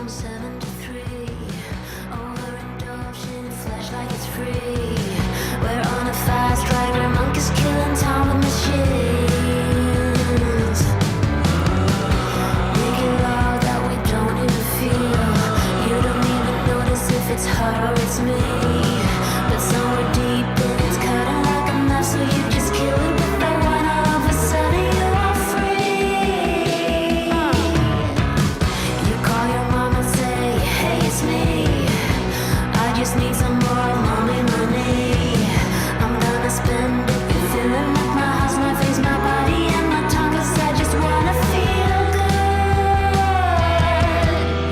7 to 3. Overindulged in flesh like it's free. We're on a fast ride where monkeys killing time with machines. Making love that we don't even feel. You don't even notice if it's her or it's me. But somewhere deep in it's cutting like a knife, so you just kill it with the one. All of a sudden you are free. You call your mom and say, hey, it's me. I just need some more mommy money. I'm gonna spend it. You're feeling like my house, my face, my body, and my tongue, 'cause I just wanna feel good.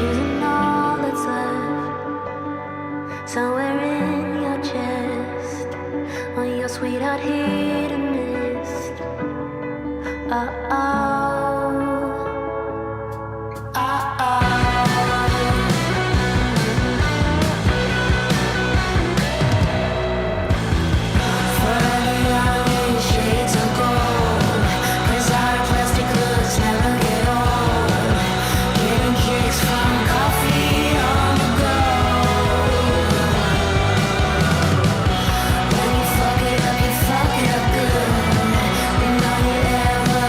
Using all that's left somewhere in your chest, on your sweetheart hit and missed. Uh-oh. Fuck it up good. We know you ever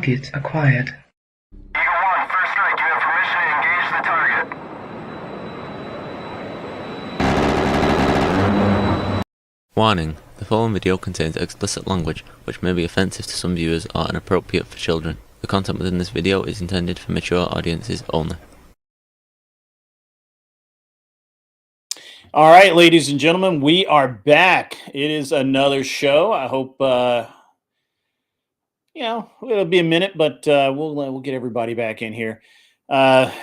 Target acquired. Eagle 1, first strike. You have permission to engage the target. Warning: the following video contains explicit language which may be offensive to some viewers or inappropriate for children. The content within this video is intended for mature audiences only. All right, ladies and gentlemen, we are back. It is another show. I hope it'll be a minute, but we'll get everybody back in here. What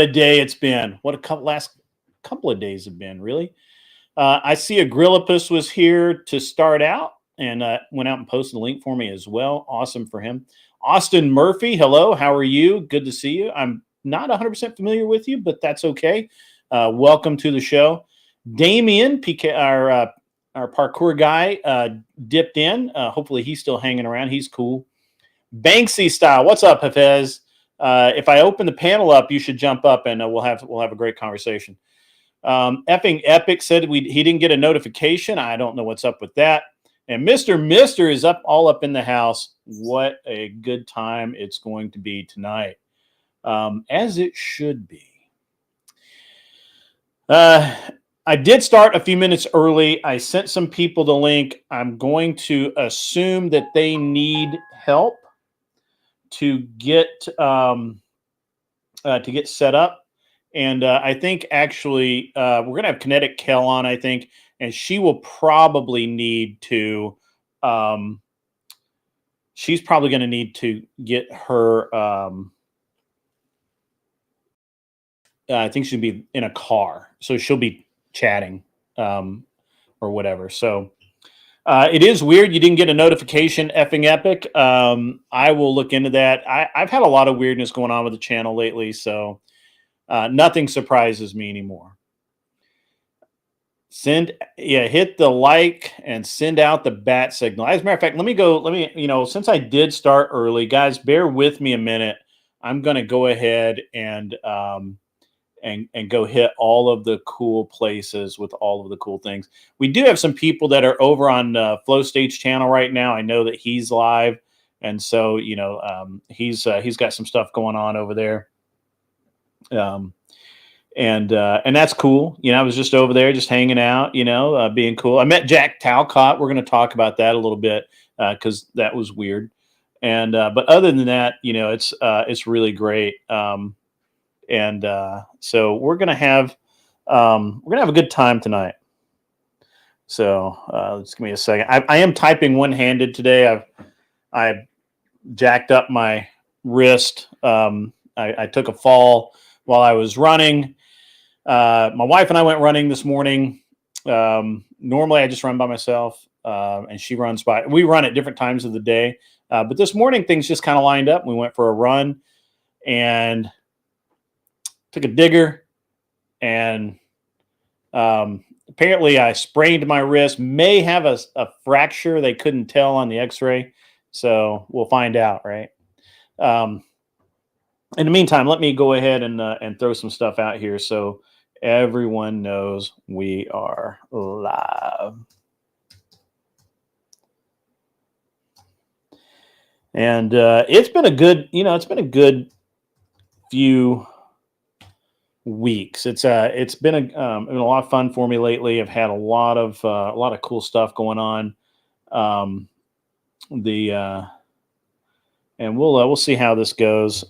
a day it's been! What last couple of days have been, really. I see Agrillipus was here to start out and went out and posted a link for me as well. Awesome for him. Austin Murphy, hello. How are you? Good to see you. I'm not 100% familiar with you, but that's okay. Welcome to the show. Damien, PK, our parkour guy, dipped in. Hopefully he's still hanging around. He's cool. Banksy style. What's up, Hafez? If I open the panel up, you should jump up and we'll have a great conversation. Effing Epic said he didn't get a notification. I don't know what's up with that. And Mister is all up in the house. What a good time it's going to be tonight, as it should be. I did start a few minutes early. I sent some people the link. I'm going to assume that they need help to get set up. And I think actually we're going to have Kinetic Kel on, I think, and she will probably need to, she's probably going to need to get her, I think she'll be in a car. So she'll be chatting or whatever. So it is weird. You didn't get a notification, effing Epic. I will look into that. I've had a lot of weirdness going on with the channel lately, so nothing surprises me anymore. Hit the like and send out the bat signal. As a matter of fact, let me, since I did start early, guys, bear with me a minute. I'm going to go ahead and go hit all of the cool places with all of the cool things. We do have some people that are over on Flow Stage channel right now. I know that he's live. And so, he's got some stuff going on over there. And that's cool. I was just over there, just hanging out, being cool. I met Jack Talcott. We're going to talk about that a little bit because that was weird. And but other than that, it's really great. So we're gonna have a good time tonight. So let's give me a second. I am typing one-handed today. I jacked up my wrist. I took a fall while I was running. My wife and I went running this morning. Normally I just run by myself, and she runs by. We run at different times of the day, but this morning things just kind of lined up. We went for a run and took a digger, and apparently I sprained my wrist. May have a fracture. They couldn't tell on the X-ray, so we'll find out, right? In the meantime, let me go ahead and throw some stuff out here so everyone knows we are live. And it's been a good, few weeks. It's been a lot of fun for me lately. I've had a lot of cool stuff going on. And we'll see how this goes.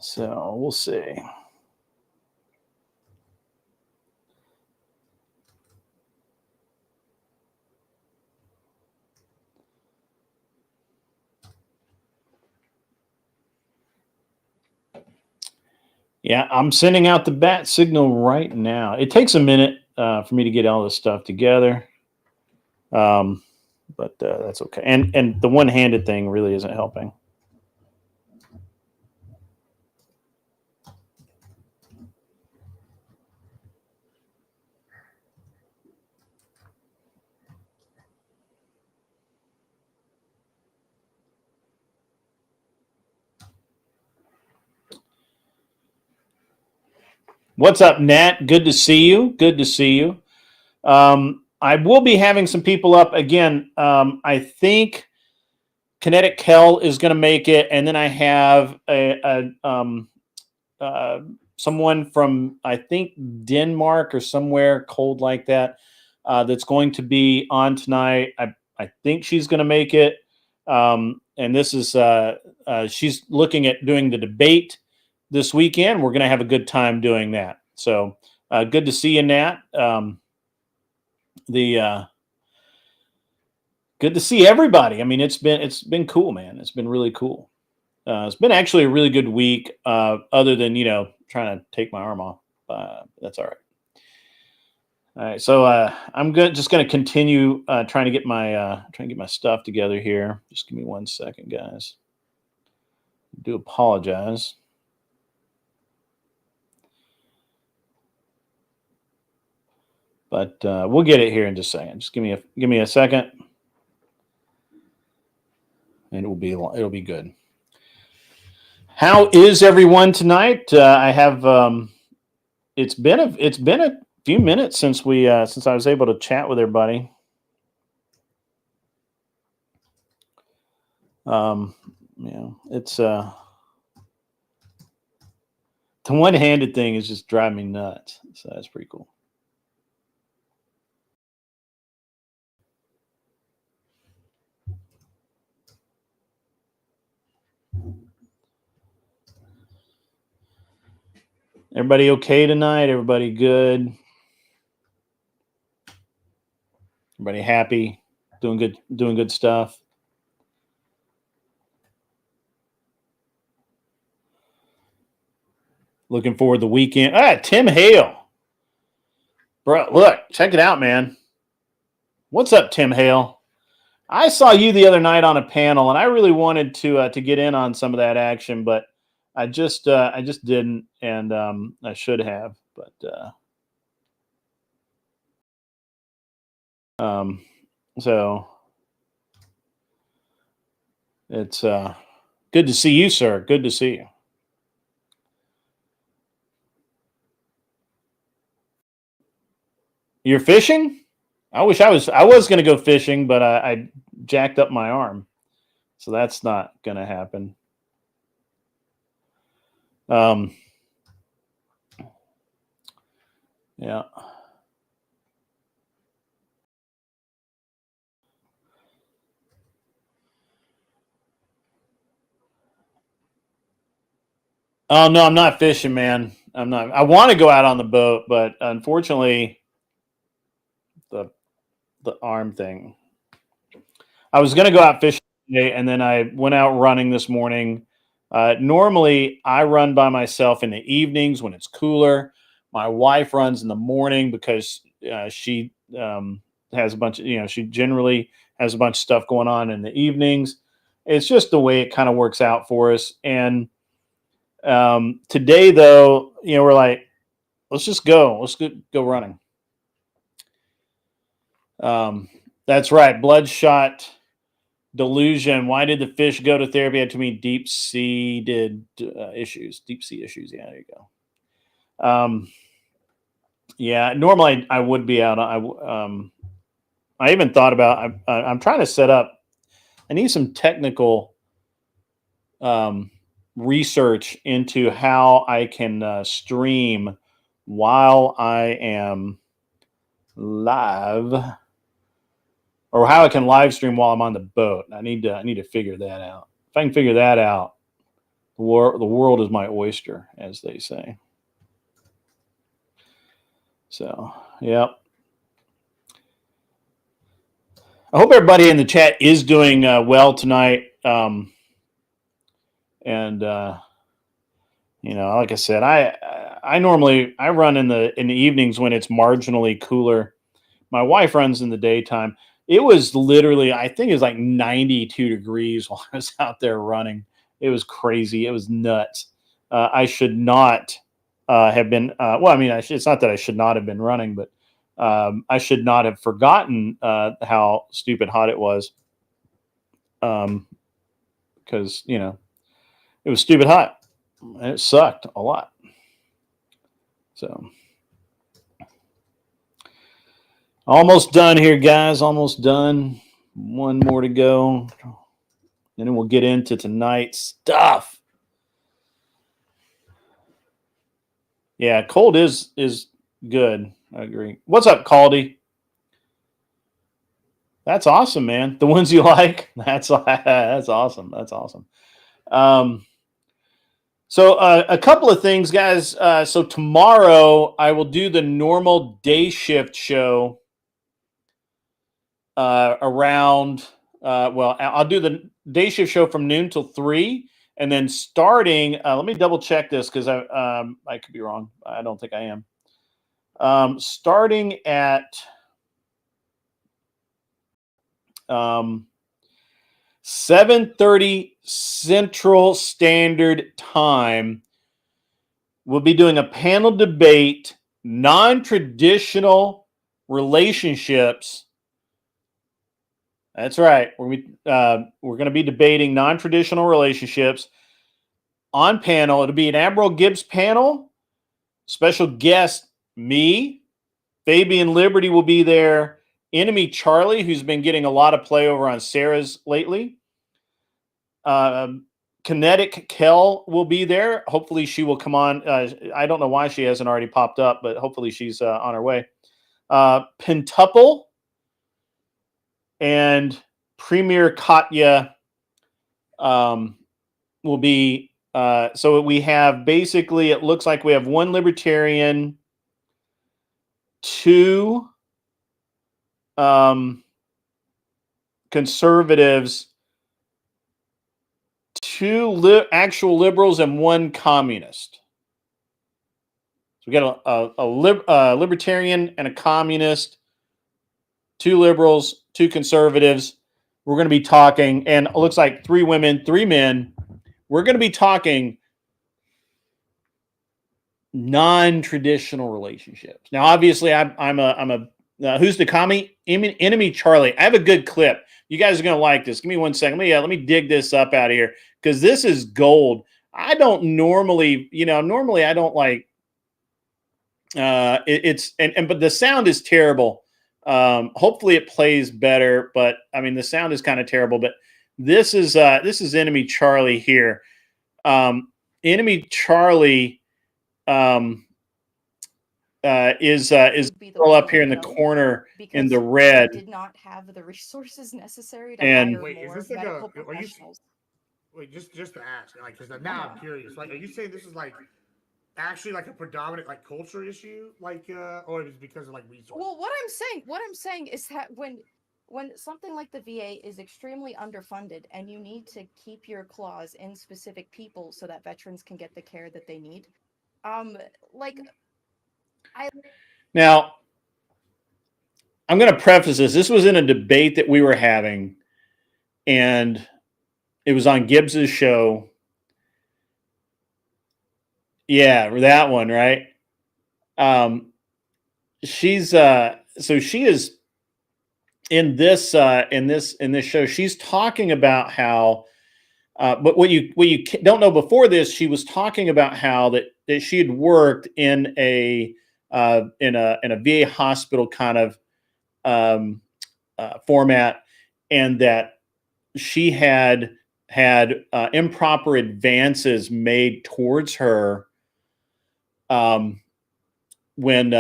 So we'll see. Yeah, I'm sending out the bat signal right now. It takes a minute for me to get all this stuff together. But that's okay. And the one-handed thing really isn't helping. What's up, Nat? Good to see you. Good to see you. I will be having some people up again. I think Kinetic Kel is going to make it, and then I have someone from, I think, Denmark or somewhere cold like that, that's going to be on tonight. I think she's going to make it. And this is she's looking at doing the debate this weekend. We're going to have a good time doing that. So good to see you, Nat. Good to see everybody. I mean, it's been cool, man. It's been really cool. It's been actually a really good week, other than, trying to take my arm off. That's all right. All right, so I'm just going to continue trying to get my stuff together here. Just give me 1 second, guys. I do apologize. But we'll get it here in just a second. Just give me a second, and it'll be good. How is everyone tonight? I have it's been a few minutes since I was able to chat with everybody. It's the one-handed thing is just driving me nuts. So that's pretty cool. Everybody okay tonight? Everybody good? Everybody happy? Doing good stuff? Looking forward to the weekend. Tim Hale. Bro, look, check it out, man. What's up, Tim Hale? I saw you the other night on a panel, and I really wanted to get in on some of that action, but I just didn't, and I should have. But so it's good to see you, sir. Good to see you. You're fishing? I wish I was going to go fishing, but I jacked up my arm, so that's not going to happen. Yeah. Oh no, I'm not fishing, man. I'm not. I want to go out on the boat, but unfortunately, the arm thing. I was going to go out fishing today, and then I went out running this morning. Normally, I run by myself in the evenings when it's cooler. My wife runs in the morning because she has a bunch of, she generally has a bunch of stuff going on in the evenings. It's just the way it kind of works out for us. And today, though, we're like, let's just go. Let's go running. That's right. Bloodshot delusion. Why did the fish go to therapy? Had too many deep sea issues. Deep sea issues. Yeah, there you go. Yeah, normally I would be out. I even thought about. I'm trying to set up. I need some technical research into how I can stream while I am live, or how I can live stream while I'm on the boat. I need to figure that out. If I can figure that out, the world is my oyster, as they say. So, yep. I hope everybody in the chat is doing well tonight. And like I said, I normally run in the evenings when it's marginally cooler. My wife runs in the daytime. It was literally, I think it was like 92 degrees while I was out there running. It was crazy. It was nuts. I should not have been. It's not that I should not have been running, but I should not have forgotten how stupid hot it was. Because it was stupid hot, and it sucked a lot. So, Almost done here, guys. Almost done. One more to go. And then we'll get into tonight's stuff. Yeah, cold is good. I agree. What's up, Caldy? That's awesome, man. The ones you like. That's awesome. That's awesome. So a couple of things, guys. So tomorrow I will do the normal day shift show around. Well, I'll do the day shift show from noon till 3, and then starting. Let me double check this because I could be wrong. I don't think I am. Starting at 7:30 Central Standard Time, we'll be doing a panel debate, non-traditional relationships. That's right. We're going to be debating non-traditional relationships on panel. It'll be an Admiral Gibbs panel. Special guest, me. Fabian Liberty will be there. Enemy Charlie, who's been getting a lot of play over on Sarah's lately. Kinetic Kel will be there. Hopefully she will come on. I don't know why she hasn't already popped up, but hopefully she's on her way. Pentuple and Premier Katya will be. So we have basically, it looks like we have one libertarian, two conservatives, two actual liberals, and one communist. So we got a libertarian and a communist, two liberals, two conservatives. We're going to be talking, and it looks like 3 women, 3 men. We're going to be talking non-traditional relationships. Now, obviously, I'm a who's the commie? Enemy Charlie. I have a good clip. You guys are going to like this. Give me 1 second. Let me dig this up out of here because this is gold. I don't normally, normally I don't like. But the sound is terrible. Hopefully it plays better, but I mean the sound is kind of terrible. But this is Enemy Charlie here. Enemy Charlie is girl up here in the corner in the red. Did not have the resources necessary to And hire more medical professionals. Just to ask, like, because now I'm curious. Like, are you saying this is like actually like a predominant like culture issue, like, or is it because of like resources? Well, what I'm saying is that when something like the VA is extremely underfunded and you need to keep your claws in specific people so that veterans can get the care that they need, Now, I'm going to preface this. This was in a debate that we were having, and it was on Gibbs's show. Yeah, that one, right? She's so she is in this show. She's talking about how, but what you don't know before this, she was talking about how that she had worked in a VA hospital kind of format, and that she had improper advances made towards her when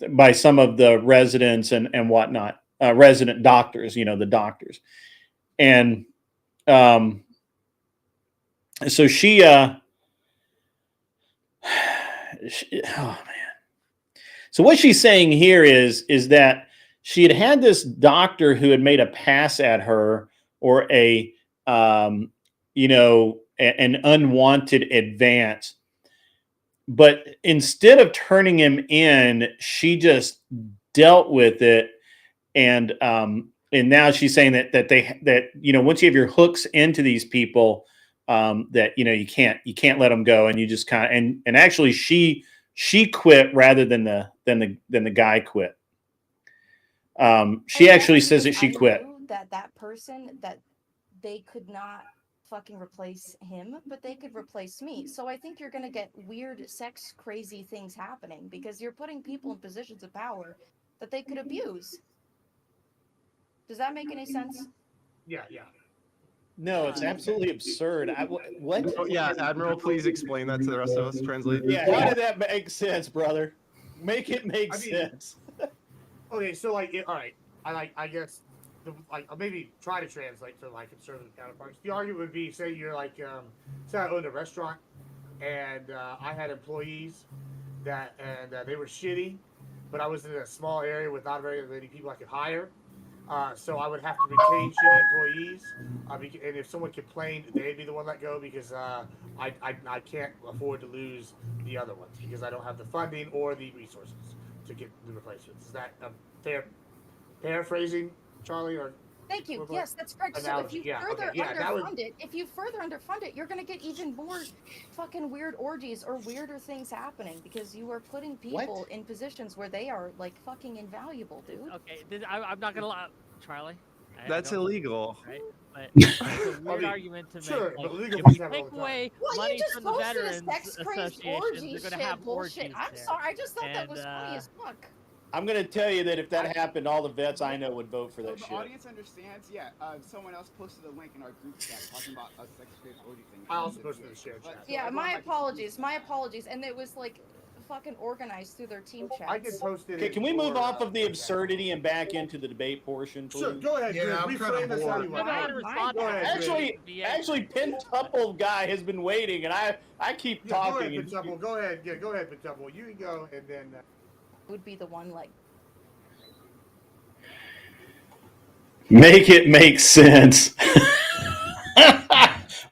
by some of the residents and whatnot, resident doctors, the doctors, and so she oh man. So what she's saying here is that she had this doctor who had made a pass at her, or an unwanted advance. But instead of turning him in, she just dealt with it. And now she's saying that once you have your hooks into these people, that you can't let them go, and you just kind of and actually she quit rather than the guy quit. She actually says that she quit. That person, that they could not fucking replace him, but they could replace me. So I think you're going to get weird sex crazy things happening because you're putting people in positions of power that they could abuse. Does that make any sense? Yeah. No, it's absolutely absurd. What? Oh, yeah, Admiral, please explain that to the rest of us. Translate. Yeah, how did that make sense, brother? Make it make I mean, sense. Okay, so like, all right, I guess, I'll maybe try to translate to like conservative counterparts. The argument would be, say you're like, say I owned a restaurant, and I had employees that they were shitty, but I was in a small area with not very many people I could hire. So I would have to retain shitty employees, and if someone complained, they'd be the one let go because I can't afford to lose the other ones because I don't have the funding or the resources to get the replacements. Is that fair paraphrasing, Charlie? Or Thank you. Yes, that's correct. Analogy. So if you further would... underfund it, you're going to get even more fucking weird orgies or weirder things happening because you are putting people in positions where they are like fucking invaluable, dude. Okay, I'm not gonna lie, Charlie. That's illegal. Right? But it's a weird argument to make. Sure, like, but legal if you things happen all take the time. away Well, money you just from the posted a veterans sex-crazed associations, orgy they're shit gonna have bullshit. orgies I'm there. sorry, I just thought that was And, funny as fuck. I'm going to tell you that if that happened, all the vets I know would vote for So that the shit. audience understands. Yeah, someone else posted a link in our group chat talking about a sex-based orgy thing. I also posted the shared chat. Yeah, my apologies. My apologies. And it was like fucking organized through their team chats. I can post it. Okay, can we move off of the absurdity and back into the debate portion, please? Sure, go ahead. Yeah, we I'm kinda frame this how bored. you You're want. not gonna respond Go to ahead, that. Actually, Pentuple guy has been waiting, and I keep talking. Go ahead, Pentuple. Go ahead. Yeah, go ahead, Pentuple. You can go, and then. Would be the one like. Make it make sense.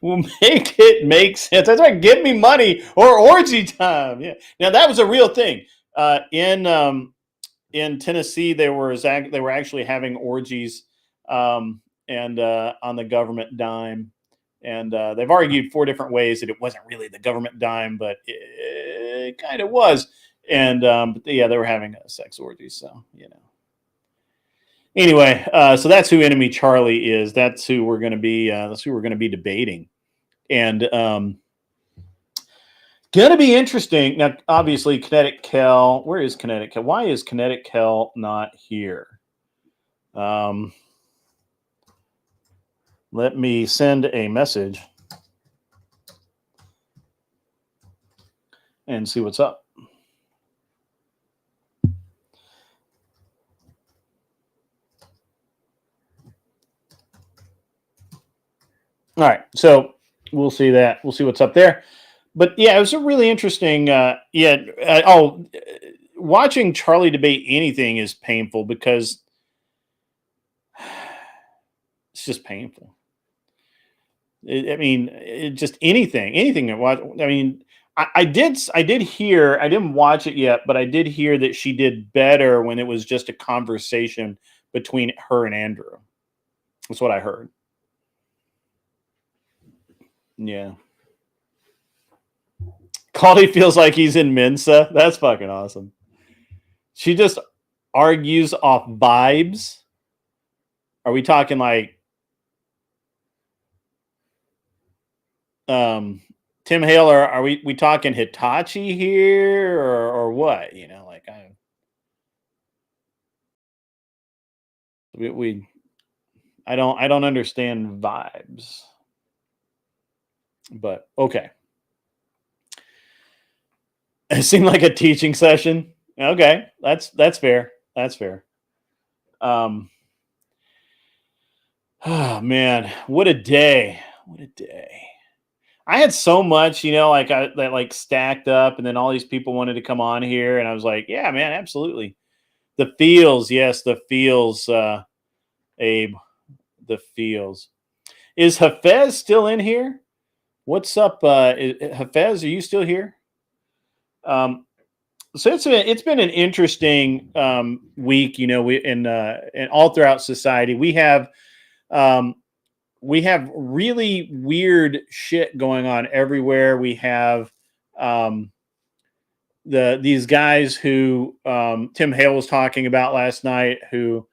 Well, make it make sense. That's right. Give me money or orgy time. Yeah. Now that was a real thing. In Tennessee, they were actually having orgies, and on the government dime, and they've argued 4 different ways that it wasn't really the government dime, but it kind of was. And but yeah, they were having a sex orgy. So Anyway, so that's who Enemy Charlie is. That's who we're going to be. That's who we're going to be debating, and going to be interesting. Now, obviously, Kinetic Kel. Where is Kinetic Kel? Why is Kinetic Kel not here? Let me send a message and see what's up. All right, so we'll see that. We'll see what's up there. But yeah, it was a really interesting. Watching Charlie debate anything is painful because it's just painful. Just anything that watch. I mean, I did hear. I didn't watch it yet, but I did hear that she did better when it was just a conversation between her and Andrew. That's what I heard. Yeah. Caldy feels like he's in Mensa. That's fucking awesome. She just argues off vibes. Are we talking like Tim Hale, or are we talking Hitachi here or what? I don't understand vibes. But okay. It seemed like a teaching session. Okay, that's fair. That's fair. Oh man, what a day! What a day! I had so much, that stacked up, and then all these people wanted to come on here, and I was like, yeah, man, absolutely. The feels, yes, the feels, Abe, the feels. Is Hafez still in here? What's up, Hafez? Are you still here? So it's been an interesting week. In all throughout society, we have really weird shit going on everywhere. We have these guys who Tim Hale was talking about last night, who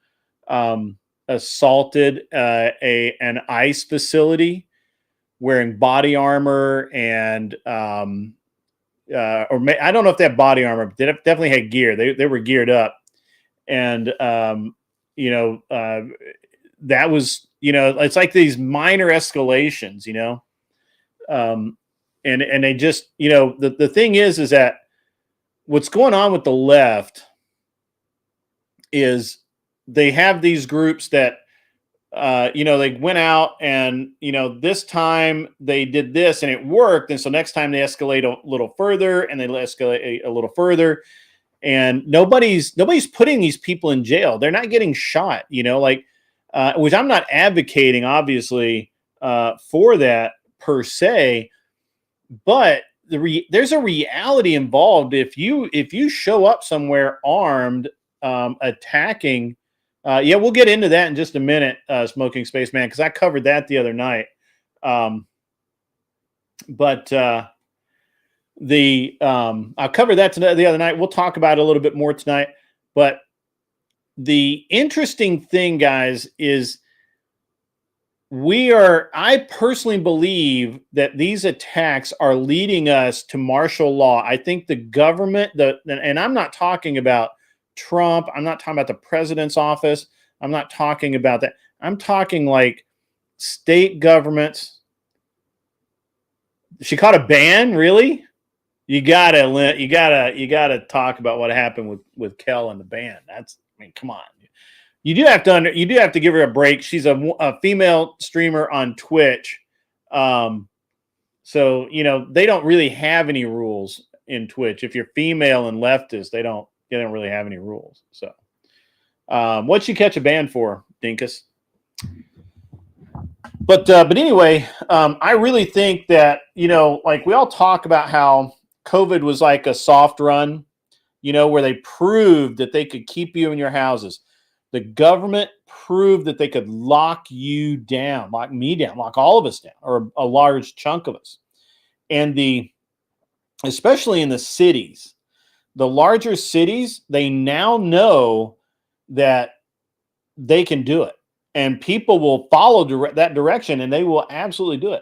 assaulted an ICE facility, wearing body armor and I don't know if they have body armor, but they definitely had gear. They were geared up, and that was, it's like these minor escalations, and they just, the thing is that what's going on with the left is they have these groups that, they went out and, this time they did this and it worked. And so next time they escalate a little further and they escalate a little further, and nobody's putting these people in jail. They're not getting shot, which I'm not advocating, obviously, for that per se, but there's a reality involved. If you show up somewhere armed, attacking, we'll get into that in just a minute, Smoking Spaceman, because I covered that the other night. I'll cover that the other night. We'll talk about it a little bit more tonight. But the interesting thing, guys, is I personally believe that these attacks are leading us to martial law. I think the government, and I'm not talking about Trump, I'm not talking about the president's office, I'm not talking about that. I'm talking like state governments. She caught a ban, really? You gotta talk about what happened with Kel and the band. Come on. You do have to give her a break. She's a female streamer on Twitch, so they don't really have any rules in Twitch. If you're female and leftist, they don't really have any rules. So, what'd she catch a ban for, Dinkus? But anyway, I really think that like we all talk about how COVID was like a soft run, where they proved that they could keep you in your houses. The government proved that they could lock you down, lock me down, lock all of us down, or a large chunk of us. And especially in the cities, the larger cities, they now know that they can do it. And people will follow that direction, and they will absolutely do it.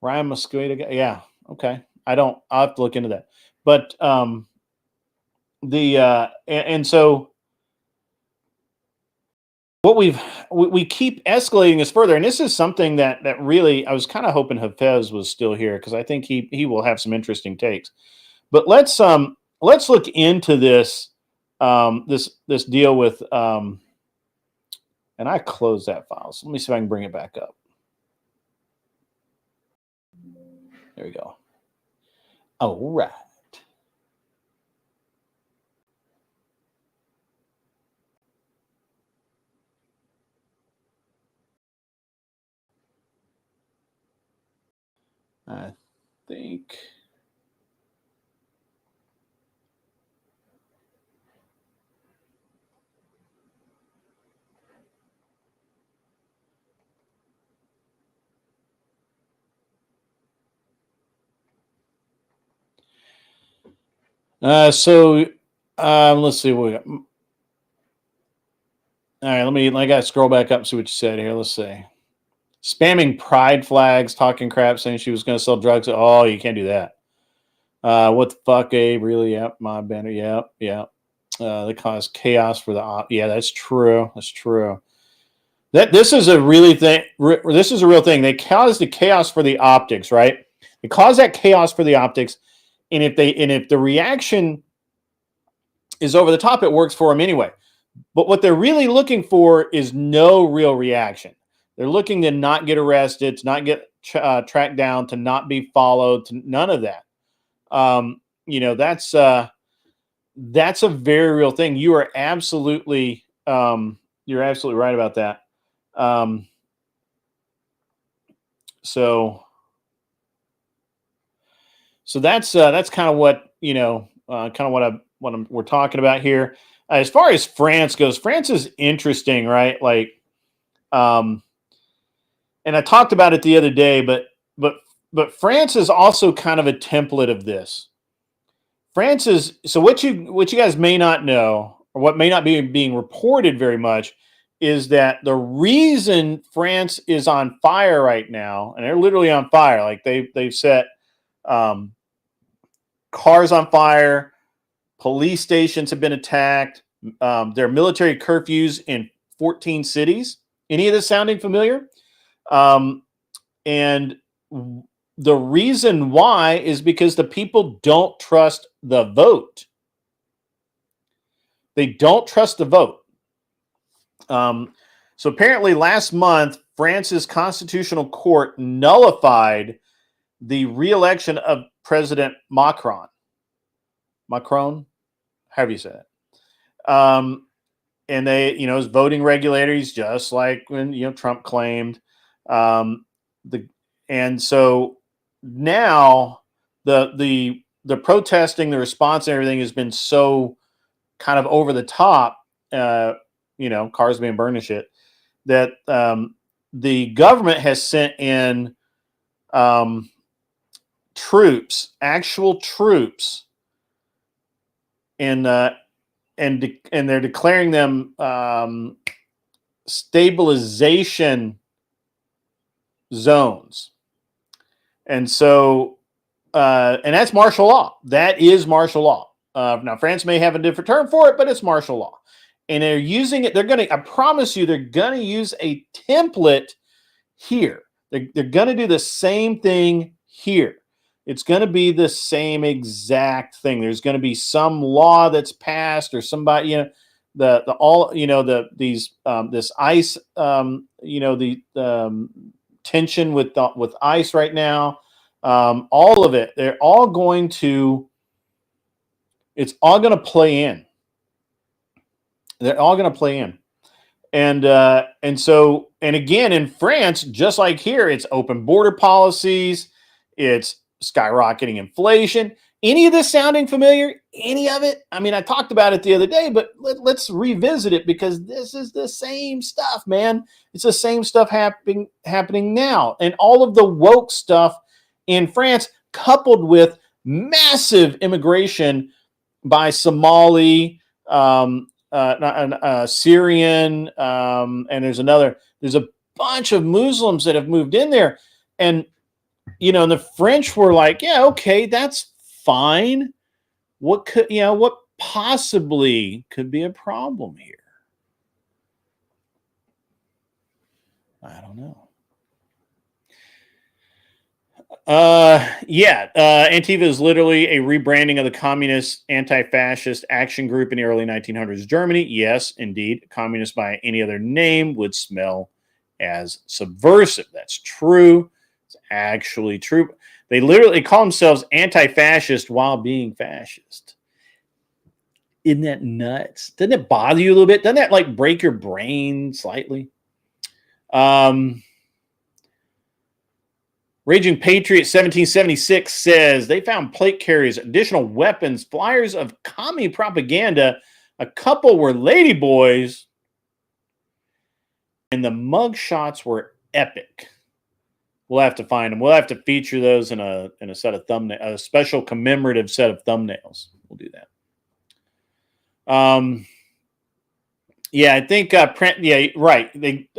Ryan Mosquito, yeah, okay. I'll have to look into that. But so what we keep escalating this further, and this is something that really I was kind of hoping Hafez was still here, because I think he will have some interesting takes. But let's look into this this deal with and I closed that file. So let me see if I can bring it back up. There we go. All right. I think. Let's see what we got. All right, I got to scroll back up and see what you said here. Let's see. Spamming pride flags, talking crap, saying she was going to sell drugs. Oh, you can't do that. What the fuck, Abe? Really? Yep. My banner. Yep. Yep. They cause chaos for the yeah, that's true. That's true. This is a real thing. They cause the chaos for the optics, right? They cause that chaos for the optics, and if the reaction is over the top, it works for them anyway. But what they're really looking for is no real reaction. They're looking to not get arrested, to not get tracked down, to not be followed, to none of that. That's a very real thing. You are absolutely right about that. So that's kind of what we're talking about here. As far as France goes, France is interesting, right? Like, and I talked about it the other day, but France is also kind of a template of this. France is, so what you guys may not know, or what may not be being reported very much, is that the reason France is on fire right now, and they're literally on fire, like they've set cars on fire, Police stations have been attacked. There are military curfews in 14 cities. Any of this sounding familiar? And the reason why is because the people don't trust the vote. They don't trust the vote. So apparently last month, France's constitutional court nullified the re-election of President Macron. Macron, however you say it. And they, as voting regulators, just like when Trump claimed. And so now the protesting, the response, and everything has been so kind of over the top. Cars being burned and shit. That the government has sent in troops, actual troops, and they're declaring them stabilization zones. And so, and that's martial law. That is martial law. Now, France may have a different term for it, but it's martial law. And they're using it. I promise you, they're going to use a template here. They're going to do the same thing here. It's going to be the same exact thing. There's going to be some law that's passed or somebody, this ICE, tension with ICE right now, all of it. They're all going to. It's all going to play in. They're all going to play in. And again, in France, just like here, it's open border policies. It's skyrocketing inflation. Any of this sounding familiar? Any of it? I mean, I talked about it the other day, but let's revisit it because this is the same stuff, man. It's the same stuff happening now. And all of the woke stuff in France, coupled with massive immigration by Somali, Syrian, and there's a bunch of Muslims that have moved in there. And and the French were like, yeah, okay, that's fine. What possibly could be a problem here? I don't know. Antifa is literally a rebranding of the communist anti-fascist action group in the early 1900s Germany. Yes, indeed. Communist by any other name would smell as subversive. That's true. It's actually true. They literally call themselves anti-fascist while being fascist. Isn't that nuts? Doesn't it bother you a little bit? Doesn't that break your brain slightly? Raging Patriot 1776 says they found plate carriers, additional weapons, flyers of commie propaganda. A couple were ladyboys, and the mug shots were epic. We'll have to find them. We'll have to feature those in a set of thumbnails, a special commemorative set of thumbnails. We'll do that. I think right.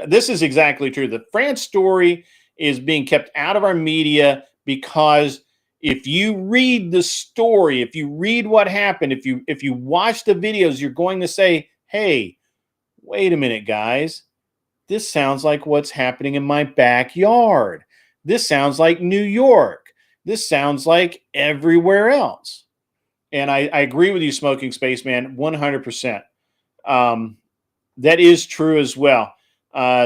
This is exactly true. The France story is being kept out of our media because if you read the story, if you read what happened, if you watch the videos, you're going to say, "Hey, wait a minute, guys. This sounds like what's happening in my backyard. This sounds like New York. This sounds like everywhere else." And I agree with you, Smoking Spaceman, 100%. That is true as well.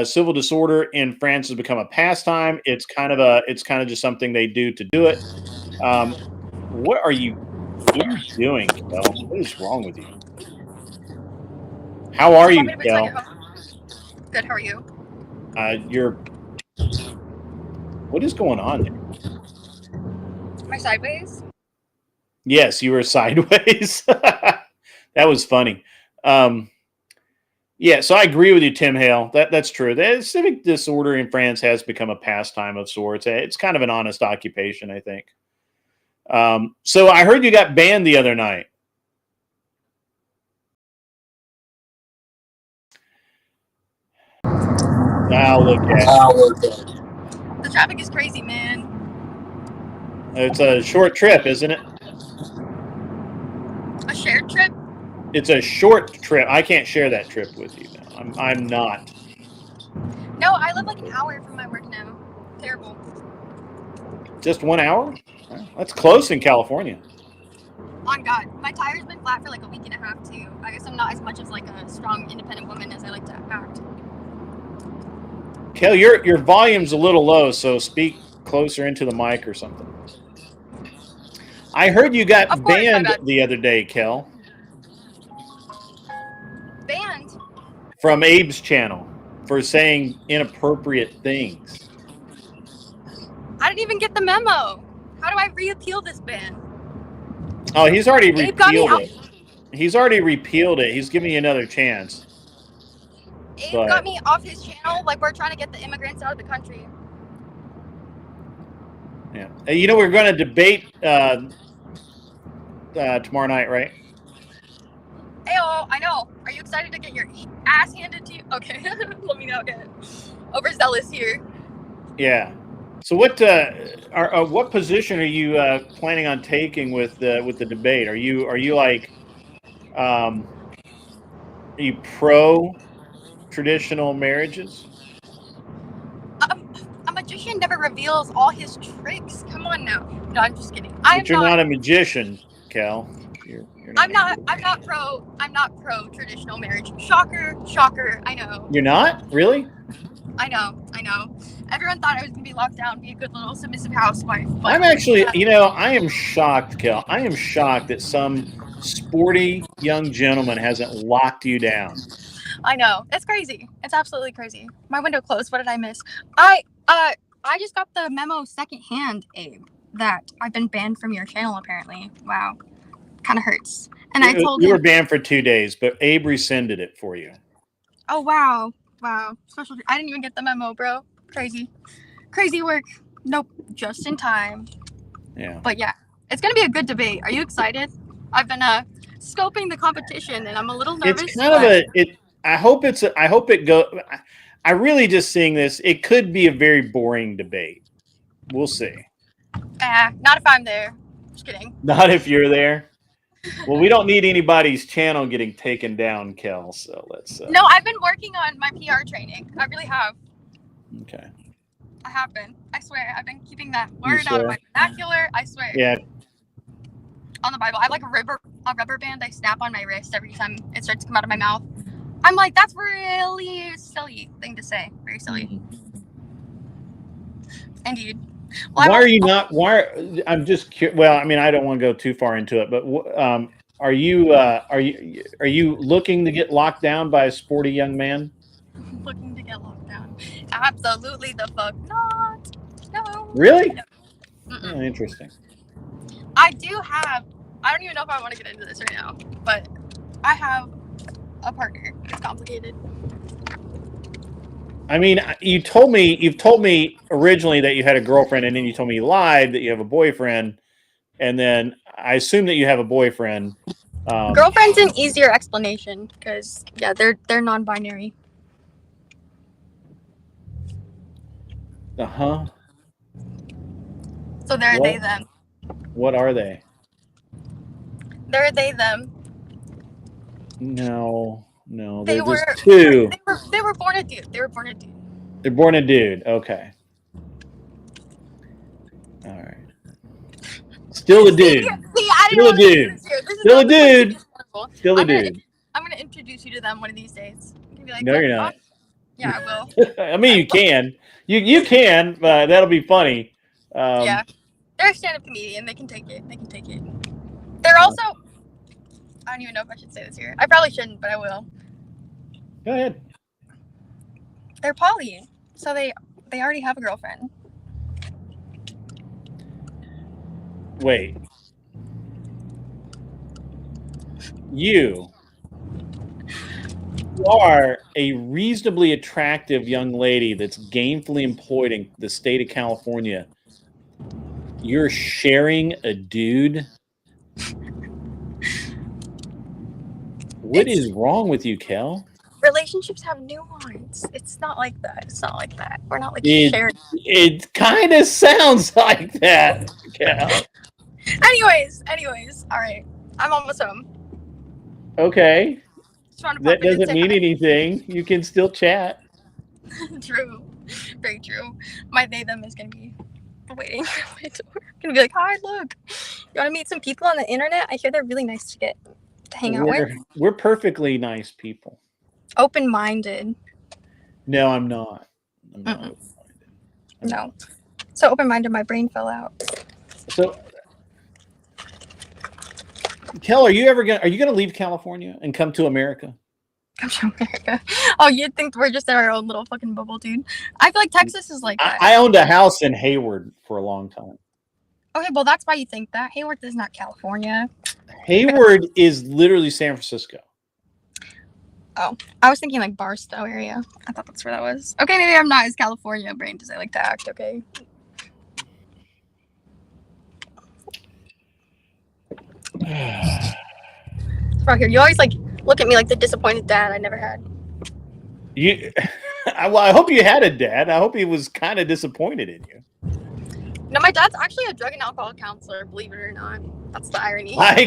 Civil disorder in France has become a pastime. It's kind of just something they do to do it. What are you doing, Kel? What is wrong with you? How are you, Kel? Good. How are you? What is going on there? Am I sideways? Yes, you were sideways. That was funny. So I agree with you, Tim Hale. That's true. The civic disorder in France has become a pastime of sorts. It's kind of an honest occupation, I think. So I heard you got banned the other night. Now look at it. The traffic is crazy, man. It's a short trip, isn't it? A shared trip? It's a short trip. I can't share that trip with you. No. I'm not. No, I live like an hour from my work now. Terrible. Just 1 hour? That's close in California. On God, my tire's been flat for like a week and a half too. I guess I'm not as much of like a strong, independent woman as I like to act. Kel, your volume's a little low, so speak closer into the mic or something. I heard you got Of course, my banned bad. the other day, Kel, Banned? from Abe's channel for saying inappropriate things. I didn't even get the memo. How do I reappeal this ban? Oh, he's already Abe got me repealed out. it. He's already repealed it. He's giving you another chance. Abe But- got me off his channel. Like we're trying to get the immigrants out of the country. Yeah. You know, we're going to debate tomorrow night, right? Ayo, I know. Are you excited to get your ass handed to you? Okay, let me not get overzealous here. Yeah. So what position are you planning on taking with the debate? Are you like are you pro traditional marriages? A magician never reveals all his tricks. Come on now. No, I'm just kidding. But you're not a magician, Cal. You're I'm not pro traditional marriage. Shocker, shocker. I know. You're not? Really? I know. Everyone thought I was gonna be locked down, be a good little submissive housewife. But I'm actually, I am shocked, Cal. I am shocked that some sporty young gentleman hasn't locked you down. I know. It's crazy. It's absolutely crazy. My window closed. What did I miss? I just got the memo secondhand, Abe, that I've been banned from your channel apparently. Wow. Kind of hurts. And I told you him, were banned for 2 days, but Abe rescinded it for you. oh wow. Special. I didn't even get the memo, bro. Crazy work. Nope. Just in time. Yeah. But yeah, it's gonna be a good debate. Are you excited? I've been scoping the competition, and I'm a little nervous. It's kind of I hope it go. I really just seeing this. It could be a very boring debate. We'll see. Not if I'm there. Just kidding. Not if you're there. Well, we don't need anybody's channel getting taken down, Kel. So let's. No, I've been working on my PR training. I really have. Okay. I have been. I swear. I've been keeping that word out of my vernacular. I swear. Yeah. On the Bible, I have like a rubber band I snap on my wrist every time it starts to come out of my mouth. I'm like, that's really silly thing to say. Very silly. Indeed. Well, Why are you not? I'm just curious. Well, I mean, I don't want to go too far into it, but are you looking to get locked down by a sporty young man? Looking to get locked down? Absolutely the fuck not. No. Really? No. Oh, interesting. I don't even know if I want to get into this right now, but I have a partner. It's complicated. I mean, you've told me originally that you had a girlfriend, and then you told me you lied that you have a boyfriend, and then I assume that you have a boyfriend. Girlfriend's an easier explanation because yeah, they're non-binary. Uh-huh. So they're they them. What are they? They're they them. No. They They're were just two. They were born a dude. They're born a dude. Okay. All right. Still a dude. Still a dude. Still a dude. Still a dude. I'm gonna introduce you to them one of these days. Be like, No, you're not. Yeah, I will. I mean, you can. You can, but that'll be funny. Yeah. They're a stand-up comedian. They can take it. They're also. I don't even know if I should say this here. I probably shouldn't, but I will. Go ahead. They're poly, so they already have a girlfriend. Wait. You are a reasonably attractive young lady that's gainfully employed in the state of California. You're sharing a dude? What is wrong with you, Kel? Relationships have nuance. It's not like that. We're not like sharing. It kind of sounds like that, Kel. Anyways. All right. I'm almost home. Okay. Just want to That pop in and doesn't say mean hi. anything. You can still chat. True. Very true. My they them is gonna be waiting at my door. Gonna be like, hi, look. You wanna meet some people on the internet? I hear they're really nice to get to hang out with. We're perfectly nice people. Open minded. No, I'm not. I'm not Mm-mm. open-minded. No. So open minded my brain fell out. So Kel, are you gonna leave California and come to America? Come to America. Oh, you'd think we're just in our own little fucking bubble, dude. I feel like Texas is like that. I owned a house in Hayward for a long time. Okay, well that's why you think that. Hayward is not California. Hayward is literally San Francisco. Oh, I was thinking like Barstow area. I thought that's where that was. Okay, maybe I'm not as California brained as I like to act. Okay. Bro, here you always like look at me like the disappointed dad I never had. You, well, I hope you had a dad. I hope he was kind of disappointed in you. No, my dad's actually a drug and alcohol counselor. Believe it or not, that's the irony. I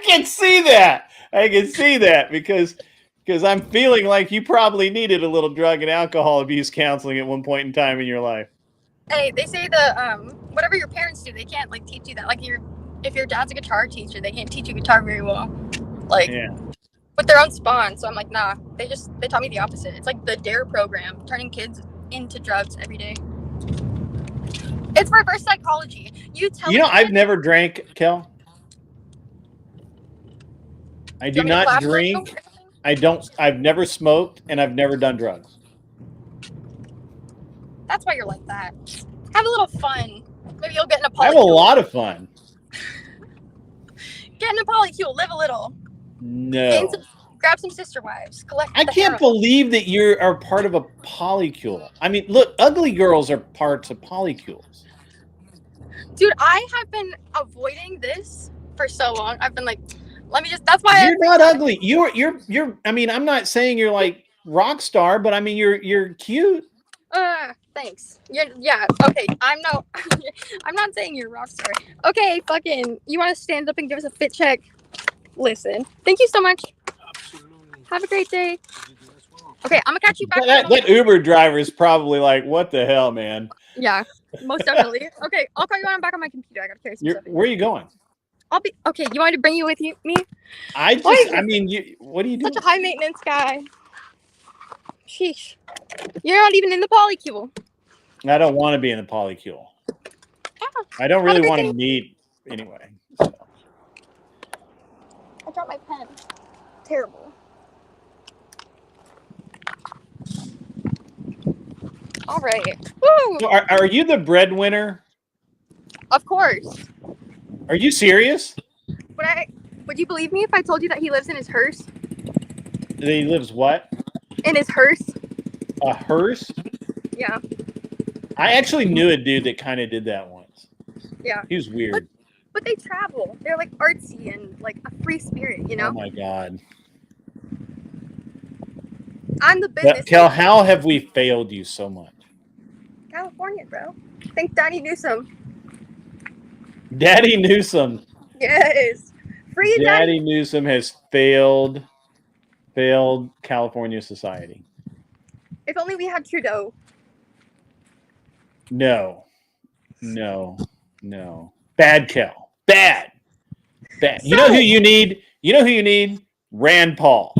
can see that. I can see that because I'm feeling like you probably needed a little drug and alcohol abuse counseling at one point in time in your life. Hey, they say the whatever your parents do, they can't like teach you that. Like if your dad's a guitar teacher, they can't teach you guitar very well. Like with their own spawn. So I'm like, nah. They taught me the opposite. It's like the DARE program, turning kids into drugs every day. It's reverse psychology. You know, I've never drank, Kel. I do not drink. I've never smoked, and I've never done drugs. That's why you're like that. Have a little fun. Maybe you'll get in a polycule. I have a lot of fun. Get in a polycule. Live a little. No. Grab some sister wives. Collect. I can't believe that you are part of a polycule. I mean, look, ugly girls are parts of polycules. Dude, I have been avoiding this for so long. I've been like, let me just. That's why you're not ugly. You're. I mean, I'm not saying you're like rock star, but I mean, you're cute. Thanks. Yeah. Okay. I'm not saying you're a rock star. Okay. Fucking. You want to stand up and give us a fit check? Listen. Thank you so much. Absolutely. Have a great day. Okay, I'm gonna catch you back. That Uber driver is probably like, "What the hell, man?" Yeah, most definitely. Okay, I'll call you when I'm back on my computer. I gotta carry some stuff. Where are you going? I'll be okay. You want me to bring you with me? What are you doing? Such a high maintenance guy. Sheesh. You're not even in the polycule. I don't want to be in the polycule. Yeah. I don't really want to meet anyway. So. I dropped my pen. Terrible. All right. Woo! So are you the breadwinner? Of course. Are you serious? Would you believe me if I told you that he lives in his hearse? He lives what? In his hearse. A hearse? Yeah. I actually knew a dude that kind of did that once. Yeah. He was weird. But they travel. They're like artsy and like a free spirit, you know? Oh my God. I'm the business. Kel, how have we failed you so much? California, bro. Think Daddy Newsom. Daddy Newsom. Yes. Free Daddy Newsom has failed California society. If only we had Trudeau. No. Bad Kel. Bad. You know who you need? Rand Paul.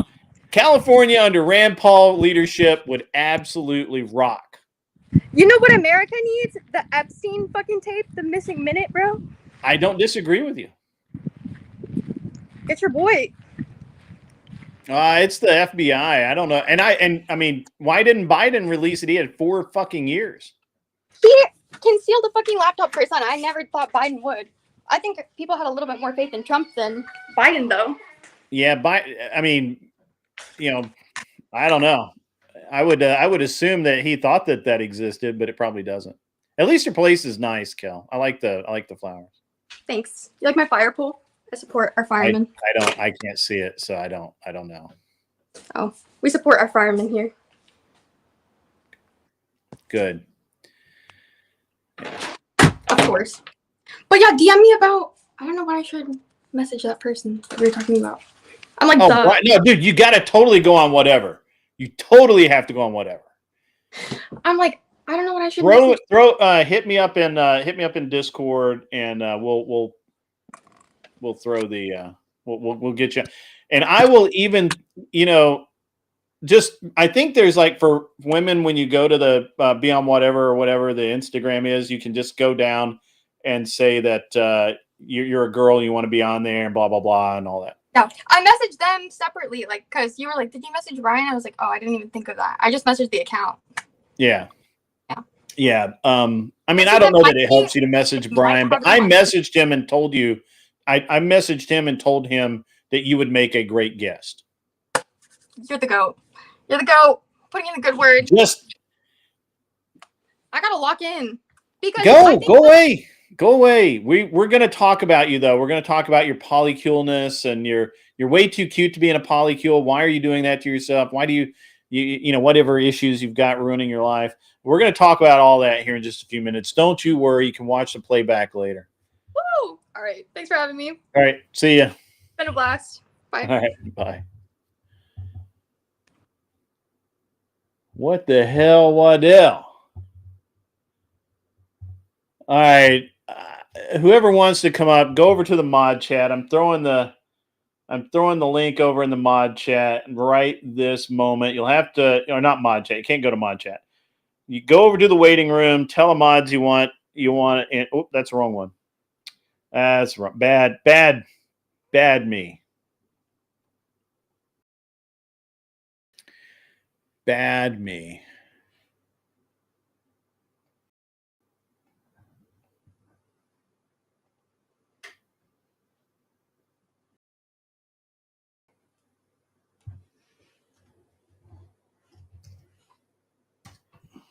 California under Rand Paul leadership would absolutely rock. You know what America needs? The Epstein fucking tape, the missing minute, bro. I don't disagree with you. It's your boy. It's the FBI. I don't know. And I mean, why didn't Biden release it? He had 4 fucking years. He concealed the fucking laptop for his son. I never thought Biden would. I think people had a little bit more faith in Trump than Biden, though. Yeah, I mean, I don't know. I would assume that he thought that existed, but it probably doesn't. At least your place is nice, Kel. I like the flowers. Thanks. You like my fire pole? I support our firemen. I can't see it, so I don't know. Oh, we support our firemen here. Good. Of course. But yeah, DM me about, I don't know what I should message that person we were talking about. I'm like, Oh, duh. no, dude, you got to totally go on whatever. You totally have to go on whatever. I'm like, I don't know what I should message. Hit me up in Discord, and we'll throw the we'll get you. And I will even, just I think there's like for women, when you go to the be on whatever or whatever the Instagram is, you can just go down and say that you're a girl and you want to be on there and blah blah blah and all that. No, I messaged them separately, like, because you were like, did you message Ryan? I was like, oh, I didn't even think of that. I just messaged the account. Yeah. Yeah. I mean, I don't know that it helps you to message Brian, but I messaged him and told you, I messaged him and told him that you would make a great guest. You're the GOAT. You're the GOAT. Putting in a good word. I gotta lock in. Because Go away. We're gonna talk about you though. We're gonna talk about your polyculeness, and you're way too cute to be in a polycule. Why are you doing that to yourself? Why do you whatever issues you've got ruining your life? We're gonna talk about all that here in just a few minutes. Don't you worry. You can watch the playback later. Woo! All right. Thanks for having me. All right. See ya. Been a blast. Bye. All right. Bye. What the hell, Waddell? All right. Whoever wants to come up, go over to the mod chat. I'm throwing the link over in the mod chat right this moment. You'll have to, or not mod chat. You can't go to mod chat. You go over to the waiting room. Tell the mods you want it. And oh, that's the wrong one. That's wrong. Bad me. Bad me.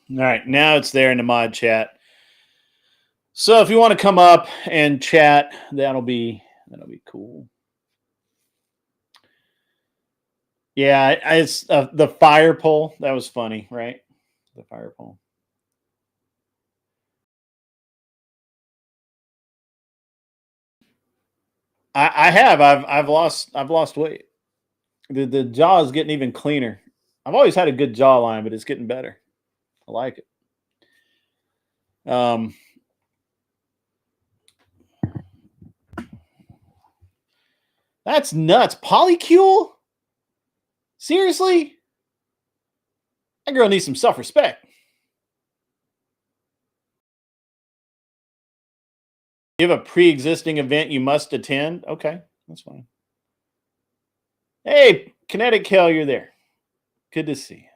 All right, now it's there in the mod chat. So if you want to come up and chat, that'll be cool. Yeah, it's the fire pole. That was funny, right? The fire pole. I have. I've lost weight. The jaw is getting even cleaner. I've always had a good jawline, but it's getting better. I like it. That's nuts. Polycule? Seriously? That girl needs some self-respect. You have a pre-existing event you must attend? Okay, that's fine. Hey, Kinetic Kel, you're there. Good to see you.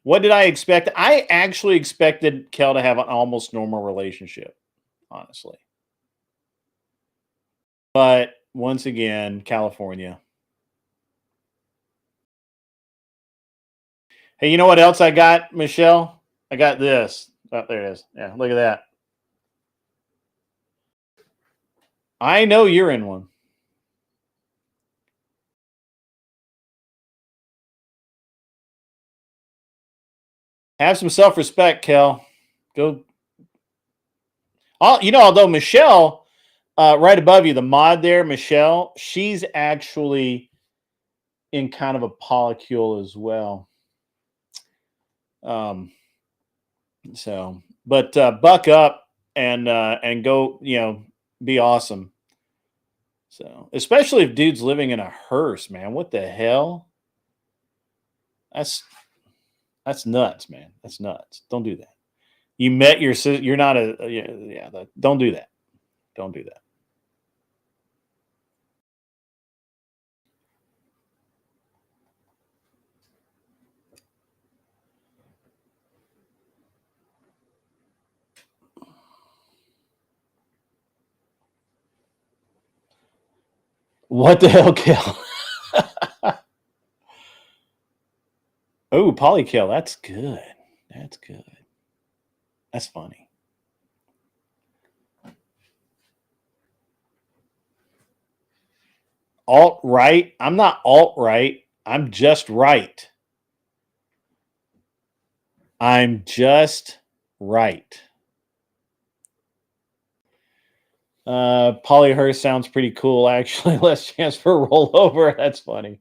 What did I expect? I actually expected Kel to have an almost normal relationship, honestly. But once again, California. Hey, you know what else I got, Michelle? I got this. Oh, there it is. Yeah, look at that. I know you're in one. Have some self-respect, Kel. Go. Although Michelle, right above you, the mod there, Michelle, she's actually in kind of a polycule as well. But buck up and go, be awesome. So, especially if dude's living in a hearse, man. What the hell? That's nuts, man. That's nuts. Don't do that. You met your sister. You're not don't do that. Don't do that. What the hell, Kel? Oh, polykill. That's good. That's good. That's funny. Alt-right? I'm not alt-right. I'm just right. I'm just right. Polyhearse sounds pretty cool, actually. Less chance for rollover. That's funny.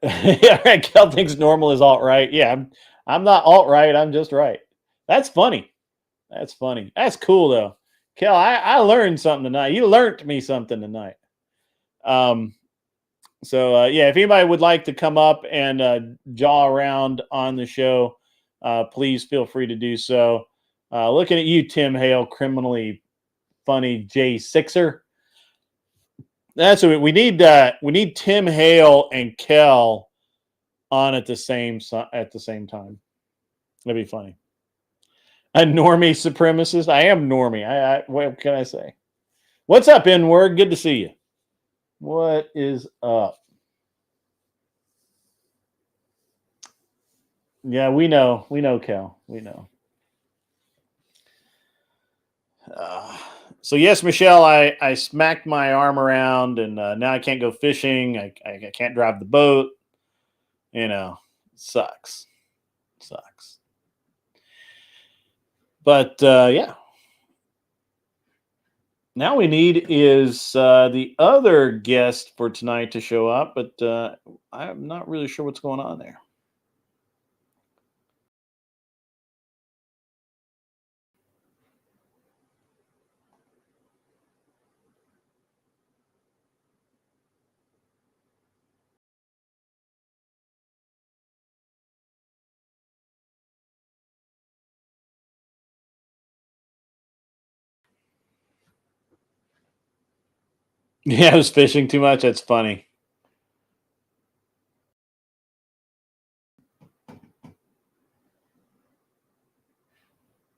Yeah, right. Kel thinks normal is alt-right. Yeah, I'm not alt-right. I'm just right. That's funny. That's funny. That's cool, though. Kel, I learned something tonight. You learned me something tonight. So, yeah, if anybody would like to come up and jaw around on the show, please feel free to do so. Looking at you, Tim Hale, criminally funny J6er. That's what we need. We need Tim Hale and Kel on at the same time. That'd be funny. A normie supremacist. I am normie. What can I say? What's up, N-word? Good to see you. What is up? Yeah, we know, Kel. We know. So yes, Michelle, I smacked my arm around, and now I can't go fishing. I can't drive the boat. You know, sucks. But yeah. Now we need is the other guest for tonight to show up, but I'm not really sure what's going on there. Yeah, I was fishing too much. That's funny.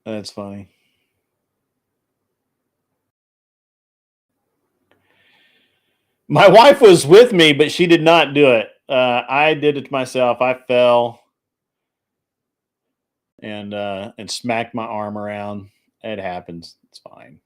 That's funny. My wife was with me, but she did not do it. I did it myself. I fell and smacked my arm around. It happens. It's fine.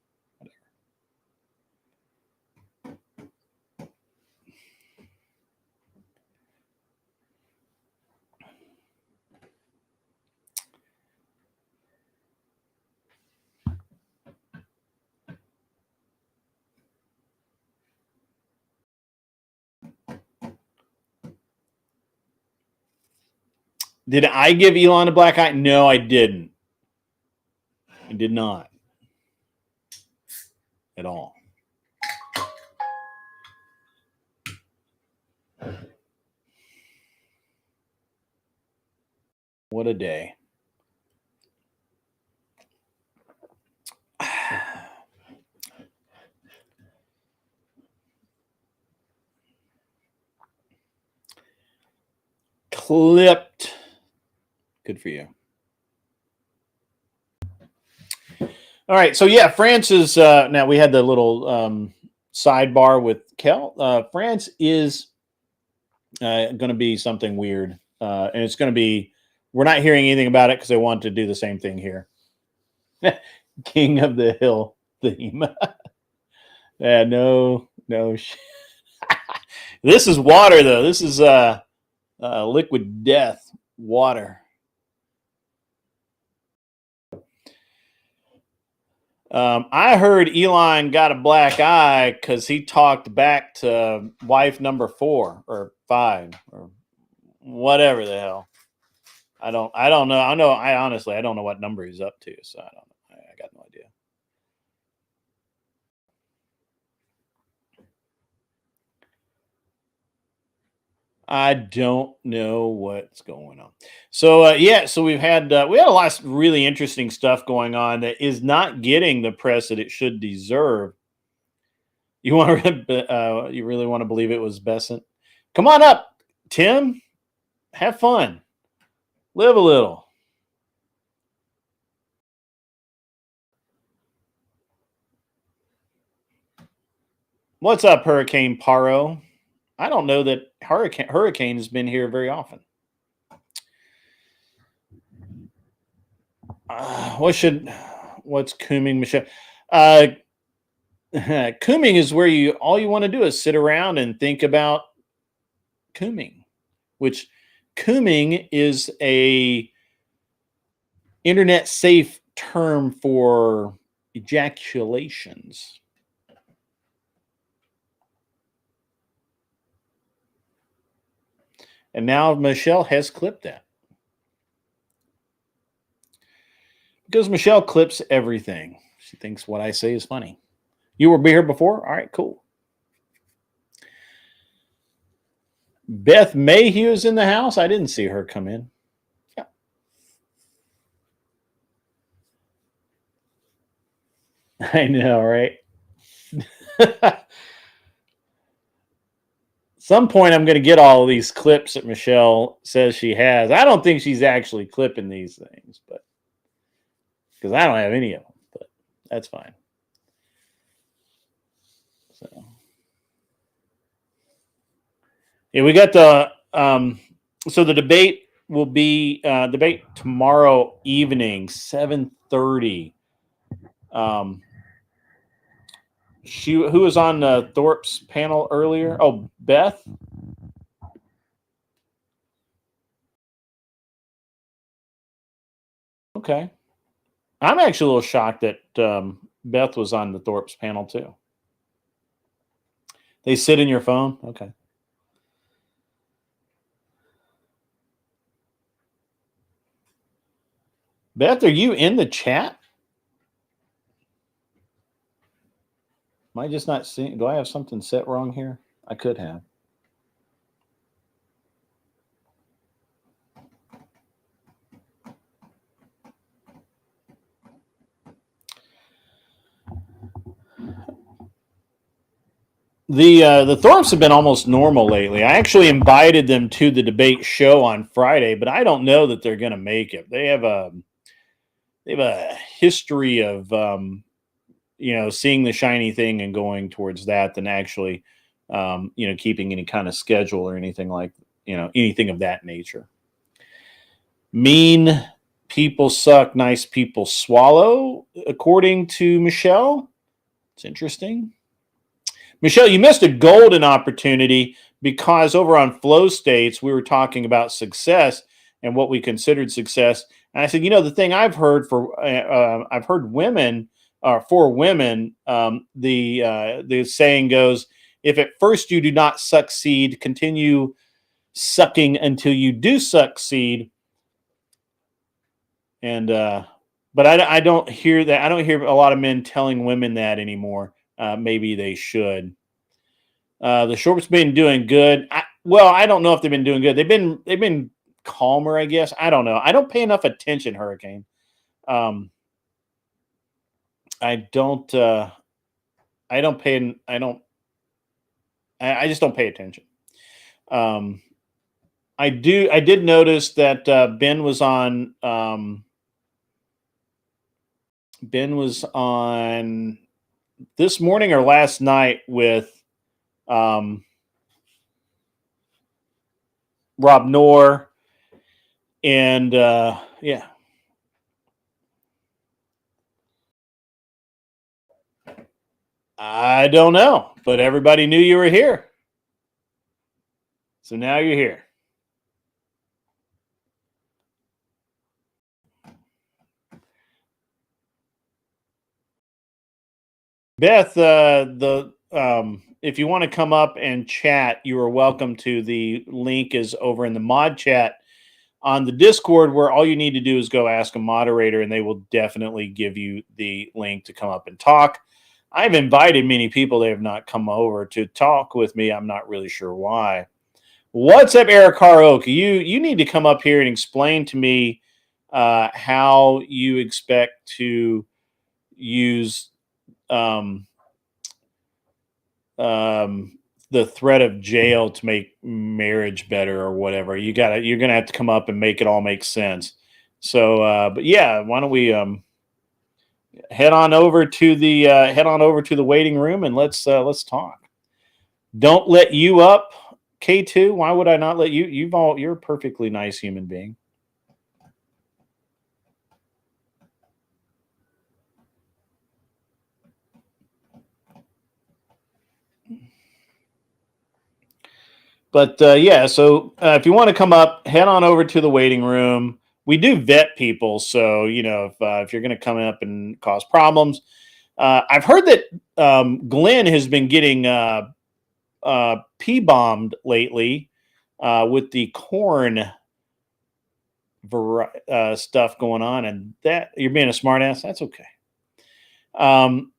Did I give Elon a black eye? No, I didn't. I did not. At all. What a day. Clipped. Good for you. All right. So, yeah, France is now we had the little sidebar with Kel. France is going to be something weird. And it's going to be, we're not hearing anything about it because they want to do the same thing here. King of the Hill theme. Yeah, no. This is water, though. This is liquid death water. I heard Elon got a black eye because he talked back to wife number 4 or 5 or whatever the hell. I don't know. I honestly don't know what number he's up to, so I don't know. I got no idea. I don't know what's going on. So yeah, so we had a lot of really interesting stuff going on that is not getting the press that it should deserve. You want to you really want to believe it was Besant? Come on up, Tim. Have fun. Live a little. What's up, Hurricane Paro? I don't know that Hurricane has been here very often. What's cooming, Michelle? Cooming is where all you want to do is sit around and think about cooming, which cooming is a internet safe term for ejaculations. And now Michelle has clipped that. Because Michelle clips everything. She thinks what I say is funny. You were here before? All right, cool. Beth Mayhew is in the house. I didn't see her come in. Yeah. I know, right? Some point I'm going to get all of these clips that Michelle says she has. I don't think she's actually clipping these things, but because I don't have any of them, but that's fine. So yeah, we got the so the debate will be debate tomorrow evening, 7:30. Who was on Thorpe's panel earlier? Oh, Beth. Okay. I'm actually a little shocked that Beth was on the Thorpe's panel too. They sit in your phone? Okay. Beth, are you in the chat? Am I just not seeing? Do I have something set wrong here? I could have. The Thorpes have been almost normal lately. I actually invited them to the debate show on Friday, but I don't know that they're going to make it. They have a history of seeing the shiny thing and going towards that than actually keeping any kind of schedule or anything like anything of that nature. Mean people suck, nice people swallow, according to Michelle. It's interesting. Michelle, you missed a golden opportunity because over on Flow States, we were talking about success and what we considered success. And I said, the thing I've heard I've heard women, for women, the saying goes, if at first you do not succeed, continue sucking until you do succeed. And, but I don't hear that. I don't hear a lot of men telling women that anymore. Maybe they should. The Short's been doing good. I don't know if they've been doing good. They've been calmer, I guess. I don't know. I don't pay enough attention, Hurricane. I just don't pay attention. I did notice that Ben was on this morning or last night with Rob Knorr, and yeah. I don't know, but everybody knew you were here. So now you're here. Beth, if you want to come up and chat, you are welcome to. The link is over in the mod chat on the Discord, where all you need to do is go ask a moderator, and they will definitely give you the link to come up and talk. I've invited many people. They have not come over to talk with me. I'm not really sure why. What's up, Eric Haroka? You need to come up here and explain to me how you expect to use the threat of jail to make marriage better or whatever. You're gonna have to come up and make it all make sense. So, but yeah, why don't we head on over to the waiting room and let's talk. Don't let you up, K2. Why would I not let you? You're a perfectly nice human being. But yeah, so if you want to come up, head on over to the waiting room. we do vet people. So, you know, if you're going to come up and cause problems, I've heard that Glenn has been getting P-bombed lately with the corn stuff going on, and that you're being a smartass. That's okay. And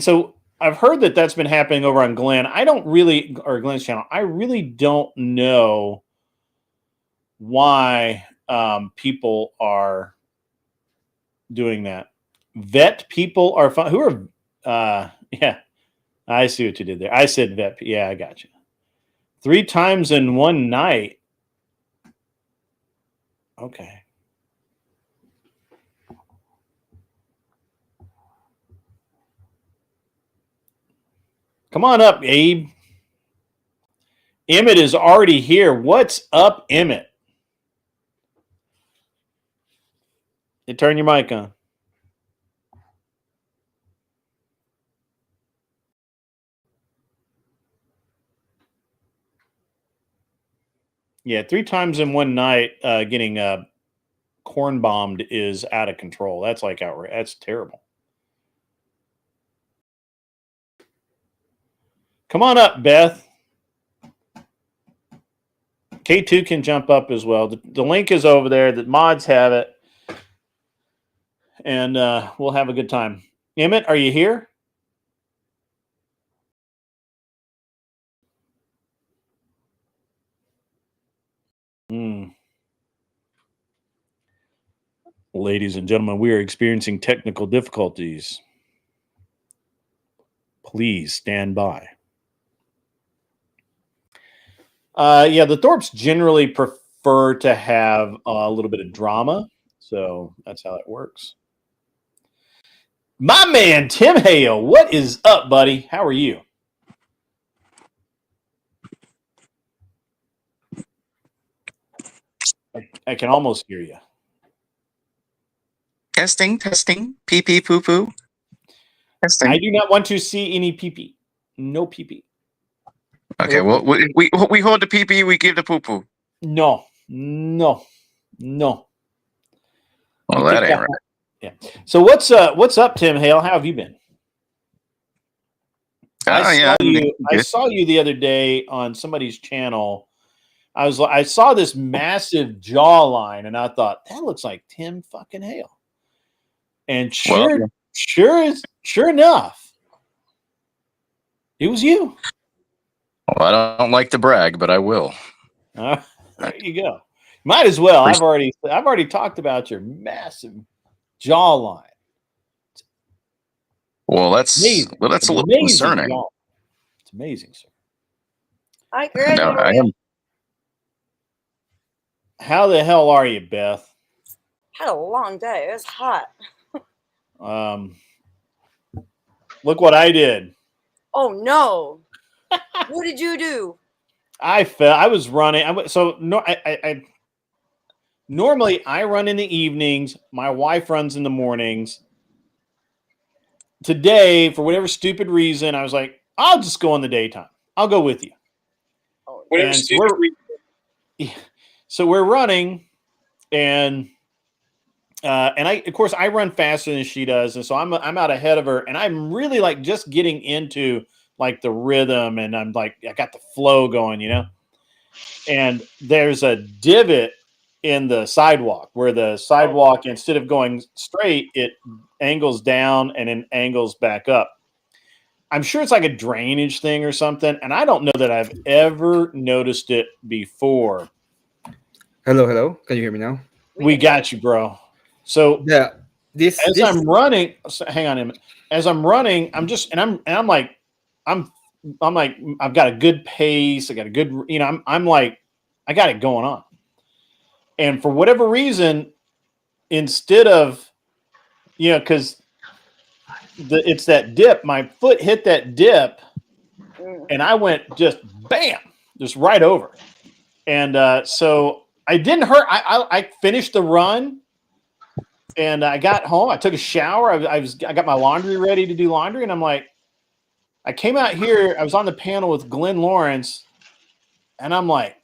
so I've heard that that's been happening over on Glenn. I don't really, or Glenn's channel. I really don't know why people are doing that. Vet people are fun. Who are? Yeah, I see what you did there. I said vet. Yeah, I got you. 3 times in one night. Okay. Come on up, Abe. Emmett is already here. What's up, Emmett? You turn your mic on. Yeah, 3 times in one night getting corn bombed is out of control. That's like outright. That's terrible. Come on up, Beth. K2 can jump up as well. The link is over there. The mods have it. And we'll have a good time. Emmett, are you here? Ladies and gentlemen, we are experiencing technical difficulties. Please stand by. Yeah, the Thorpes generally prefer to have a little bit of drama. So that's how it works. My man, Tim Hale, what is up, buddy? How are you? I can almost hear you. Testing. Pee pee poo poo. Testing. I do not want to see any pee pee. No pee pee. Okay, well, we hold the pee pee, we give the poo poo. No. Well, You that take ain't right. Yeah. So what's up, Tim Hale? How have you been? I saw you the other day on somebody's channel. I saw this massive jawline, and I thought that looks like Tim fucking Hale. And sure enough, it was you. Well, I don't like to brag, but I will. There you go. Might as well. I've already talked about your massive jawline. Well, that's Amazing. a little concerning. Jawline. It's amazing, sir. Hi, Greg. No, I am. How the hell are you, Beth? Had a long day. It was hot. Look what I did. Oh no! What did you do? I was running. Normally I run in the evenings. My wife runs in the mornings. Today, for whatever stupid reason, I was like, I'll just go in the daytime. I'll go with you. Oh, So we're running, and of course I run faster than she does, and so I'm out ahead of her, and I'm really like just getting into like the rhythm, and I'm like I got the flow going, you know. And there's a divot in the sidewalk where the sidewalk, instead of going straight, it angles down and then angles back up. I'm sure it's like a drainage thing or something, and I don't know that I've ever noticed it before. Hello. Can you hear me now? We got you, bro. So yeah, I'm running, hang on a minute. As I'm running, I'm like I've got a good pace. I got a good, you know, I'm like I got it going on. And for whatever reason, instead of, you know, because it's that dip, my foot hit that dip, and I went just bam, just right over. And so I didn't hurt. I finished the run, and I got home. I took a shower. I got my laundry ready to do laundry, and I'm like, I came out here. I was on the panel with Glenn Lawrence, and I'm like,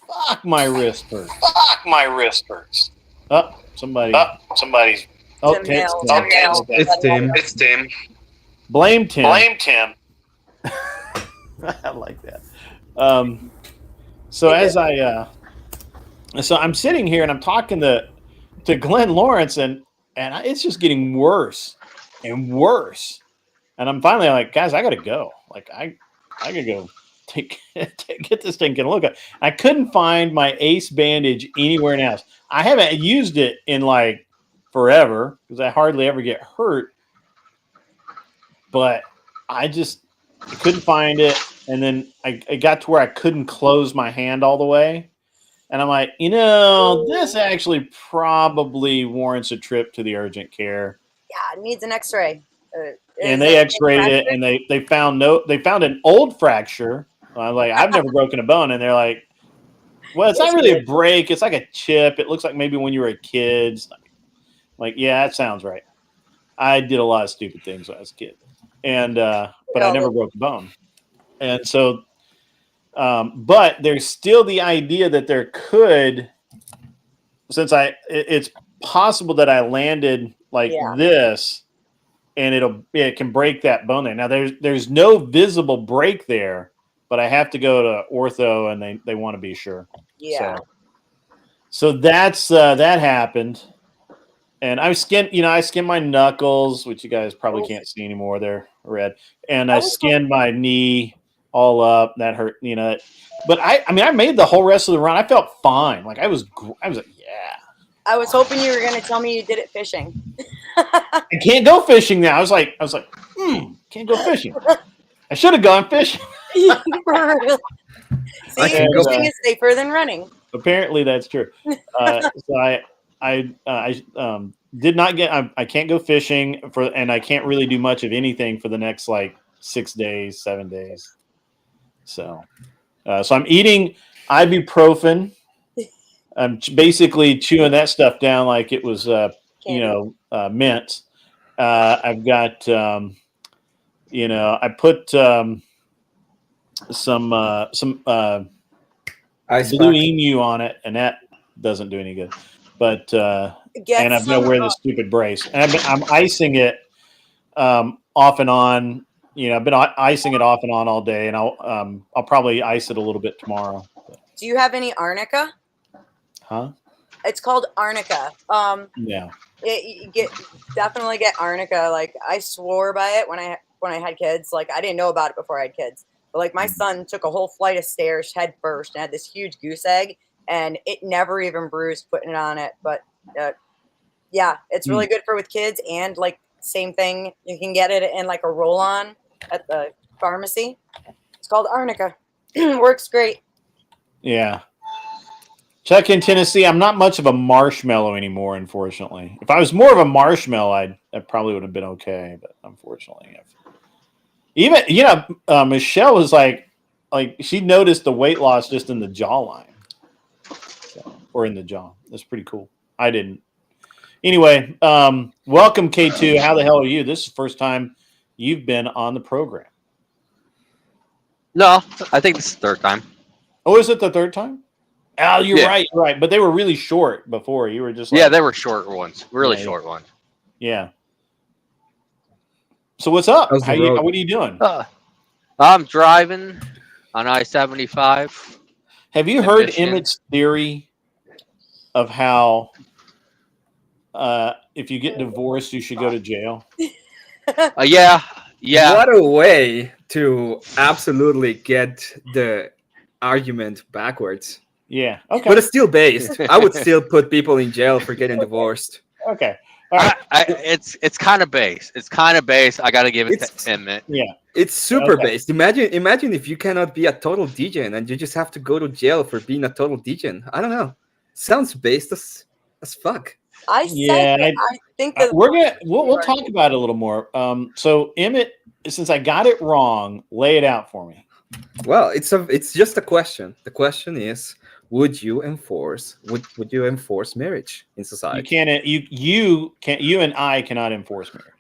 Fuck, my wrist hurts. Fuck, my wrist hurts. Oh, somebody's. Oh, Tim Tim. Hale. It's Tim. It's Tim. Blame Tim. Blame Tim. I like that. So as so I'm sitting here and I'm talking to Glenn Lawrence and it's just getting worse and worse. And I'm finally like, guys, I gotta go. Like I gotta go get this thing and look at. I couldn't find my Ace bandage anywhere in the house. I haven't used it in like forever because I hardly ever get hurt. But I couldn't find it. And then I got to where I couldn't close my hand all the way. And I'm like, this actually probably warrants a trip to the urgent care. Yeah, it needs an X-ray. And they X-rayed it, and they found an old fracture. I was like, I've never broken a bone, and they're like, well, it's not really a break. It's like a chip. It looks like maybe when you were a kid. Like, yeah, that sounds right. I did a lot of stupid things when I was a kid, and but I never broke a bone. And so, but there's still the idea that there could, since it's possible that I landed like this, and it can break that bone there. Now there's no visible break there, but I have to go to ortho, and they want to be sure. Yeah. So that's that happened, and I skinned my knuckles, which you guys probably can't see anymore. They're red, and I skinned my knee all up. That hurt, But I made the whole rest of the run. I felt fine. Like I was like, yeah. I was hoping you were going to tell me you did it fishing. I can't go fishing now. I was like, can't go fishing. I should have gone fishing. See, fishing is safer than running. Apparently, that's true. So I did not get. I can't go fishing and I can't really do much of anything for the next like 6 days, 7 days. So I'm eating ibuprofen. I'm basically chewing that stuff down like it was, mint. I've got, I put some Blue Emu on it, and that doesn't do any good. But and I've got to wear this stupid brace, and I'm icing it off and on. I've been icing it off and on all day, and I'll probably ice it a little bit tomorrow. Do you have any arnica? Huh? It's called arnica. Yeah. Definitely get arnica. Like I swore by it when I had kids. Like I didn't know about it before I had kids. But like my son took a whole flight of stairs head first and had this huge goose egg, and it never even bruised putting it on it. But yeah, it's really good for with kids, and like same thing. You can get it in like a roll-on at the pharmacy. It's called arnica. Works great. Yeah. Chuck in Tennessee, I'm not much of a marshmallow anymore, unfortunately. If I was more of a marshmallow, I probably would have been okay, but unfortunately, even Michelle was like she noticed the weight loss just in the jawline, or in the jaw. That's pretty cool. I didn't. Anyway, welcome K2. How the hell are you? This is the first time you've been on the program. No, I think this is the third time. Oh, is it the third time? Oh, you're right. You're right. But they were really short before. You were just they were short ones. Really short ones. Yeah. So what's up? What are you doing? I'm driving on I-75. Have you heard Emmett's theory of how if you get divorced, you should go to jail? Yeah. What a way to absolutely get the argument backwards. Yeah. Okay. But it's still based. I would still put people in jail for getting divorced. Okay. All right. It's kind of based. It's kind of based. I got to give it to Emmett. Yeah. It's super based. Imagine if you cannot be a total degen and you just have to go to jail for being a total degen. I don't know. Sounds based as fuck. I think that we'll talk about it a little more. So Emmett, since I got it wrong, lay it out for me. Well, it's just a question. The question is, would you enforce marriage in society? You can't. You and I cannot enforce marriage.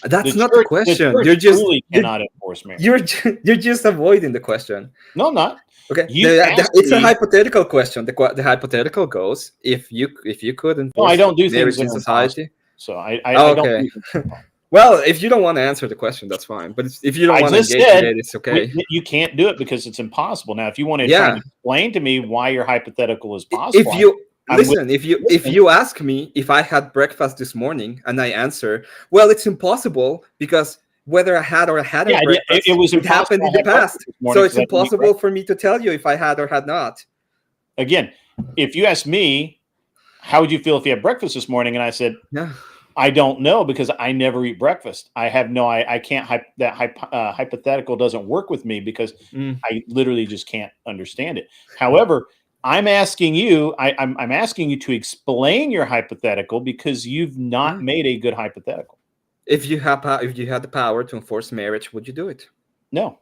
That's not the question. The church truly cannot enforce marriage. You're just avoiding the question. No, I'm not. Okay, You asked it's a me- hypothetical question. The hypothetical goes: if you could enforce No, I don't do marriage things in that are society. So I Okay. don't. Do things Well, if you don't want to answer the question, that's fine. But if you don't I want to just engage said in it, it's okay. you can't do it because it's impossible. Now, if you want to Yeah. try to explain to me why your hypothetical is possible, If you I'm listen, with- if you ask me if I had breakfast this morning and I answer, well, it's impossible because whether I had or I hadn't Yeah, breakfast, it was happened impossible in the I had breakfast past. this morning So it's 'cause I didn't eat impossible for me to tell you if I had or had not. again, if you ask me, how would you feel if you had breakfast this morning? And I said, Yeah. I don't know because I never eat breakfast. I have no, I can't, hypothetical doesn't work with me because I literally just can't understand it. However, I'm asking you, I'm asking you to explain your hypothetical because you've not made a good hypothetical. If you had the power to enforce marriage, would you do it? No.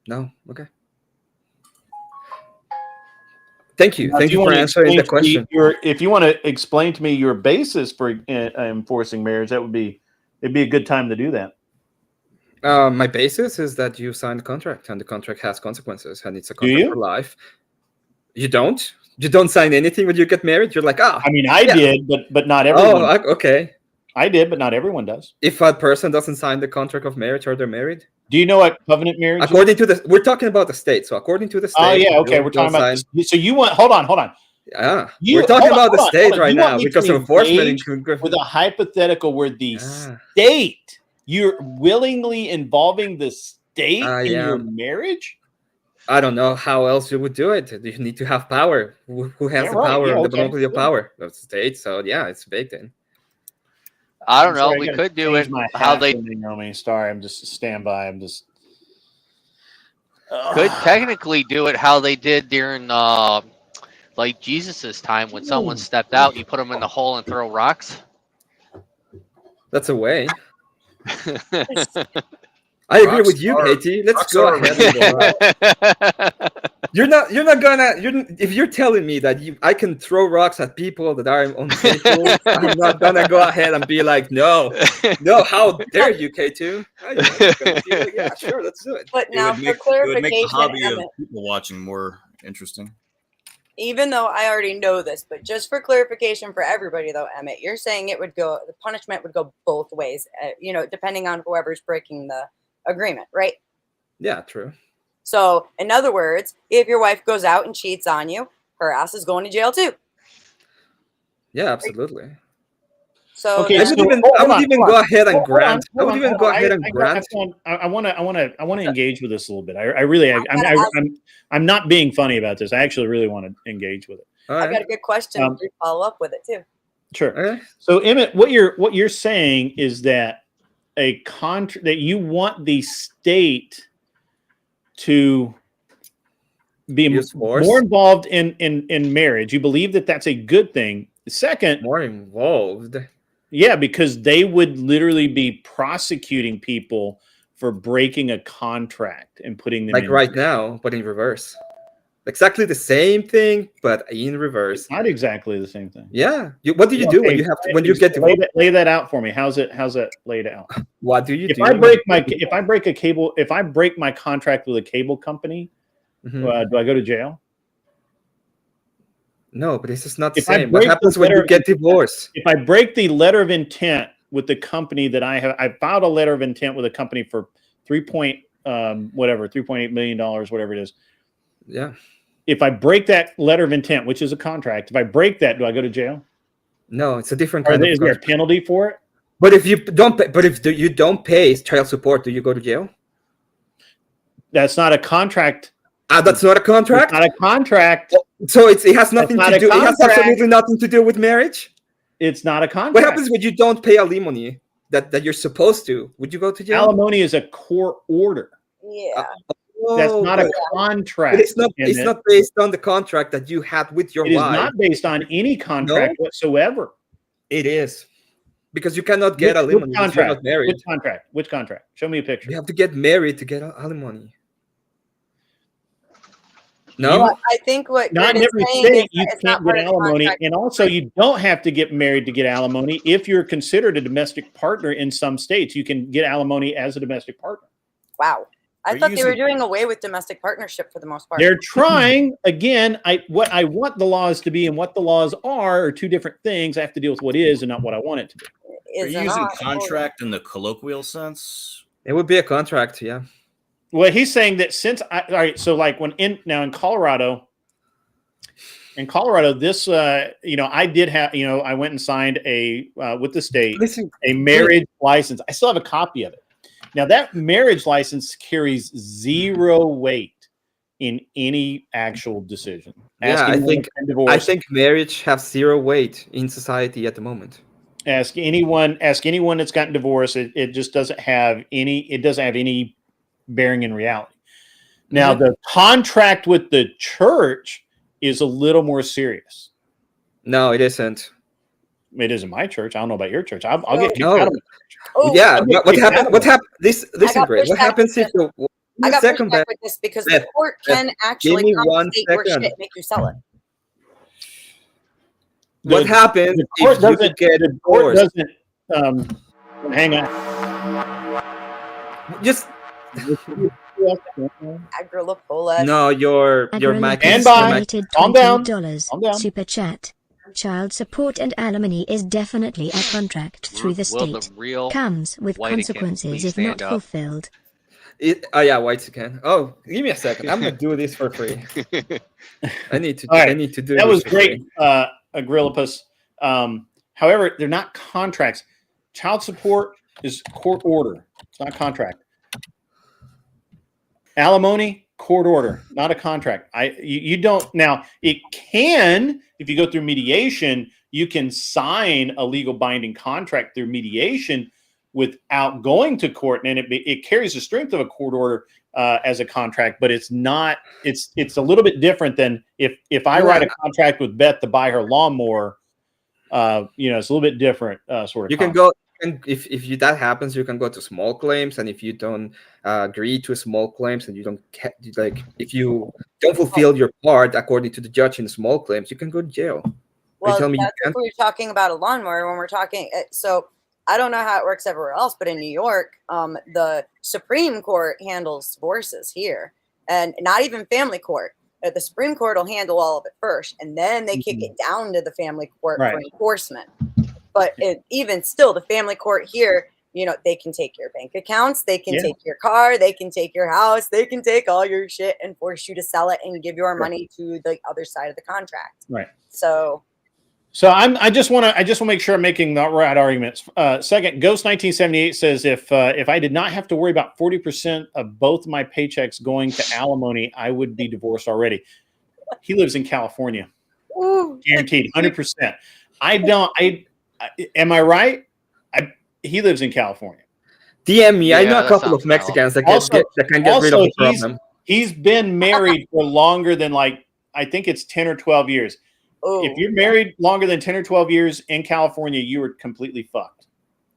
No. Okay. Thank you. Now, Thank if you for wanna answering the explain to me question. if you want to explain to me your basis for enforcing marriage, it'd be a good time to do that. My basis is that you signed a contract, and the contract has consequences, and it's a Do contract you? for life. You don't? You don't sign anything when you get married? You're like, I mean, I did, but not everyone. Oh, okay. I did, but not everyone does. If a person doesn't sign the contract of marriage, are they married? Do you know what covenant marriage According to the, we're talking about the state. So according to the state. Oh yeah, okay. you We're talking don't about sign- this. So you want? Hold on. Yeah, You- we're talking hold on, about the hold on, state hold on. right You want now me because to of enforcement. engage with a hypothetical where the state, you're willingly involving the state in your marriage. I don't know how else you would do it. You need to have power. Who has Yeah, the right. power? Yeah, The okay. monopoly of Yeah. power? The state. So yeah, it's baked in. I don't I'm sorry, know. We gotta could do change it my how hat they when know me. Sorry, I'm just stand by. I'm just could technically do it how they did during like Jesus's time when someone stepped out, you put them in the hole and throw rocks. That's a way. I agree with you, Katie. Let's go ahead. You're not gonna. If you're telling me that I can throw rocks at people that are unfaithful, I'm not gonna go ahead and be like, no, how dare you, K2? Yeah, sure, let's do it. But now, for It would make the clarification, hobby of Emmett, people watching more interesting. even though I already know this, but just for clarification for everybody, though, Emmett, you're saying the punishment would go both ways, depending on whoever's breaking the agreement, right? Yeah, true. So, in other words, if your wife goes out and cheats on you, her ass is going to jail too. Yeah, absolutely. So okay. I would even go ahead and grant. I would even go ahead and grant. I want to engage with this a little bit. I'm not being funny about this. I actually really want to engage with it. I've got a good question to follow up with it too. Sure. So Emmett, what you're saying is that that you want the state to be more involved in marriage. You believe that that's a good thing. Second, more involved. Yeah, because they would literally be prosecuting people for breaking a contract and putting them like in right now, but in reverse. Exactly the same thing, but in reverse. Not exactly the same thing. Yeah. What do you do when you have to, when you get to lay that out for me? How's it laid out? What do you do? If I break my contract with a cable company, do I go to jail? No, but this is not the same. What happens when you get divorced? If I break the letter of intent with the company that I filed a letter of intent with a company for $3.8 million, whatever it is. Yeah. If I break that letter of intent, which is a contract, if I break that, do I go to jail? No, it's a different kind of Is there a penalty for it? But if you don't pay, you don't pay child support, do you go to jail? That's not a contract. That's not a contract? It's not a contract. So it has nothing to do. It has absolutely nothing to do with marriage. It's not a contract. What happens when you don't pay alimony that you're supposed to? Would you go to jail? Alimony is a court order. Yeah. That's not a contract. But it's not based on the contract that you had with your wife. It is not based on any contract whatsoever. It is. Because you cannot get alimony if you're not married. Which contract? Which contract? Show me a picture. You have to get married to get alimony. No, But I think what Not in Grit is every saying is state you that it's not can't part get of the alimony, contract. and also you don't have to get married to get alimony. If you're considered a domestic partner in some states, you can get alimony as a domestic partner. Wow. I Are thought you they were using- doing away with domestic partnership for the most part. They're trying again. What I want the laws to be and what the laws are two different things. I have to deal with what is and not what I want it to be. Are Is you it using not? contract in the colloquial sense? it would be a contract. Yeah. Well, he's saying that all right, so like in Colorado, this, I did have, I went and signed with the state, Listen, a marriage license. I still have a copy of it. Now that marriage license carries zero weight in any actual decision. Yeah, I think marriage has zero weight in society at the moment. Ask anyone that's gotten divorced. It just doesn't have any bearing in reality. Now, the contract with the church is a little more serious. No, it isn't. It isn't my church. I don't know about your church. I'll get kicked No. out of Yeah, what happened? Listen, Greg. What happens if the I got second pushback with this because the court can actually give me one confiscate your second. shit and make you sell it. What happens the court if you doesn't get the court divorced? doesn't hang on. Just Agrilopolis. no, your mic And is by donated calm down. $20 Calm down. super chat. Child support and alimony is definitely a contract through the Will the state. real Comes with White again consequences please if stand not up? fulfilled. yeah, whites again. Oh, give me a second. I'm gonna do this for free. I need to. All right. I need to do. That this was for great, free. Agrillipus. However, they're not contracts. Child support is court order. It's not a contract. Alimony, court order, not a contract. You don't now. It can, if you go through mediation, you can sign a legal binding contract through mediation without going to court, and it carries the strength of a court order as a contract, but it's not. It's a little bit different than if I write a contract with Beth to buy her lawnmower. It's a little bit different sort of. You can go, and if that happens, you can go to small claims, and if you don't agree to small claims, and you don't if you don't fulfill your part according to the judge in small claims, you can go to jail. Well, tell me you that's if we're talking about a lawnmower. When we're talking, so I don't know how it works everywhere else, but in New York, the Supreme Court handles divorces here, and not even family court. The Supreme Court will handle all of it first, and then they kick it down to the family court for enforcement. But even still, the family court here, they can take your bank accounts, they can take your car, they can take your house, they can take all your shit and force you to sell it and give your money to the other side of the contract. Right. So I just want to make sure I'm making the right arguments. Second, Ghost 1978 says if I did not have to worry about 40% of both my paychecks going to alimony, I would be divorced already. He lives in California, guaranteed 100%. Am I right? He lives in California. DM me. I know a couple of Mexicans that can get rid of the problem. He's been married for longer than I think it's 10 or 12 years. If you're married longer than 10 or 12 years in California, you are completely fucked.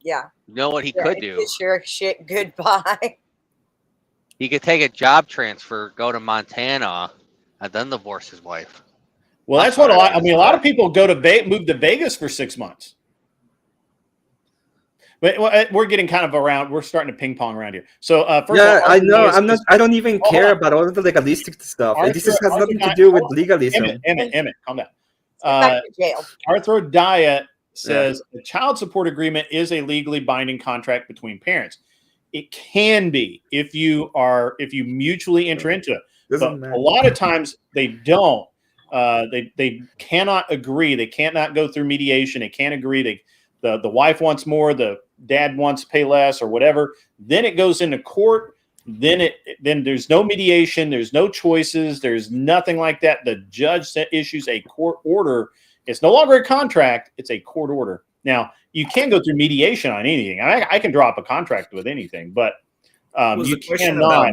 Yeah. You know what he could do? Kiss your shit goodbye. He could take a job transfer, go to Montana, and then divorce his wife. Well, that's what a lot of people go to move to Vegas for 6 months. But we're getting kind of around. We're starting to ping pong around here. So first of all, I know. I don't even care about all the legalistic stuff. This has nothing to do with legalism. Emmett, calm down. Arthur Diet says the child support agreement is a legally binding contract between parents. It can be if you mutually enter into it. But a lot of times they don't. They cannot agree. They cannot go through mediation. They can't agree. The wife wants more. The dad wants to pay less or whatever. Then it goes into court. Then there's no mediation. There's no choices. There's nothing like that. The judge issues a court order. It's no longer a contract. It's a court order. Now you can go through mediation on anything. I can draw up a contract with anything, but you cannot.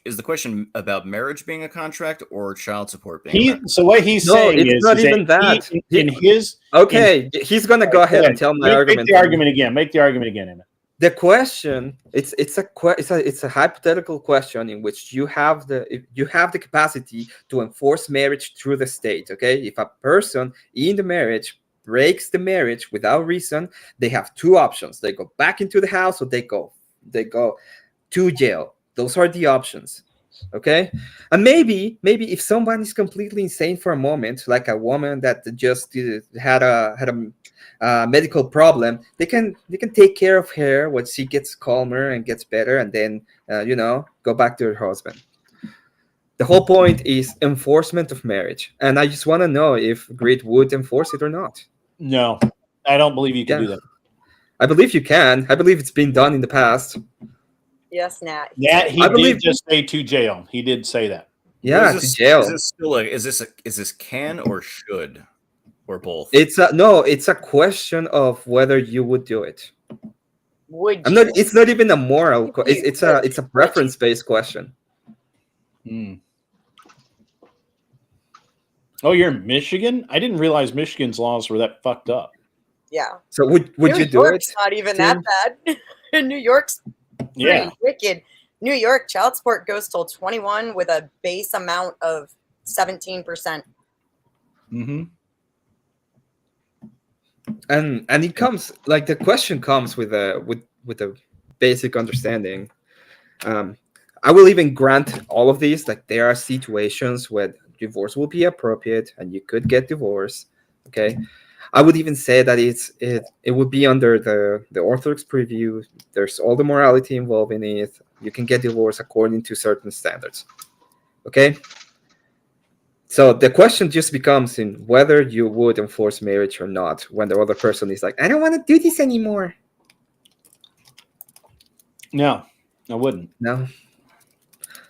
Is the question about marriage being a contract or child support being? A contract? So what he's saying it's not even that. He's going to go ahead and tell my argument. Make the argument again, Emmett. the question it's a hypothetical question in which you have the capacity to enforce marriage through the state. Okay, if a person in the marriage breaks the marriage without reason, they have two options: they go back into the house, or they go to jail. Those are the options. Okay, and maybe if someone is completely insane for a moment, like a woman that just had a medical problem, they can take care of her when she gets calmer and gets better, and then go back to her husband. The whole point is enforcement of marriage, and I just want to know if Grid would enforce it or not. No, I don't believe you can do that. I believe you can. I believe it's been done in the past. Yes, Nat. That he did just say to jail. He did say that. Yeah, Is this, to jail. Is this still is this can or should or both? It's a question of whether you would do it. Would you? It's not even a moral. It's a preference based question. Oh, you're in Michigan? I didn't realize Michigan's laws were that fucked up. Yeah. So would you do it? York's not even that bad. New York's pretty wicked. New York child support goes till 21 with a base amount of 17%. Mm-hmm. And it comes like the question comes with a basic understanding. I will even grant all of these. Like there are situations where divorce will be appropriate and you could get divorced. Okay. I would even say that it would be under the Orthodox preview. There's all the morality involved in it. You can get divorced according to certain standards. Okay. So the question just becomes in whether you would enforce marriage or not when the other person is like, I don't want to do this anymore. No, I wouldn't. No.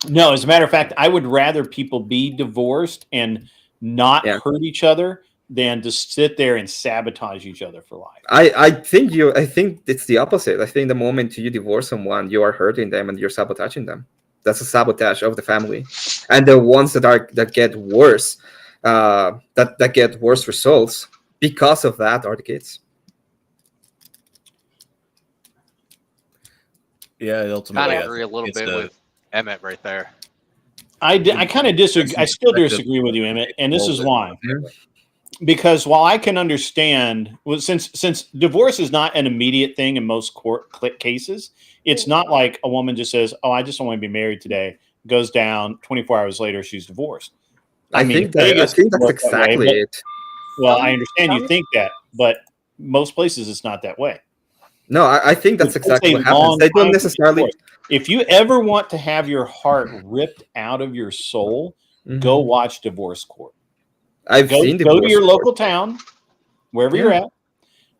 No, as a matter of fact, I would rather people be divorced and not hurt each other than to sit there and sabotage each other for life. I think it's the opposite. I think the moment you divorce someone, you are hurting them and you're sabotaging them. That's a sabotage of the family. And the ones that get worse, that get worse results because of that are the kids. Yeah, ultimately, kind of agree a little bit with Emmett right there. I kind of disagree. I still disagree with you, Emmett, and this is why. Because while I can understand, well, since divorce is not an immediate thing in most court cases, it's not like a woman just says, "Oh, I just don't want to be married today." Goes down 24 hours later, she's divorced. I think that's exactly it. Well, I understand you think that, but most places it's not that way. No, I think that's exactly what happens. They don't necessarily. If you ever want to have your heart ripped out of your soul, go watch Divorce Court. Go to your local town, wherever you're at,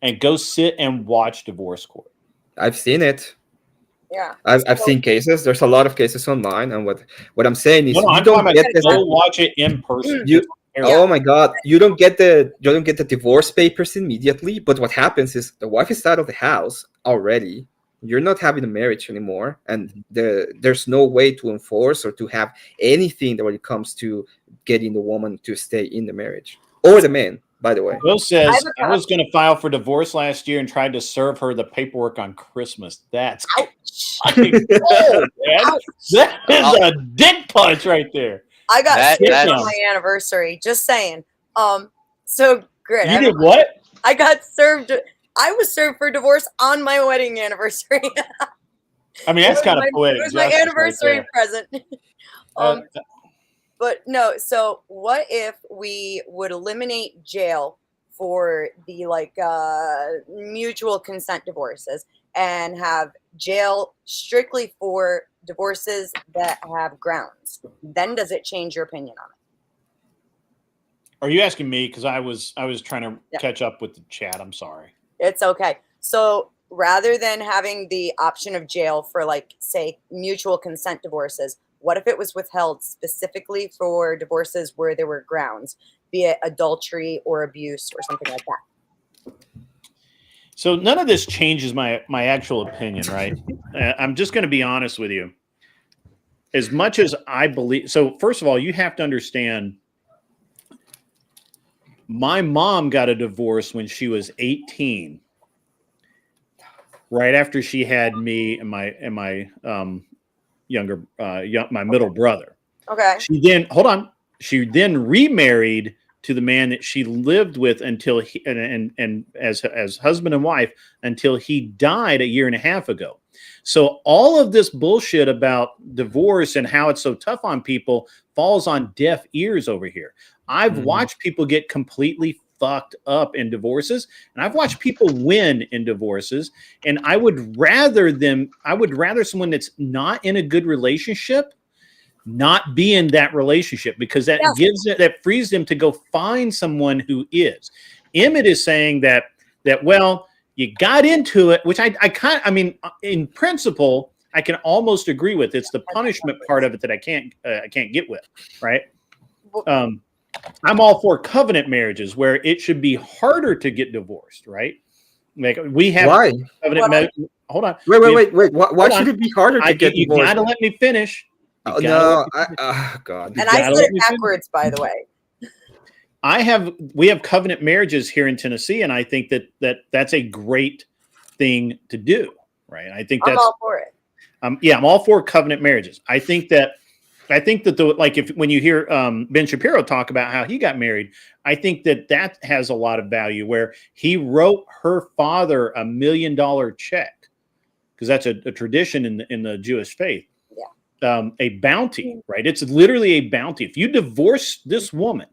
and go sit and watch Divorce Court. I've seen it. Yeah, I've seen cases. There's a lot of cases online, and what I'm saying is, you don't get this. Go watch it in person. Oh my God, you don't get the divorce papers immediately. But what happens is the wife is out of the house already. You're not having a marriage anymore, and there's no way to enforce or to have anything that when it comes to getting the woman to stay in the marriage or the man. By the way, Will says I was going to file for divorce last year and tried to serve her the paperwork on Christmas. That's fucking cold, man. That is a dick punch right there. I got served on my anniversary. Just saying. So great. You did what? I got served. I was served for divorce on my wedding anniversary. I mean, that's kind of poetic. It was my anniversary present. But no, so what if we would eliminate jail for the mutual consent divorces and have jail strictly for divorces that have grounds? Then does it change your opinion on it? Are you asking me? Because I was trying to catch up with the chat. I'm sorry. It's okay. So rather than having the option of jail for say mutual consent divorces, what if it was withheld specifically for divorces where there were grounds, be it adultery or abuse or something like that? So none of this changes my actual opinion, right? I'm just going to be honest with you. As much as I believe, so first of all, you have to understand, my mom got a divorce when she was 18. right after she had me and my younger my middle brother. Okay. She then remarried to the man that she lived with until he and as husband and wife until he died a year and a half ago. So all of this bullshit about divorce and how it's so tough on people falls on deaf ears over here. I've watched people get completely fucked up in divorces, and I've watched people win in divorces, and I would rather someone that's not in a good relationship not be in that relationship, because that that frees them to go find someone who is. Emmett is saying that well, you got into it, which I mean, in principle, I can almost agree with. It's the punishment part of it that I can't get with, right? I'm all for covenant marriages where it should be harder to get divorced, right? Like we have covenant. Hold on. Wait. Why should it be harder to get divorced? You got to let me finish. God. And I said it backwards, by the way. We have covenant marriages here in Tennessee, and I think that's a great thing to do, right? I think I'm all for it. I'm all for covenant marriages. I think that when you hear Ben Shapiro talk about how he got married, I think that has a lot of value, where he wrote her father $1 million check, because that's a tradition in the Jewish faith. Yeah. A bounty, right? It's literally a bounty. If you divorce this woman,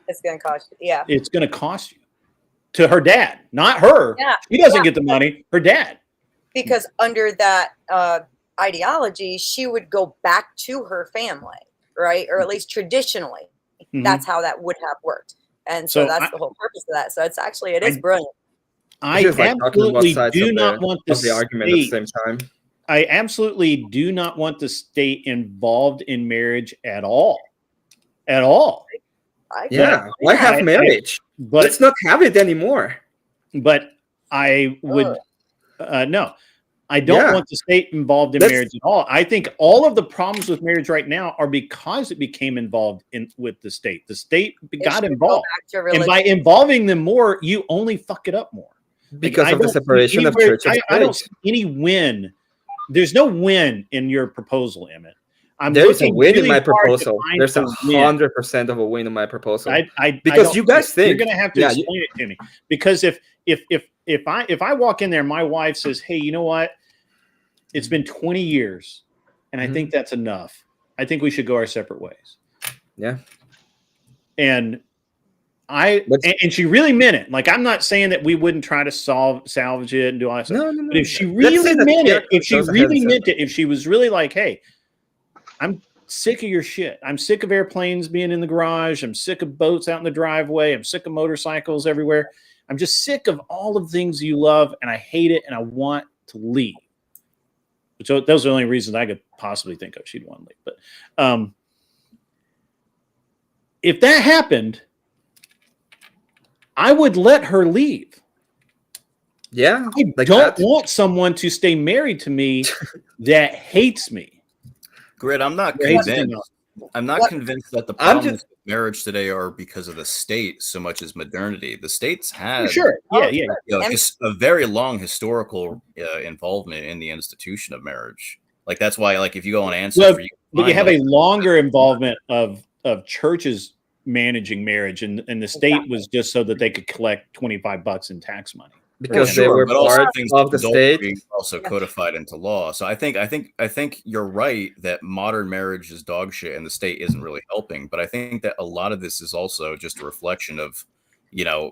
it's going to cost you. Yeah. It's going to cost you to her dad, not her. Yeah. He doesn't get the money, her dad. Because under that ideology, she would go back to her family, right? Or at least traditionally, that's how that would have worked. And so that's the whole purpose of that. So it is brilliant. I absolutely do not want the argument at the same time. I absolutely do not want the state involved in marriage at all. At all. Yeah. Why have marriage? Let's not have it anymore. But I would no. I don't want the state involved in marriage at all. I think all of the problems with marriage right now are because it became involved with the state. The state got involved. And by involving them more, you only fuck it up more. Because of the separation of church and state. I don't see any win. There's no win in your proposal, Emmett. There's a win in my proposal. There's 100% of a win in my proposal. Because you guys think you're going to have to explain it to me. Because if I walk in there, my wife says, "Hey, you know what? It's been 20 years, and I think that's enough. I think we should go our separate ways." Yeah. And she really meant it. Like, I'm not saying that we wouldn't try to salvage it and do all that stuff. No. But if she really meant it, if she was really like, "Hey, I'm sick of your shit. I'm sick of airplanes being in the garage. I'm sick of boats out in the driveway. I'm sick of motorcycles everywhere. I'm just sick of all of the things you love, and I hate it, and I want to leave." So those are the only reasons I could possibly think of she'd want to leave. But if that happened, I would let her leave. Yeah. I don't want someone to stay married to me that hates me. Grid, I'm not convinced. I'm not convinced that the problems with marriage today are because of the state so much as modernity. The states have a very long historical involvement in the institution of marriage. Like, that's why, like, if you go on Ancestry, but you have a longer involvement of churches managing marriage, and the state was just so that they could collect $25 in tax money. Because they were part of the state, being also codified into law. So I think you're right that modern marriage is dog shit and the state isn't really helping. But I think that a lot of this is also just a reflection of,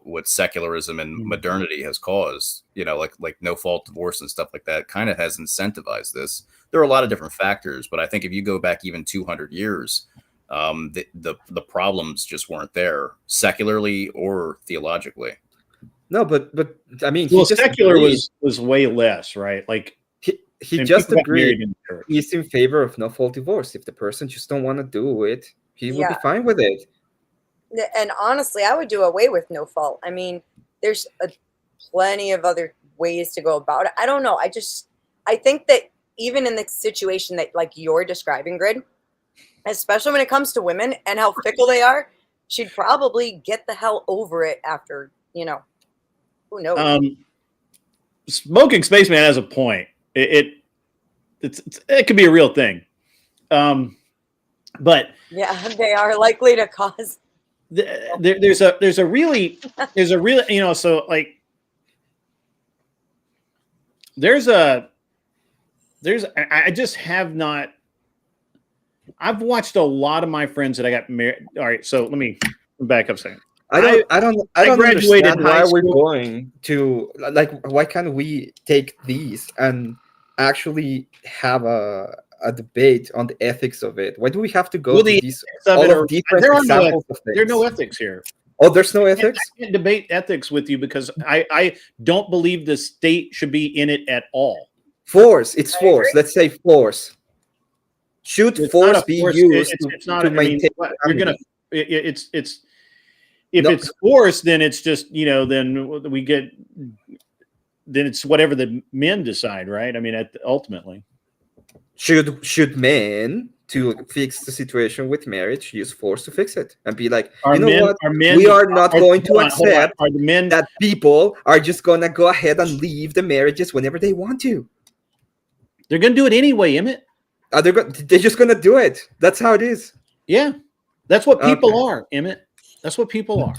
what secularism and modernity has caused. Like no fault divorce and stuff like that kind of has incentivized this. There are a lot of different factors, but I think if you go back even 200 years, the problems just weren't there secularly or theologically. No, but I mean, secular was way less, right? Like he just agreed he's in favor of no fault divorce. If the person just don't want to do it, he will be fine with it. And honestly, I would do away with no fault. I mean, there's plenty of other ways to go about it. I don't know. I think that even in the situation that like you're describing, Grid, especially when it comes to women and how fickle they are, she'd probably get the hell over it after, who knows? Smoking Spaceman has a point. It could be a real thing. But yeah, they are likely to cause. There's a really so like I just have not. I've watched a lot of my friends that I got married. All right, so let me back up a second. I don't graduated understand high why we're school. going to why can't we take these and actually have a debate on the ethics of it? Why do we have to go to these all of different examples of things? There are no ethics here. Oh, there's no ethics? I can't debate ethics with you because I don't believe the state should be in it at all. Force. It's force. Let's say force. Should force be used to maintain? You're gonna. It's if it's force, then it's just then we get. Then it's whatever the men decide, right? I mean, ultimately, should men to fix the situation with marriage use force to fix it and be like, we are not going to accept that people are just gonna go ahead and leave the marriages whenever they want to. They're gonna do it anyway, Emmett. They're just gonna do it. That's how it is. Yeah, that's what people are, Emmett. That's what people are.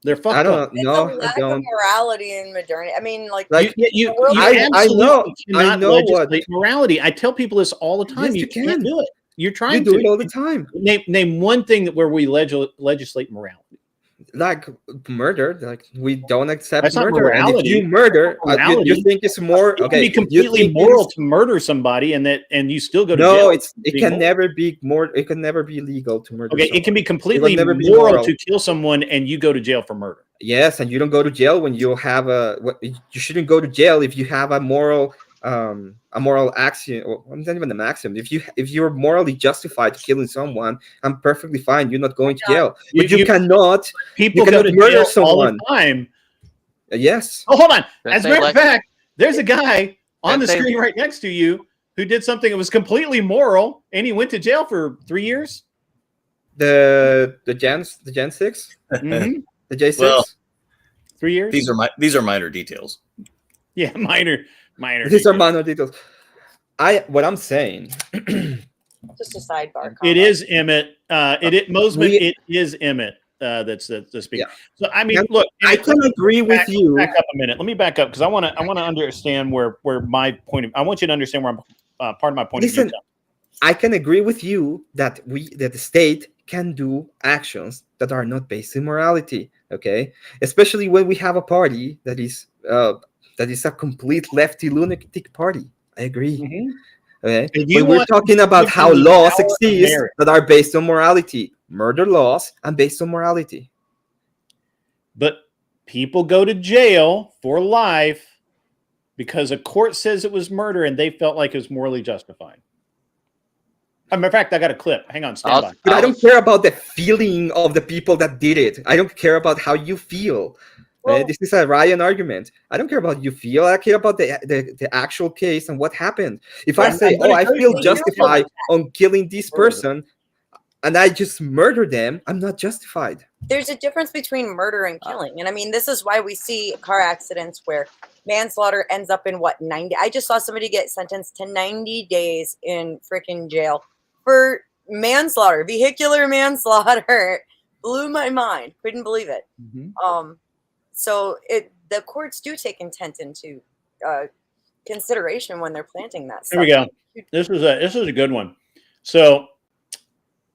They're fucked up. It's a lack of morality in modernity. I mean, you I know what morality. I tell people this all the time. Yes, you can't do it. You're trying to do it all the time. Name one thing where we legislate morality. Like murder, like we don't accept That's murder. And if you murder, you think it's more okay. It can be completely moral to murder somebody, and you still go to jail. No, it can never be more. It can never be legal to murder. Okay, someone. it can be completely moral to kill someone, and you go to jail for murder. Yes, and you don't go to jail when you have you shouldn't go to jail if you have a moral axiom, or not even an axiom. If you're morally justified to killing someone, I'm perfectly fine. You're not going to jail, but you cannot. People cannot go to murder jail someone all the time. Yes. Oh, hold on. As a matter of fact, there's a guy on the screen right next to you who did something that was completely moral, and he went to jail for 3 years. The Gen 6, Mm-hmm. the J6, Well, 3 years. These are minor details. Yeah, minor. These are minor details. What I'm saying. Just a sidebar. It is Emmett. It is Emmett. That's the speaker. Yeah. So I mean, look, I can agree with you. Back up a minute. Let me back up because I want to understand where my point of. I want you to understand where I'm part of my point of view. I can agree with you that the state can do actions that are not based in morality. Okay, especially when we have a party that is a complete lefty lunatic party. I agree. Mm-hmm. Okay, but we're talking about how laws exist that are based on morality, murder laws, and based on morality. But people go to jail for life because a court says it was murder and they felt like it was morally justified. As a matter of fact, I got a clip. Hang on, stand by. But I don't care about the feeling of the people that did it. I don't care about how you feel. This is a Ryan argument. I don't care about how you feel. I care about the actual case and what happened. If I say, I feel justified on killing this person, and I just murder them, I'm not justified. There's a difference between murder and killing. And I mean, this is why we see car accidents where manslaughter ends up in 90. I just saw somebody get sentenced to 90 days in freaking jail for manslaughter, vehicular manslaughter. Blew my mind. Couldn't believe it. Mm-hmm. So the courts do take intent into consideration when they're planting that stuff. Here we go. This is a good one. So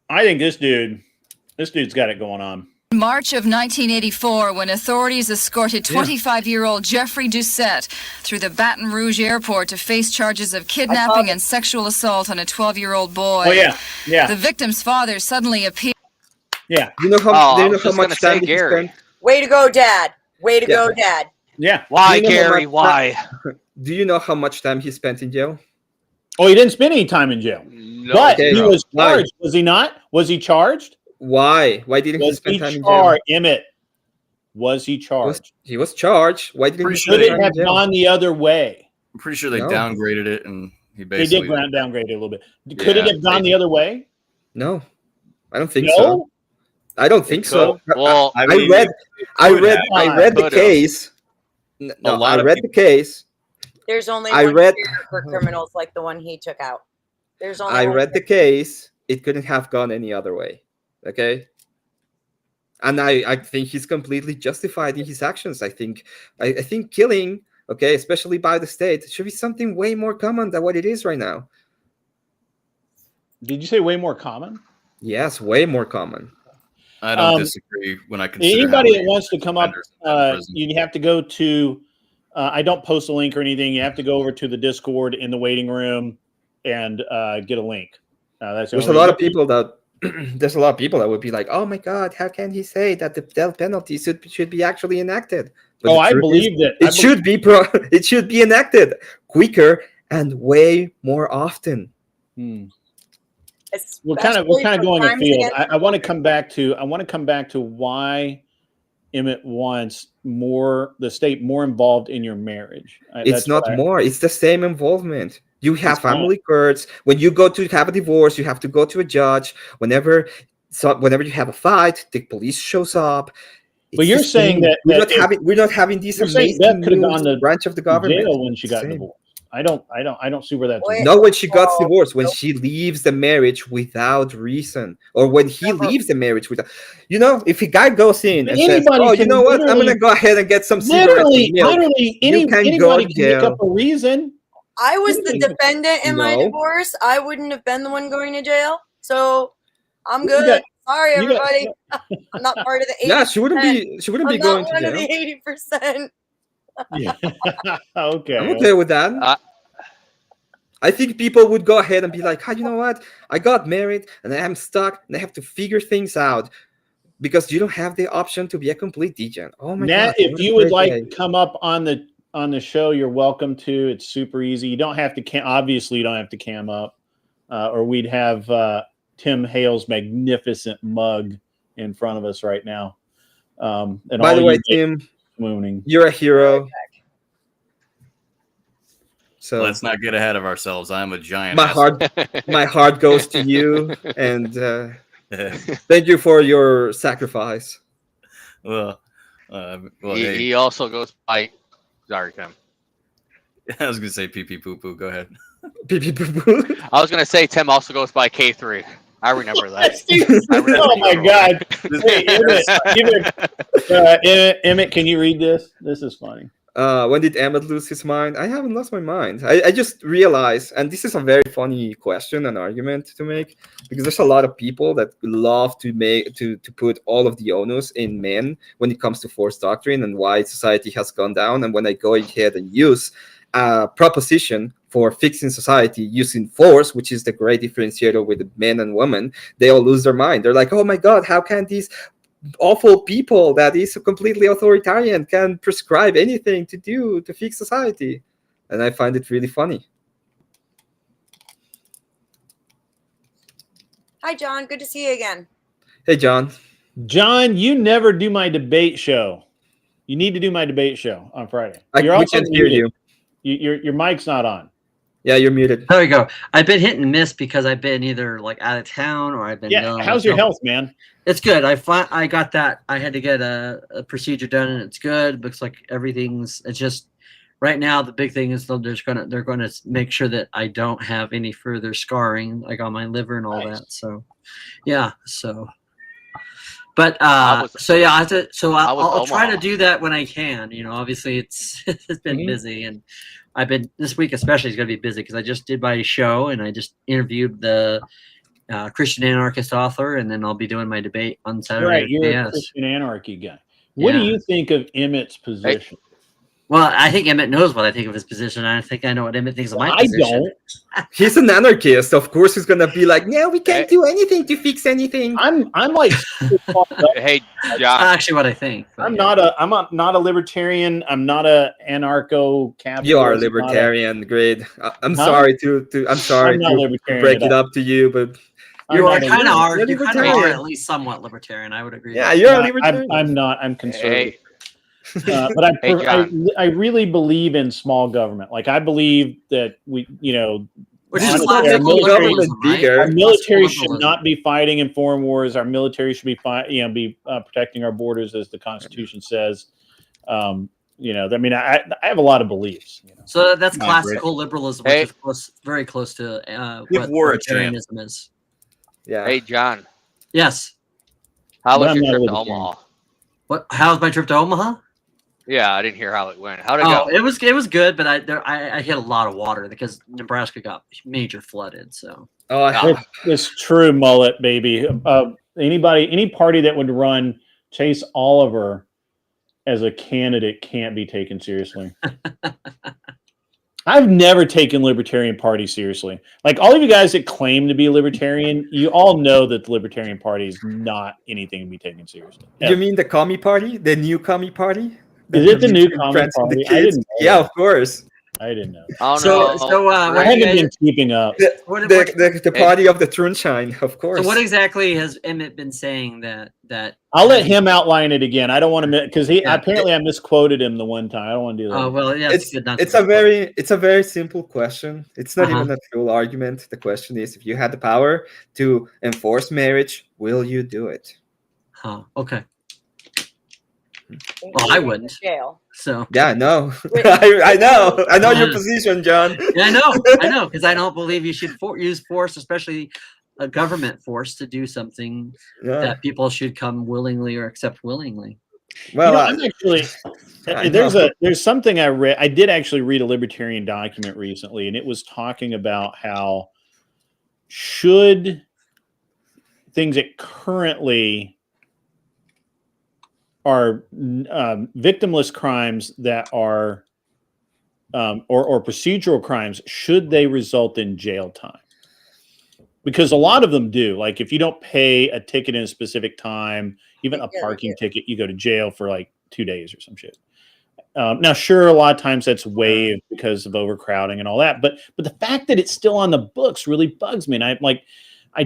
I think this dude's got it going on. March of 1984, when authorities escorted 25-year-old Jeffrey Doucette through the Baton Rouge airport to face charges of kidnapping and sexual assault on a 12-year-old boy. Oh yeah. The victim's father suddenly appeared. Yeah. You know how much time he spent? Way to go, Dad. Way to go, Dad. Yeah. Why, Gary? Why? Do you know how much time he spent in jail? Oh, he didn't spend any time in jail. No, but he was charged. Was he not? Was he charged? Why? Why didn't he spend time in jail? Emmett, was he charged? He was charged. Why didn't he spend time in jail? Could it have gone the other way? I'm pretty sure they downgraded it, and he basically did downgrade it a little bit. Could it have gone the other way? No, I don't think so. I don't think so. Well, I read the case. No, I read the case. There's only I one read- year for criminals like the one he took out. There's only I one read the case. It couldn't have gone any other way. Okay. And I think he's completely justified in his actions. I think killing, okay, especially by the state, should be something way more common than what it is right now. Did you say way more common? Yes, way more common. I don't disagree when I consider anybody how that many wants to come up, offenders have been in prison. you have to go to. I don't post a link or anything. You have to go over to the Discord in the waiting room and get a link. That's the There's a only lot way. of people that there's a lot of people that would be like, "Oh my God, how can he say that the death penalty should be actually enacted?" But the I truth believe is, that it should be it should be enacted quicker and way more often. We're kind of going afield. I want to come back to why Emmett wants the state more involved in your marriage. It's not more; it's the same involvement. You have family courts. When you go to have a divorce, you have to go to a judge. Whenever you have a fight, the police shows up. But you're saying that we're not having these amazing Beth could have gone to branch of the government jail when she got divorced. I don't see where that's not when she got divorced. When she leaves the marriage without reason, or when he leaves the marriage without, if a guy goes in and says, "Oh, you know what? I'm gonna go ahead and get some cigarettes." Literally, anybody can make up a reason. I was the defendant in my divorce. I wouldn't have been the one going to jail. So I'm good. Sorry, everybody. I'm not part of the 80%. Yeah, she wouldn't be going to jail. I'm not one of the 80%. Yeah. Okay. I'm okay with that. I think people would go ahead and be like, you know what? I got married and I'm stuck and I have to figure things out because you don't have the option to be a complete degen. Oh my Nat, God. if you would like to come up on the show, you're welcome to. It's super easy. You don't have to obviously you don't have to cam up, or we'd have Tim Hale's magnificent mug in front of us right now. And by the way, Tim, mooning. You're a hero. So let's not get ahead of ourselves. I'm a giant. My heart goes to you, and thank you for your sacrifice. Well, he also goes by. Sorry, Tim. I was gonna say pee pee poo poo. Go ahead. Pee pee poo poo. I was gonna say Tim also goes by K3. I remember that. Oh my God! Hey, Emmett, can you read this? This is funny. When did Emmett lose his mind? I haven't lost my mind. I just realized, and this is a very funny question and argument to make, because there's a lot of people that love to put all of the onus in men when it comes to force doctrine and why society has gone down. And when I go ahead and use a proposition for fixing society using force, which is the great differentiator with men and women, they all lose their mind. They're like, oh my God, how can these awful people that is completely authoritarian can prescribe anything to do to fix society? And I find it really funny. Hi, John. Good to see you again. Hey, John. John, you never do my debate show. You need to do my debate show on Friday. We can't hear you. Your mic's not on. Yeah, you're muted. There we go. I've been hit and miss because I've been either like out of town or I've been. How's your health, man? It's good. I got that. I had to get a procedure done, and it's good. Looks like everything's. It's just right now the big thing is they're gonna make sure that I don't have any further scarring, like on my liver and all that. So, yeah. So, but I'll try to do that when I can. Obviously it's been busy, and this week especially is going to be busy because I just did my show and I just interviewed the Christian anarchist author, and then I'll be doing my debate on Saturday. Right, you're a Christian anarchy guy. What do you think of Emmett's position? Well, I think Emmett knows what I think of his position. I think I know what Emmett thinks of my position. I don't. He's an anarchist. Of course, he's gonna be like, "No, we can't do anything to fix anything." I'm like, hey, John. That's actually what I think. I'm not a libertarian. I'm not a anarcho-capitalist. You are a libertarian. Great. I'm sorry to break it up to you, but you kind of are at least somewhat libertarian. I would agree. Yeah, you're a libertarian. I'm not. I'm conservative. But I really believe in small government. Like I believe that our military should not be fighting in foreign wars. Our military should be protecting our borders, as the Constitution says. You know, I mean, I have a lot of beliefs. You know? So that's Not classical liberalism, which is close, very close to Give what war a chance. libertarianism is. Yeah. Hey, John, Yes. how But was I'm your not a trip to libertarian. Omaha? What? How's my trip to Omaha? Yeah, I didn't hear how it went. How'd it Oh, go? it was good, but I hit a lot of water because Nebraska got major flooded. So It's true, mullet baby. Any party that would run Chase Oliver as a candidate can't be taken seriously. I've never taken Libertarian Party seriously. Like all of you guys that claim to be libertarian, you all know that the Libertarian Party is not anything to be taken seriously. You mean the commie party? The new commie party? Is it the new commie friends and the party? I kids? didn't know Yeah, that. of course. I didn't know. Oh So- no! so, what I do you haven't guys- been keeping up. The party of the Trunshine, of course. So what exactly has Emmett been saying that I'll let him outline it again. I don't want to because Yeah. apparently I misquoted him the one time. I don't want to do that. Oh well, yeah, it's good not it's to a very simple question. It's not Uh-huh. even a full argument. The question is, if you had the power to enforce marriage, will you do it? Huh. Okay. Well, I wouldn't. Jail. So Yeah, I know. Wait. I know your Yeah. position, John. Yeah, I know, because I don't believe you should use force, especially a government force, to do something Yeah. that people should come willingly or accept willingly. Well, I'm actually I there's know. there's something I read. I did actually read a libertarian document recently, and it was talking about how should things that currently are victimless crimes that are or procedural crimes, should they result in jail time? Because a lot of them do. Like if you don't pay a ticket in a specific time, even a parking ticket, you go to jail for like 2 days or some shit. Now, sure, a lot of times that's waived because of overcrowding and all that. But the fact that it's still on the books really bugs me. And I'm like, I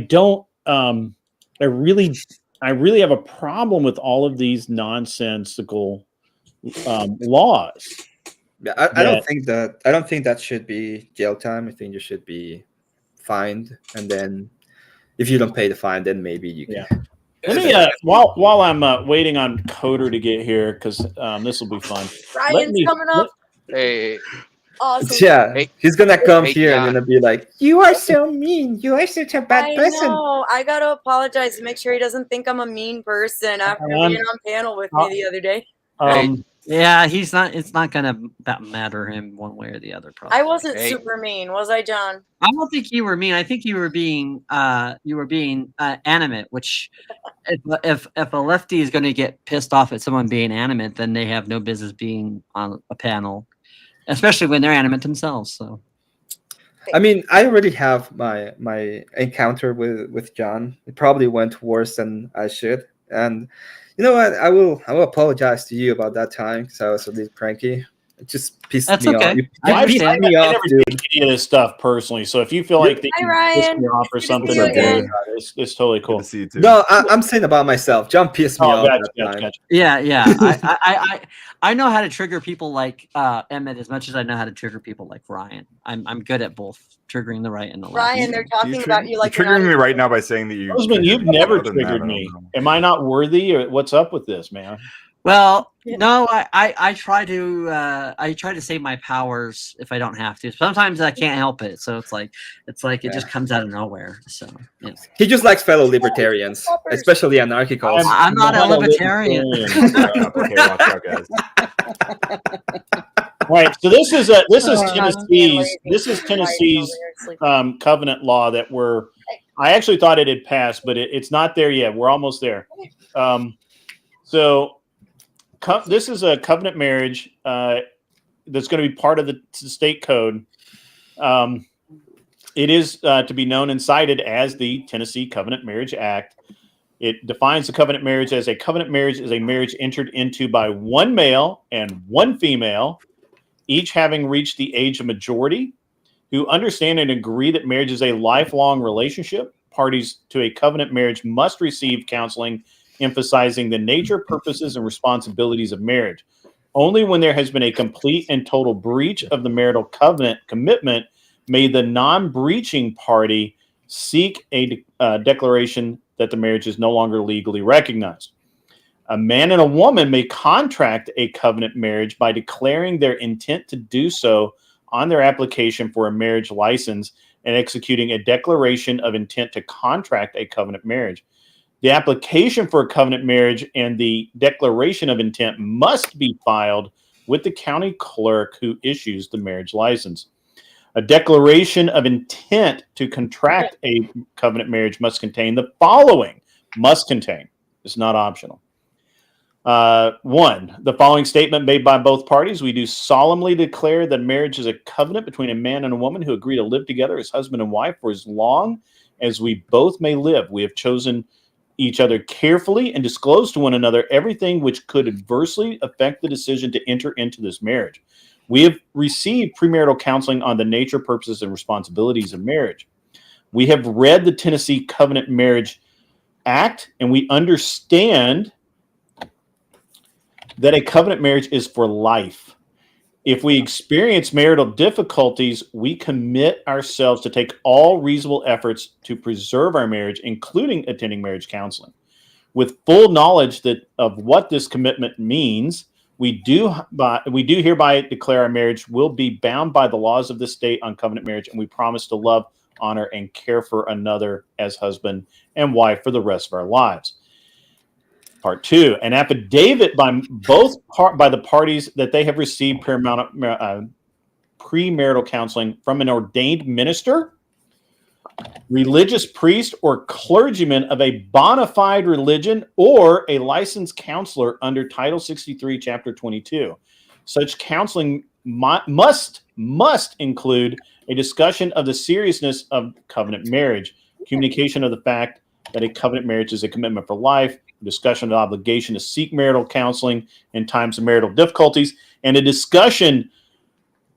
really have a problem with all of these nonsensical laws. Yeah, I don't think that should be jail time. I think you should be fined, and then if you don't pay the fine, then maybe you can. Yeah. Let me while I'm waiting on Coder to get here because this will be fun. Ryan's coming up. Hey, Awesome. Yeah, he's gonna come Hey, here John. and gonna be like, "You are so mean. You are such a bad I person." know. I gotta apologize to make sure he doesn't think I'm a mean person after being on panel with me the other day. Yeah, he's not. It's not gonna matter him one way or the other. Probably. I wasn't super mean, was I, John? I don't think you were mean. I think you were being animate. Which, if a lefty is going to get pissed off at someone being animate, then they have no business being on a panel, especially when they're animate themselves. So, I mean, I already have my encounter with John. It probably went worse than I should, and you know what? I will apologize to you about that time because I was a bit cranky. It just pissed me off. You pissed me I off, never dude. take any of this stuff personally. So if you feel like that Hi, you Ryan. piss me off or Good to something, see you again. it's totally cool. No, I'm saying about myself. John pissed me off Gotcha, that time. yeah. I know how to trigger people like Emmett as much as I know how to trigger people like Ryan. I'm good at both triggering the right and the left. Ryan, they're talking about you like you're triggering me right now by saying that you. Husband, you've never Other than that, triggered I don't me. know. Am I not worthy, or what's up with this, man? Well, no, I try to save my powers if I don't have to. Sometimes I can't help it, so it's like it just comes out of nowhere. So yeah. He just likes fellow libertarians, especially anarchicals. I'm not a libertarian. Okay, watch out, guys. Right. So this is Tennessee's covenant law that I actually thought it had passed, but it's not there yet. We're almost there. This is a covenant marriage that's going to be part of the state code. It is to be known and cited as the Tennessee Covenant Marriage Act. It defines the covenant marriage as a marriage entered into by one male and one female, each having reached the age of majority, who understand and agree that marriage is a lifelong relationship. Parties to a covenant marriage must receive counseling emphasizing the nature, purposes, and responsibilities of marriage. Only when there has been a complete and total breach of the marital covenant commitment may the non-breaching party seek a declaration that the marriage is no longer legally recognized. A man and a woman may contract a covenant marriage by declaring their intent to do so on their application for a marriage license and executing a declaration of intent to contract a covenant marriage. The application for a covenant marriage and the declaration of intent must be filed with the county clerk who issues the marriage license. A declaration of intent to contract a covenant marriage must contain the following. Must contain. It's not optional. 1, the following statement made by both parties. We do solemnly declare that marriage is a covenant between a man and a woman who agree to live together as husband and wife for as long as we both may live. We have chosen each other carefully and disclose to one another everything which could adversely affect the decision to enter into this marriage. We have received premarital counseling on the nature, purposes, and responsibilities of marriage. We have read the Tennessee Covenant Marriage Act, and we understand that a covenant marriage is for life. If we experience marital difficulties, we commit ourselves to take all reasonable efforts to preserve our marriage, including attending marriage counseling. With full knowledge of what this commitment means, we do hereby declare our marriage will be bound by the laws of the state on covenant marriage, and we promise to love, honor, and care for another as husband and wife for the rest of our lives. Part 2, an affidavit by the parties that they have received premarital counseling from an ordained minister, religious priest, or clergyman of a bona fide religion, or a licensed counselor under Title 63, Chapter 22. Such counseling must include a discussion of the seriousness of covenant marriage, communication of the fact that a covenant marriage is a commitment for life, discussion of the obligation to seek marital counseling in times of marital difficulties, and a discussion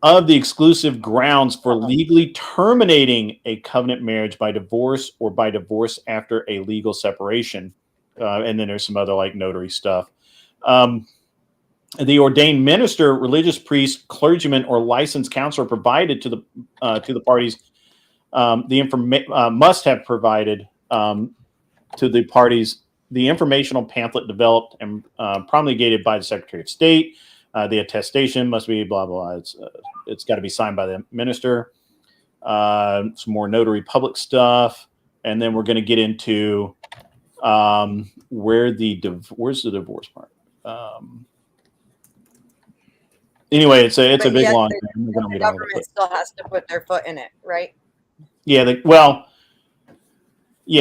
of the exclusive grounds for legally terminating a covenant marriage by divorce or by divorce after a legal separation. And then there's some other like notary stuff. The ordained minister, religious priest, clergyman, or licensed counselor provided to the parties must have provided to the parties the informational pamphlet developed and promulgated by the Secretary of State. The attestation must be blah, blah. It's got to be signed by the minister. Some more notary public stuff. And then we're going to get into where's the divorce part? Anyway, it's a big long thing. The government still has to put their foot in it, right? Yeah,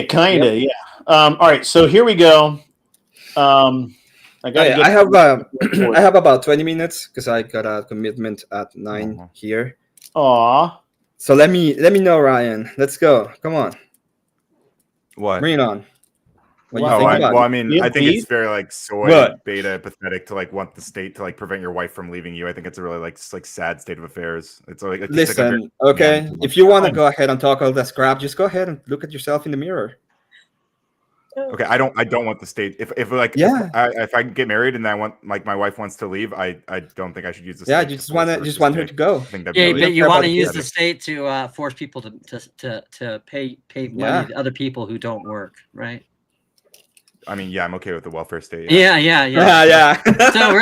kind of, yeah. All right, so here we go. I have about 20 minutes because I got a commitment at 9 here. Aw. So let me know, Ryan. Let's go. Come on. What? Bring it on. I think it's very like soy beta pathetic to like want the state to like prevent your wife from leaving you. I think it's a really like sad state of affairs. It's like listen, okay. If you want to go ahead and talk all that crap, just go ahead and look at yourself in the mirror. Okay, I don't want the state. If I get married and I want like my wife wants to leave, I don't think I should use the state. Yeah, you just want her to go. But you want to use the state to force people to pay money to other people who don't work, right? I mean, yeah, I'm okay with the welfare state. Yeah.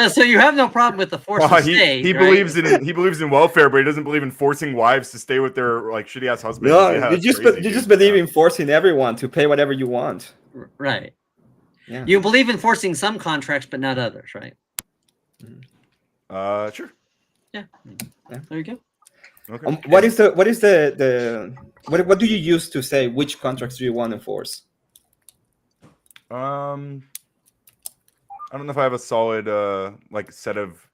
So you have no problem with the force of state. He believes in welfare, but he doesn't believe in forcing wives to stay with their like shitty ass husbands. No, you just believe in forcing everyone to pay whatever you want. Right. Yeah. You believe in forcing some contracts, but not others, right? Sure. Yeah. There you go. Okay. What do you use to say which contracts do you want to enforce? I don't know if I have a solid like set of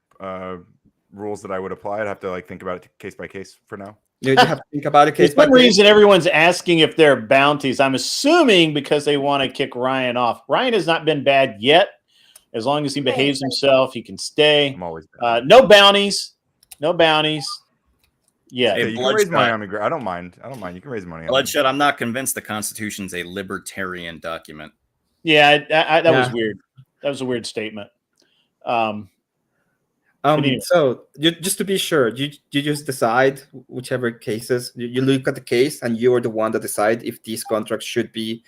rules that I would apply. I'd have to like think about it case by case for now. You have to think about it case by case. For some reason, everyone's asking if there are bounties. I'm assuming because they want to kick Ryan off. Ryan has not been bad yet. As long as he behaves himself, he can stay. I'm always no bounties. No bounties. Yeah, you can raise money on me. I don't mind. You can raise money. Bloodshot. I'm not convinced the Constitution's a libertarian document. Yeah, that was weird. That was a weird statement. So just to be sure, you just decide whichever cases you look at the case, and you're the one that decide if these contracts should be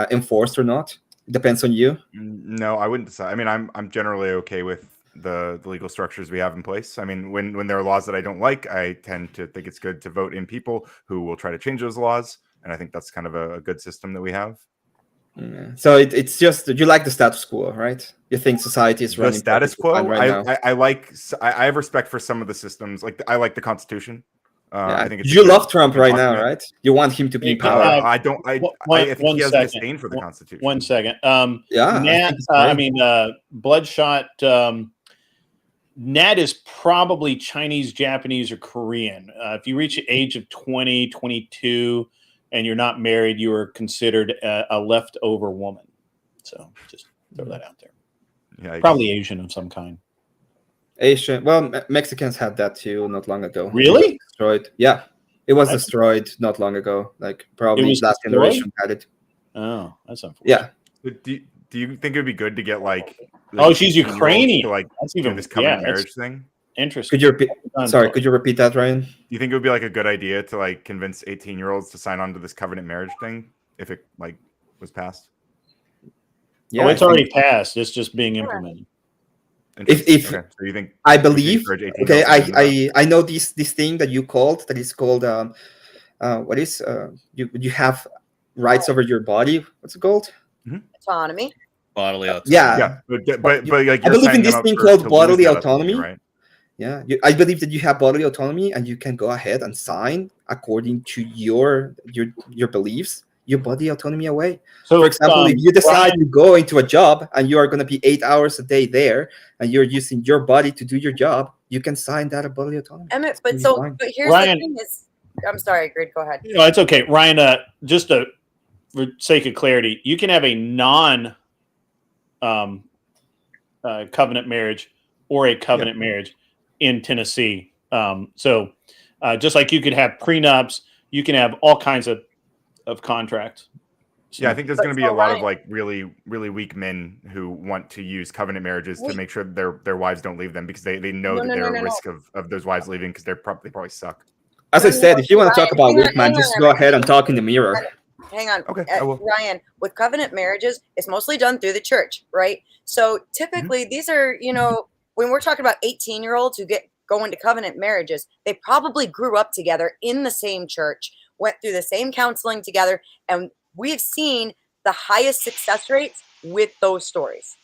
enforced or not. Depends on you. No, I wouldn't decide. I mean, I'm generally okay with the legal structures we have in place. I mean, when there are laws that I don't like, I tend to think it's good to vote in people who will try to change those laws, and I think that's kind of a good system that we have. So it's just you like the status quo, right? You think society is running the status quo. right now. I have respect for some of the systems. Like I like the Constitution. I think it's you love Trump right now, right? You want him to be in power. I don't. I think he has disdain for the Constitution. 1 second. Yeah. Nat, Bloodshot. Nat is probably Chinese, Japanese, or Korean. If you reach the age of 20, 22, and you're not married, you are considered a leftover woman. So just throw that out there. Yeah, probably Asian of some kind. Asian. Well, Mexicans had that too not long ago. Really? Destroyed. Yeah, it was destroyed not long ago. Like probably last generation had it. Oh, that's unfortunate. Yeah. Do you think it would be good to get like? Oh, she's Ukrainian. To, like that's even this covenant marriage thing. Interesting. Could you repeat? Sorry, could you repeat that, Ryan? Do you think it would be like a good idea to like convince 18-year-olds to sign on to this covenant marriage thing if it like was passed? Yeah, it's already passed. It's just being implemented. If so you think I believe, okay, I know this thing that you called that is called what is you have rights over your body. What's it called? Autonomy. Bodily autonomy. Yeah, but like I believe in this thing called bodily autonomy. Right? Yeah, I believe that you have bodily autonomy and you can go ahead and sign according to your beliefs. Your body autonomy away. So, for example, if you decide to go into a job and you are going to be 8 hours a day there, and you're using your body to do your job, you can sign that bodily autonomy. Emmett, but here's Ryan, the thing: is I'm sorry, Grid. Go ahead. No, it's okay, Ryan. Just for sake of clarity, you can have a covenant marriage or a covenant marriage in Tennessee. So just like you could have prenups, you can have all kinds of contracts. So, I think there's going to be a lot of like really, really weak men who want to use covenant marriages to make sure their wives don't leave them because they know that they're at risk of those wives leaving because they probably suck. As I said, if you want to talk about weak men, just go ahead and talk in the mirror. Hang on. Okay, Ryan, with covenant marriages, it's mostly done through the church, right? So typically these are, when we're talking about 18-year-olds who go into covenant marriages, they probably grew up together in the same church, went through the same counseling together, and we've seen the highest success rates with those stories.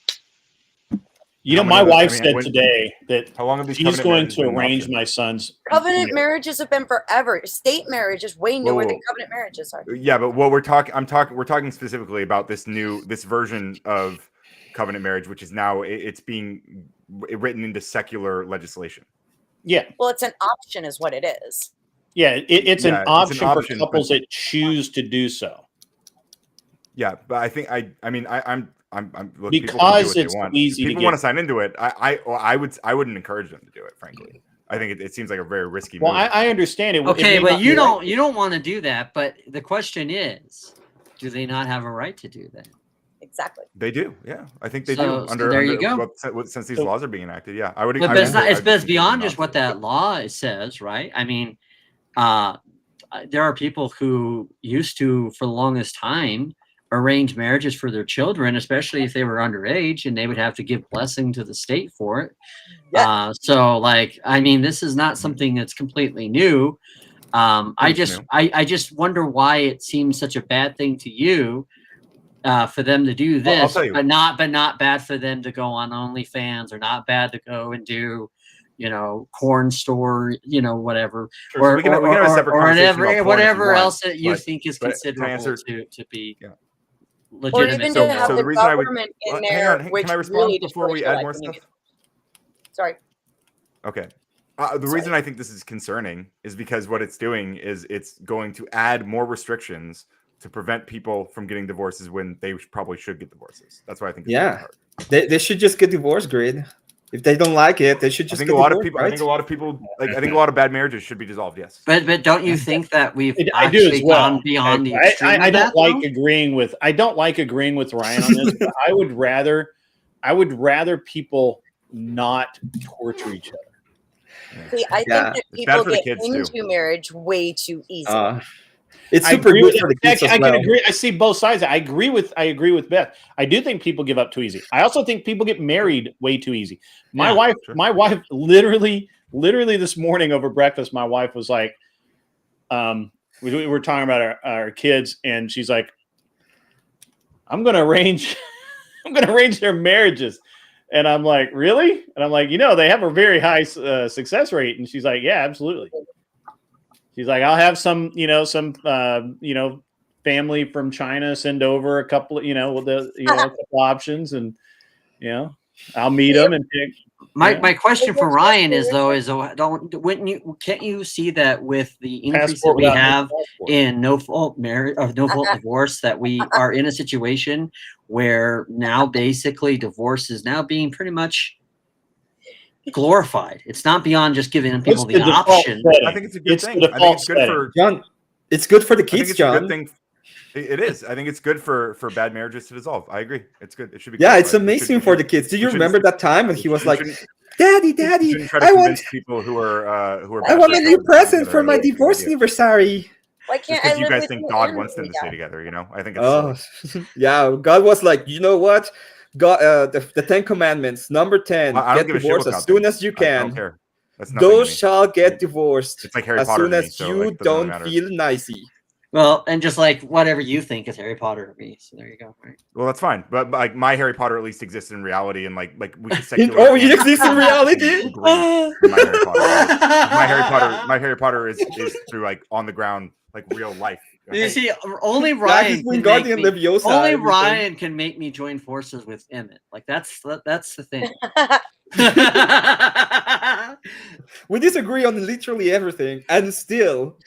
My wife said today that she's going to arrange my son's covenant marriages have been forever. State marriage is way newer than covenant marriages are. Yeah, but what we're talking specifically about this version of covenant marriage, which is now it's being written into secular legislation. Yeah. Well, it's an option, is what it is. Yeah, it's an option for couples that choose to do so. Yeah, but I think I'm look, because it's easy. If people want to sign into it. I wouldn't encourage them to do it. Frankly, I think it seems like a very risky. Well, move. I understand it. Okay, but you don't want to do that. But the question is, do they not have a right to do that? Exactly. They do. Yeah, I think they do. There you go. Since these laws are being enacted, yeah, I would. But it's beyond just what that law says, right? I mean, there are people who used to, for the longest time, arrange marriages for their children, especially if they were underage, and they would have to give blessing to the state for it. Yeah. So, this is not something that's completely new. I just wonder why it seems such a bad thing to you for them to do this, but not bad for them to go on OnlyFans, or not bad to go and do, corn store, whatever, sure, we can have a separate conversation whatever else that you think is considerable to be. Yeah. Legitimate. Or even to have the government in there, which can I respond really before we add more stuff? Sorry. Okay. The reason I think this is concerning is because what it's doing is it's going to add more restrictions to prevent people from getting divorces when they probably should get divorces. That's why I think it's really hard. They should just get divorced, Grid. If they don't like it, they should just. I think a lot of people. I think a lot of people. I think a lot of bad marriages should be dissolved. Yes. But don't you think that we've actually gone beyond the extreme? I don't like agreeing with. I don't like agreeing with Ryan on this. But I would rather people not torture each other. See, I think that people get into marriage way too easy. It's I super agree good with for the that. kids as I can well. agree. I see both sides. I agree with Beth. I do think people give up too easy. I also think people get married way too easy. My wife literally this morning over breakfast, my wife was like, we were talking about our kids, and she's like, I'm gonna arrange their marriages. And I'm like, really? And I'm like, they have a very high success rate. And she's like, yeah, absolutely. She's like, I'll have some family from China send over a couple of, couple options, and I'll meet them and pick. My question for Ryan is can't you see that with the increase that we have in no fault marriage or no fault divorce, that we are in a situation where now basically divorce is now being pretty much glorified. It's not beyond just giving people the option. I think it's a good thing. I think it's good for John. It's good for the I think kids, it's John. a good thing. It is. I think it's good for bad marriages to dissolve. I agree. It's good. It should be. Yeah, it's amazing for the kids. Do you remember that time when he was like, "Daddy, I want people who are I want a new present for my divorce anniversary." Why Just can't I because you live guys with think you God and wants them me to stay now? together, I think it's silly. Yeah, God was like, you know what? God, the 10 Commandments, number 10, I don't get give a shit divorced what as God soon thinks. as you I don't can. care. That's nothing to Those me. shall get divorced It's like Harry as Potter soon to me, as so, you like, it doesn't really don't matter. feel nicey. Well, and just like whatever you think is Harry Potter to me. So there you go. Right. Well, that's fine, but like my Harry Potter at least exists in reality, and like we could Oh, it exists in reality. My Harry Potter is through like on the ground, like real life. You see, only Ryan can make me join forces with Emmett. Like that's the thing. We disagree on literally everything, and still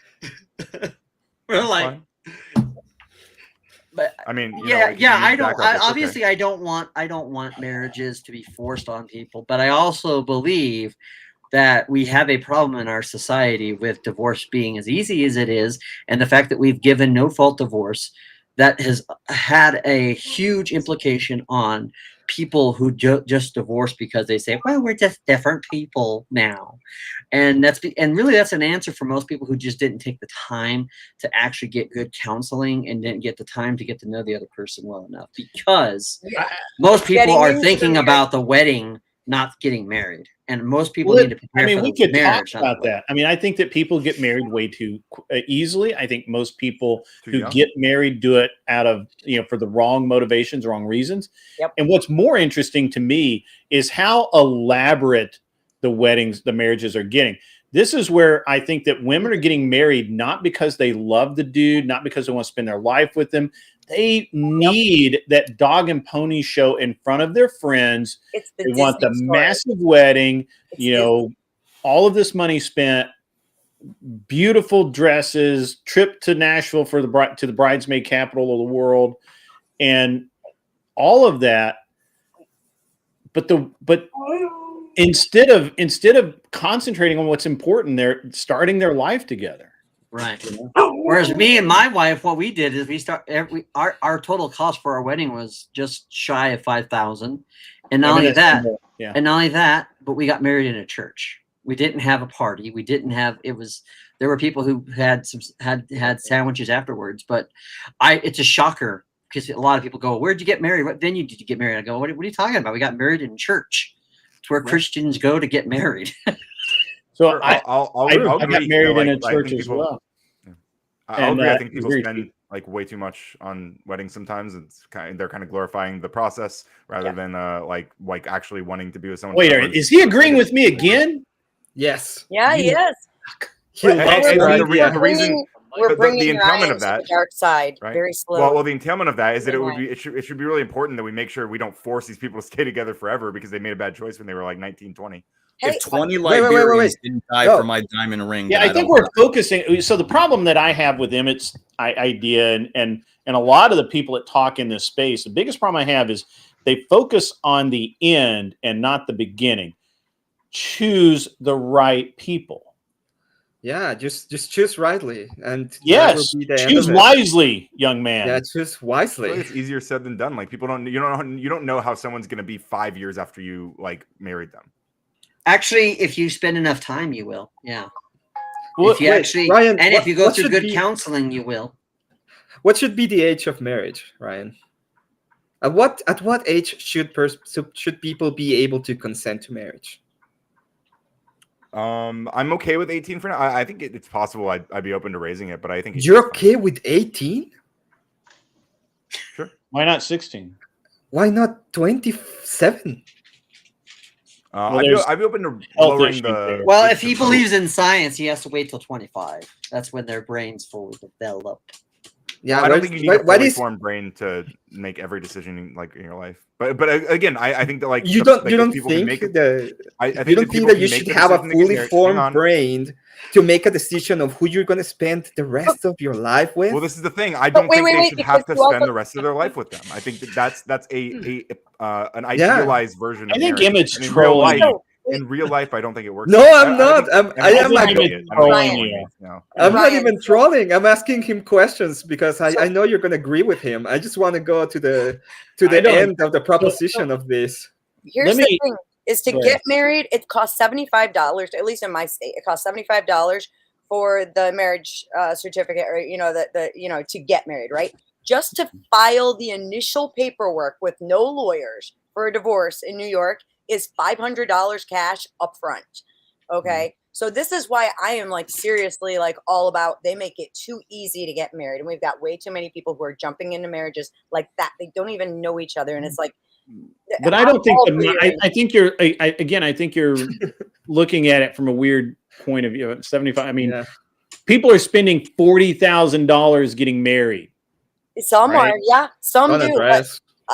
we're like. But I mean, I don't. Obviously, I don't want marriages to be forced on people. But I also believe that we have a problem in our society with divorce being as easy as it is, and the fact that we've given no fault divorce, that has had a huge implication on people who just divorce because they say, well, we're just different people now. And really that's an answer for most people who just didn't take the time to actually get good counseling and didn't get the time to get to know the other person well enough, because most people are thinking about the wedding, not getting married. And most people need to prepare for we could marriage. talk about that. I mean, I think that people get married way too easily. I think most people who get married do it out of, for the wrong motivations, wrong reasons. Yep. And what's more interesting to me is how elaborate the marriages are getting. This is where I think that women are getting married not because they love the dude, not because they want to spend their life with him. They need that dog and pony show in front of their friends. They want the massive wedding, all of this money spent, beautiful dresses, trip to Nashville for to the bridesmaid capital of the world, and all of that. But instead of concentrating on what's important, they're starting their life together. Right. Whereas me and my wife, what we did is our total cost for our wedding was just shy of $5,000, and not only that, but we got married in a church. We didn't have a party. We didn't have. There were people who had sandwiches afterwards, but it's a shocker because a lot of people go, "Where'd you get married? What venue did you get married?" I go, "What are you talking about? We got married in church. It's where Christians go to get married." So I got married in a I church think as well. I'll agree. I think people spend like way too much on weddings sometimes. They're kind of glorifying the process rather than like actually wanting to be with someone. Wait, is he agreeing with me again? Yes. Yeah, he is. The reason we're bringing the entailment Ryan of that to the dark side right? very slowly. Well, the entailment of that is that it should be really important that we make sure we don't force these people to stay together forever because they made a bad choice when they were like 19, 20. If 20 Liberians didn't die for my diamond ring, yeah, I think we're focusing. So the problem that I have with Emmett's idea and a lot of the people that talk in this space, the biggest problem I have is they focus on the end and not the beginning. Choose the right people. Yeah, just choose rightly, and yes, choose wisely, young man. Yeah, choose wisely. I feel like it's easier said than done. Like people you don't know how someone's going to be 5 years after you like married them. Actually, if you spend enough time, you will. Yeah. If you Wait, actually, Ryan, and if you go what through should good be- counseling, you will. What should be the age of marriage, Ryan? At what age should people be able to consent to marriage? I'm okay with 18 for now. I think it's possible I'd be open to raising it, but I think You're okay with 18? Sure. Why not 16? Why not 27? I'd be open to health lowering issues the. there. Well, age if he to vote. believes in science, he has to wait till 25. That's when their brain's fully developed. Yeah, I don't think you need a fully formed brain to make every decision like in your life. But again, I think that like you the- don't like, you if don't people can think make it- that I you think don't that think people that can you make should the have a decision to get fully married. Hang formed on. brain to make a decision of who you're going to spend the rest of your life with? Well, this is the thing. I don't think they should have to spend the rest of their life with them. I think that's an idealized version of I think marriage. Emmett's And in real trolling life, you. in real life, I don't think it works. No, I'm I not. think I am Emmett's actually an idiot. I don't know trolling what you. is now. I'm not Ryan, even trolling. I'm asking him questions because I know you're going to agree with him. I just want to go to the I don't- end of the proposition of this. Here's the thing: is to Go get ahead. married, it costs $75. At least in my state, it costs $75 for the marriage certificate, or the to get married, right? Just to file the initial paperwork with no lawyers for a divorce in New York is $500 cash up front. Okay. So this is why I am like seriously like all about they make it too easy to get married. And we've got way too many people who are jumping into marriages like that. They don't even know each other. And it's like, But I don't think all for you. I think you're I think you're looking at it from a weird point of view. 75. I mean, people are spending $40,000 getting married. Some Right. are, yeah, some do. But,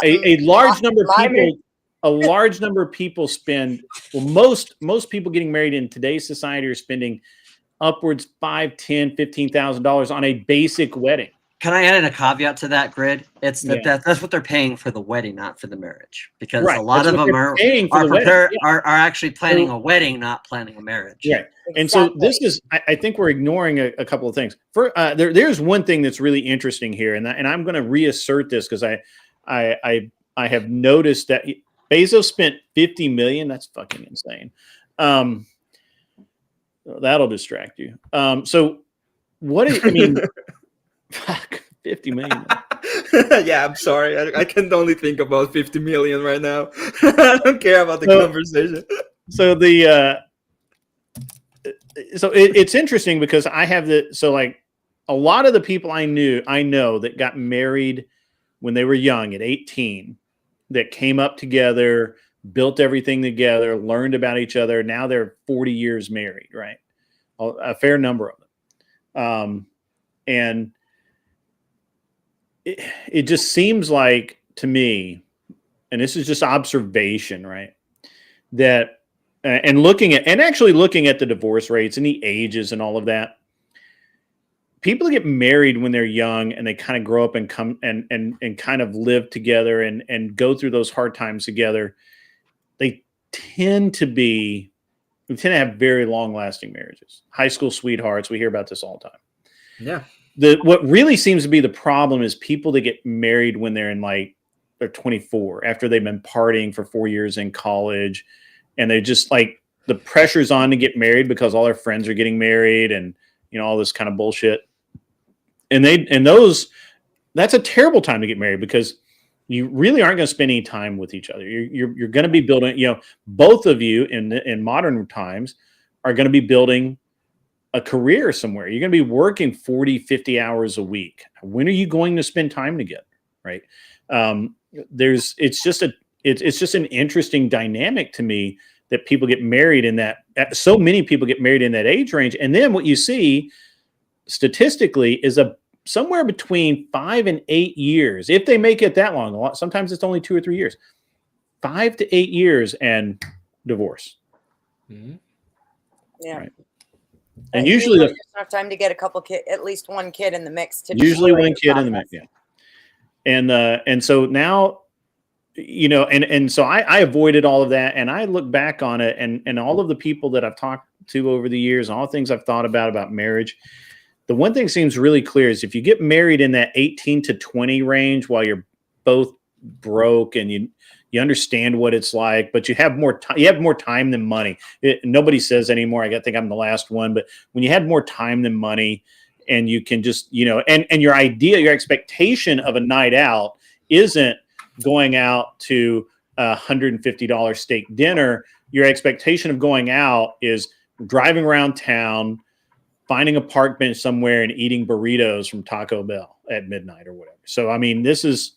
A large number of my people a large number of people spend most people getting married in today's society are spending upwards $5,000, $10,000, $15,000 on a basic wedding. Can I add in a caveat to that, Grid? It's that, Yeah. that's what they're paying for the wedding, not for the marriage. Because Right. a lot That's of what them they're are paying for are the wedding, prepared yeah. are actually planning a wedding, not planning a marriage. Right. And so this is, I think we're ignoring a couple of things. There's one thing that's really interesting here, and I'm going to reassert this because I have noticed that Bezos spent $50 million. That's fucking insane. That'll distract you. So what I mean, fuck, 50 million. Yeah, I'm sorry. I can only think about 50 million right now. I don't care about the conversation. So it's interesting because I have like a lot of the people I know that got married when they were young at 18, that came up together, built everything together, learned about each other. Now they're 40 years married, right? A fair number of them. And it just seems like to me, and this is just observation, right? That and actually looking at the divorce rates and the ages and all of that, people get married when they're young and they kind of grow up and come and kind of live together and go through those hard times together. They tend to have very long lasting marriages. High school sweethearts. We hear about this all the time. Yeah. What really seems to be the problem is people that get married when they're they're 24 after they've been partying for 4 years in college, and they just like the pressure's on to get married because all their friends are getting married and all this kind of bullshit. And that's a terrible time to get married because you really aren't going to spend any time with each other. You're going to be building, both of you in modern times are going to be building a career somewhere. You're going to be working 40, 50 hours a week. When are you going to spend time together? Right. It's just an interesting dynamic to me that people get married so many people get married in that age range. And then what you see statistically is somewhere between 5 and 8 years. If they make it that long, sometimes it's only 2 or 3 years, 5 to 8 years and divorce. Mm-hmm. Yeah. Right. And usually just enough time to get a couple at least one kid in the mix. Usually one kid in the mix. Yeah. And so now, and so I avoided all of that, and I look back on it and all of the people that I've talked to over the years and all the things I've thought about marriage. The one thing seems really clear is if you get married in that 18 to 20 range while you're both broke and You understand what it's like, but you have more time. You have more time than money. Nobody says anymore. I think I'm the last one, but when you had more time than money, and you can just, and your idea, your expectation of a night out isn't going out to $150 steak dinner. Your expectation of going out is driving around town, finding a park bench somewhere and eating burritos from Taco Bell at midnight or whatever. So, I mean, this is,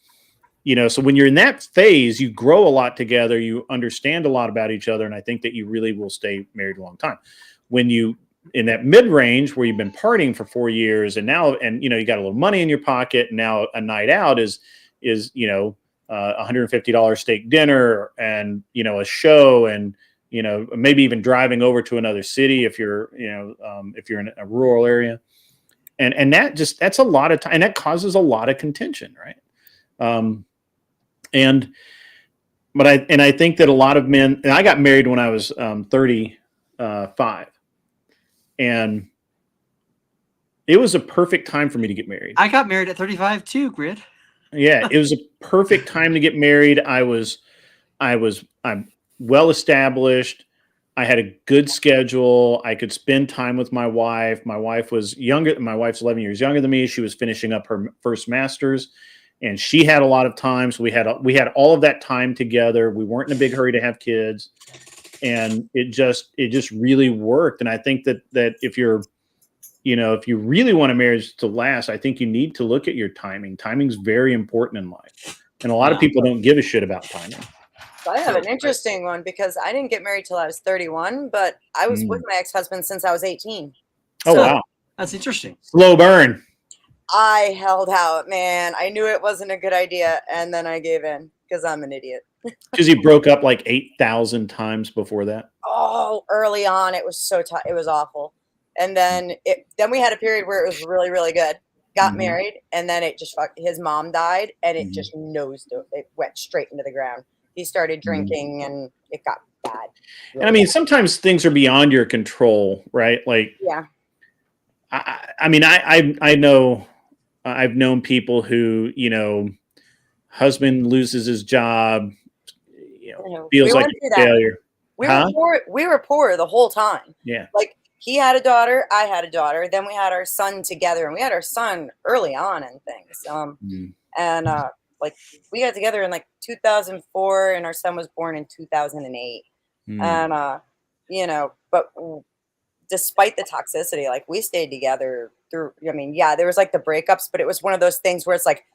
so when you're in that phase, you grow a lot together, you understand a lot about each other. And I think that you really will stay married a long time. When you, in that mid range where you've been partying for 4 years and now, you got a little money in your pocket, and now a night out is $150 steak dinner and, a show and, maybe even driving over to another city if you're, if you're in a rural area. And that's a lot of time, and that causes a lot of contention. Right. But I think that a lot of men, and I got married when I was 35, and it was a perfect time for me to get married. I got married at 35 too, Grid. Yeah, it was a perfect time to get married. I'm well established. I had a good schedule. I could spend time with my wife. My wife was younger. My wife's 11 years younger than me. She was finishing up her first master's, and she had a lot of time. So we had all of that time together. We weren't in a big hurry to have kids, and it just really worked. And I think that if you're, if you really want a marriage to last, I think you need to look at your timing. Timing's very important in life, and a lot of people don't give a shit about timing. So I have an interesting one because I didn't get married till I was 31, but I was with my ex-husband since I was 18. Oh, wow. That's interesting. Slow burn. I held out, man. I knew it wasn't a good idea, and then I gave in because I'm an idiot. Because you broke up like 8,000 times before that. Oh, early on, it was so tough. It was awful. And then we had a period where it was really, really good. Got married, and then his mom died, and it just it went straight into the ground. He started drinking, and it got bad. Really, and I mean, sometimes things are beyond your control, right? Like, yeah. I mean, I know, I've known people who, husband loses his job, feels like a failure. We were poor the whole time. Yeah. Like, he had a daughter, I had a daughter. Then we had our son together, and we had our son early on and things. Like, we got together in like 2004, and our son was born in 2008. And but despite the toxicity, like, we stayed together through. I mean, yeah, there was like the breakups, but it was one of those things where it's like,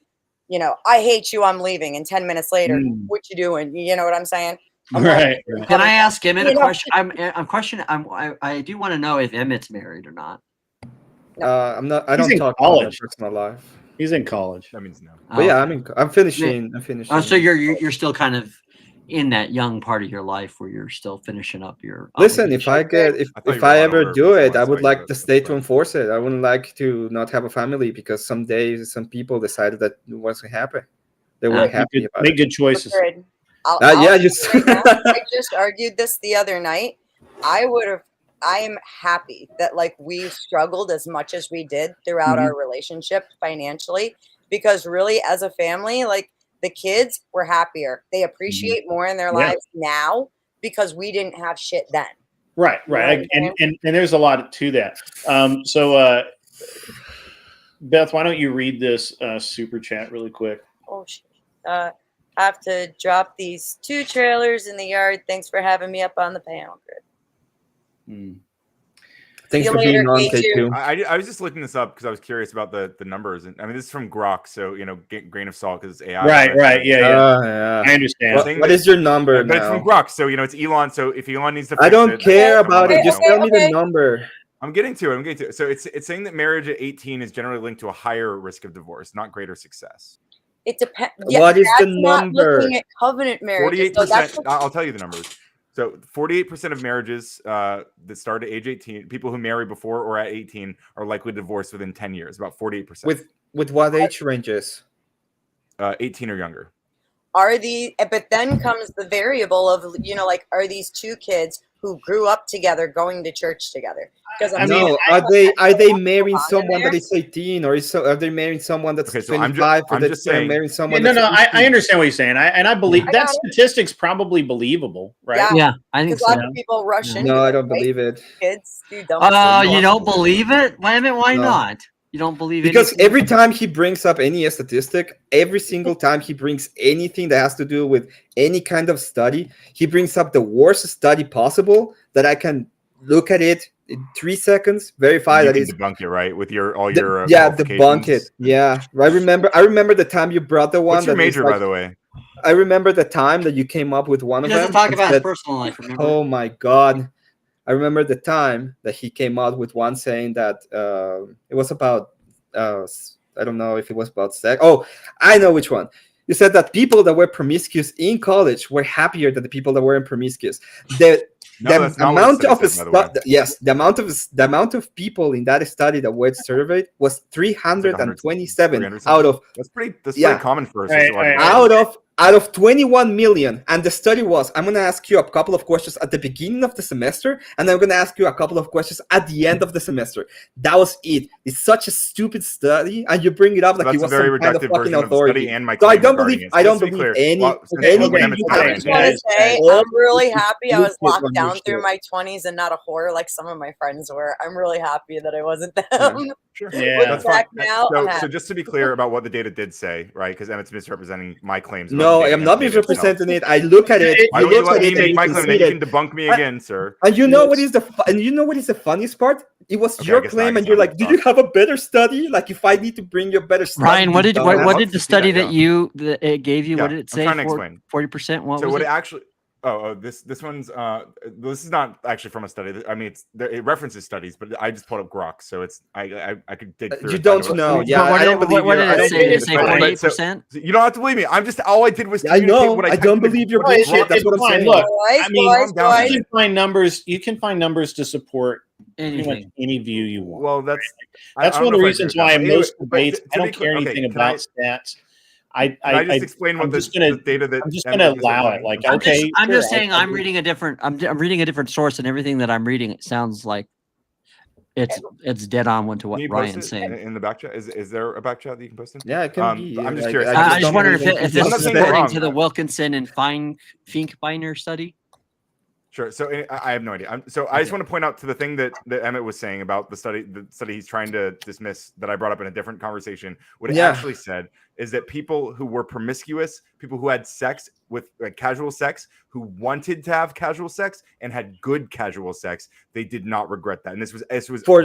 I hate you, I'm leaving, and 10 minutes later, what you doing? You know what I'm saying? Right. Can I ask Emmett a question? I'm questioning. I do want to know if Emmett's married or not. I'm not. I He's don't in talk college. about my personal life. He's in college. That means no. But yeah, I'm finishing. I'm finishing. Oh, so you're still kind of in that young part of your life where you're still finishing up your. Listen, if I ever do it, I would like the state to enforce it. I wouldn't like to not have a family because some days some people decided that it wasn't happy. They weren't happy about it. Make good choices. I just argued this the other night. I am happy that, like, we struggled as much as we did throughout our relationship financially, because really, as a family, like, the kids were happier. They appreciate more in their lives now because we didn't have shit then. Right. And there's a lot to that. So Beth, why don't you read this super chat really quick? Oh shit. Have to drop these 2 trailers in the yard. Thanks for having me up on the panel, Grid. Thanks for being on, K2. I was just looking this up because I was curious about the numbers. And I mean, this is from Grok, so, grain of salt because it's AI. Right. Yeah. I understand. What is your number But now? it's from Grok, so, it's Elon. So if Elon needs to I don't care about it. Just tell me the number. I'm getting to it. So it's saying that marriage at 18 is generally linked to a higher risk of divorce, not greater success. It depends. What is the number? Looking at covenant marriages. 48%. I'll tell you the numbers. So 48% of marriages that start at age 18, people who marry before or at 18 are likely to divorce within 10 years, about 48%. With what age ranges? 18 or younger. But then comes the variable of, like, are these 2 kids who grew up together, going to church together. Because are they marrying someone that is 18, or are they marrying someone that's 25, or they're marrying someone? No, that's I understand what you're saying, and I believe that statistic's probably believable, right? Yeah, I think Because so. lots of people rush into No, I it, don't right? believe it. Kids do dumb You don't believe it? Why No. not? You don't believe Because anything? every time he brings up any statistic, every single time he brings anything that has to do with any kind of study, he brings up the worst study possible that I can look at it in 3 seconds, verify You that can it's debunk it, right? With your all the- your yeah, debunk it. qualifications. Yeah, I remember the time you brought the one. What's your that is major, by the way? I remember the time that you came up with one He of doesn't them. talk and about his said, personal life, remember? Oh my God. I remember the time that he came out with one saying that it was about, I don't know if it was about sex. Oh, I know which one. You said that people that were promiscuous in college were happier than the people that weren't promiscuous. No, that's not what the study said, by the way. Yes, the amount of people in that study that were surveyed was 327 out of that's pretty common for a sociological. out of 21 million. And the study was, I'm going to ask you a couple of questions at the beginning of the semester, and I'm going to ask you a couple of questions at the end of the semester. That was it. It's such a stupid study, and you bring it up like it was some kind of fucking authority. So I don't believe any. I just want to say, I'm really happy I was locked down through my 20s and not a whore like some of my friends were. I'm really happy that I wasn't them. Sure. Looking That's back fine. now, I'm So happy. just to be clear about what the data did say, right? Because Emmett's misrepresenting my claims. No, I'm not misrepresenting it. I look at it. Why don't you let me make my claim? Then you can debunk me again, sir. And you know what is the funniest part? It was your claim, and you're like, "Do you have a better study? Like, if I need to bring you a better study." Ryan, what did the study that it gave you? Yeah, What did it say? I'm trying to explain. 40%. What so was what it? it actually? Oh, this one's this is not actually from a study. I mean, it references studies, but I just pulled up Grok, so it's I could dig through. You don't know, yeah. What I don't believe what did I it don't say? believe Did it say it. 48%? You don't have to believe me. I'm just all I did was. I know. What I don't believe your bullshit. That's what I'm saying. Look, I mean, boys. you can find numbers. You can find numbers to support pretty much Anything. any view you want. Well, that's one of the reasons why in most debates I don't care okay, anything can I- about stats. Can I just explain what I'm the just gonna data that I'm just Emmett gonna was allow saying? it. Like, I'm okay, just sure, saying I'm reading a different. I'm reading a different source, and everything that I'm reading, it sounds like it's dead on to what Can you post Ryan's it saying. in the back chat? Is there a back chat that you can post in? Yeah, it can be. I'm just Like, curious. I just wondered if I'm this not is saying you're according wrong. to the Wilkinson and Finkbeiner study. Sure. So I have no idea. So I just want to point out to the thing that Emmett was saying about the study he's trying to dismiss that I brought up in a different conversation. What it actually said is that people who were promiscuous, people who had sex with casual sex, who wanted to have casual sex and had good casual sex, they did not regret that. And this was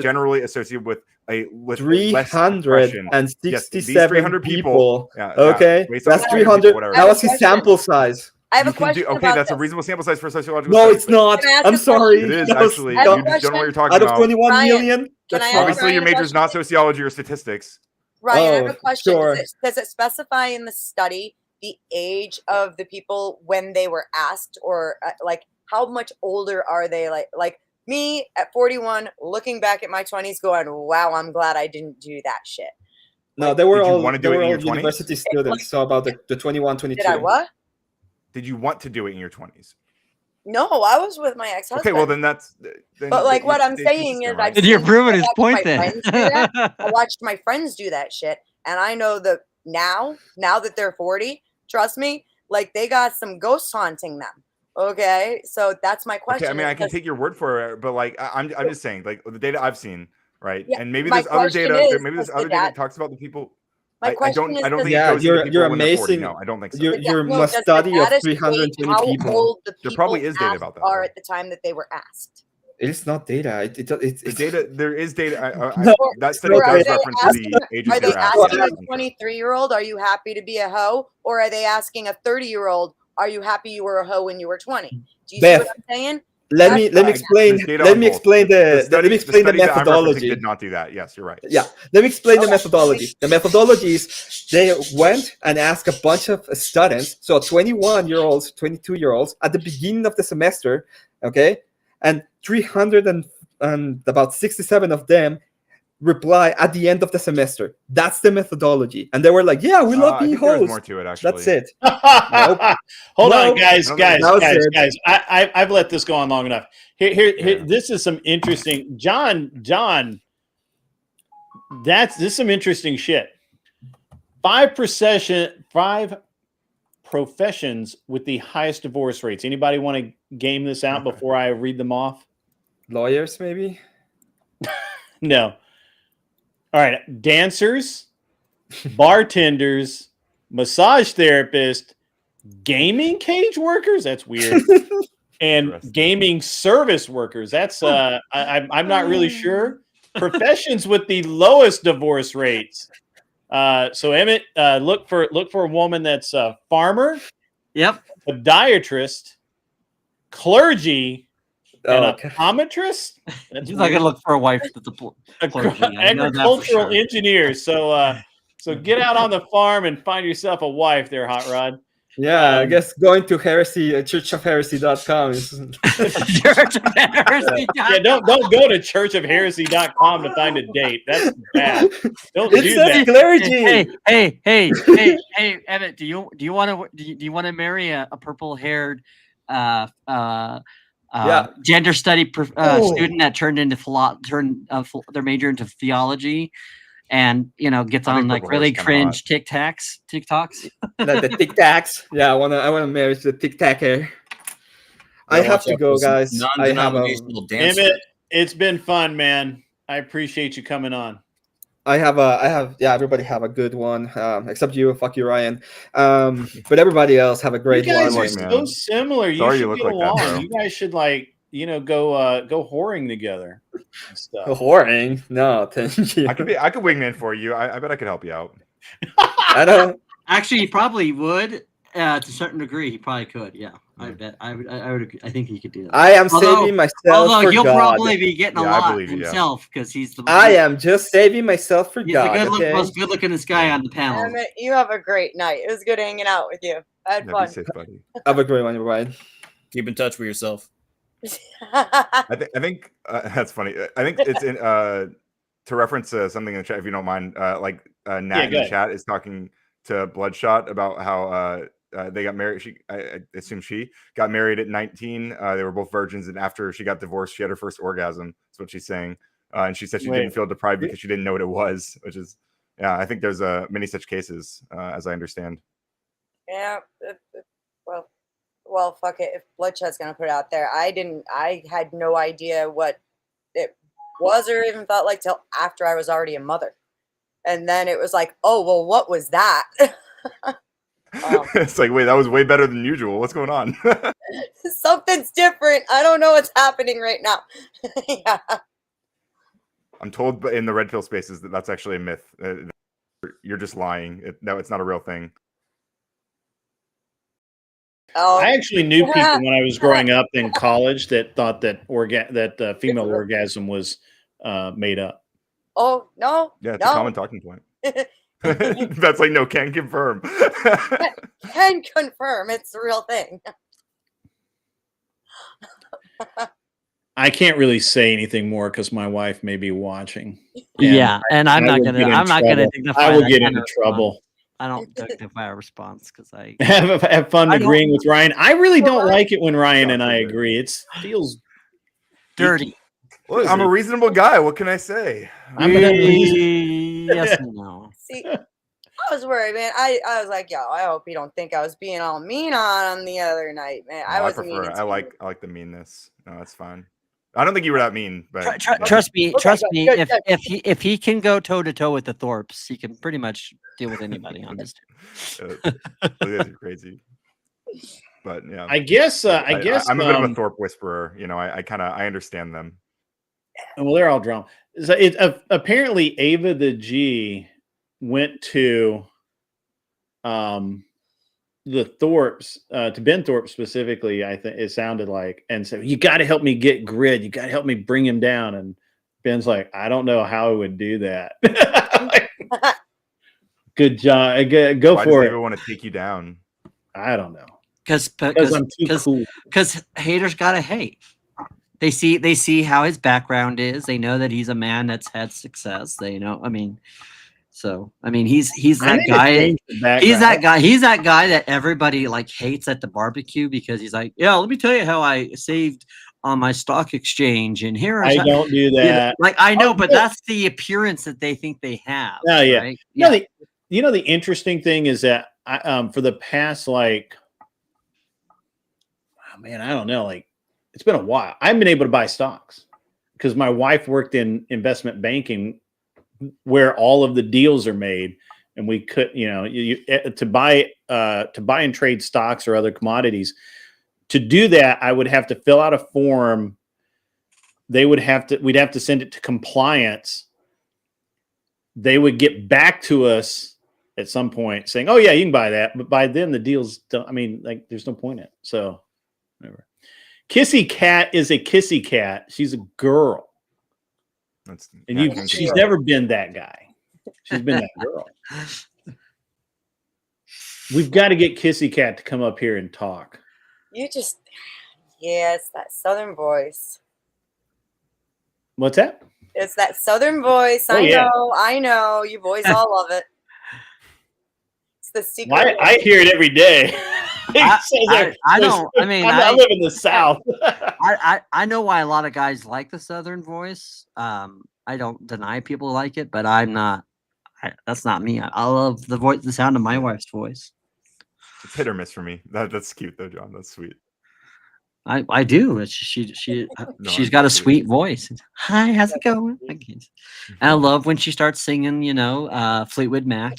generally associated with less depression. 367 yes, these 300 people. Yeah, Okay, based on that's 300 300. people, whatever. That was his sample size. I have a You can question okay, about that's this. a reasonable sample size for a sociological No, study, it's but- not. Can I ask I'm a sorry. It is No, actually. I have a You just don't know what you're talking Out of about. 21 Ryan, million, can that's I ask fine. Obviously, your Ryan a major is not question? sociology or statistics. Ryan, I have Oh, a question. sure. Does it specify in the study the age of the people when they were asked, or like how much older are they? Like me at 41, looking back at my 20s, going, "Wow, I'm glad I didn't do that shit." No, they were Did you all want to do it in your 20s? university students. So about the 21, 22. Did I what? Did you want to do it in your 20s? No, I was with my ex-husband. Okay, well then that's. But like what I'm saying is, I've You're seen- proving I his watched point my then. friends do that. I watched my friends do that shit, and I know that now that they're 40, trust me, like they got some ghosts haunting them. Okay, so that's my question. Okay, I mean, I can because- take your word for it, but like I'm just saying, like the data I've seen, right? Yeah, And maybe my there's other question data. is, Maybe there's does other the data dat- that talks about the people. My I question don't. is, I don't does think the- it goes you're into people when they're 40. amazing. No, I don't think so. You're no, a does the study of data 320 state how people. old the There people probably is data asked about that, are though. at the time that they were asked. It's not data. It's The data. There is data. No, that study Or are does they reference asking, the ages are they they were asked. asking Yes, a 23-year-old, are you happy to be a hoe? Or are they asking a 30-year-old, are you happy you were a hoe when you were 20? Do you see Beth, what I'm saying? let me explain. There's data Let on me both. explain the study that I'm referencing methodology. did not do that. Yes, you're right. Yeah, let me explain the methodology. The methodology is they went and asked a bunch of students, so 21-year-olds, 22-year-olds, at the beginning of the semester, okay, and 300 and about 67 of them reply at the end of the semester. That's the methodology. And they were like, yeah, we love I being think there was hosts. more to it, actually. That's it. Hold on, Nope. guys. I've let this go on long enough. Here, this is some interesting. John, this is some interesting shit. 5 professions with the highest divorce rates. Anybody want to game this out before I read them off? Lawyers, maybe? No. All right. Dancers, bartenders, massage therapists, gaming cage workers. That's weird. And gaming service workers. That's I'm not really sure. Professions with the lowest divorce rates. So Emmett, look for a woman that's a farmer. Yep. A diatrist, clergy, and a optometrist. He's not gonna look for a wife that's a clergy. I know that for Agricultural sure. engineer. So get out on the farm and find yourself a wife there, Hot Rod. Yeah, I guess going to churchofheresy.com is Church of Heresy. Yeah, don't go to churchofheresy.com to find a date. That's bad. Don't do that. Clergy. Hey, Emmett, do you want to marry a purple-haired gender study student that turned into their major into theology, and gets on like really cringe TikToks? The Tic Tacs. Yeah, I wanna marry the Tic Tacer. I have to go, guys. I have Emmett, it's been fun, man. I appreciate you coming on. Everybody have a good one, except you. Fuck you, Ryan. But everybody else have a great You guys one. are so similar. You should get along. You guys should go whoring together and stuff. Whoring? No, thank you. I could wingman for you. I bet I could help you out. I don't. Actually, he probably would to a certain degree. He probably could. Yeah, I bet. I would. I think he could do that. I am saving myself Although for he'll God. probably be getting a lot himself because he's the. I am just saving myself for God. He's the okay? most good-looking guy on the panel. Emmett, you have a great night. It was good hanging out with you. I had fun. Be safe, buddy. Have a great one, Ryan. Keep in touch with yourself. I think that's funny. I think it's in to reference something in the chat, if you don't mind. Nat in the chat is talking to Bloodshot about how they got married. I assume she got married at 19. They were both virgins, and after she got divorced, she had her first orgasm. That's what she's saying. And she said she didn't feel deprived because she didn't know what it was, which is, I think there's many such cases, as I understand. Yeah. Well, fuck it. If Bloodshot's gonna put it out there, I had no idea what it was or even felt like till after I was already a mother. And then it was like, oh, well, what was that? It's like, wait, that was way better than usual. What's going on? Something's different. I don't know what's happening right now. Yeah. I'm told in the red pill spaces that that's actually a myth. You're just lying. No, it's not a real thing. I actually knew people when I was growing up in college that thought that female orgasm was made up. Oh no! Yeah, it's a common talking point. That's like, no, can confirm. Can confirm it's the real thing. I can't really say anything more because my wife may be watching. And I'm not gonna dignify. I will get into trouble. I don't dignify a response because I have fun agreeing with Ryan. I really don't like it when Ryan and I agree. It feels dirty. Look, I'm a reasonable guy. What can I say? Yes and no. See, I was worried, man. I was like, yo, I hope you don't think I was being all mean on the other night, man. No, I prefer. I like the meanness. No, that's fine. I don't think you were that mean, but trust me. Good. If he can go toe to toe with the Thorpes, he can pretty much deal with anybody on this. You guys are crazy. But yeah, I guess I'm a bit of a Thorpe whisperer. I understand them. Well, they're all drama. So apparently Ava the G went to the Thorpes, to Ben Thorpe specifically, I think it sounded like, and said, you got to help me get Grid. You got to help me bring him down. And Ben's like, I don't know how I would do that. Good job. Go Why for does it. Ava want to take you down? I don't know. Because I'm too cool. Because haters gotta hate. They see how his background is. They know that he's a man that's had success. They know. I mean, so I mean, he's I that need to guy. change the He's background. that guy. He's that guy that everybody like hates at the barbecue because he's like, yeah, let me tell you how I saved on my stock exchange, and here I is how, don't do you know, that. like I know, Oh, but yeah. that's the appearance that they think they have. Oh yeah. Right? You know, the interesting thing is that for the past like, oh man, I don't know, like it's been a while. I've been able to buy stocks because my wife worked in investment banking where all of the deals are made, and we could, to buy and trade stocks or other commodities. To do that, I would have to fill out a form. We'd have to send it to compliance. They would get back to us at some point saying, "Oh yeah, you can buy that," but by then the deals don't. I mean, like, there's no point in it. So, whatever. Kissy Cat is a kissy cat. She's a girl, and she's never been that guy. She's been that girl. We've got to get Kissy Cat to come up here and talk. Yes, that Southern voice. What's that? It's that Southern voice. Oh, yeah. I know. You boys all love it. It's the secret. I hear it every day. I know. I mean, I live in the South. I know why a lot of guys like the Southern voice. I don't deny people like it, but I'm not. That's not me. I love the sound of my wife's voice. It's hit or miss for me. That's cute though, John. That's sweet. I do. She's got a sweet voice. Hi, how's it going? And I love when she starts singing, Fleetwood Mac,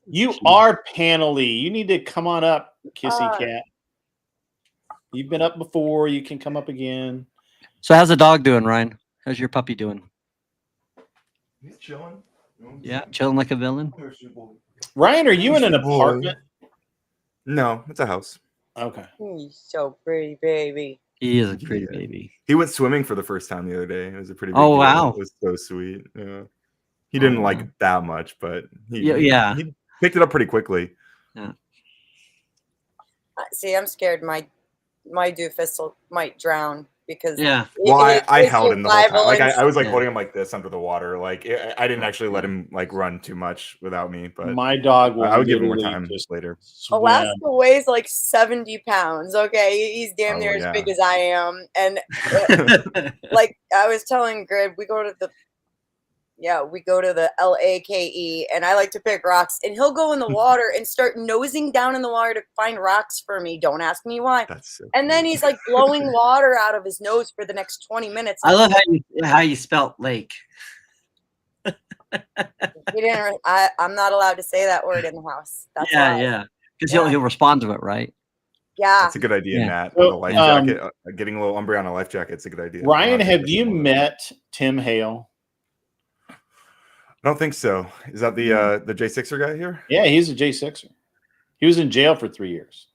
You are panely. You need to come on up, Kissy Cat. You've been up before. You can come up again. So how's the dog doing, Ryan? How's your puppy doing? He's chilling. Yeah, chilling like a villain. Ryan, are you in an apartment? No, it's a house. Okay. He's so pretty, baby. He is a pretty baby. He went swimming for the first time the other day. It was a pretty big Oh, deal. wow. It was so sweet. Yeah. He didn't like it that much, but he picked it up pretty quickly. Yeah. See, I'm scared my doofus might drown because Well, I held him the whole time. Like I was like Yeah. holding him like this under the water. Like I didn't actually let him like run too much without me. But My dog will I would give him more literally time just later. Alaska weighs like 70 pounds. Okay, he's damn near as big as I am, and like I was telling Grid, we go to the LAKE, and I like to pick rocks, and he'll go in the water and start nosing down in the water to find rocks for me. Don't ask me why. And then he's like blowing water out of his nose for the next 20 minutes. I love how you spelt lake. He didn't. I'm not allowed to say that word in the house. That's why. Yeah. Because he'll respond to it, right? Yeah. That's a good idea, Yeah. Matt. So, With a life jacket, getting a little Umbreon on a life jacket. It's a good idea. Ryan, have you met Tim Hale? I don't think so. Is that the J6er guy here? Yeah, he's a J6er. He was in jail for 3 years.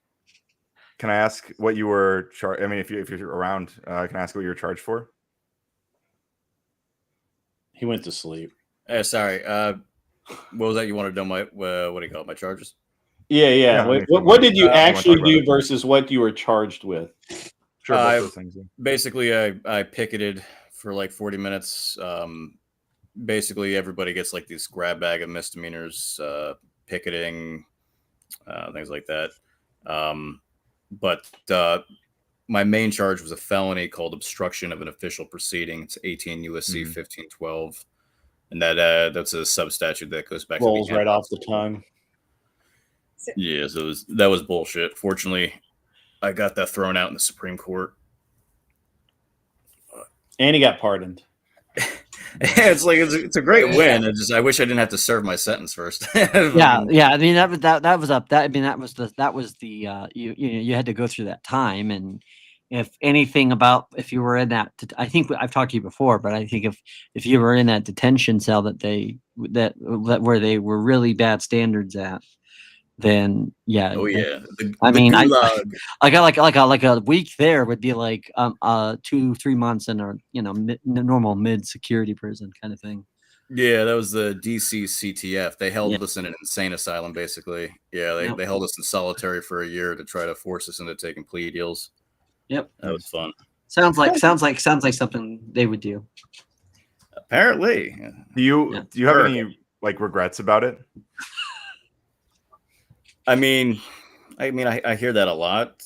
Can I ask what you were charged? I mean, if you're around, can I ask what you were charged for? He went to sleep. Sorry. What was that? You wanted to know my what do you call it? My charges? Yeah. What did you actually do versus what you were charged with? Sure, both those things. Basically, I picketed for like 40 minutes. Basically, everybody gets like this grab bag of misdemeanors, picketing, things like that. But my main charge was a felony called obstruction of an official proceeding. It's 18 USC 1512, and that's a substatute that goes back. Rolls to the right off the tongue. Yeah, so that was bullshit. Fortunately, I got that thrown out in the Supreme Court, and he got pardoned. it's a great win. I wish I didn't have to serve my sentence first. Yeah. I mean that was up. That was the you had to go through that time, and if you were in that, I think I've talked to you before, but I think if you were in that detention cell that where they were really bad standards at, then yeah. Oh yeah. I mean, I got like a week there would be like 2-3 months in a normal mid security prison kind of thing. Yeah, that was the DC CTF. They held us in an insane asylum, basically. Yeah, they held us in solitary for a year to try to force us into taking plea deals. Yep. That was fun. Sounds like something they would do. Apparently. Do you have any like regrets about it? I mean, I hear that a lot.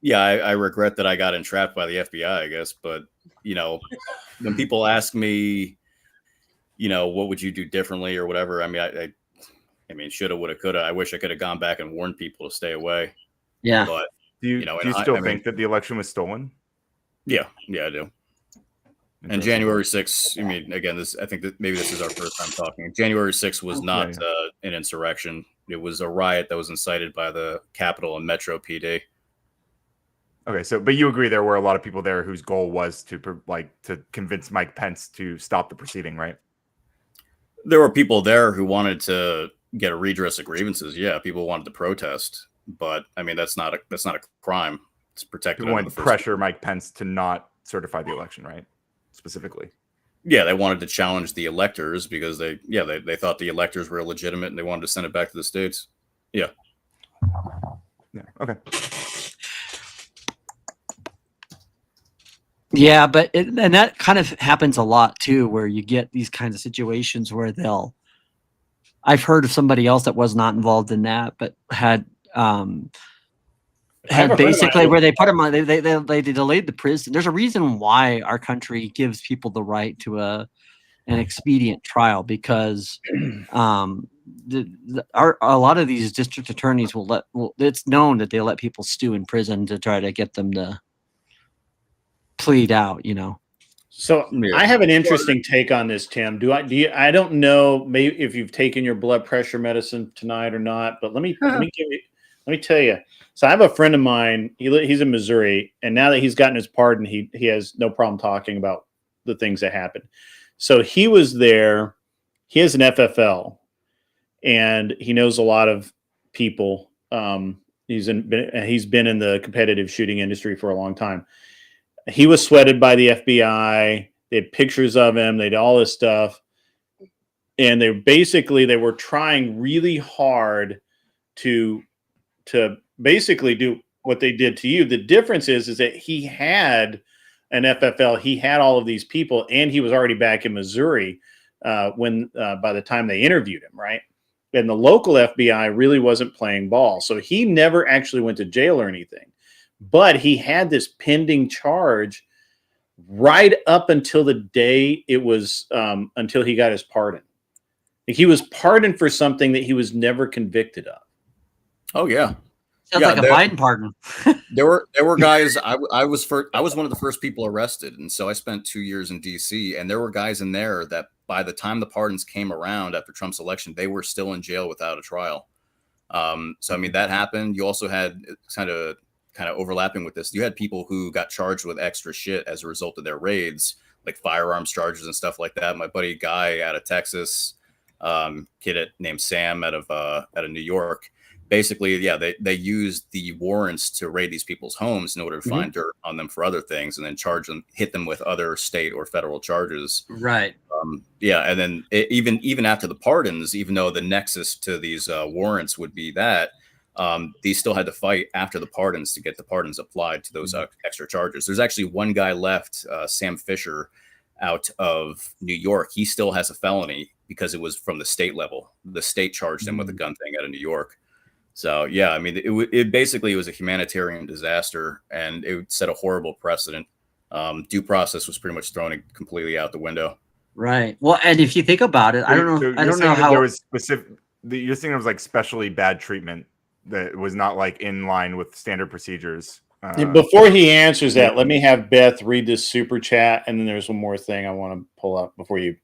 Yeah, I regret that I got entrapped by the FBI, I guess. But when people ask me, what would you do differently or whatever, I mean, shoulda, woulda, coulda. I wish I could have gone back and warned people to stay away. Yeah. But do you still think that the election was stolen? Yeah, I do. And January 6th, I mean, again, I think that maybe this is our first time talking. January 6th was not an insurrection. It was a riot that was incited by the Capitol and Metro PD. Okay, but you agree there were a lot of people there whose goal was to convince Mike Pence to stop the proceeding, right? There were people there who wanted to get a redress of grievances. Yeah, people wanted to protest, but I mean, that's not a crime. It's protected. They wanted to pressure Mike Pence to not certify the election, right? Specifically. Yeah, they wanted to challenge the electors because they thought the electors were illegitimate and they wanted to send it back to the states. Yeah. Yeah. Okay. Yeah, but and that kind of happens a lot too, where you get these kinds of situations where I've heard of somebody else that was not involved in that, but had basically where they put them on, they delayed the prison. There's a reason why our country gives people the right to an expedient trial, because a lot of these district attorneys it's known that they let people stew in prison to try to get them to plead out, So I have an interesting take on this, Tim. I don't know maybe if you've taken your blood pressure medicine tonight or not, but let me tell you. So I have a friend of mine. He's in Missouri, and now that he's gotten his pardon, he has no problem talking about the things that happened. So he was there. He has an FFL, and he knows a lot of people. He's been in the competitive shooting industry for a long time. He was sweated by the FBI. They had pictures of him. They did all this stuff. And they were trying really hard to basically do what they did to you. The difference is that he had an FFL. He had all of these people, and he was already back in Missouri by the time they interviewed him, right? And the local FBI really wasn't playing ball. So he never actually went to jail or anything. But he had this pending charge right up until the day it was until he got his pardon. He was pardoned for something that he was never convicted of. Oh yeah, sounds like a Biden pardon. There were guys. I was one of the first people arrested, and so I spent 2 years in D.C. And there were guys in there that by the time the pardons came around after Trump's election, they were still in jail without a trial. So I mean that happened. You also had kind of overlapping with this, you had people who got charged with extra shit as a result of their raids, like firearms charges and stuff like that. My buddy Guy out of Texas, kid named Sam out of New York. Basically, yeah, they used the warrants to raid these people's homes in order to find dirt on them for other things, and then hit them with other state or federal charges. Right. Yeah, and then even after the pardons, even though the nexus to these warrants would be that. These still had to fight after the pardons to get the pardons applied to those extra charges. There's actually one guy left, Sam Fisher, out of New York. He still has a felony because it was from the state level. The state charged him with a gun thing out of New York. So yeah, I mean, it basically was a humanitarian disaster, and it set a horrible precedent. Due process was pretty much thrown completely out the window. Right. Well, and if you think about it, I don't know how there was specific. You're saying it was like specially bad treatment that was not like in line with standard procedures. Before he answers that, let me have Beth read this super chat, and then there's one more thing I want to pull up before you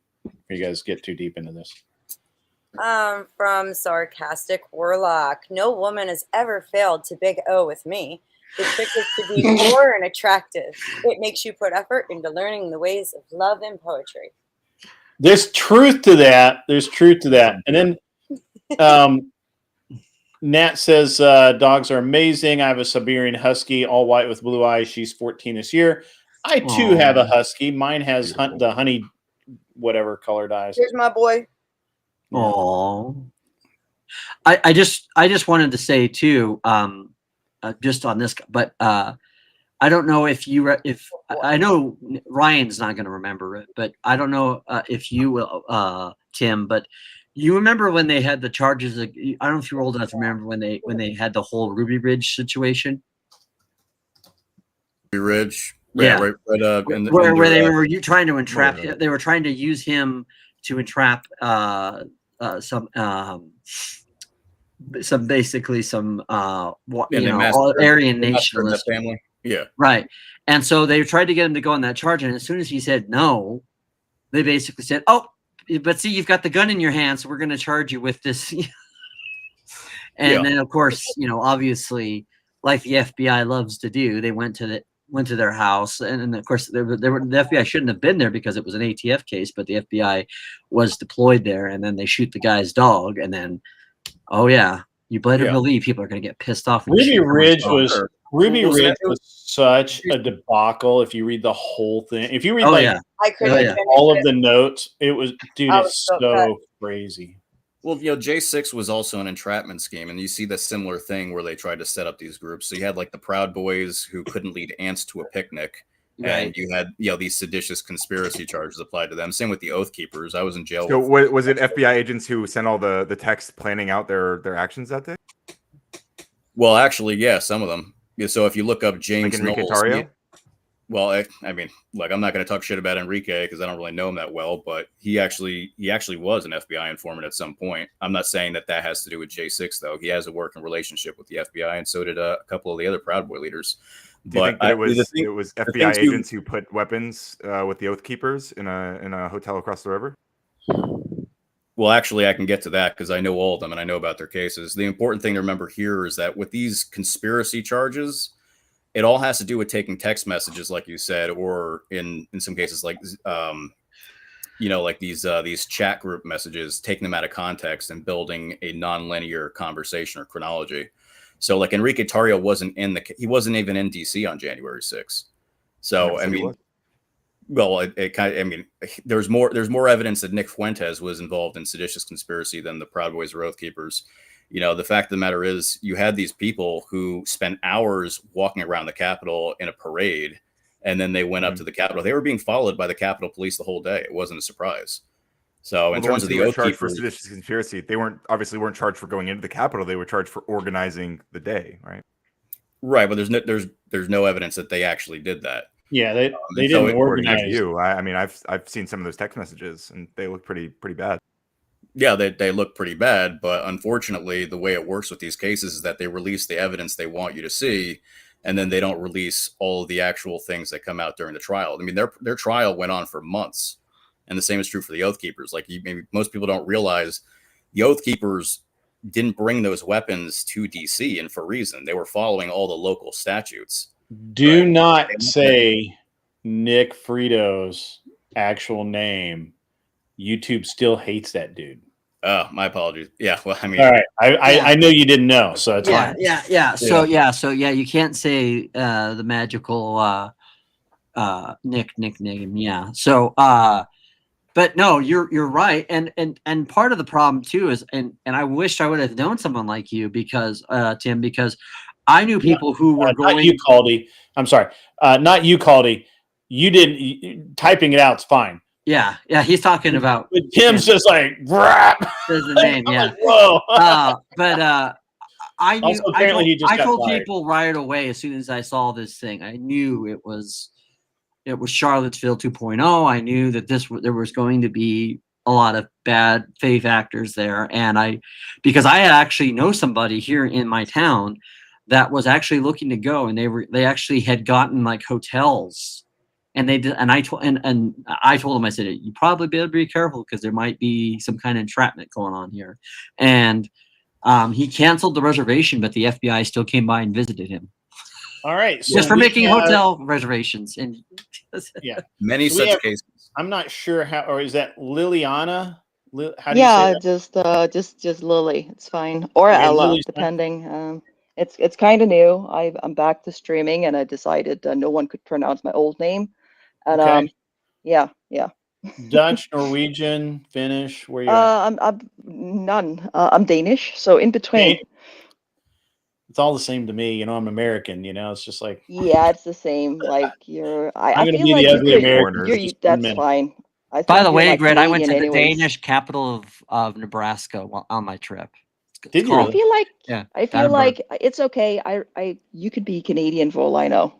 guys get too deep into this. From Sarcastic Warlock, no woman has ever failed to big O with me. The trick is to be poor and attractive. It makes you put effort into learning the ways of love and poetry. There's truth to that. And then Nat says, dogs are amazing. I have a Siberian Husky, all white with blue eyes. She's 14 this year. I, too, have a Husky. Mine has the honey, whatever colored eyes. Here's my boy. Oh, I just wanted to say, too, just on this, but I don't know if I know Ryan's not going to remember it, but I don't know if you will, Tim. But you remember when they had the charges? I don't know if you're old enough to remember when they had the whole Ruby Ridge situation. Ruby Ridge, Yeah, right, where they were trying to entrap. Motorhead. They were trying to use him to entrap some basically some Aryan nationalists. Family. Yeah. Right. And so they tried to get him to go on that charge. And as soon as he said no, they basically said, oh, but see, you've got the gun in your hand, so we're going to charge you with this. And then, of course, obviously, like the FBI loves to do, they went to their house. And of course, the FBI shouldn't have been there because it was an ATF case, but the FBI was deployed there. And then they shoot the guy's dog. And then, oh, yeah, you better believe people are going to get pissed off. Ruby Ridge was such a debacle. If you read the whole thing, if you read all of the notes, it was, dude, it's so crazy. Well, J6 was also an entrapment scheme, and you see the similar thing where they tried to set up these groups. So you had like the Proud Boys who couldn't lead ants to a picnic, and you had these seditious conspiracy charges applied to them. Same with the Oath Keepers. I was in jail. So was it FBI agents who sent all the text planning out their actions that day? Well, actually, yeah, some of them. Yeah, so if you look up James like Enrique Knowles, Tarrio? I mean, look, I'm not going to talk shit about Enrique because I don't really know him that well, but he actually was an FBI informant at some point. I'm not saying that has to do with J6 though. He has a working relationship with the FBI, and so did a couple of the other Proud Boy leaders. Do you think that it was FBI agents who put weapons with the Oath Keepers in a hotel across the river? Well, actually, I can get to that because I know all of them and I know about their cases. The important thing to remember here is that with these conspiracy charges, it all has to do with taking text messages, like you said, or in some cases, like like these chat group messages, taking them out of context and building a non-linear conversation or chronology. So, like Enrique Tarrio wasn't even in DC on January 6th. So, I mean, well, there's more evidence that Nick Fuentes was involved in seditious conspiracy than the Proud Boys or Oath Keepers. The fact of the matter is you had these people who spent hours walking around the Capitol in a parade, and then they went up to the Capitol. They were being followed by the Capitol Police the whole day. It wasn't a surprise. So in terms of the Oath Keepers, for seditious conspiracy, they weren't charged for going into the Capitol. They were charged for organizing the day, right? Right, but there's no evidence that they actually did that. Yeah, they didn't organize. I mean, I've seen some of those text messages, and they look pretty bad. Yeah, they look pretty bad, but unfortunately, the way it works with these cases is that they release the evidence they want you to see, and then they don't release all of the actual things that come out during the trial. I mean, their trial went on for months, and the same is true for the Oath Keepers. Like maybe most people don't realize, the Oath Keepers didn't bring those weapons to DC, and for a reason. They were following all the local statutes. Do not say Nick Frito's actual name. YouTube still hates that dude. Oh, my apologies. Yeah, well, I mean, all right. I know you didn't know, so it's fine. Yeah. So you can't say the magical nickname. Yeah. So but no, you're right, and part of the problem too is, and I wish I would have known someone like you because Tim, because I knew people who were going. Not you, Caldy. I'm sorry. Not you, Caldy. You didn't. Typing it out's fine. Yeah. He's talking about. But Tim's just like rap. Says the name. Yeah. Like, whoa. But I knew. Also, apparently he just I got told fired. people right away as soon as I saw this thing. I knew it was Charlottesville 2.0. I knew that there was going to be a lot of bad faith actors there, and because I actually know somebody here in my town that was actually looking to go, and they actually had gotten like hotels, and they did, and I told them, I said, you probably better be careful because there might be some kind of entrapment going on here, and he canceled the reservation, but the FBI still came by and visited him. All right, so just for making hotel reservations, and yeah, many such cases. I'm not sure how, or is that Liliana? How do you say that? just Lily. It's fine, or Ella, Lily's depending. It's kind of new. I'm back to streaming, and I decided no one could pronounce my old name, and yeah. Dutch, Norwegian, Finnish. Where you? At? I'm none. I'm Danish, so in between. it's all the same to me. You know, I'm American. You know, it's just like Yeah, it's the same. Like I'm I gonna feel be like the you ugly could. American. for just 1 That's minute. fine. I By think the you're way, not Grit, I went Canadian to the anyways. Danish capital of Nebraska on my trip. Did you I really? feel like Yeah, I feel Edinburgh. like it's okay. You could be Canadian for all I know.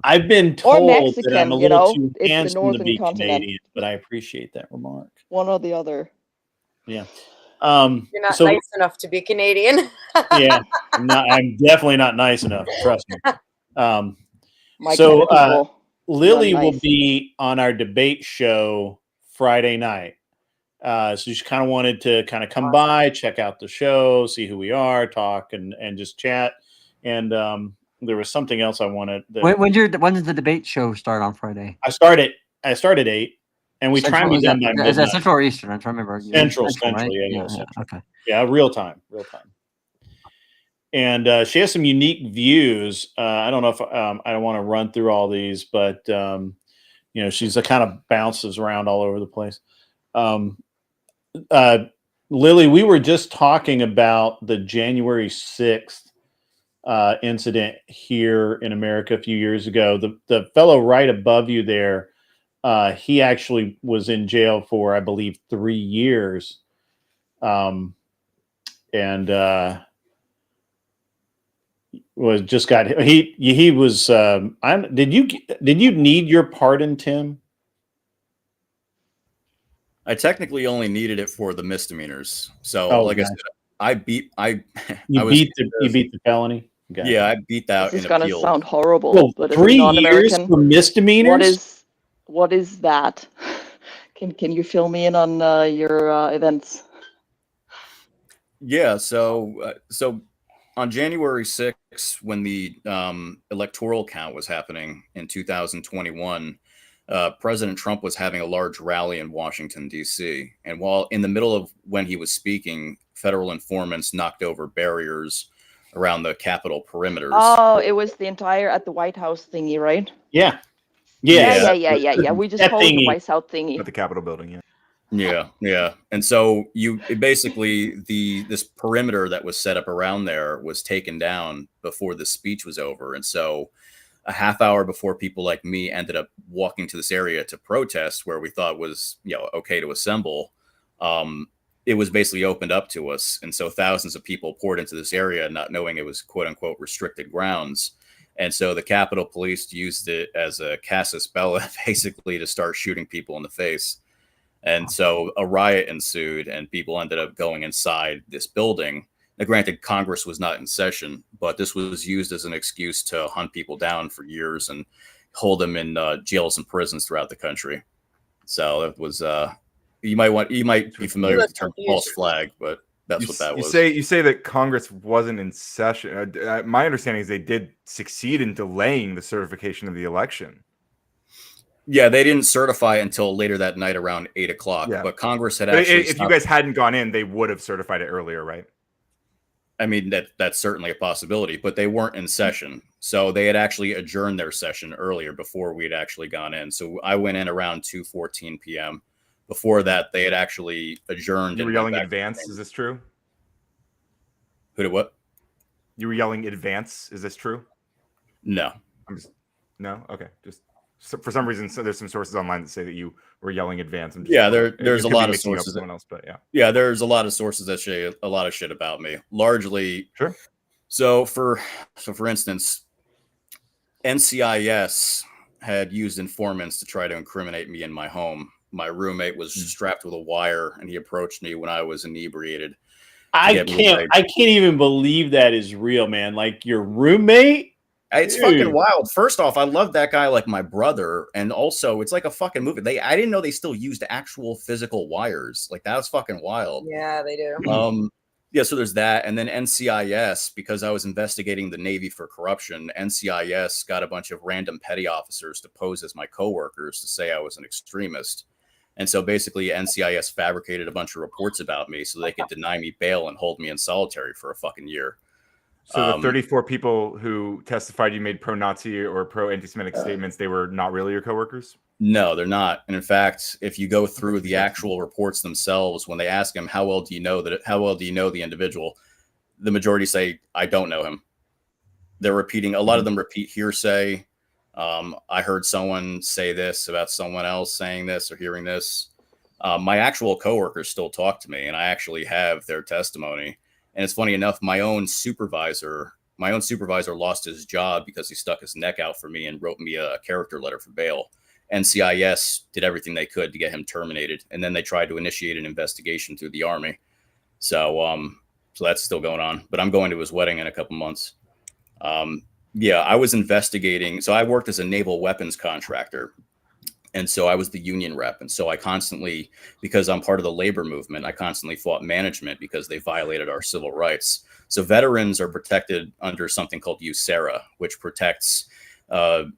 I've been Or told that I'm a Mexican, you little know. too It's the handsome to northern be continent. Canadian, but I appreciate that remark. One or the other. Yeah. You're not So nice enough to be Canadian. yeah, I'm definitely not nice enough. Trust me. My So kind of people. Lily will Nice. be on our debate show Friday night. So she kind of wanted to kind of come by, check out the show, see who we are, talk, and just chat. And there was something else I wanted. When does the debate show start on Friday? I start at 8, and we try and be Is done that, by is that midnight. Central or Eastern? I'm trying to remember. Central, right? yeah, Yeah, Central. okay. Yeah, real time. And she has some unique views. I don't know if I don't want to run through all these, but you know, she's a kind of bounces around all over the place. Lily, we were just talking about the January 6th incident here in America a few years ago. The fellow right above you there, he actually was in jail for, I believe, 3 years. And was just got he was did you need your pardon, Tim? I technically only needed it for the misdemeanors. So, Oh, like I gosh. said, I beat You beat the felony. Gotcha. Yeah, I beat that This is in gonna appeal. sound horrible, Well, but as 3 a years non-American, for misdemeanors. what is that? Can you fill me in on your events? Yeah, so on January 6th, when the electoral count was happening in 2021, President Trump was having a large rally in Washington, D.C. And while in the middle of when he was speaking, federal informants knocked over barriers around the Capitol perimeters. Oh, it was the entire at the White House thingy, right? Yeah. Yeah. We just call it the White House thingy. At the Capitol building, Yeah. And so basically this perimeter that was set up around there was taken down before the speech was over. And so a half hour before people like me ended up walking to this area to protest where we thought was, okay to assemble, it was basically opened up to us. And so thousands of people poured into this area, not knowing it was quote unquote restricted grounds. And so the Capitol Police used it as a casus belli, basically, to start shooting people in the face. And so a riot ensued, and people ended up going inside this building. Now, granted, Congress was not in session, but this was used as an excuse to hunt people down for years and hold them in jails and prisons throughout the country. So it was you might be familiar with the term false flag, but that's what that was. You say that Congress wasn't in session. My understanding is they did succeed in delaying the certification of the election. Yeah, they didn't certify until later that night around 8 o'clock. Yeah. But Congress had But actually. if you guys hadn't gone in, they would have certified it earlier, right? I mean, that's certainly a possibility, but they weren't in session. So they had actually adjourned their session earlier before we had actually gone in. So I went in around 2:14 p.m. Before that, they had actually adjourned. You were yelling advance. Is this true? Who did what? You were yelling advance. Is this true? No. No? Okay. Just for some reason, so there's some sources online that say that you were yelling advance. There's a lot of sources. Else, but yeah, there's a lot of sources that say a lot of shit about me. Largely, sure. So for instance, NCIS had used informants to try to incriminate me in my home. My roommate was strapped with a wire, and he approached me when I was inebriated. I can't even believe that is real, man. Like your roommate. It's fucking wild. First off, I love that guy like my brother, and also it's like a fucking movie. I didn't know they still used actual physical wires. Like that was fucking wild. Yeah, they do. Yeah, so there's that, and then NCIS, because I was investigating the Navy for corruption. NCIS got a bunch of random petty officers to pose as my coworkers to say I was an extremist, and so basically NCIS fabricated a bunch of reports about me so they could deny me bail and hold me in solitary for a fucking year. So the 34 people who testified you made pro-Nazi or pro-anti-Semitic statements, they were not really your coworkers? No, they're not. And in fact, if you go through the actual reports themselves, when they ask them how well do you know the individual, the majority say, I don't know him. They're repeating, a lot of them repeat hearsay. I heard someone say this about someone else saying this or hearing this. My actual coworkers still talk to me, and I actually have their testimony. And it's funny enough, my own supervisor lost his job because he stuck his neck out for me and wrote me a character letter for bail. NCIS did everything they could to get him terminated, and then they tried to initiate an investigation through the Army. So that's still going on. But I'm going to his wedding in a couple months. Yeah, I was investigating. So I worked as a naval weapons contractor. And so I was the union rep. And so I constantly, because I'm part of the labor movement, I constantly fought management because they violated our civil rights. So veterans are protected under something called USERRA, which protects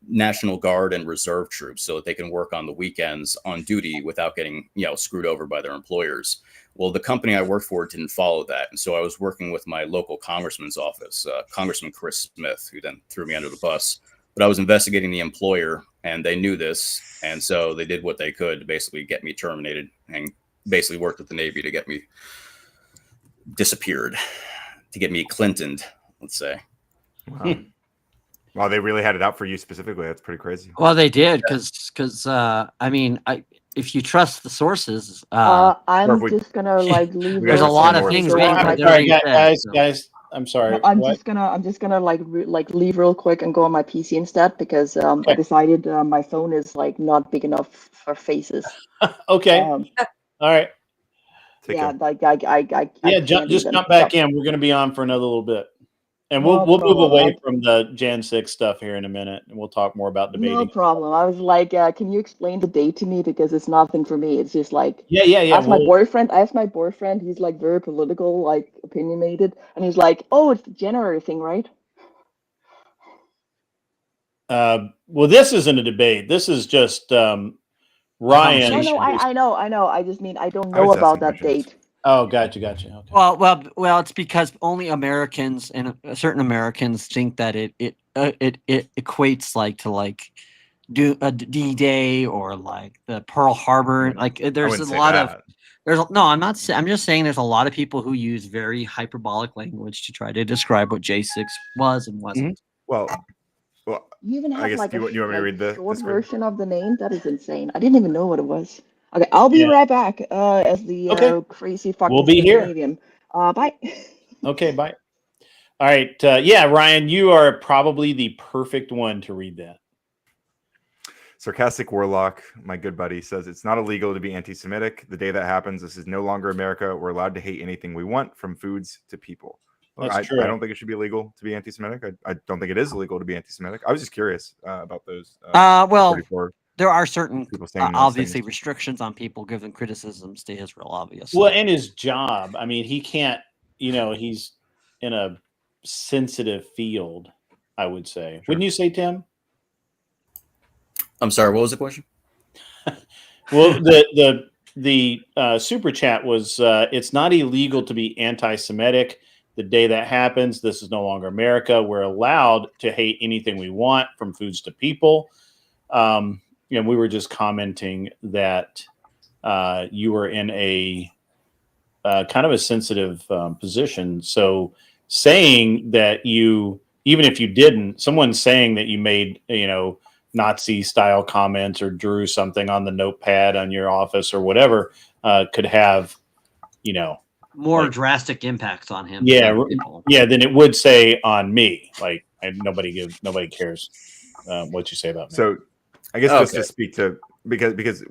National Guard and reserve troops so that they can work on the weekends on duty without getting, screwed over by their employers. Well, the company I worked for didn't follow that. And so I was working with my local congressman's office, Congressman Chris Smith, who then threw me under the bus. But I was investigating the employer, and they knew this. And so they did what they could to basically get me terminated, and basically worked with the Navy to get me disappeared, to get me Clintoned, let's say. Wow. Wow, they really had it out for you specifically. That's pretty crazy. Well, they did, because I mean, if you trust the sources, I'm just gonna leave. There's a lot of things. Guys, I'm sorry. I'm just gonna leave real quick and go on my PC instead because I decided my phone is not big enough for faces. Okay. All right. I just jump back in. We're gonna be on for another little bit. And we'll move away from the Jan 6 stuff here in a minute, and we'll talk more about debating. No problem. I was like, can you explain the date to me? Because it's nothing for me. It's just like, yeah. Ask my boyfriend. He's very political, opinionated, and he's like, oh, it's the January thing, right? Well, this isn't a debate. This is just Ryan. No, I know. I just mean I don't know about that date. Oh, gotcha. Okay. Well, it's because only Americans and certain Americans think that it equates to do a D-Day or the Pearl Harbor. There's a lot of I'm not. I'm just saying there's a lot of people who use very hyperbolic language to try to describe what J6 was and wasn't. Well, you even have I guess, do you want me to read the short version of the name? That is insane. I didn't even know what it was. Okay, I'll be right back. As the crazy fucking we'll be here. Canadian. Bye. Okay, bye. All right, Ryan, you are probably the perfect one to read that. Sarcastic Warlock, my good buddy, says it's not illegal to be anti-Semitic. The day that happens, this is no longer America. We're allowed to hate anything we want, from foods to people. That's true. I don't think it should be illegal to be anti-Semitic. I don't think it is illegal to be anti-Semitic. I was just curious about those. There are certain, obviously, things. restrictions on people giving criticisms to Israel, obviously. Well, and his job. I mean, he can't, he's in a sensitive field, I would say. Sure. Wouldn't you say, Tim? I'm sorry, what was the question? Well, the super chat was, it's not illegal to be anti-Semitic. The day that happens, this is no longer America. We're allowed to hate anything we want, from foods to people. We were just commenting that you were in a kind of a sensitive position. So saying that you, even if you didn't, someone saying that you made, Nazi style comments or drew something on the notepad on your office or whatever could have, more drastic impacts on him. Yeah. Than it would say on me. Nobody cares what you say about me. So I guess just to speak to, because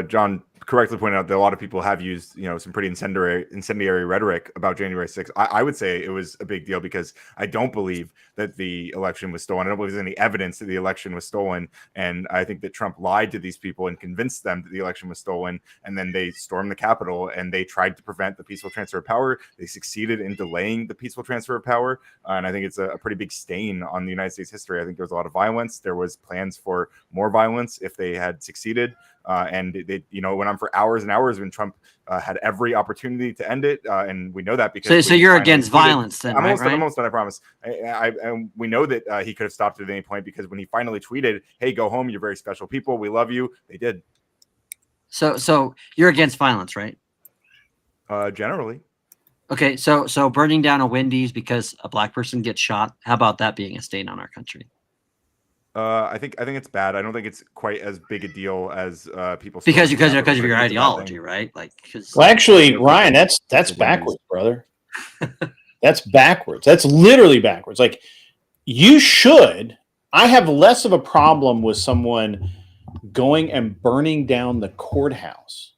John correctly pointed out that a lot of people have used, some pretty incendiary rhetoric about January 6th. I would say it was a big deal because I don't believe that the election was stolen. I don't believe there's any evidence that the election was stolen. And I think that Trump lied to these people and convinced them that the election was stolen. And then they stormed the Capitol and they tried to prevent the peaceful transfer of power. They succeeded in delaying the peaceful transfer of power. And I think it's a pretty big stain on the United States history. I think there was a lot of violence. There was plans for more violence if they had succeeded. And they, went on for hours and hours when Trump had every opportunity to end it. And we know that because so you're against violence then, I'm right? almost done, I promise. And we know that he could have stopped it at any point because when he finally tweeted, "Hey, go home. You're very special people. We love you." They did. So you're against violence, right? Generally. Okay, so burning down a Wendy's because a black person gets shot. How about that being a stain on our country? I think it's bad. I don't think it's quite as big a deal as people. Because of your ideology, right? Like, well, actually, Ryan, that's backwards, brother. That's backwards. That's literally backwards. Like, you should. I have less of a problem with someone going and burning down the courthouse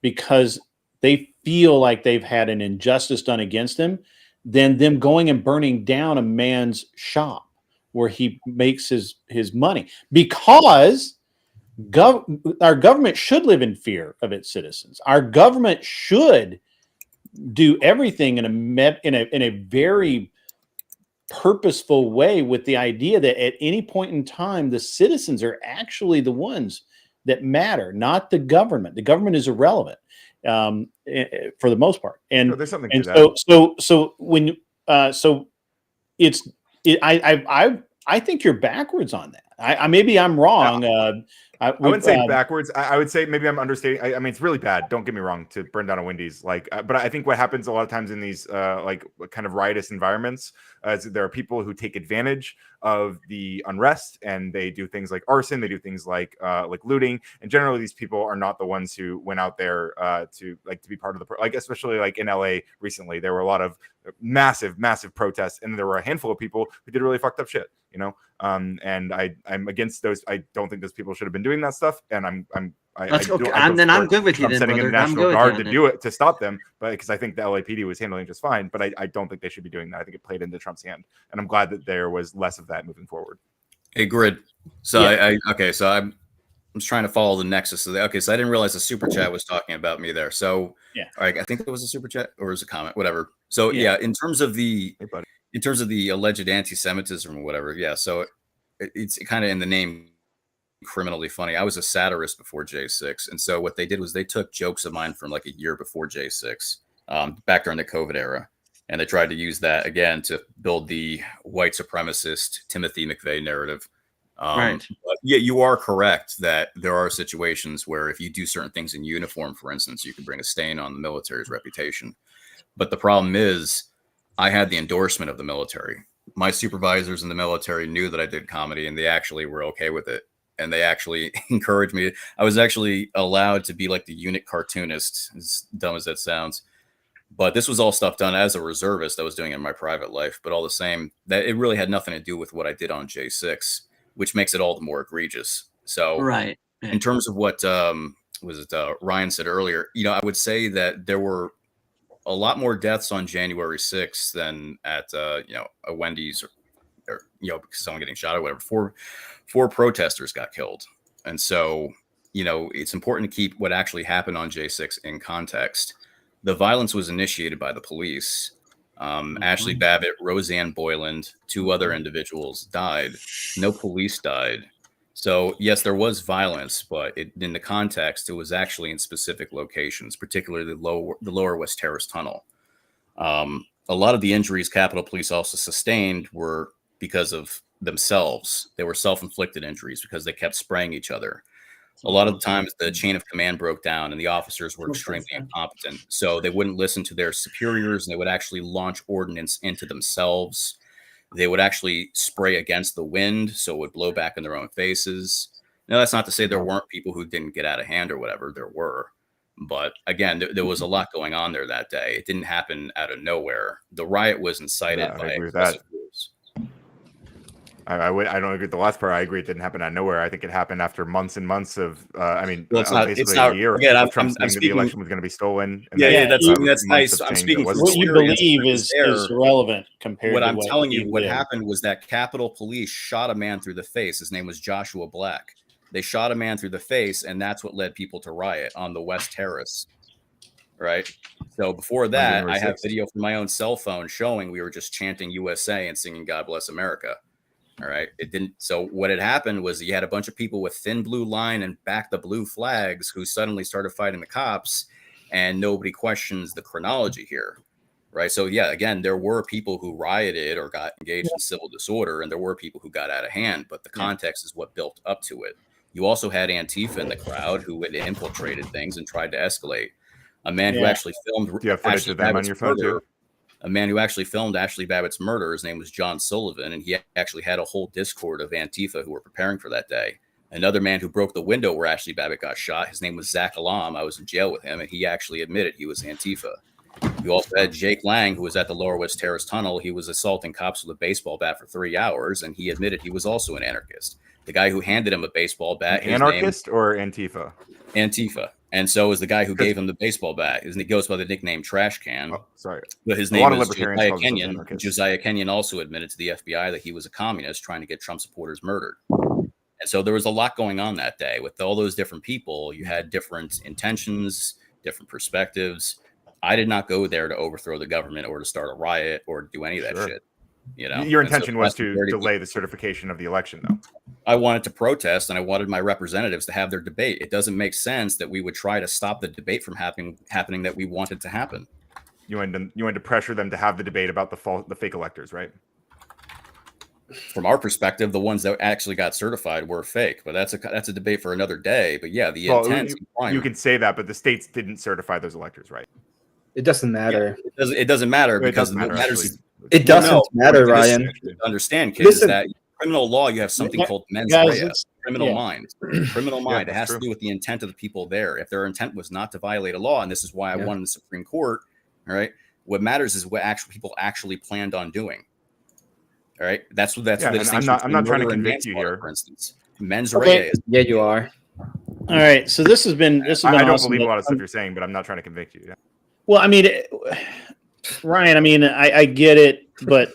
because they feel like they've had an injustice done against them than them going and burning down a man's shop where he makes his money, because our government should live in fear of its citizens. Our government should do everything in a very purposeful way, with the idea that at any point in time, the citizens are actually the ones that matter, not the government. The government is irrelevant for the most part. And no, there's something and to that. so when I think you're backwards on that. I maybe I'm wrong. I wouldn't say backwards. I would say maybe I'm understating. I mean, it's really bad. Don't get me wrong, to burn down a Wendy's. Like, but I think what happens a lot of times in these like kind of riotous environments is there are people who take advantage of the unrest, and they do things like arson. They do things like looting. And generally, these people are not the ones who went out there to be part of the like, especially like in LA recently, there were a lot of massive protests, and there were a handful of people who did really fucked up shit. You know, and I'm against those. I don't think those people should have been doing that stuff. And I'm good with you. I'm sending in the National Guard to do it, to stop them, but because I think the LAPD was handling it just fine. But I don't think they should be doing that. I think it played into Trump's hand, and I'm glad that there was less of that moving forward. Hey, Grid. So Yeah. I'm just trying to follow the nexus of that. Okay, so I didn't realize the super chat was talking about me there. So yeah, all right, I think it was a super chat or it was a comment, whatever. So yeah, in terms of the alleged anti-Semitism or whatever, yeah. So it's kind of in the name, criminally funny. I was a satirist before J6, and so what they did was they took jokes of mine from like a year before J6, back during the COVID era, and they tried to use that again to build the white supremacist Timothy McVeigh narrative. Right. But yeah, you are correct that there are situations where if you do certain things in uniform, for instance, you can bring a stain on the military's reputation. But the problem is, I had the endorsement of the military. My supervisors in the military knew that I did comedy, and they actually were okay with it. And they actually encouraged me. I was actually allowed to be like the unit cartoonist, as dumb as that sounds. But this was all stuff done as a reservist. I was doing it in my private life. But all the same, that it really had nothing to do with what I did on J6, which makes it all the more egregious. So right. In terms of what Ryan said earlier, I would say that there were a lot more deaths on January 6th than at a Wendy's or because someone getting shot or whatever. Four protesters got killed. And so, it's important to keep what actually happened on J6 in context. The violence was initiated by the police. Ashley Babbitt, Roseanne Boyland, two other individuals died. No police died. So yes, there was violence, but in the context, it was actually in specific locations, particularly the lower West Terrace Tunnel. A lot of the injuries Capitol Police also sustained were because of themselves. They were self-inflicted injuries because they kept spraying each other. A lot of the times the chain of command broke down and the officers were extremely incompetent. So they wouldn't listen to their superiors, and they would actually launch ordnance into themselves. They would actually spray against the wind, so it would blow back in their own faces. Now, that's not to say there weren't people who didn't get out of hand or whatever. There were. But again, there was a lot going on there that day. It didn't happen out of nowhere. The riot was incited by excessive force. I don't agree with the last part. I agree it didn't happen out of nowhere. I think it happened after months and months of basically a year of Trump saying that the election was going to be stolen. And that's nice. I'm speaking from what you believe is irrelevant compared what to I'm what telling you. What did. happened was that Capitol Police shot a man through the face. His name was Joshua Black. They shot a man through the face, and that's what led people to riot on the West Terrace. Right. So before that, I have video from my own cell phone showing we were just chanting USA and singing God Bless America. All right. It didn't. So what had happened was you had a bunch of people with thin blue line and back the blue flags who suddenly started fighting the cops, and nobody questions the chronology here. Right. So, yeah, again, there were people who rioted or got engaged in civil disorder, and there were people who got out of hand. But the context is what built up to it. You also had Antifa in the crowd who had infiltrated things and tried to escalate. A man who Yeah. actually filmed Do you have footage Ashley of them on Babbitt's your phone murder. too? A man who actually filmed Ashley Babbitt's murder. His name was John Sullivan, and he actually had a whole Discord of Antifa who were preparing for that day. Another man who broke the window where Ashley Babbitt got shot. His name was Zach Alam. I was in jail with him, and he actually admitted he was Antifa. You also had Jake Lang, who was at the Lower West Terrace Tunnel. He was assaulting cops with a baseball bat for 3 hours, and he admitted he was also an anarchist. The guy who handed him a baseball bat, his Anarchist name, or Antifa? Antifa. And so is the guy who gave him the baseball bat. He goes by the nickname Trash Can. Oh, sorry. But his A lot name of is libertarians Josiah call themselves Kenyon. anarchists. Josiah Kenyon also admitted to the FBI that he was a communist trying to get Trump supporters murdered. And so there was a lot going on that day. With all those different people, you had different intentions, different perspectives. I did not go there to overthrow the government or to start a riot or do any of that shit. You know, Your And so intention the was vast to majority of delay the certification of the election, though. I wanted to protest, and I wanted my representatives to have their debate. It doesn't make sense that we would try to stop the debate from happening that we wanted to happen. You wanted to pressure them to have the debate about the fake electors, right? From our perspective, the ones that actually got certified were fake, but that's a debate for another day. But yeah, the intent. You can say that, but the states didn't certify those electors, right? It doesn't matter. It doesn't matter It because doesn't what matter, matters actually. It doesn't matter, Ryan. Understand, kids, Listen. is that in criminal law you have something called mens Guys, rea, let's- criminal yeah. mind. Criminal mind. It has to do with the intent of the people there. If their intent was not to violate a law, and this is why I won in the Supreme Court, all right, what matters is what people actually planned on doing. All right, that's what the and distinction. I'm not trying to between murder and convict you manslaughter, here. for instance. Mens Okay. rea is Yeah, you are. All right, so this has been I don't awesome, believe a but lot of stuff you're saying, but I'm not trying to convict you. Yeah. Well, I mean, Ryan, I mean, I get it, but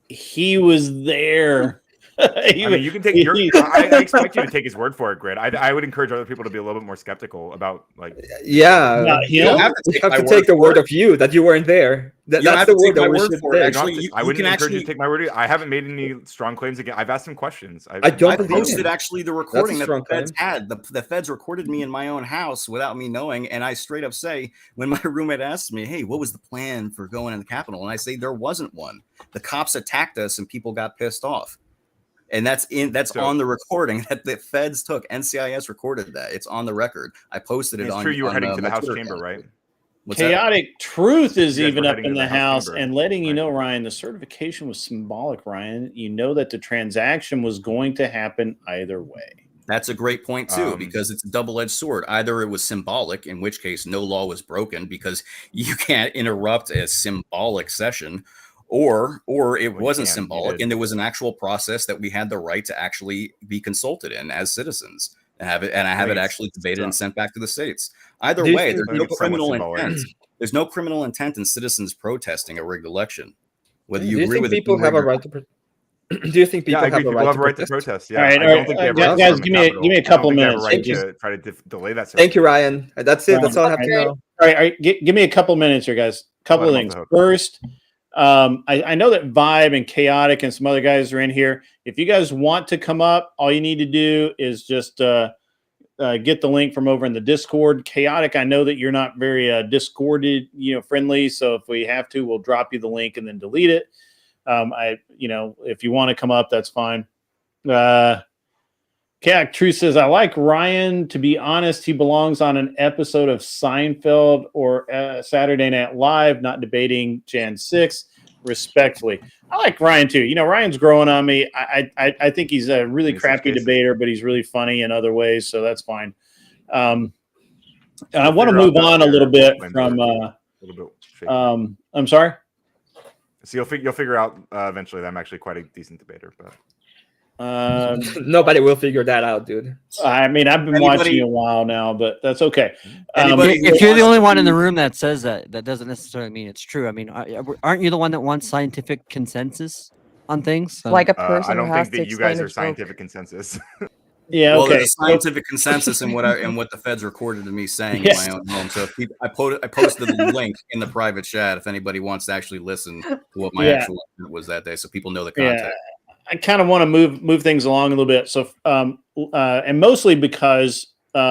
he was there. I mean, you can take your. I expect you to take his word for it, Grid. I would encourage other people to be a little bit more skeptical about like. Yeah, you don't have to take the word of you that you weren't there. That's the word that we should take. I wouldn't encourage you to take my word. I haven't made any strong claims again. I've asked some questions. I posted actually the recording that the feds had. The feds recorded me in my own house without me knowing, and I straight up say when my roommate asked me, "Hey, what was the plan for going in the Capitol?" and I say there wasn't one. The cops attacked us, and people got pissed off. And that's on the recording that the feds took. NCIS recorded that. It's on the record. I posted it it's on. true. You were heading to the House Twitter chamber, account. right? What's that? Chaotic Truth is You guys even were up heading in to the the House house chamber, and letting you know, Ryan, the certification was symbolic, Ryan. You know that the transaction was going to happen either way. That's a great point too, because it's a double-edged sword. Either it was symbolic, in which case no law was broken because you can't interrupt a symbolic session, or it wasn't symbolic and there was an actual process that we had the right to actually be consulted in as citizens and have it actually debated and sent back to the states. Either way, there's no criminal intent. There's no criminal intent in citizens protesting a rigged election. Whether you agree with it, people have a right to do you think people I agree. have a People right have to a right to protest? protest. Yeah, All right, I don't think they have a right to guys, storm the Capitol. give me a couple of I don't minutes. think they have a right to try to delay that. Thank you, Ryan. That's it. That's all I have to know. All right, give me a couple of minutes here, guys. Couple of things. First, I know that Vibe and Chaotic and some other guys are in here. If you guys want to come up, all you need to do is just get the link from over in the Discord. Chaotic, I know that you're not very Discorded, friendly. So if we have to, we'll drop you the link and then delete it. If you want to come up, that's fine. Chaotic Truth says, I like Ryan. To be honest, he belongs on an episode of Seinfeld or Saturday Night Live, not debating Jan 6. Respectfully. I like Ryan too. Ryan's growing on me. I think he's a really crappy debater, but he's really funny in other ways, so that's fine. I want to move on a little bit from I'm sorry. So you'll figure out eventually that I'm actually quite a decent debater, but nobody will figure that out, dude. I mean, I've been watching you a while now, but that's okay. If you're the only one in the room that says that, that doesn't necessarily mean it's true. I mean, aren't you the one that wants scientific consensus on things? So. Like a person I don't who has think that to you guys explain are a joke. scientific consensus. Yeah, well, okay. there's a scientific consensus in what the feds recorded of me saying in my own home. So if people, I posted the link in the private chat if anybody wants to actually listen to what my actual intent was that day, so people know the context. Yeah, I kind of want to move things along a little bit. So, and mostly because we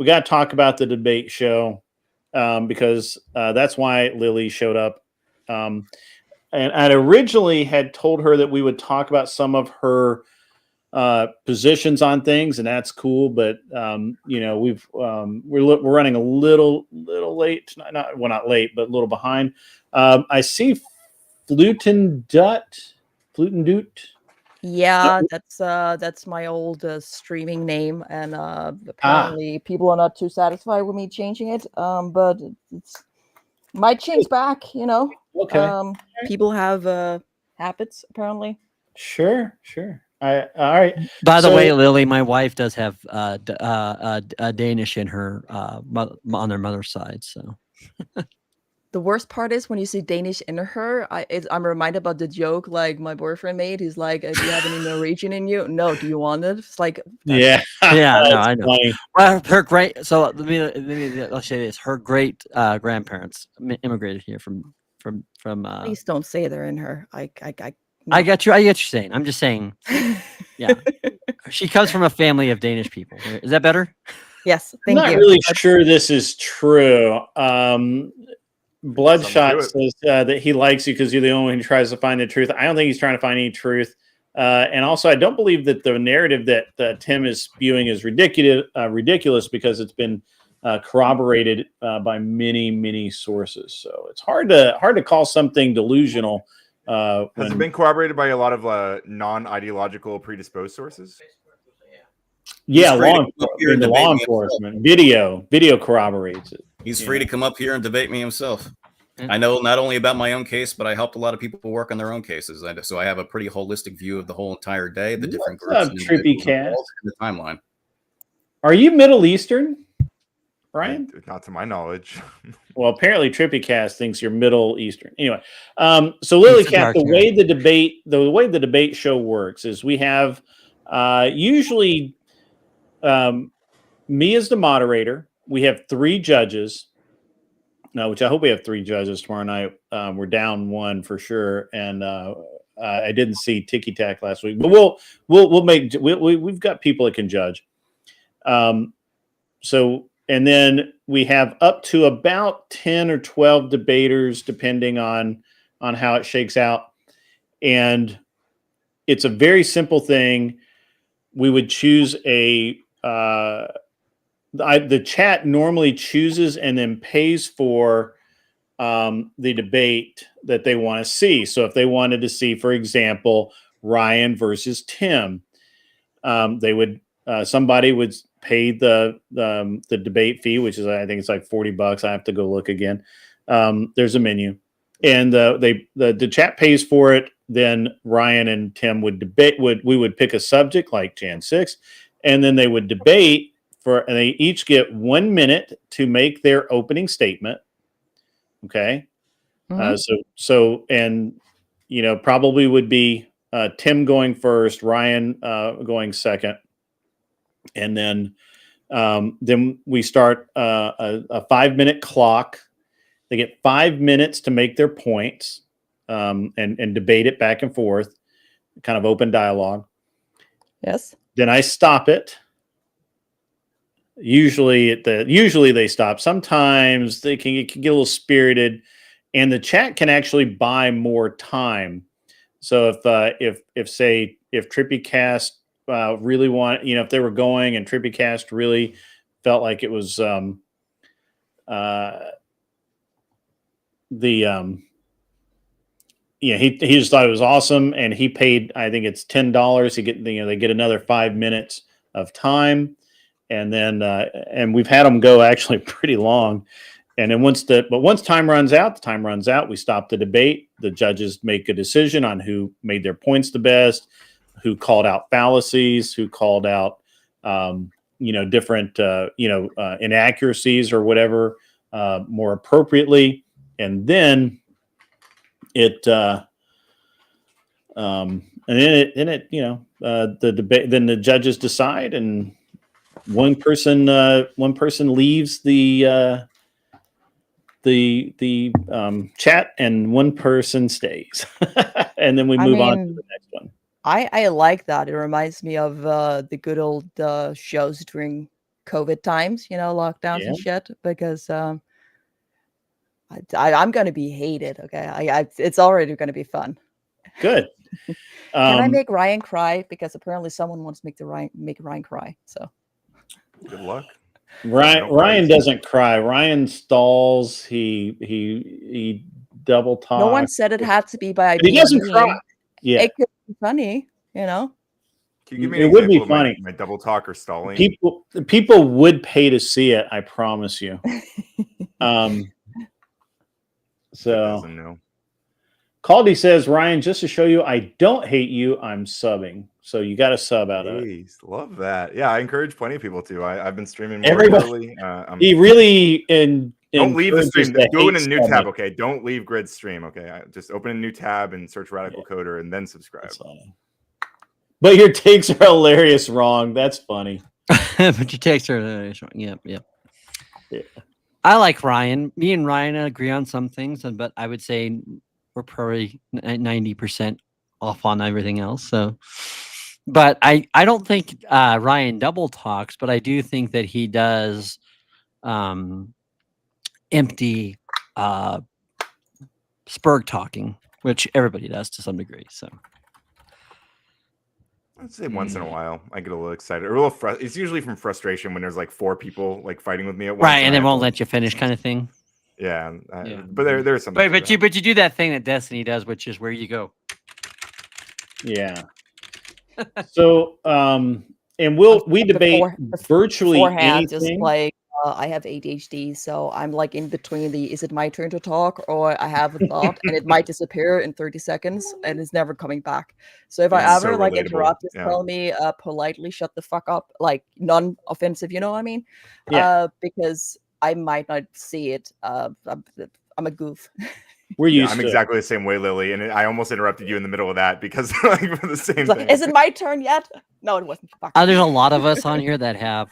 got to talk about the debate show because that's why Lily showed up. And I originally had told her that we would talk about some of her positions on things, and that's cool. But you know, we're running a little late, not late, but a little behind. I see Fluten Dut. Yeah, that's my old streaming name, and apparently people are not too satisfied with me changing it. But it's might change back, you know. Okay. People have habits apparently. Sure. All right. By the So- way, Lily, my wife does have Danish in her on their mother's side. So The worst part is when you see Danish in her, I'm reminded about the joke like my boyfriend made. He's like, "Do you have any Norwegian in you?" No. Do you want it? It's like, yeah, yeah, no, That's I know. funny. Well, her great. So let me I'll say this: her great grandparents immigrated here from. please don't say they're in her. I get you. I get what you're saying. I'm just saying. Yeah, she comes from a family of Danish people. Is that better? Yes, I'm not really sure this is true. Bloodshot says that he likes you because you're the only one who tries to find the truth. I don't think he's trying to find any truth. And also, I don't believe that the narrative that Tim is spewing is ridiculous because it's been corroborated by many sources. So it's hard to call something delusional. Has it been corroborated by a lot of non-ideological predisposed sources? Yeah, He's free to law come up here and debate me enforcement. Video corroborates it. He's free to come up here and debate me himself. I know not only about my own case, but I helped a lot of people work on their own cases. So I have a pretty holistic view of the whole entire day, the different groups up, and Trippy individuals Cat? involved in the timeline. Are you Middle Eastern, Ryan? Not to my knowledge. Well, apparently Trippy Cast thinks you're Middle Eastern. Anyway, so Lily Cat, the way the debate show works is we have usually me as the moderator. We have 3 judges. Which I hope we have 3 judges tomorrow night. We're down 1 for sure, and I didn't see Ticky Tack last week, but we've got people that can judge. So, and then we have up to about 10 or 12 debaters, depending on how it shakes out. And it's a very simple thing. We would choose the chat normally chooses and then pays for the debate that they want to see. So if they wanted to see, for example, Ryan versus Tim, somebody would pay the debate fee, which is, I think it's like $40. I have to go look again. There's a menu, and the chat pays for it. Then Ryan and Tim would debate. We would pick a subject like Jan 6, and then they would debate. And they each get 1 minute to make their opening statement. Okay. So, and, you know, probably would be Tim going first, Ryan going second. And then we start a 5-minute clock. They get 5 minutes to make their points and debate it back and forth, kind of open dialogue. Yes. Then I stop it. Usually they stop. Sometimes it can get a little spirited, and the chat can actually buy more time. So if Trippy Cast really if they were going and Trippy Cast really felt like it was he just thought it was awesome, and he paid, I think it's $10. They get another 5 minutes of time. And then, and we've had them go actually pretty long. And then once time runs out, we stop the debate. The judges make a decision on who made their points the best, who called out fallacies, who called out, different, inaccuracies or whatever more appropriately. And then the debate, then the judges decide, and one person leaves the chat, and one person stays, and then we move on to the next one. I like that. It reminds me of the good old shows during COVID times, lockdowns and shit. Because I'm going to be hated. Okay, it's already going to be fun. Good. Can I Um, make Ryan cry? Because apparently someone wants to make Ryan cry. So Good luck. Ryan doesn't cry. Ryan stalls. He double talks. no one said it had to be by But he being doesn't mean. cry. Yeah. It could be funny, you know. Can you give me an It would be example of funny. my double talk or stalling? People would pay to see it. I promise you. So doesn't know. Caldy says, Ryan, just to show you I don't hate you, I'm subbing. So you got to sub out of it. Jeez, love that. Yeah, I encourage plenty of people to. I've been streaming more Everybody, regularly. he really don't leave the stream. encourages the Go in a hate new subbing. tab, okay? Don't leave Grid's stream, okay? Just open a new tab and search Radical Coder and then subscribe. But your takes are hilarious wrong. That's funny. But your takes are hilarious wrong. Yep. Yeah. I like Ryan. Me and Ryan agree on some things, but I would say we're probably 90% off on everything else. So, but I don't think Ryan double talks, but I do think that he does empty spurg talking, which everybody does to some degree. So I'd say once in a while I get a little excited. Or a little it's usually from frustration when there's like 4 people like fighting with me at once. Right, and they won't let you finish, kind of thing. Yeah, but there's some. But you do that thing that Destiny does, which is where you go. Yeah. So and we debate virtually beforehand, just anything. like I have ADHD, so I'm like in between the is it my turn to talk or I have a thought and it might disappear in 30 seconds and it's never coming back. So if I It's ever so like relatable. interrupt, just Yeah. tell me politely shut the fuck up, like non-offensive, you know what I mean? Yeah. Because I might not see it. I'm a goof. We're used I'm to it. exactly the same way, Lily, and I almost interrupted you in the middle of that because like for the same It's like, thing. is it my turn yet? No, it wasn't. Fuck. There's a lot of us on here that have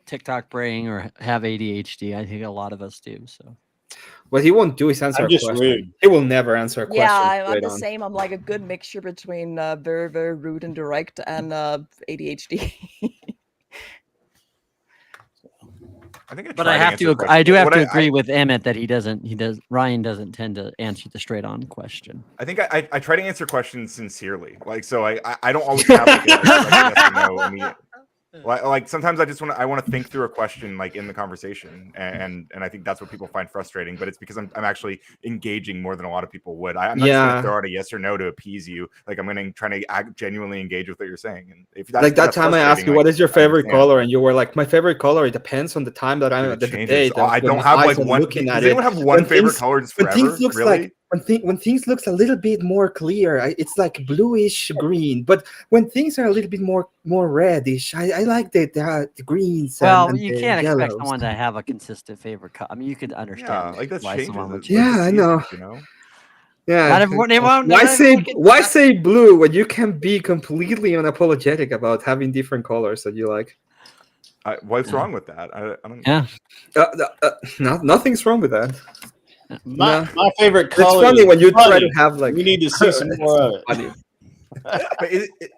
TikTok brain or have ADHD. I think a lot of us do. So What he won't do is answer I'm a just question. rude. He will never answer a question. Yeah, I'm straight the on. same. I'm like a good mixture between very, very rude and direct and ADHD. I think but I have to. I do have to agree with Emmett that Ryan doesn't tend to answer the straight on question. I think I try to answer questions sincerely. Like so I don't always have like a yes or no immediate. Like sometimes I want to think through a question like in the conversation, and I think that's what people find frustrating. But it's because I'm actually engaging more than a lot of people would. I'm not just going to throw out a yes or no to appease you. Like I'm going to try to genuinely engage with what you're saying. And if that's, like that time I asked you, what is your favorite color, and you were like, my favorite color. It depends on the time that I'm at the day. I don't have like one. Does anyone have one favorite color just forever? Things looks really? Like, when things looks a little bit more clear, it's like bluish green. But when things are a little bit more reddish, I like the greens. Well, and you the can't yellows. expect someone to have a consistent favorite color. I mean, you could understand like that's why someone would. Yeah, I know. You know. Yeah. Not everyone, why say blue when you can be completely unapologetic about having different colors that you like? What's wrong with that? I don't. Yeah. Nothing's wrong with that. My favorite color. It's funny when you funny. try to have like. We need to see some more of it. Funny. But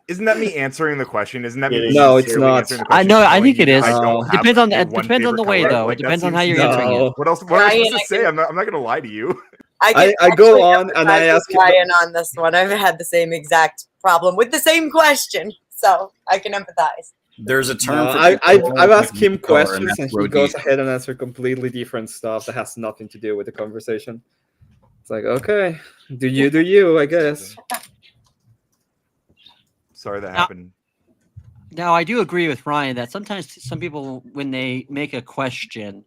isn't that me answering the question? Isn't that me? No, it's not. answering the question, I know. I think it is. I don't have Depends on a the one depends on the favorite way color. though. Like, It that depends on how seems- you're answering it. What else? What am I supposed to say? I'm not going to lie to you. I go on and I ask you. Ryan on this one. I've had the same exact problem with the same question, so I can empathize. There's a term No, for I've asked him color, and questions that's and he road goes geek. ahead and answers completely different stuff that has nothing to do with the conversation. It's like, okay, do you, I guess. Sorry that happened. Now, I do agree with Ryan that sometimes some people, when they make a question,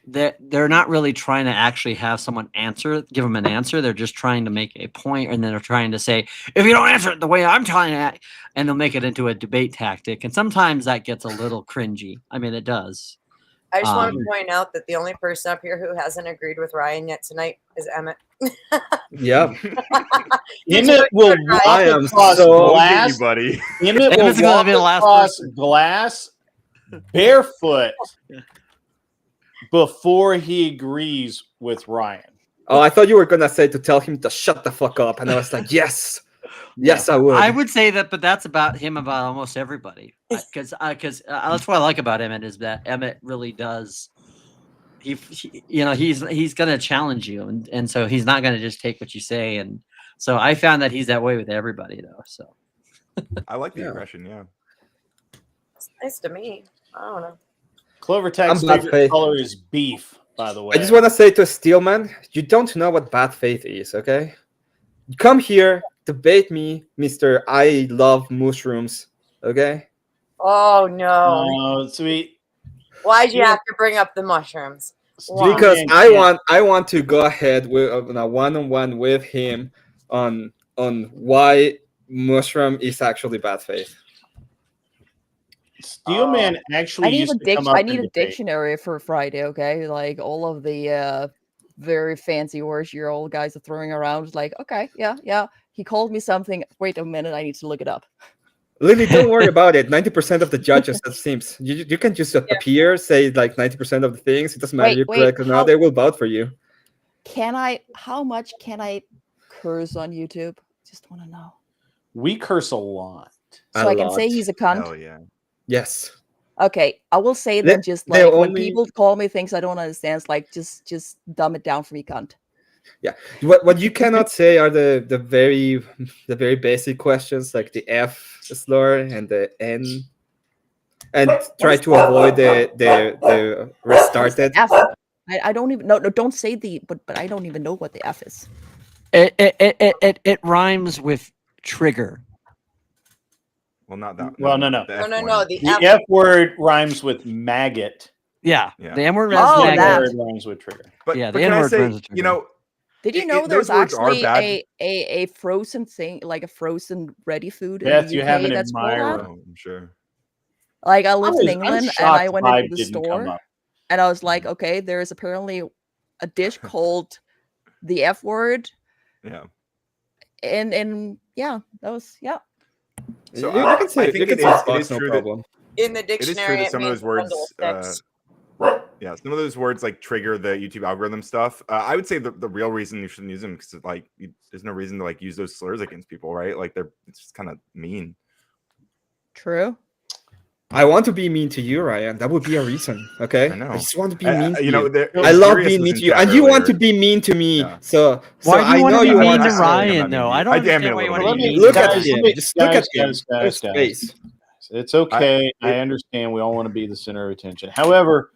that they're not really trying to actually have someone give them an answer. They're just trying to make a point, and then they're trying to say, if you don't answer it the way I'm telling it, and they'll make it into a debate tactic. And sometimes that gets a little cringy. I mean, it does. I just want to point out that the only person up here who hasn't agreed with Ryan yet tonight is Emmett. Yep. Emmett will walk I am across so glass, buddy. Emmett will Emmett's gonna walk be the last across glass barefoot before he agrees with Ryan. Oh, I thought you were gonna say to tell him to shut the fuck up, and I was like, yes, yes, I would. I would say that, but that's about him about almost everybody. Because that's what I like about Emmett is that Emmett really does. He's going to challenge you, and so he's not going to just take what you say and So I found that he's that way with everybody, though. So I like the aggression. Yeah. It's nice to me. I don't know. Clover Tech's I'm bad favorite faith. color is beef, by the way. I just want to say to Steelman, you don't know what bad faith is, okay? Come here, debate me, Mr. I love mushrooms, okay? Oh no! Oh, sweet. Why'd you have to bring up the mushrooms? Why? Because I want to go ahead with a one-on-one with him on why mushroom is actually bad faith. Steelman actually I need used a to come up I and need a debate. dictionary for Friday. Okay, like all of the very fancy words your old guys are throwing around. Like, okay, yeah. He called me something. Wait a minute, I need to look it up. Lily, don't worry about it. 90% of the judges, it seems, you can just appear, say like 90% of the things. It doesn't matter if you're correct or not. They will vote for you. How much can I curse on YouTube? Just want to know. We curse a lot. So I can say he's a cunt. Hell yeah. Yes. Okay, I will say They- then just they like when only- people call me things I don't understand, it's like just dumb it down for me, cunt. Yeah. What you cannot say are the very basic questions like the F slur and the N, and try to avoid the restarted. F. I don't even no don't say the but I don't even know what the F is. it rhymes with trigger. Well, not that. Well, no. No. The The F word rhymes with maggot. Yeah. Yeah. The M word Oh, rhymes with that. maggot. Word rhymes with trigger. But, Yeah, but the can I N-word say, rhymes with you know, Did you know those there's words are actually bad. a frozen thing, like a frozen ready food in Yes, the you UK have an that's called admirer. that? Oh, I'm sure. Like I lived in I'm England and shocked I went Vibe into the didn't come store up. and I was like, okay, there is apparently a dish called the F word. Yeah. And yeah, that was So You can say I think it it is no true problem. In the it is true dictionary, that it some of means those words, bundle sticks. yeah, some of those words like trigger the YouTube algorithm stuff. I would say the real reason you shouldn't use them because like there's no reason to like use those slurs against people, right? Like it's just kind of mean. true. I want to be mean to you, Ryan. That would be a reason. Okay. I know. I just want to be mean to You know, you. I love Furious being was mean in to you, chat and you want to earlier. be mean to me. Yeah. So Why do you I want know to be you mean want to to. Ryan, though? I don't understand why you want to be mean Look to at Ryan. him. Just look at him. His face. It's okay. I understand. We all want to be the center of attention. However,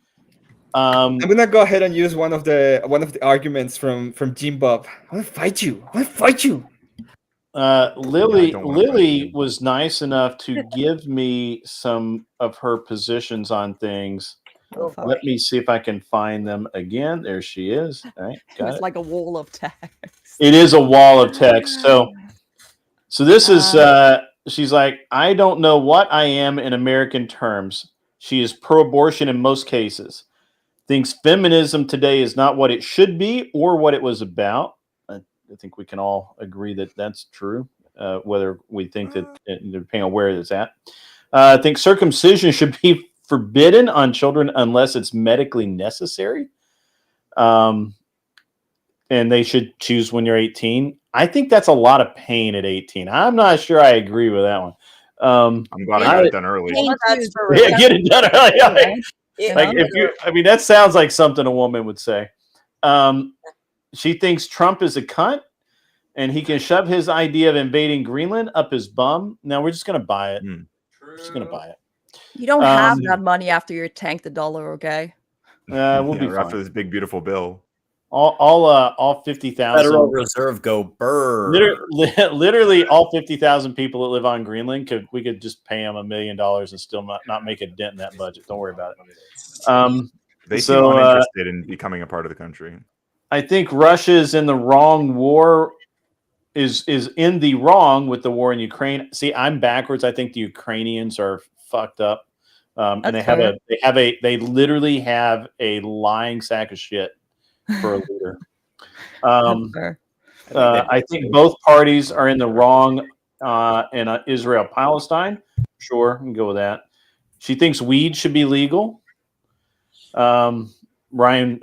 I'm gonna go ahead and use one of the arguments from Jim Bob. I want to fight you. I want to fight you. Lily was nice enough to give me some of her positions on things. Let me see if I can find them again. There she is. All right, got It's it. like a wall of text. It is a wall of text. So this is she's like, I don't know what I am in American terms. She is pro-abortion in most cases. Thinks feminism today is not what it should be or what it was about. I think we can all agree that that's true, whether we think that, depending on where it's at. I think circumcision should be forbidden on children unless it's medically necessary. And they should choose when you're 18. I think that's a lot of pain at 18. I'm not sure I agree with that one. I'm glad I got it done early. Yeah, get it done early. Like if you, I mean, that sounds like something a woman would say. She thinks Trump is a cunt, and he can shove his idea of invading Greenland up his bum. Now we're just gonna buy it. We're just gonna buy it. You don't have that money after you tanked the dollar, okay? We'll be after fine. this big beautiful bill. All 50,000 Federal Reserve go burr. Literally all 50,000 people that live on Greenland we could just pay them $1 million and still not make a dent in that budget. Don't worry about it. They seem uninterested in becoming a part of the country. I think Russia is in the wrong war. Is in the wrong with the war in Ukraine. See, I'm backwards. I think the Ukrainians are fucked up, and they literally have a lying sack of shit for a leader. I think both parties are in the wrong in Israel-Palestine. Sure, we can go with that. She thinks weed should be legal. Ryan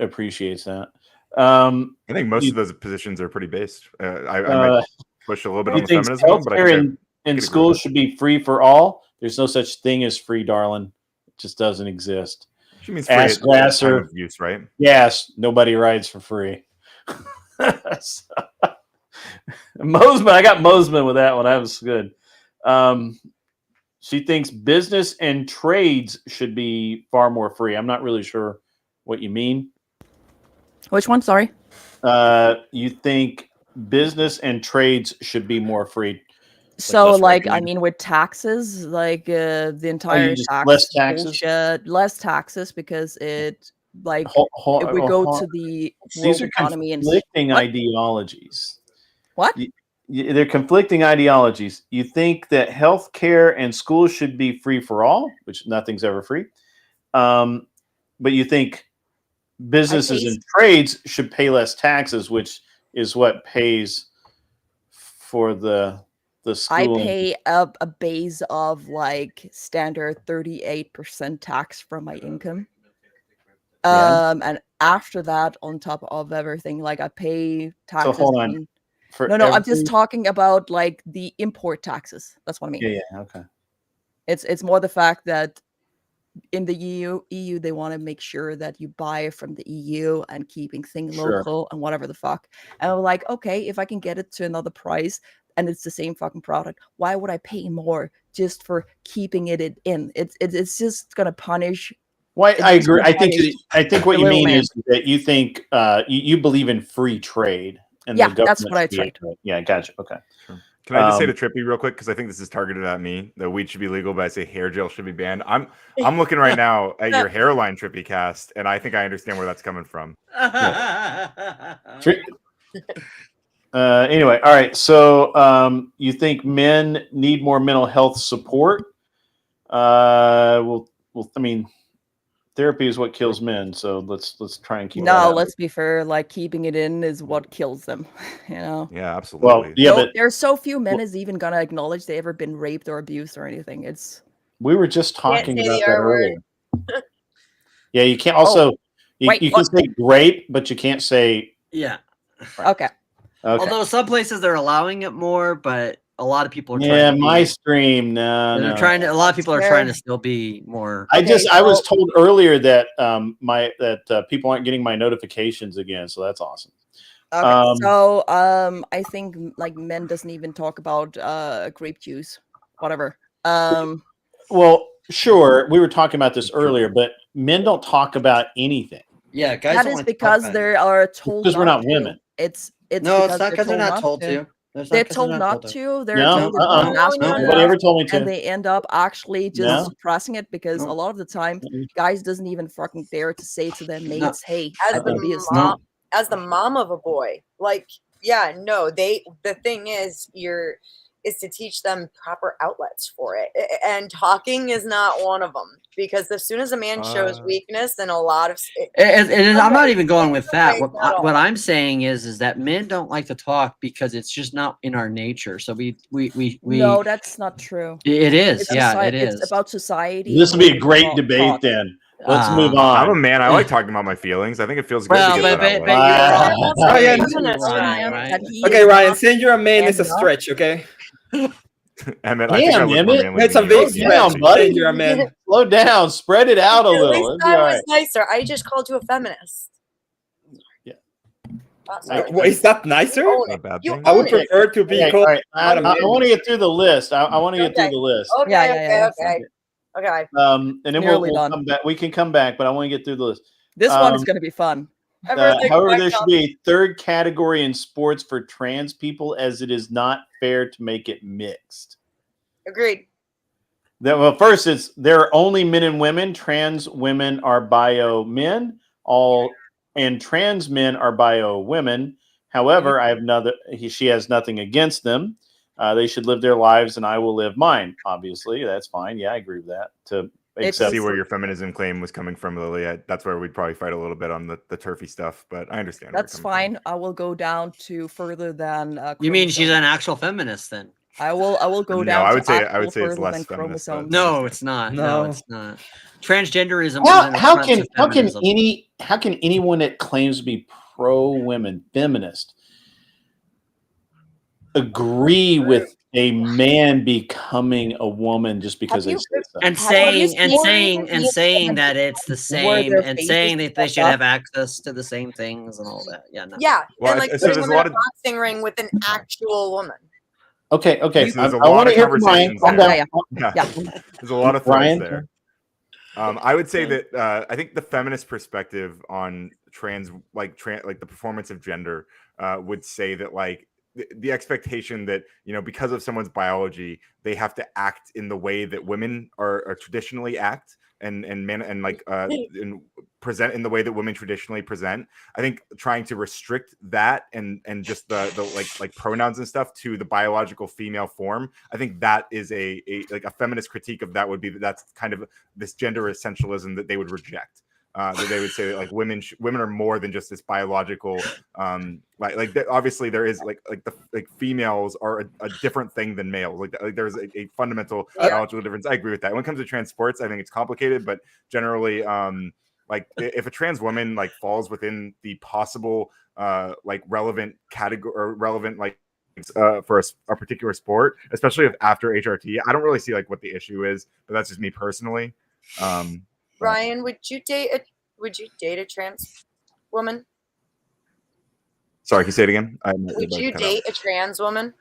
appreciates that. I think most of those positions are pretty based. I might push a little bit on the feminism one, but I think in schools should be free for all. There's no such thing as free, darling. It just doesn't exist. She means free Ask at time Glasser. of use, right? Yes, nobody rides for free. Mosman, I got Mosman with that one. That was good. She thinks business and trades should be far more free. I'm not really sure what you mean. Which one? Sorry. You think business and trades should be more free. So, less like, I regulated. mean, with taxes, like the entire just tax less taxes? bullshit, less taxes because it, like, Hold- if we go hold- to the These world are economy and conflicting what? ideologies. What? They're conflicting ideologies. You think that healthcare and schools should be free for all, which nothing's ever free. But you think businesses and trades should pay less taxes, which is what pays for the I school. pay a base of like standard 38% tax from my income. Yeah. And after that, on top of everything, like I pay taxes. hold on. on- For No, I'm every- just talking about like the import taxes. That's what I mean. Yeah, okay. It's more the fact that in the EU they want to make sure that you buy from the EU and keeping things Sure. local and whatever the fuck. And I'm like, okay, if I can get it to another price and it's the same fucking product, why would I pay more just for keeping it in? It's just gonna punish. Why it's I just agree. gonna I think punish what the you little mean man. is that you think you believe in free trade and Yeah, the government that's what I should be tried. able to- Yeah, gotcha. Okay. Can I just say to Trippy real quick, because I think this is targeted at me, that weed should be legal, but I say hair gel should be banned. I'm looking right now at your hairline, Trippy cast, and I think I understand where that's coming from. Anyway, all right. So you think men need more mental health support? Well, I mean, therapy is what kills men. So let's try and keep that No, out. let's be fair. Like keeping it in is what kills them. You know. Yeah, absolutely. Well, yeah, but There's so few men is even gonna acknowledge they ever been raped or abused or anything. It's we were just talking say about the that R word. earlier. Yeah, you can't also wait, you can say grape, but you can't say Yeah. okay. Okay. Although some places they're allowing it more, but a lot of people are trying. Yeah, to my be, stream. No, they're no. trying to. A lot of people are trying to still be more. I was told earlier that people aren't getting my notifications again, so that's awesome. Okay, so I think like men doesn't even talk about grape juice, whatever. Well, sure, we were talking about this earlier, but men don't talk about anything. Yeah, guys. That don't is like to talk because about they are told. Because we're not to. women. It's No, it's because not because they're not told to. They're told not to. They're No, told they don't ask for nobody it, ever told me to. and they end up actually just No. suppressing it because a lot of the time, guys doesn't even fucking dare to say to their mates, "Hey, As I'm gonna be a the star." as the mom of a boy, like, yeah, no, the thing is to teach them proper outlets for it, and talking is not one of them, because as soon as a man shows weakness, and a lot of And I'm not even going with that. ways at all. What I'm saying is that men don't like to talk because it's just not in our nature. So we No, that's not true. It is. It's Yeah, it It's is. about society. This will be a great Talk. debate then. Let's move on. I'm a man. I like talking about my feelings. I think it feels good Well, to get but that out. Ryan. Okay, Ryan, saying you're a man is a stretch, okay? Emmett, I think I Damn, look more Emmett. manly It's than a you. big Down, stretch, buddy. saying you're a man. Slow down. Spread it out a At little. least It'll be I all was right. nicer. I just called you a feminist. Yeah. Is that nicer? Own a it. bad You thing. I would own it. prefer to be Okay, called all right. I not a man. want to get through the list. I want to get through the list. Okay, okay. And then Nearly we'll done. come back. We can come back, but I want to get through the list. This one is going to be fun. However, there should be a third category in sports for trans people, as it is not fair to make it mixed. Agreed. Well, first, there are only men and women. Trans women are bio men, and trans men are bio women. However, she has nothing against them. They should live their lives, and I will live mine. Obviously, that's fine. Yeah, I agree with that. See where your feminism claim was coming from, Lily. That's where we'd probably fight a little bit on the turfy stuff, but I understand. That's fine. I will go down to further than. You mean she's an actual feminist then? I will go No, down. I would say it's it's less feminist. No, it's not. No, it's not. Transgenderism. How can anyone that claims to be pro women feminist agree with a man becoming a woman just because they you- say so. And saying that it's the same, and saying that they should have access to the same things and all that. Yeah, no. Yeah, Well, and like so putting there's them a in lot a of boxing ring with an actual woman. Okay. so there's a I lot want to of hear from Ryan. conversations Calm there. down. Yeah. There's a lot of threads Ryan? there. I would say that I think the feminist perspective on like the performance of gender would say that like the expectation that because of someone's biology they have to act in the way that women are traditionally act and men and present in the way that women traditionally present. I think trying to restrict that and just the like pronouns and stuff to the biological female form, I think that is a feminist critique of that would be that's kind of this gender essentialism that they would reject. That they would say that like women are more than just this biological obviously there is like females are a different thing than males, like there's a fundamental biological difference. I agree with that. When it comes to trans sports, I think it's complicated, but generally like if a trans woman like falls within the possible like relevant category or relevant like for a particular sport, especially if after HRT, I don't really see like what the issue is, but that's just me personally. Ryan, would you date a trans woman? Sorry, can you say it again? Would you date a trans woman?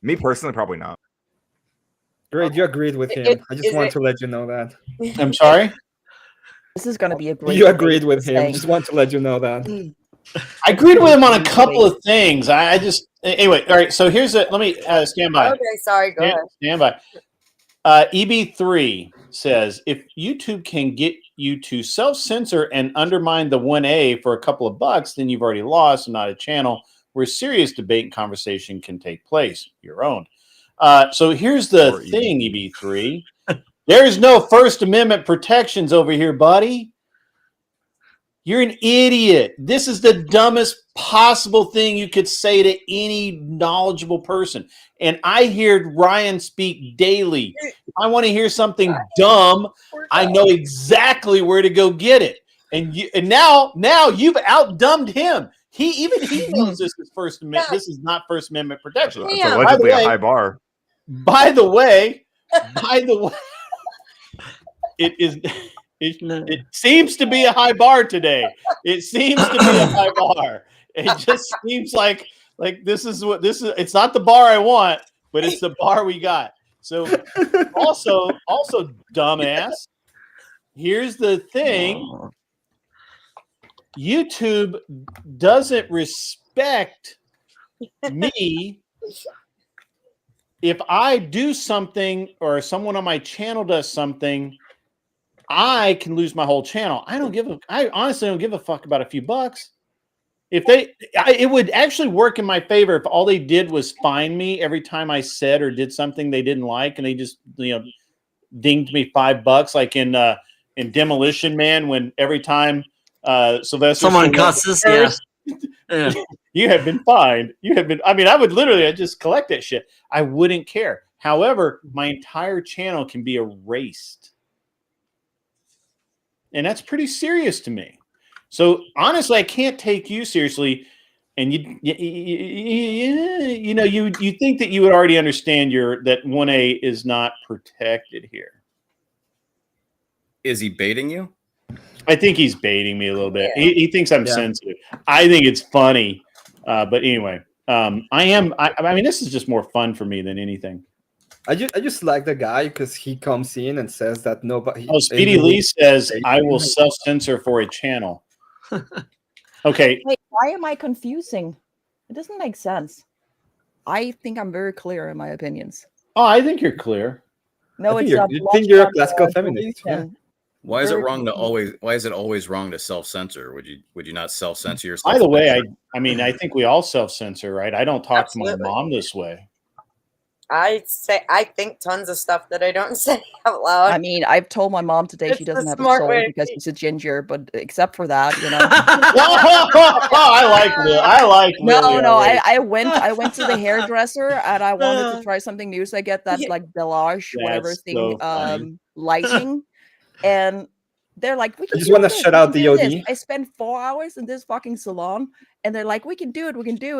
Me personally, probably not. Great, you agreed with him. I just want to let you know that. I'm sorry? This is going to be a great. You agreed with him. Just want to let you know that. I agreed with him on a couple of things. I just anyway. All right. So here's let me stand by. Okay, sorry. Go ahead. Stand by. EB3 says if YouTube can get you to self-censor and undermine the 1A for a couple of bucks, then you've already lost and not a channel where serious debate and conversation can take place. Your own. So here's the thing, EB3. There's no First Amendment protections over here, buddy. You're an idiot. This is the dumbest possible thing you could say to any knowledgeable person. And I hear Ryan speak daily. If I want to hear something dumb, I know exactly where to go get it. And now you've outdumbed him. He knows this is First Amendment. This is not First Amendment protection. It's allegedly a high bar. By the way, it is. It seems to be a high bar today. It seems to be a high bar. It just seems like this is. It's not the bar I want, but it's the bar we got. So also dumbass. Here's the thing. YouTube doesn't respect me if I do something or someone on my channel does something. I can lose my whole channel. I honestly don't give a fuck about a few bucks. It would actually work in my favor if all they did was fine me every time I said or did something they didn't like, and they just dinged me $5, like in Demolition Man when every time Sylvester someone cusses. Yeah. You have been fined. I mean, I would literally just collect that shit. I wouldn't care. However, my entire channel can be erased. And that's pretty serious to me. So honestly, I can't take you seriously. And you think that you would already understand that 1A is not protected here. Is he baiting you? I think he's baiting me a little bit. He thinks I'm sensitive. I think it's funny. But anyway, I mean, this is just more fun for me than anything. I just like the guy because he comes in and says that nobody. Oh, Speedy Lee says, I will self-censor for a channel. Okay. Hey, why am I confusing? It doesn't make sense. I think I'm very clear in my opinions. Oh, I think you're clear. No, I it's think not. you think you're a classical feminist. Yeah. Why is it wrong to always? Why is it always wrong to self-censor? Would you not self-censor yourself? By the way, I mean, I think we all self-censor, right? I don't talk to my mom this way. I think tons of stuff that I don't say out loud. I mean, I've told my mom today she doesn't have a soul because she's a ginger, but except for that, I like Lily. No, I went to the hairdresser and I wanted to try something new, so I get that like Delage, whatever thing, lighting, and they're like, we can just do wanna this, shut we out can the do this. OD. I spent 4 hours in this fucking salon, and they're like, we can do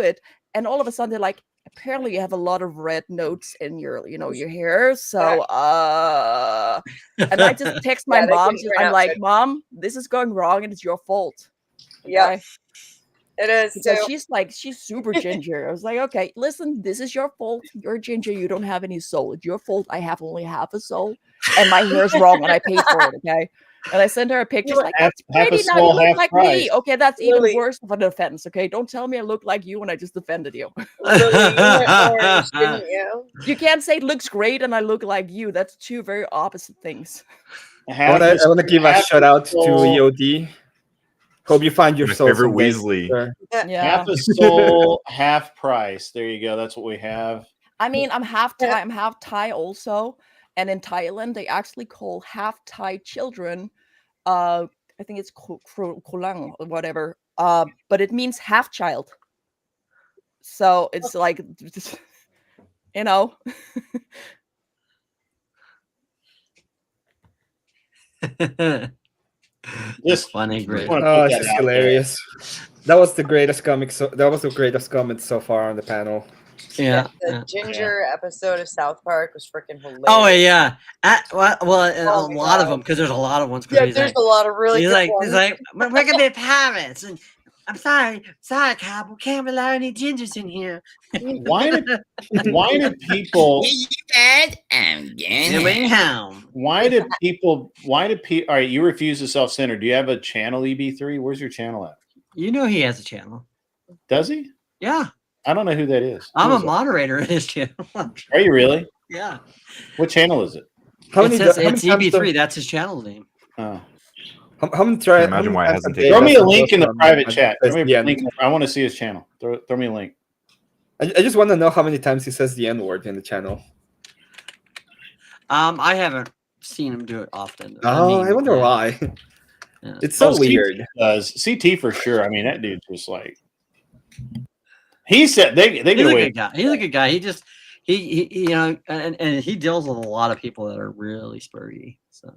it. And all of a sudden, they're like, apparently you have a lot of red notes in your, your hair. So, and I just text my Yeah, they mom. can turn I'm out like, good. Mom, this is going wrong, and it's your fault. Yep. Okay? It is Because too. she's super ginger. I was like, okay, listen, this is your fault. You're ginger. You don't have any soul. It's your fault. I have only half a soul, and my hair's wrong, and I paid for it. Okay. And I sent her a picture. She's like, Half- that's half a pretty. Now you soul, look half like price. me. Okay, that's even Lily. worse of an offense. Okay, don't tell me I look like you when I just offended you. Lily, you went orange, didn't you? You can't say it looks great and I look like you. That's two very opposite things. I want to give a shout out to EOD. Hope you find your My soul favorite someday. Weasley. Sir. Yeah. Half a soul, half price. There you go. That's what we have. I mean, I'm half Thai. I'm half Thai also, and in Thailand they actually call half Thai children. I think it's kulang or whatever. But it means half child. So it's like, you know. Just funny, great. Oh, it's just hilarious. That was the greatest comic. That was the greatest comment so far on the panel. Yeah. The ginger episode of South Park was freaking hilarious. Oh yeah. Well, and Oh a my lot of God. them because there's a lot of ones. Yeah, He's there's like, a lot of really he's good like, ones. He's like, we're gonna be pirates, and I'm sorry, Cap, we can't allow any gingers in here. Why do people? I'm going home. Why do people? All right, you refuse to self-center. Do you have a channel, EB3? Where's your channel at? You know he has a channel. Does he? Yeah. I don't know who that is. I'm Who a is that? moderator in his channel. Are you really? Yeah. What channel is it? It says it's EB3. That's his channel name. Oh. How many try? Can't imagine why it hasn't taken. Throw me a link in the private chat. Throw me a link. I want to see his channel. Throw me a link. I just want to know how many times he says the N-word in the channel. I haven't seen him do it often. Oh, I wonder why. Yeah. It's so CT weird. does CT for sure. I mean, that dude just like he said they He's get a away. good guy. He's a good guy. He you know, and he deals with a lot of people that are really spurgy. So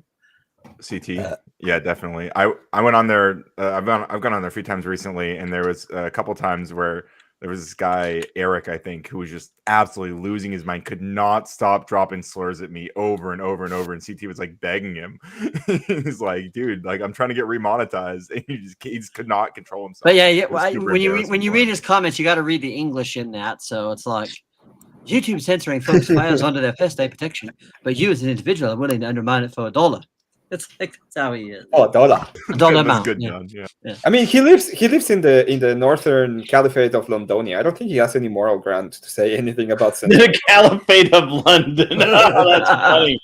CT, yeah, definitely. I went on there. I've gone on there a few times recently, and there was a couple times where there was this guy Eric, I think, who was just absolutely losing his mind. Could not stop dropping slurs at me over and over and over. And CT was like begging him. He's like, "Dude, like I'm trying to get remonetized," and he just could not control himself. but yeah, It was super when you embarrassing. read his comments, you got to read the English in that. So it's like YouTube censoring folks' files under their first day protection, but you as an individual are willing to undermine it for $1. It's like that's how he is. Oh, $1. $1 That's amount. good, Yeah. John. Yeah. I mean, he lives in the northern caliphate of Londonia. I don't think he has any moral ground to say anything about censorship. The Caliphate of London. Oh, that's funny.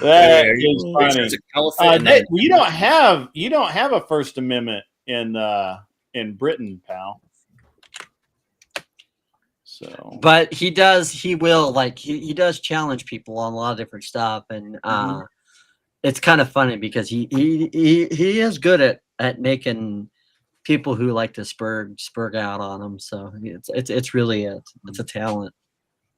That is funny. It's a caliphate and then- You don't have a First Amendment in Britain, pal. So, But he does challenge people on a lot of different stuff, and it's kind of funny because he is good at making people who like to spurg out on him. So it's really it's a talent.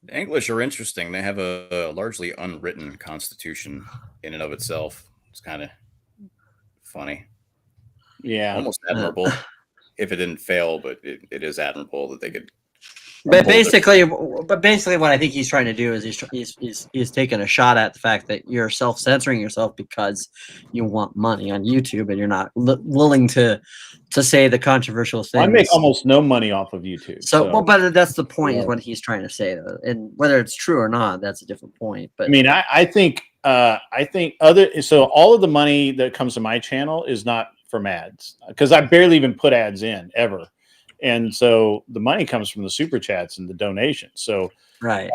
The English are interesting. They have a largely unwritten constitution in and of itself. It's kind of funny. Yeah. Almost admirable if it didn't fail, but it is admirable that they could. But basically, what I think he's trying to do is he's taking a shot at the fact that you're self-censoring yourself because you want money on YouTube and you're not willing to say the controversial things. I make almost no money off of YouTube. So, well, but that's the point, Yeah. is what he's trying to say, though. And whether it's true or not, that's a different point. But I mean, I think all of the money that comes to my channel is not from ads because I barely even put ads in ever. And so the money comes from the super chats and the donations. So right.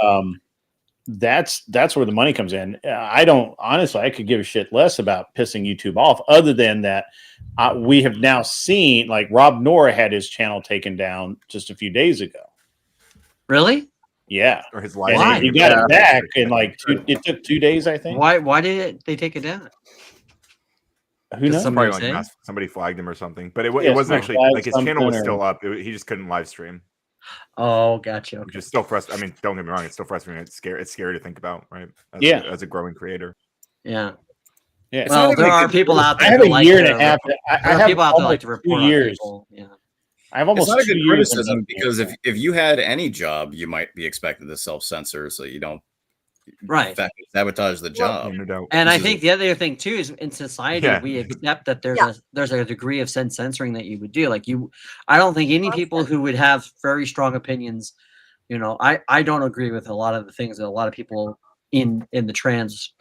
That's where the money comes in. I could give a shit less about pissing YouTube off other than that we have now seen like Rob Nora had his channel taken down just a few days ago. Really? Yeah. Or his And live. he got it back in like it took 2 days, I think. Why did they take it down? Who knows? Somebody flagged him or something, but it wasn't actually like his channel was still up. He just couldn't live stream. Oh, gotcha. Okay. Which is still frustrating. I mean, don't get me wrong; it's still frustrating. It's scary to think about, right? As a growing creator. Yeah. Yeah. Well, there are people out there. I have who a like year to and a half. report- I there are have people out there like to almost 2 report on years. people. Yeah. I have almost It's not a 2 good years. criticism because if you had any job, you might be expected to self-censor so you don't Right. sabotage the job. And I This is think the other thing too is in society Yeah. we accept that there's a degree of censoring that you would do. Like I don't think any people who would have very strong opinions, I don't agree with a lot of the things that a lot of people in the trans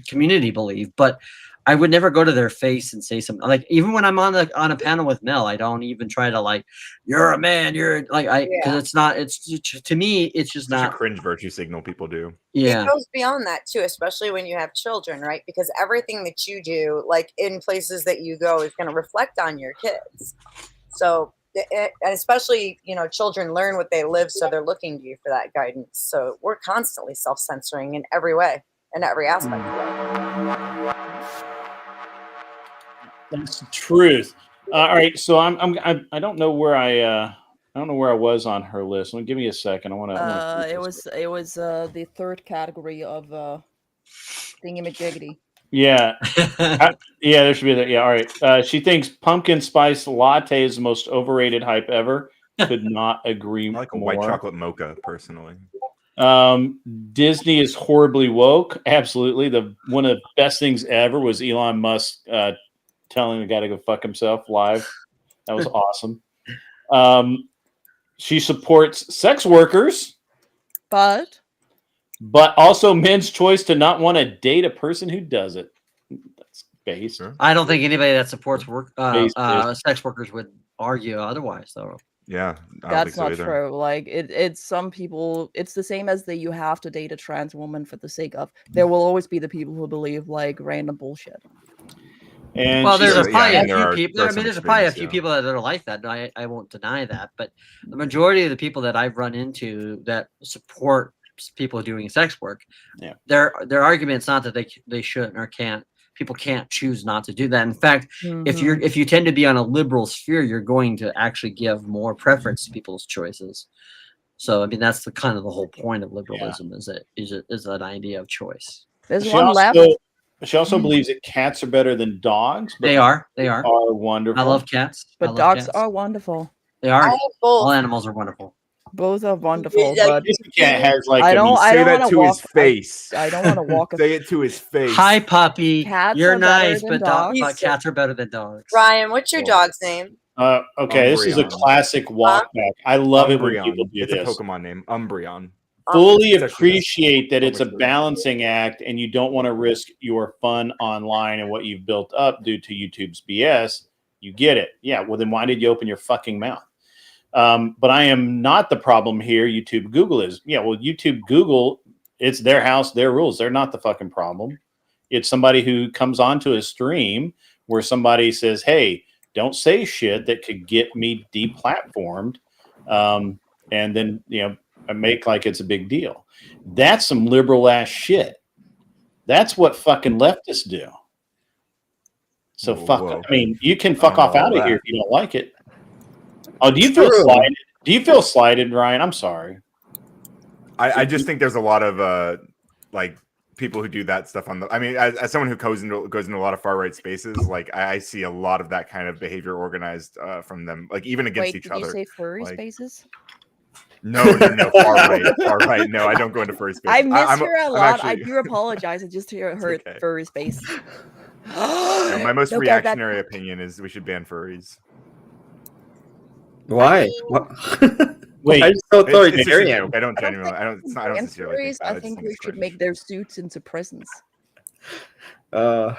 community believe, but I would never go to their face and say something like, even when I'm on a panel with Mel, I don't even try to like, you're a man, you're like, because it's not, it's to me, it's just Such not a cringe virtue signal people do. Yeah. It goes beyond that too, especially when you have children, right? Because everything that you do, like in places that you go, is going to reflect on your kids. So, and especially, children learn what they live, so they're looking to you for that guidance. So we're constantly self-censoring in every way, in every aspect of life. That's the truth. All right, so I don't know where I don't know where I was on her list. Give me a second. I want to. It was the third category of thingy-majiggity. Yeah, yeah, there should be that. Yeah, all right. She thinks pumpkin spice latte is the most overrated hype ever. Could not agree I like a more. white chocolate mocha personally. Disney is horribly woke. Absolutely, one of the best things ever was Elon Musk telling the guy to go fuck himself live. That was awesome. She supports sex workers, but also men's choice to not want to date a person who does it. That's based. I don't think anybody that supports Based. sex workers would argue otherwise, though. Yeah, That's not true. Like it's some people. It's the same as you have to date a trans woman for the sake of. There will always be the people who believe like random bullshit. And well, there's probably yeah, a few people. there are I mean, some there's probably a extremes, few yeah. people that are like that. I won't deny that, but the majority of the people that I've run into that support people doing sex work, yeah, their argument's not that they shouldn't or can't. People can't choose not to do that. In fact, if you tend to be on a liberal sphere, you're going to actually give more preference to people's choices. So I mean, that's the kind of the whole point of liberalism is an idea of choice. There's She one left. She also believes that cats are better than dogs. But They are wonderful. I love cats. I But love dogs cats. are wonderful. They are. I have both. All animals are wonderful. Both are wonderful, Yeah, but This cat has like I don't. I Say don't that want to his face. I don't want to walk. Say it to his face. Hi, puppy. Cats You're are better nice, than but dogs. cats are better than dogs. Ryan, what's your dog's name? Okay, this is a Umbreon. classic walk back. I love it when Umbreon. people do It's this. a Pokemon name. Umbreon. Fully It's actually appreciate that it's a almost balancing act and you don't want to risk your fun online and what you've built up due to YouTube's BS. You get it. Yeah, well, then why did you open your fucking mouth? But I am not the problem here. YouTube, Google is. Yeah, well, YouTube, Google, it's their house, their rules. They're not the fucking problem. It's somebody who comes onto a stream where somebody says, hey, don't say shit that could get me deplatformed. And then, make like it's a big deal. That's some liberal ass shit. That's what fucking leftists do. So Whoa. I mean, you can fuck off out of that. here if you don't like it. Oh, do you feel slighted? Do you feel slighted, Ryan? I'm sorry. I just think there's a lot of like people who do that stuff on the. I mean, as someone who goes into a lot of far right spaces, like I see a lot of that kind of behavior organized from them, like even against each did other. you say furry like, spaces? No, far right. No, I don't go into furry spaces. I miss her a I'm lot. I actually- do apologize. I just heard okay. furry space. No, my most Look at that. reactionary opinion is we should ban furries. Why? What? Wait, I'm so It's just a authoritarian. joke. I don't genuinely. I don't And sincerely think furries, that. I just think think we it's should cringe. make their suits into prisons. I've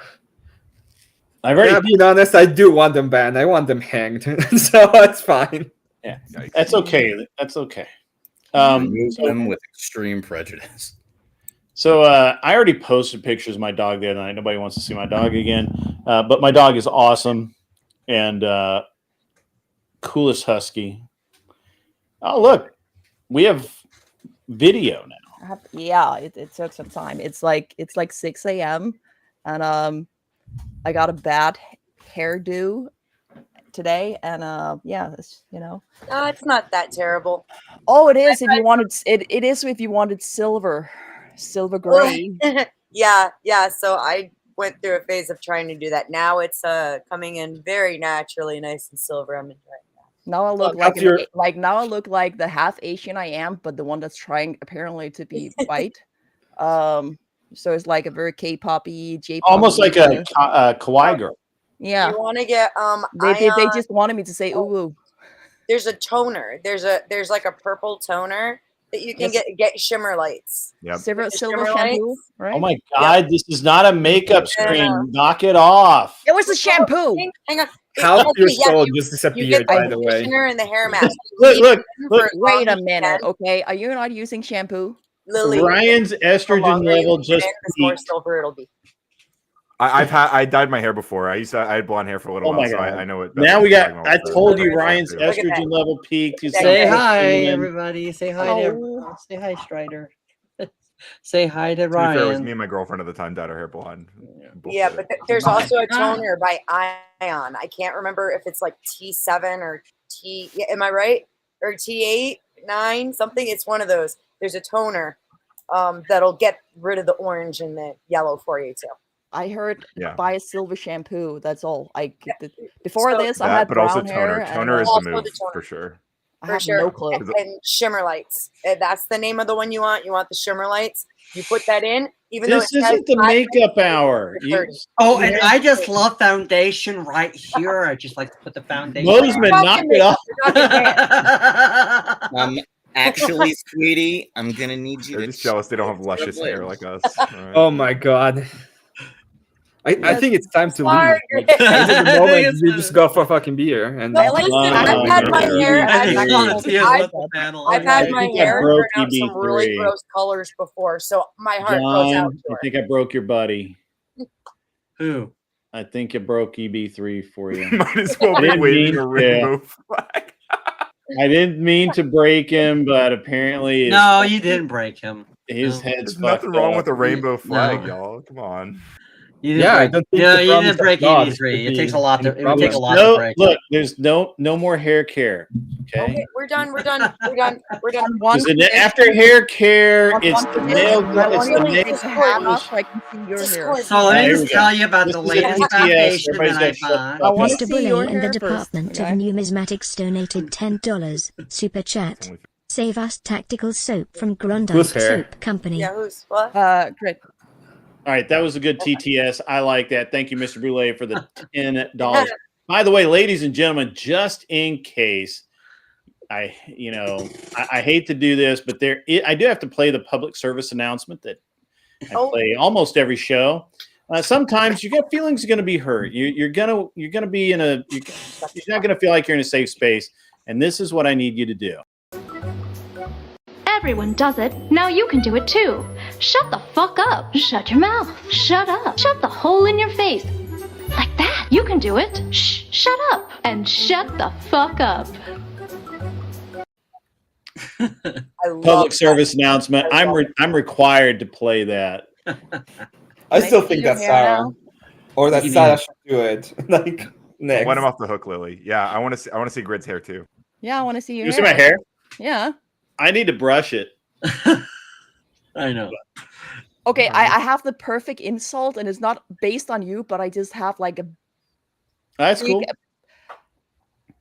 already Yeah, being honest, I do want them banned. I want them hanged, so that's fine. Yeah, that's okay. That's okay. Remove them with extreme prejudice. So I already posted pictures of my dog the other night. Nobody wants to see my dog again, but my dog is awesome and coolest husky. Oh look, we have video now. Yeah, it took some time. It's like 6 a.m. and I got a bad hairdo today, and yeah, it's, It's not that terrible. Oh, it is if you wanted it is if you wanted silver gray. Yeah. So I went through a phase of trying to do that. Now it's coming in very naturally, nice and silver. I'm enjoying that. Now I look That's like now I look like the half Asian I am, but the one that's trying apparently to be white. So it's like a very K-poppy, J-pop. Almost like a kawaii girl. Yeah. You want to get They just wanted me to say ooh. There's a toner. There's like a purple toner that you can get shimmer lights. Yep. Silver shimmer shampoo, lights. right? Oh my God, this is not a makeup Yeah. stream. Knock it off. It was the shampoo. Hang on. Half your yeah, soul you just disappeared, get by the the way. conditioner and the hair mask. Look. Wait a minute, okay? Are you not using shampoo? Lily, Ryan's the estrogen longer you level leave it just in, the more peaked. silver it'll be. I dyed my hair before. I had blonde hair for a little Oh while, my so God. I know what. Now we got. I Beth is told talking you about Ryan's too. Look at that. estrogen level peaked. He's Say like, hi, "Man." everybody. Say hi to Hello. Say hi, Strider. Say hi to To be fair, it was Ryan. me and my girlfriend at the time dyed our hair blonde. Yeah, but there's also a toner by Ion. I can't remember if it's like T7 or T. Yeah, am I right? Or T8, 9, something. It's one of those. There's a toner that'll get rid of the orange and the yellow for you too. I heard Yeah. buy a silver shampoo. That's all. Before So- this, I That, had but brown also hair. toner. Toner and, is Also the the move toner. for sure. I For have sure. no clue. And shimmer lights. That's the name of the one you want. You want the shimmer lights. You put that in, even This though it isn't the makeup hour. Oh, and I just love foundation right here. I just like to put the foundation. Mosman, knock it off. Actually, sweetie, I'm gonna need you They're to. just jealous they don't have luscious blade. hair like us. Oh my God. I think it's time to leave. Sorry. Like, this is the moment we just go for a fucking beer. And No, listen, I've had my hair. I've had my I hair broke turn out some really EB3. gross colors before, so my heart goes out John, to I her. think I broke your buddy. Who? I think it broke EB3 for you. Might as well I be didn't waving mean a to. rainbow flag. I didn't mean to break him, but apparently No, you didn't break him. his No. head's There's nothing fucked wrong up. with a rainbow flag, No. y'all. Come on. You Yeah, I didn't don't break, think no, the you promise didn't of break God EB3. should It be takes a lot to. any It would take a problem. lot to No, break. look, there's no more hair care. Okay. Okay, we're done. We're done. We're done. We're done. Because after hair care, it's the nail. It's the nail. Take the hat off so I can see your hair. So let me Here just we tell go. you about This the is a latest TTS. foundation Everybody's that I got to shut the bought. fuck up. see Mr. your Boulaye and the hair first, Department okay? of Numismatics donated $10. Super chat. Save us tactical soap from Grondike Whose hair? Soap Company. Yeah, who's what? Great. All right, that was a good TTS. I like that. Thank you, Mr. Boulaye, for the $10. By the way, ladies and gentlemen, just in case, I hate to do this, but I do have to play the public service announcement that I play almost every show. Sometimes you got feelings are going to be hurt. You're gonna be in a. You're not going to feel like you're in a safe space, and this is what I need you to do. Everyone does it. Now you can do it too. Shut the fuck up. Shut your mouth. Shut up. Shut the hole in your face. Like that. You can do it. Shh. Shut up. And shut the fuck up. Public service announcement. I'm required to play that. I still think that's Sarah. Or that You Sarah mean- should do it. Like, next. Let him off the hook, Lily. Yeah, I want to see Grid's hair too. Yeah, I want to see your You hair. see my hair? Yeah. I need to brush it. I know. Okay, I have the perfect insult, and it's not based on you, but I just have like a. That's big- cool.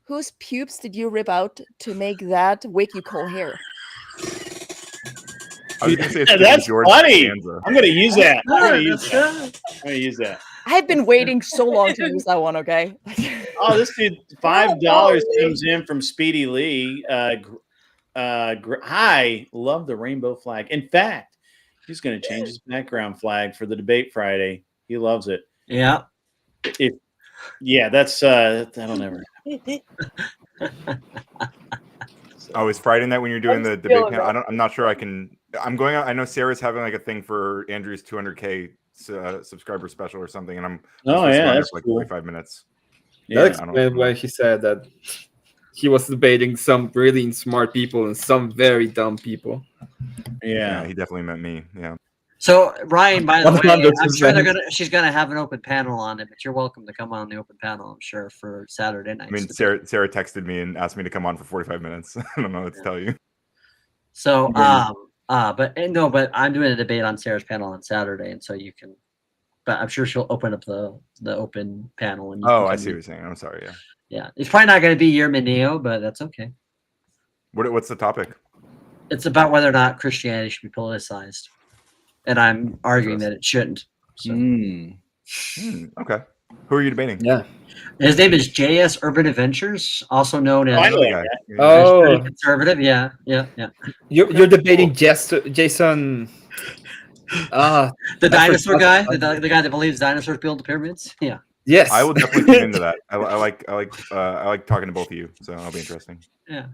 Whose pubes did you rip out to make that wig you call hair? I was gonna say it's That's George funny. Costanza. I'm gonna use that. I'm gonna That's use that. I'm gonna use that. I've been waiting so long to use that one. Okay. Oh, this dude, $5 comes in from Speedy Lee. I love the rainbow flag. In fact, he's going to change his background flag for the debate Friday. He loves it. Yeah. That's that'll never. Oh, is Friday night when you're doing I'm the debate feeling panel? that. I'm not sure I can. I'm going out. I know Sarah's having like a thing for Andrew's 200K subscriber special or something, and I'm Oh, supposed to yeah, be on there that's for like cool. 45 minutes. That I don't explains why he said that he was debating some really smart people and some very dumb people. Yeah, he definitely meant me. Yeah. So Ryan, by the way, I'm sure 100%. she's gonna have an open panel on it, but you're welcome to come on the open panel. I'm sure for Saturday night. I mean, Sarah texted me and asked me to come on for 45 minutes. I don't know what to tell you. So, but I'm doing a debate on Sarah's panel on Saturday, and so you can but I'm sure she'll open up the open panel. And Oh, I see what you're saying. I'm sorry. Yeah. Yeah, it's probably not going to be your Mineo, but that's okay. What's the topic? It's about whether or not Christianity should be politicized, and I'm arguing that it shouldn't. So. Okay. Who are you debating? Yeah. His name is JS Urban Adventures, also known as Oh, conservative. Yeah. You're debating Jason. The dinosaur guy, the guy that believes dinosaurs built the pyramids. Yeah. Yes, I will definitely tune into that. I like talking to both of you, so that'll be interesting. Yeah.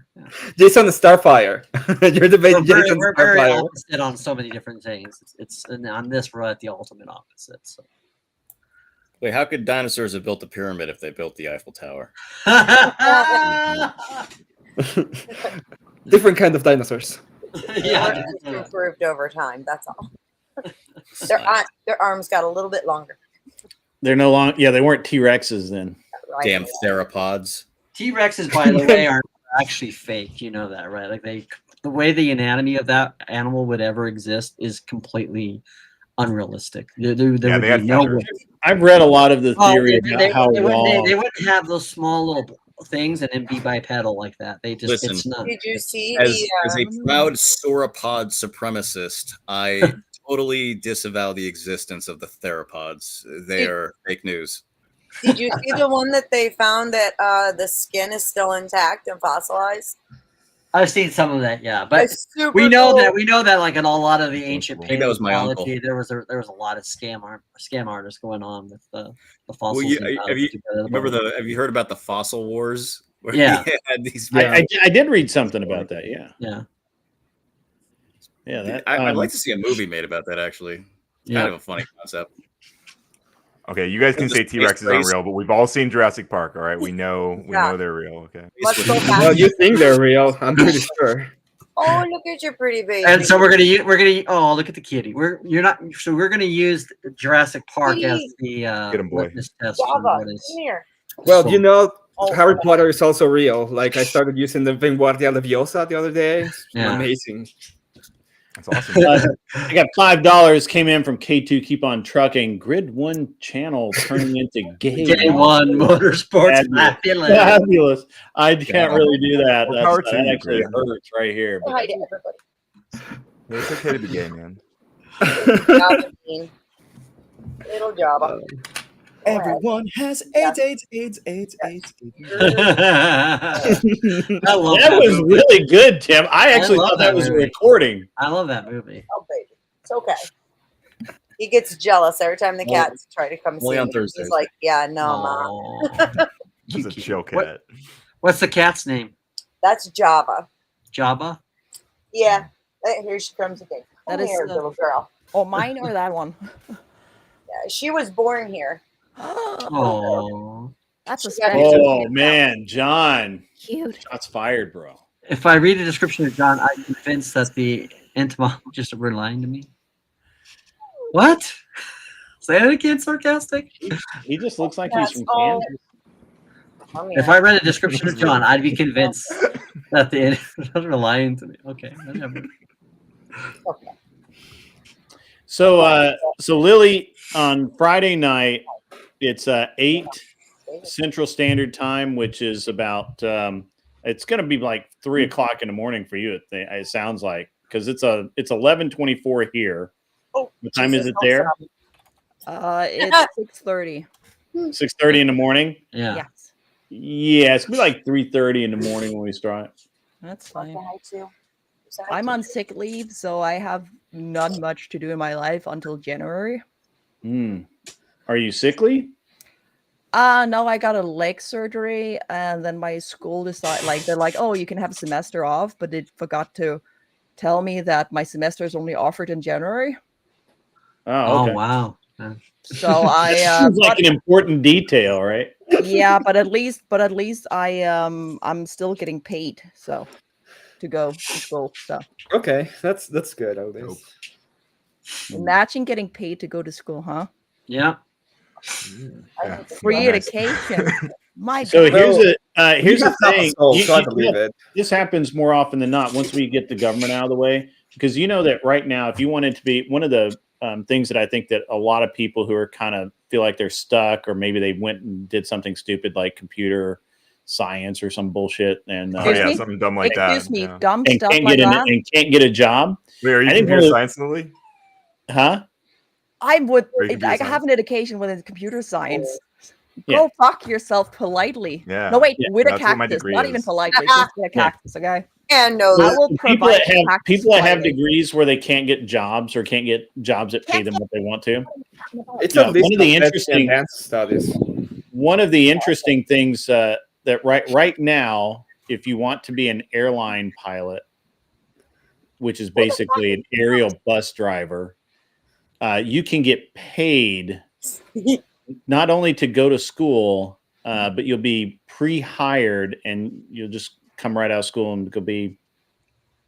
Jason Starfire. You're debating Jason We're very Starfire. opposite on so many different things. And on this, we're at the ultimate opposite. So. Wait, how could dinosaurs have built the pyramid if they built the Eiffel Tower? Different kind of dinosaurs. Yeah, improved over time. That's all. Their arms got a little bit longer. They're no longer. Yeah, they weren't T-Rexes then. Right. Damn theropods. T-Rexes, by the way, are actually fake. You know that, right? Like the way the anatomy of that animal would ever exist is completely unrealistic. There would be no way. I've read a lot of the theory about how they long. wouldn't have those small little things and then be bipedal like that. They just Listen, it's not. Did you see as a proud sauropod supremacist, I totally disavow the existence of the theropods. They are fake news. Did you see the one that they found that the skin is still intact and fossilized? I've seen some of that, yeah, but It's super we know cool. that like in a lot of the ancient I think that was my uncle. paleontology, there was a lot of scam artists going on with the fossils. Well, have you heard about the fossil wars? Where Yeah. they had these. I did read something about that. Yeah. That, I'd like to see a movie made about that. Actually, it's kind of a funny concept. Okay, you guys can It's say a T-Rex is space race. unreal, but we've all seen Jurassic Park. All right, we know they're real. Okay. Let's go back. Well, you think they're real? I'm pretty sure. Oh, look at your pretty baby. And so we're gonna oh, look at the kitty. We're gonna use Jurassic Park as the litmus test for Java, what is. come here. Well, you know, Harry Potter is also real. Like I started using the Vanguardia Leviosa the other day. It's amazing. That's awesome. I got $5 came in from K2 Keep on Trucking. Grid 1 channel turning into Gay One Motorsports. Fabulous. I can't really do that. Well, power to That you, actually Grid. hurts right here. Say hi to everybody. It's okay to be gay, man. Java Bean. Little Java. Everyone has AIDS. That was really good, Tim. I actually thought that was a recording. I love that movie. Oh, baby. It's okay. He gets jealous every time the cats try to come see only on him. Thursdays. He's like, yeah, no, Mom. He's a chill cat. What's the cat's name? That's Java. Jabba? Yeah. Here she comes again. That Come is here, the- little girl. Oh, mine or that one? Yeah, she was born here. Oh. That's a Oh, man. John. Cute. Shots fired, bro. If I read a description of John, I'm convinced that the entomologists were lying to me. What? Say that again, sarcastic? He just looks like he's from Oh. Kansas. If I read a description of John, I'd be convinced that the entomologists were lying to me. Okay, whatever. So, Lily, on Friday night, it's 8 Central Standard Time, which is about it's going to be like 3 o'clock in the morning for you. It sounds like because it's 11:24 here. Oh, what time is it there? It's 6:30. 6:30 in the morning. Yeah. Yes. Yeah, it's gonna be like 3:30 in the morning when we start. That's fine. Say hi I'm to on sick leave, so I have not much to do in my life until January. Are you sickly? No, I got a leg surgery, and then my school decided, like, they're like, oh, you can have a semester off, but they forgot to tell me that my semester is only offered in January. Oh, okay. Wow. So I Seems like an important detail, right? yeah, but at least I'm still getting paid, so to go to school. So Okay, that's good. At least. imagine getting paid to go to school, huh? Yeah. Yeah. Free Nice. education. My So God. here's the thing. So I believe it. This happens more often than not once we get the government out of the way, because you know that right now, if you wanted to be one of the things that I think that a lot of people who are kind of feel like they're stuck, or maybe they went and did something stupid like computer science or some bullshit, and something dumb like that. Excuse me, Yeah. dumb and stuff can't like get that. and can't get a job. Wait, are you I think computer science in the league? Huh? I would. Or you computer I science? have an education within computer science. Yeah. Go fuck yourself politely. Yeah. No, wait, Yeah. with a That's what my cactus. degree Not is. even politely, just with a Yeah. cactus, okay? And no, I will people provide that have cactus people that have politely. degrees where they can't get jobs or can't get jobs that pay them what they want to. It's Yeah, a list one of the of interesting advanced studies. One of the interesting things that right now, if you want to be an airline pilot, which is basically an aerial bus driver, you can get paid not only to go to school, but you'll be pre-hired and you'll just come right out of school and go be,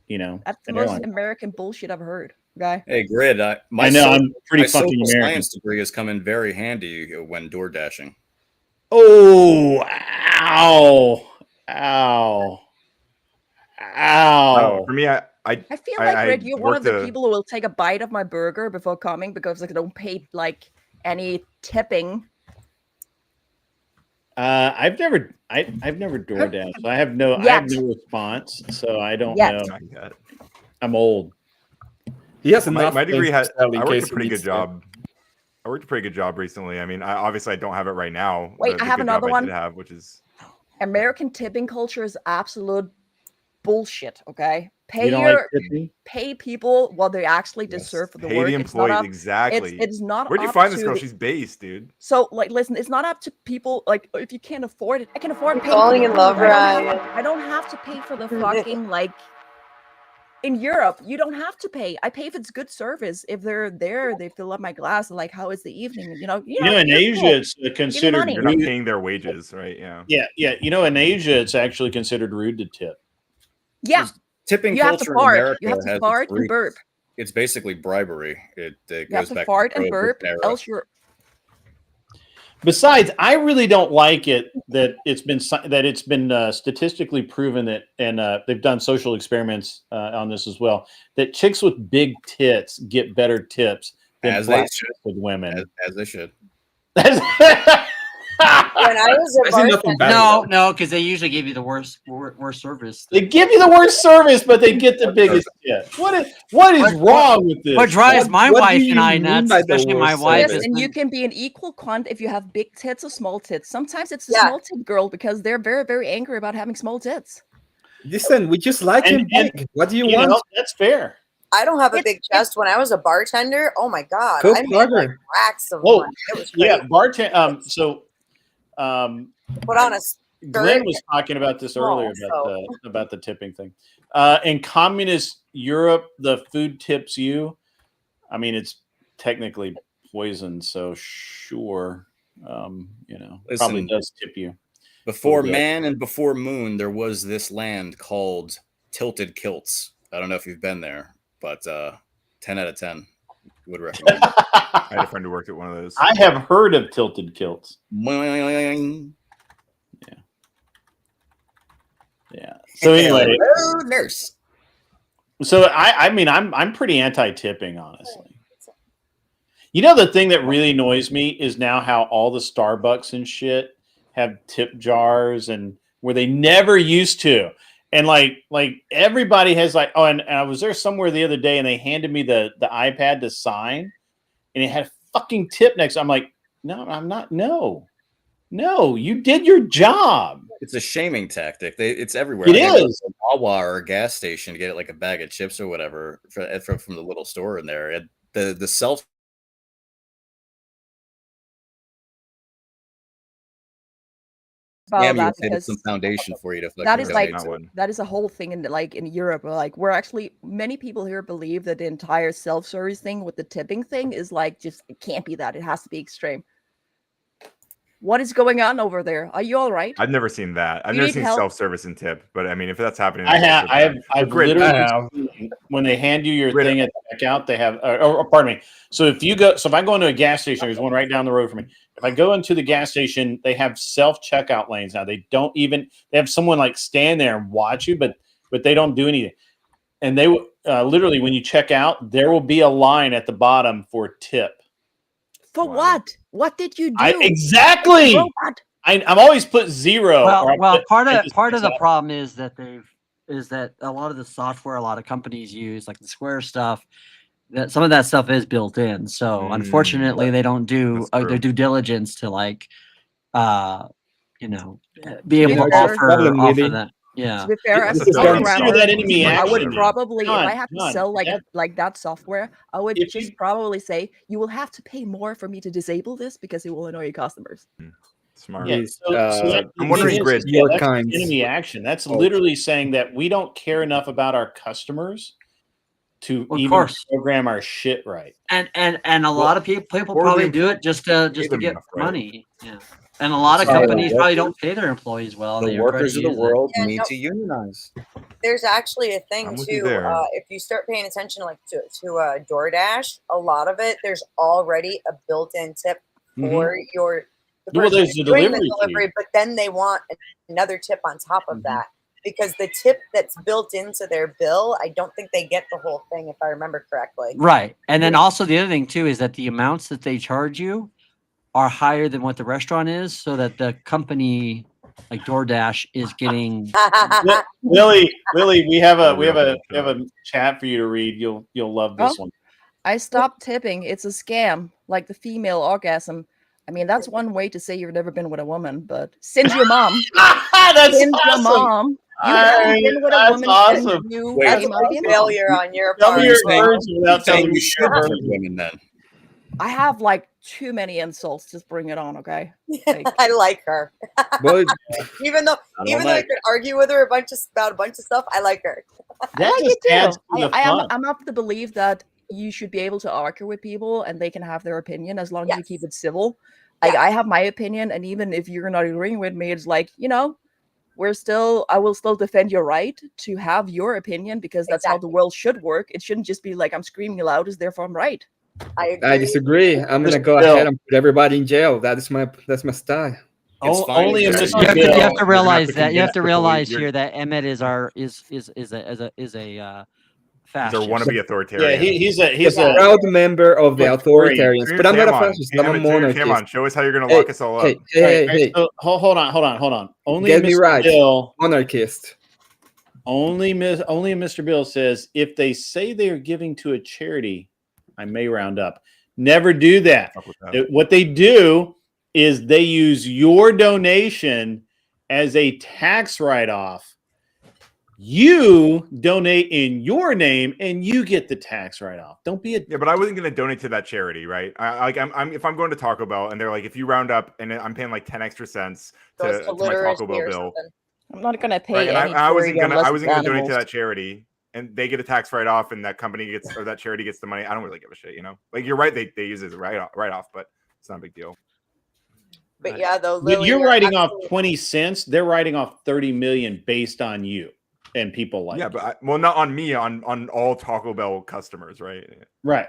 That's the an most airline. American bullshit I've heard. Okay. Hey, Grid, I know, I'm pretty my fucking social American. science degree has come in very handy when door dashing. Oh, ow, ow, ow. For me, I feel like, Red, you're one of worked the a- people who will take a bite of my burger before coming because like, I don't pay like any tipping. I've never door dashed. So I have no response, so I don't Yet. know. I'm old. He has my enough degree things had. to sell in I worked case a he pretty good needs to. job. I worked a pretty good job recently. I mean, obviously I don't have it right now. Wait, I have good another job one. I did have, which is American tipping culture is absolute bullshit. Okay, You don't like tipping? pay people what they actually deserve for the pay work. the It's not employees up, exactly. It's not. Where'd you up find this to girl? the- She's based, dude. So, like, listen, it's not up to people. Like, if you can't afford it, I can afford You're paying for falling the in food. love, Ryan. I don't have to pay for the fucking like. In Europe, you don't have to pay. I pay if it's good service. If they're there, they fill up my glass. Like, how is the evening? In you're Asia, cool. it's Give me considered money. You're not rude. paying their wages, right? Yeah. Yeah. In Asia, it's actually considered rude to tip. Yeah, Tipping you have to culture in fart. America You have to has fart its and roots. burp. It's basically bribery. It You have goes to back fart to the and burp, Prohibition era. else you're. Besides, I really don't like it that it's been statistically proven that, and they've done social experiments on this as well, that chicks with big tits get better tips than As they black should. chicks with women. As they should. When I was a bartender, No, because they usually give you the worst service. They give you the worst service, but they get the biggest tip. What is wrong with this? What drives my What wife do and you I mean nuts, by the especially my worst wife, service? is And when- you can be an equal cunt if you have big tits or small tits. Sometimes it's a Yeah. small tit girl because they're very, very angry about having small tits. Listen, we just like him big. What do you You want? know, that's fair. I don't have a big chest. When I was a bartender, oh my god, Go I made harder. like racks of Whoa, money. It was crazy. yeah, bartend. Put on a Glenn skirt. was talking about this Small, earlier so. about the tipping thing. In communist Europe, the food tips you. I mean, it's technically poison, so sure, probably Listen, does tip you. Before Okay. man and before moon, there was this land called Tilted Kilts. I don't know if you've been there, but 10 out of 10 would recommend. I had a friend who worked at one of those. I have heard of Tilted Kilts. Yeah. So anyway, Hello, nurse. so I mean I'm pretty anti-tipping, honestly. You know, the thing that really annoys me is now how all the Starbucks and shit have tip jars, and where they never used to. And like everybody has like, oh, and I was there somewhere the other day and they handed me the iPad to sign and it had a fucking tip next. I'm like, no, I'm not. No, you did your job. It's a shaming tactic. It's everywhere. It I gotta go is. to a Wawa or a gas station to get like a bag of chips or whatever from the little store in there. The self About scam you that if they did because some foundation for you to that fucking is go like into. that is a whole thing in Europe. Like we're actually many people here believe that the entire self-service thing with the tipping thing is like just it can't be that. It has to be extreme. What is going on over there? Are you all right? I've never seen that. I've You never need seen help? self-service and tip, but I mean, if that's happening, I've literally seen when they hand you your thing at the checkout, they have, pardon me. So if I go into a gas station, there's one right down the road from me. If I go into the gas station, they have self-checkout lanes now. They have someone like stand there and watch you, but they don't do anything. And literally when you check out, there will be a line at the bottom for tip. For what? What did you do? Exactly. I'm always put 0. Well, part of the problem is that a lot of the software a lot of companies use, like the Square stuff, that some of that stuff is built in. So unfortunately, they don't do their due diligence to like, be able to offer that. Yeah. To be fair, as a programmer, I would probably, if I had to sell like that software, I would just probably say you will have to pay more for me to disable this because it will annoy your customers. Smart. Yeah, I'm wondering, Grid. That's enemy action. That's literally saying that we don't care enough about our customers to even program our shit right. And a lot of people probably do it just to get money. Yeah. And a lot of companies probably don't pay their employees well. The workers of the world need to unionize. There's actually a thing too. If you start paying attention, like to DoorDash, a lot of it there's already a built-in tip for the person doing the delivery, but then they want another tip on top of that because the tip that's built into their bill, I don't think they get the whole thing if I remember correctly. Right, and then also the other thing too is that the amounts that they charge you are higher than what the restaurant is, so that the company like DoorDash is getting. Lily, we have a chat for you to read. You'll love this one. I stopped tipping. It's a scam, like the female orgasm. I mean, that's one way to say you've never been with a woman, but since your mom, your mom, you haven't been with a woman. Awesome. That's a failure on your part. You should for women then. I have like too many insults. Just bring it on, okay? Like, I like her. even though I could argue with her about a bunch of stuff, I like her. I like it too. I'm of the belief that you should be able to argue with people and they can have their opinion as long as you keep it civil. I have my opinion, and even if you're not agreeing with me, it's like, I will still defend your right to have your opinion because that's how the world should work. It shouldn't just be like I'm screaming the loudest, therefore I'm right. I disagree. I'm gonna go ahead and put everybody in jail. That's my style. Only in this. You have to realize that. You have to realize here that Emmett is a fascist. Or wannabe authoritarian. Yeah, he's a proud member of the authoritarians, but I'm not a fascist. I'm a monarchist. Come on, show us how you're going to lock us all up. Hey. So, hold on. Only get me right. Bill, monarchist. Only Mr. Bill says if they say they are giving to a charity, I may round up. Never do that. What they do is they use your donation as a tax write-off. You donate in your name and you get the tax write-off. Don't be but I wasn't going to donate to that charity, right? If I'm going to Taco Bell and they're like, if you round up and I'm paying like 10 extra cents to my Taco Bell bill, I'm not going to pay. I wasn't going to donate to that charity, and they get a tax write-off, and that company gets or that charity gets the money. I don't really give a shit, Like you're right, they use it as a write-off, but it's not a big deal. But yeah, though, Lily, you're writing off 20 cents. They're writing off 30 million based on you. And people like but not on me, on all Taco Bell customers, right? Right.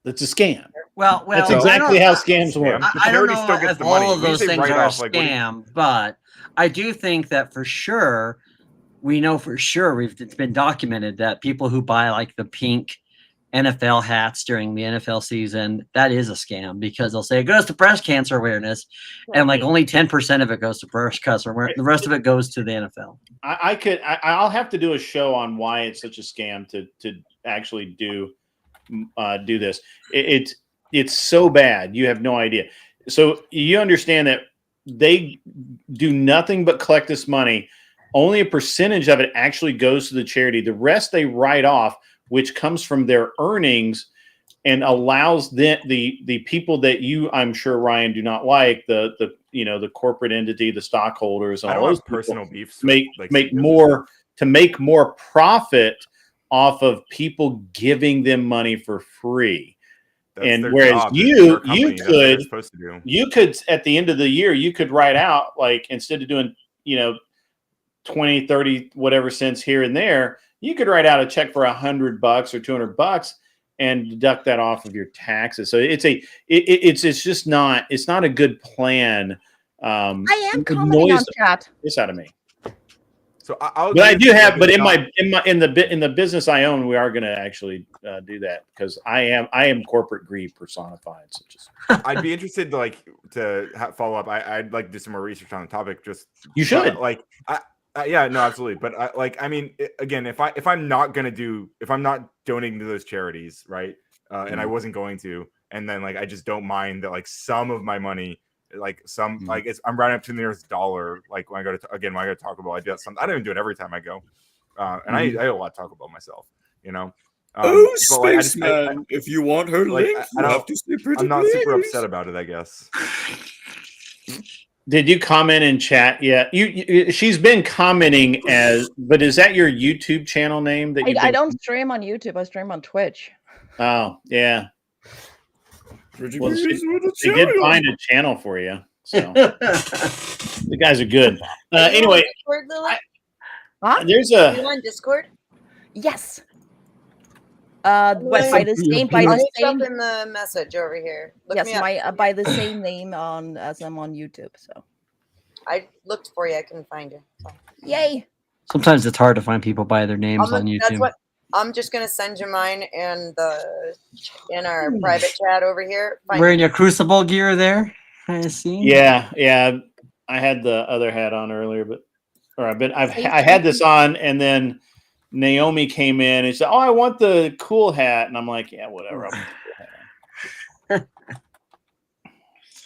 That's a scam. Well, that's exactly how scams work. I don't know if all of those things are a scam, but I do think that for sure, it's been documented that people who buy like the pink NFL hats during the NFL season, that is a scam because they'll say it goes to breast cancer awareness, and like only 10% of it goes to breast cancer, where the rest of it goes to the NFL. I'll have to do a show on why it's such a scam to actually do this. It's so bad you have no idea. So you understand that they do nothing but collect this money. Only a percentage of it actually goes to the charity. The rest they write off, which comes from their earnings and allows the people that I'm sure, Ryan, do not like, the corporate entity, the stockholders, and all those personal beefs make more profit off of people giving them money for free. And whereas you could at the end of the year, you could write out, like, instead of doing 20, 30, whatever cents here and there, you could write out a check for $100 or $200 and deduct that off of your taxes. So it's just not a good plan. I am commenting on chat. This out of me. So I'll But I agree do with you, have, but like, in the business I own, we are going to actually do that because I am corporate greed personified. So just I'd be interested to follow up. I'd like to do some more research on the topic. Just You should. yeah, no, absolutely. But I mean, again, if I'm not donating to those charities, right? And I wasn't going to, and then I just don't mind that some of my money, I'm rounding up to the nearest dollar. Like when I go to when I go to Taco Ball, I do that. I don't even do it every time I go, and I have a lot of Taco Ball myself, you know. Oh, But spaceman! If you want her link, you have to say pretty I'm not super please. upset about it, I guess. Did you comment in chat yet? She's been commenting but is that your YouTube channel name? That I don't stream on YouTube. I stream on Twitch. Oh yeah. Well, she did find a channel for you, so the guys are good. Anyway, Discord, Lily? there's Are you on Discord? Yes. By the same in the message over here. Look yes, me up. by the same name as I'm on YouTube. So I looked for you. I couldn't find you. So. Yay! Sometimes it's hard to find people by their names on YouTube. That's what I'm just gonna send you mine in our private chat over here. Wearing your Crucible gear there, I see. Yeah. I had the other hat on earlier, I had this on, and then Naomi came in and said, "Oh, I want the cool hat," and I'm like, "Yeah, whatever." I'll put the cool hat on.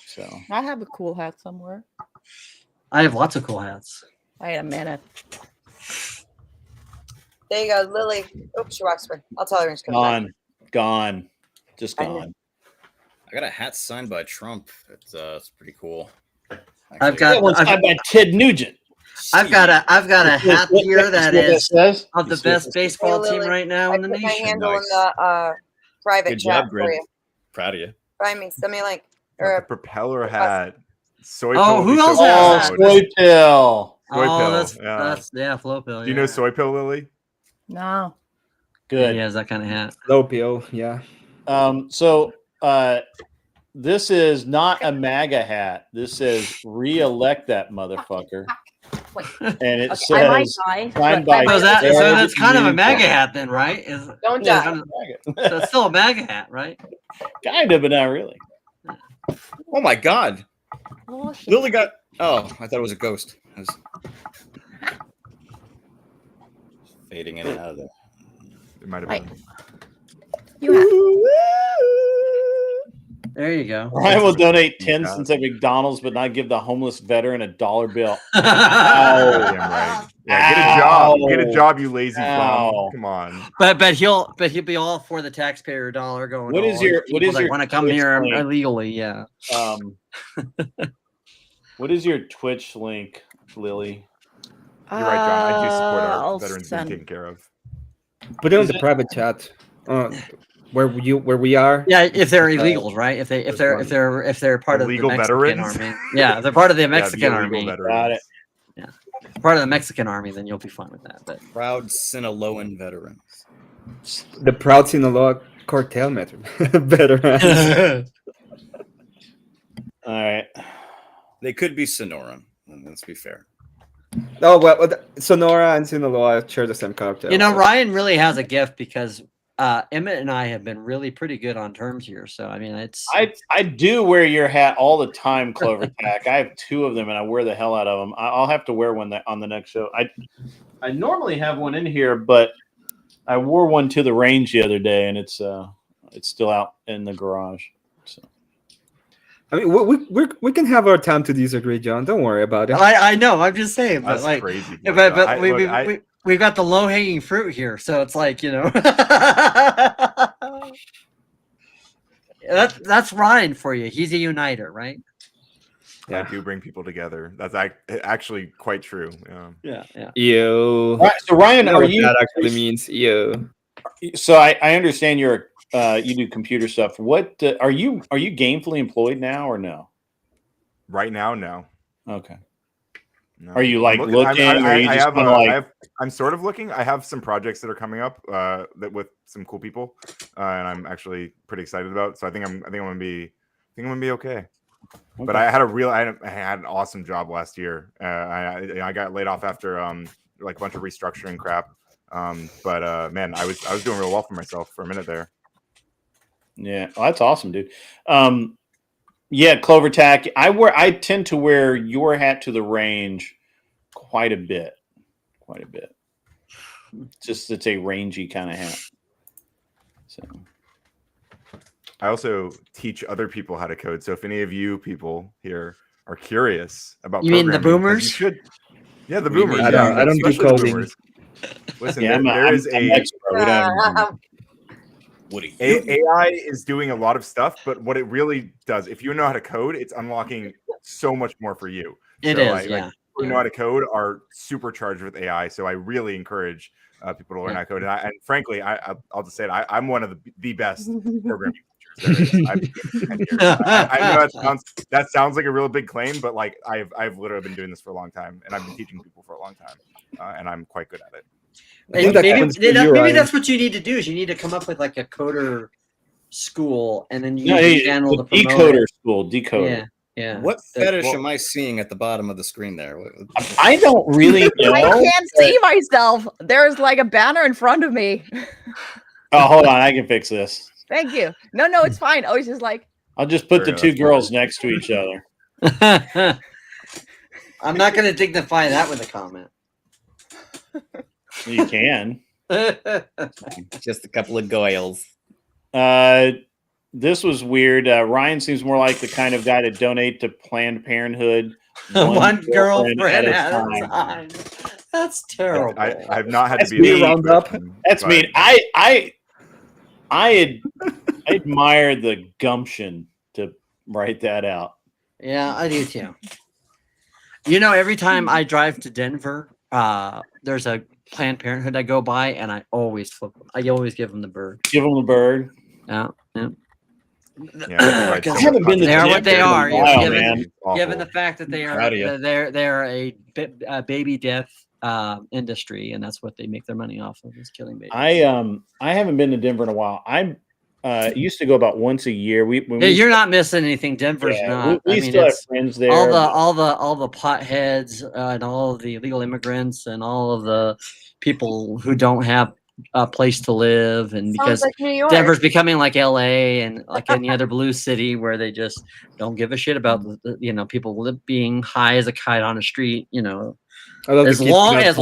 So I have a cool hat somewhere. I have lots of cool hats. Wait a minute. There you go, Lily. Oops, she walks away. I'll tell her when she's coming back. Gone, just gone. I got a hat signed by Trump. It's pretty cool. I've got one signed by Ted Nugent. I've got a hat here that is of the best baseball Hey, team Lily, right now in the I put my nation. handle in the private Good chat job, for Grid. you. Proud of you. Find me. Send me a link. The propeller hat. Soy Oh, pill who would be else so has proud. that? Soy pill. Soy pill. That's Flow Pill. Do you know Soy Pill, Lily? No. Good. He has that kind of hat. Flow Pill, yeah. So this is not a MAGA hat. This says "Re-elect that motherfucker," and it I might says die, signed but- by. So that's kind of a MAGA hat then, right? Don't Yeah, die. so it's still a MAGA hat, right? Kind of, but not really. Oh my God! Oh, shit. Lily got. Oh, I thought it was a ghost. It was fading in and out of there. It might have been. There you go. Ryan will donate 10 cents at McDonald's, but not give the homeless veteran a $1 bill. Damn right. Yeah, get a job. Get a job, you lazy bum. Come on. But he'll be all for the taxpayer dollar going. What is your want to come Twitch here link? illegally? Yeah. What is your Twitch link, Lily? You're right, John. I do support our I'll veterans being send- taken care of. Put it on the private chat. Where we are. Yeah, if they're illegals, right? If they're part of the Illegal Mexican veterans? army. Yeah, if they're part of the Yeah, Mexican the illegal army. veterans. Got it. Yeah. Part of the Mexican army, then you'll be fine with that. But Proud Sinaloan veterans. The proud Sinaloa cartel veterans. All right. They could be Sonoran. Let's be fair. Oh well, Sonora and Sinaloa share the same cartel. you know, so- Ryan really has a gift because Emmett and I have been really pretty good on terms here. So I mean, it's I do wear your hat all the time, Clover Tack. I have 2 of them, and I wear the hell out of them. I'll have to wear one on the next show. I normally have one in here, but I wore one to the range the other day, and it's still out in the garage. So I mean, we can have our time to disagree, John. Don't worry about it. I know. I'm just saying, but That's like, crazy. yeah, but I- we, look, we, I- we we've got the low hanging fruit here, so it's like that's Ryan for you. He's a uniter, right? I do bring people together. That's actually quite true. Yeah. You. So Ryan, I know are what you? that actually means? You. So I understand you're you do computer stuff. What are you gainfully employed now or no? Right now, no. Okay. No. Are you like I'm looking? Or are you just kind of like? I'm sort of looking. I have some projects that are coming up that with some cool people, and I'm actually pretty excited about. So I think I'm gonna be okay. But I had an awesome job last year. I got laid off after like a bunch of restructuring crap. But man, I was doing real well for myself for a minute there. Yeah, well, that's awesome, dude. Yeah, Clover Tack. I tend to wear your hat to the range quite a bit. Just it's a rangy kind of hat. So I also teach other people how to code. So if any of you people here are curious about You mean the programming, boomers? you should. Yeah, the boomers. I don't do especially the coding. boomers. Listen, yeah, there is I'm a expert. We don't have Woody. AI is doing a lot of stuff, but what it really does, if you know how to code, it's unlocking so much more for you. It is, yeah. People who know how to code are supercharged with AI. So I really encourage people to learn how to code. And frankly, I'll just say it. I'm one of the best programming teachers there is. I've been doing it for 10 years. I know that sounds like a real big claim, but like I've literally been doing this for a long time, and I've been teaching people for a long time, and I'm quite good at it. Maybe that's what you need to do. Is you need to come up with like a coder school, and then you use channel to promote decoder it. school, decoder. Yeah. What fetish am I seeing at the bottom of the screen there? I don't really know. I can't see myself. There's like a banner in front of me. Oh, hold on. I can fix this. Thank you. No, it's fine. I was just like, I'll just put the two girls next to each other. I'm not going to dignify that with a comment. You can. Just a couple of goyles. This was weird. Ryan seems more like the kind of guy to donate to Planned Parenthood. One girlfriend at a time. That's terrible. I've not had That's to be me. roundup. That's mean. I admire the gumption to write that out. Yeah, I do too. You know, every time I drive to Denver, there's a Planned Parenthood I go by, and I always flip them. I always give them the bird. Give them the bird. Yeah. I haven't been to they are what they are. While, given the fact that they are, they're a baby death industry, and that's what they make their money off of, is killing babies. I haven't been to Denver in a while. I used to go about once a year. You're not missing anything. Denver's not. We still have friends there. All the potheads and all of the illegal immigrants and all of the people who don't have a place to live, and because like New York. Denver's becoming like LA and like any other blue city where they just don't give a shit about the people being high as a kite on a street. As long as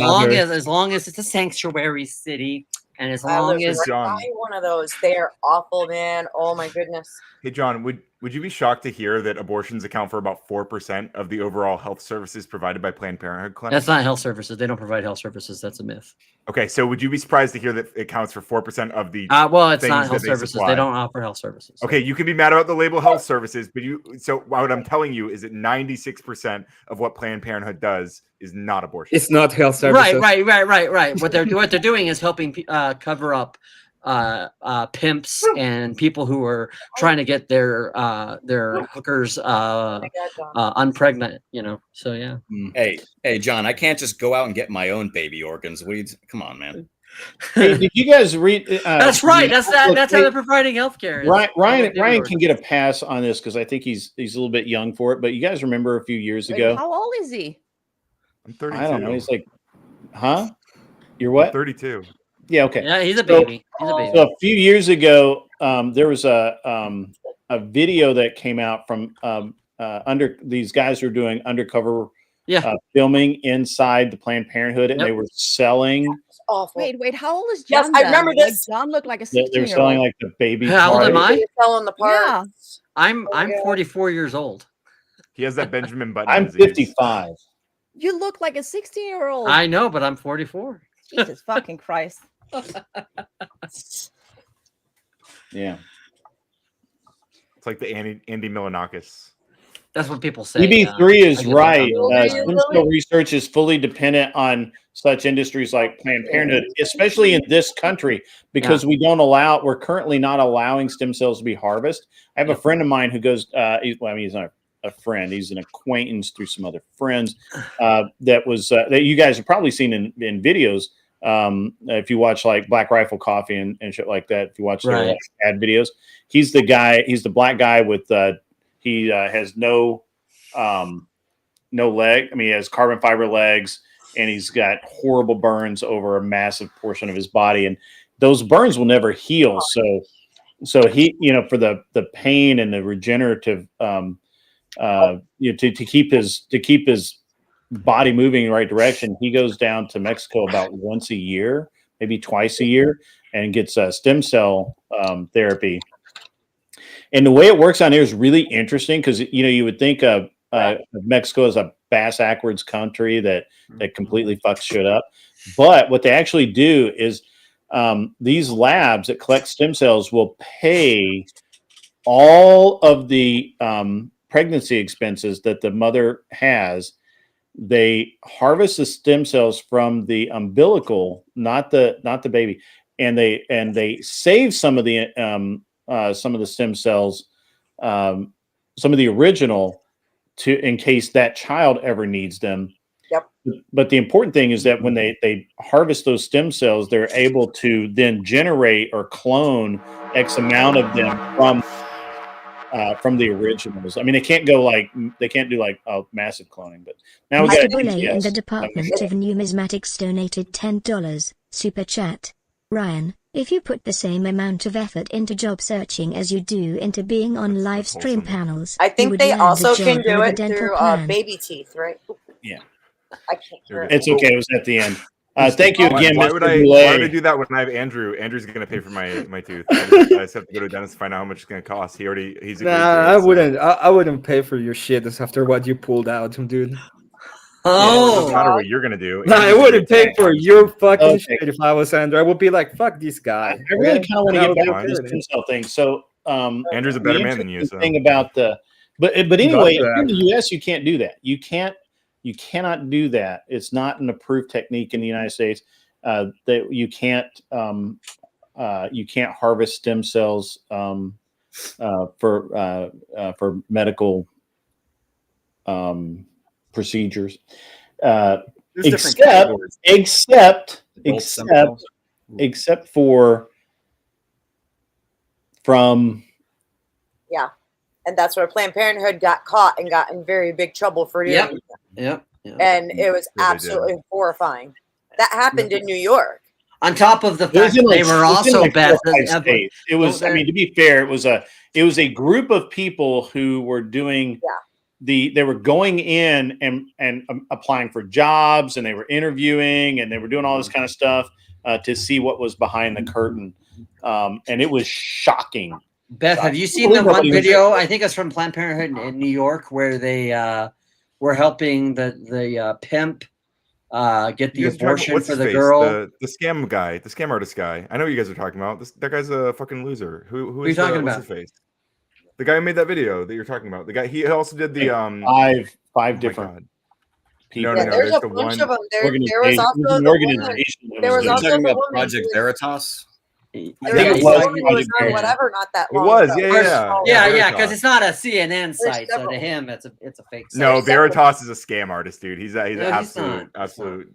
it's a sanctuary city. And as long as I'm one of those, they're awful, man. Oh my goodness. Hey John, would you be shocked to hear that abortions account for about 4% of the overall health services provided by Planned Parenthood clinics? That's not health services. They don't provide health services. That's a myth. Okay, so would you be surprised to hear that it counts for 4% of the? Well, it's not health services. They don't offer health services. Okay, you can be mad about the label health services, but what I'm telling you is that 96% of what Planned Parenthood does is not abortion. It's not health services. Right. What they're doing is helping cover up pimps and people who are trying to get their hookers unpregnant. So yeah. Hey, John, I can't just go out and get my own baby organs. Come on, man. Hey, did you guys read? That's right. That's how they're providing healthcare. Ryan can get a pass on this because I think he's a little bit young for it. But you guys remember a few years ago? how old is he? I'm 32. I don't know. He's like, huh? You're what? I'm 32. Yeah. Okay. Yeah, he's a baby. So a few years ago, there was a video that came out from under these guys who are doing undercover filming inside the Planned Parenthood, and they were selling. Awful. Wait, how old is John? Yes, I remember this. John looked like a 16-year-old. They were selling like the baby. How old am I? Selling the parts. Yeah. I'm 44 years old. He has that Benjamin Button. I'm disease. 55. You look like a 16-year-old. I know, but I'm 44. Jesus fucking Christ. Yeah. It's like the Andy Milonakis. That's what people say. EB3 is right. Stem cell research is fully dependent on such industries like Planned Parenthood, especially in this country, because we're currently not allowing stem cells to be harvested. I have a friend of mine who goes, he's not a friend, he's an acquaintance through some other friends that you guys have probably seen in videos. If you watch like Black Rifle Coffee and shit like that, if you watch their ad videos, he's the black guy with He has no leg. I mean, he has carbon fiber legs, and he's got horrible burns over a massive portion of his body, and those burns will never heal. So he, for the pain and the regenerative, to keep his body moving in the right direction, he goes down to Mexico about once a year, maybe twice a year, and gets stem cell therapy. And the way it works on there is really interesting because you would think of Mexico as a bass-ackwards country that completely fucks shit up, but what they actually do is these labs that collect stem cells will pay all of the pregnancy expenses that the mother has. They harvest the stem cells from the umbilical, not the baby, and they save some of the stem cells, some of the original, in case that child ever needs them. Yep. But the important thing is that when they harvest those stem cells, they're able to then generate or clone X amount of them from the originals. I mean, they can't do massive cloning, but now we got Mr. Bulle in the Department of Numismatics donated $10 super chat. Ryan, if you put the same amount of effort into job searching as you do into being on live stream panels, I you think would they land a also job can do with a it dental through plan. baby teeth, right? Yeah. I can't hear it. It's okay. It was at the end. Thank you again, Why Mr. would I Boulay. do that when I have Andrew? Andrew's going to pay for my tooth. I just have to go to a dentist to find out how much it's going to cost. He's agreed to it, I wouldn't. I wouldn't pay for your shit after what you pulled out, dude. Oh, it doesn't matter what you're gonna do. No, I wouldn't pay for your fucking shit if I was Andrew. I would be like, "Fuck this guy." I really kind of want to get back to this okay. stem cell thing. So, Andrew's a better man than you. So. Thing about but anyway, in the U.S. you can't do that. You cannot do that. It's not an approved technique in the United States. That you can't harvest stem cells for medical procedures, except for from Yeah, and that's where Planned Parenthood got caught and got in very big trouble for doing it. Yep. And it was absolutely horrifying. That happened in New York. On top of the fact that they were also bad. It was. I mean, to be fair, it was a group of people who were doing. They were going in and applying for jobs, and they were interviewing, and they were doing all this kind of stuff to see what was behind the curtain, and it was shocking. Beth, have you seen the one video? I think it's from Planned Parenthood in New York, where they were helping the pimp get the abortion for the girl. The scam guy, the scam artist guy. I know what you guys are talking about. That guy's a fucking loser. Who are you talking about? What's his face? The guy who made that video that you're talking about. The guy, he also did the five different people. No, there's a bunch of them. There was also the organization. There was also talking the about woman Project Veritas. There was a woman who was on whatever not that long ago. Yeah, because it's not a CNN site, so to him, it's a fake site. No, Veritas is a scam artist, dude. He's an absolute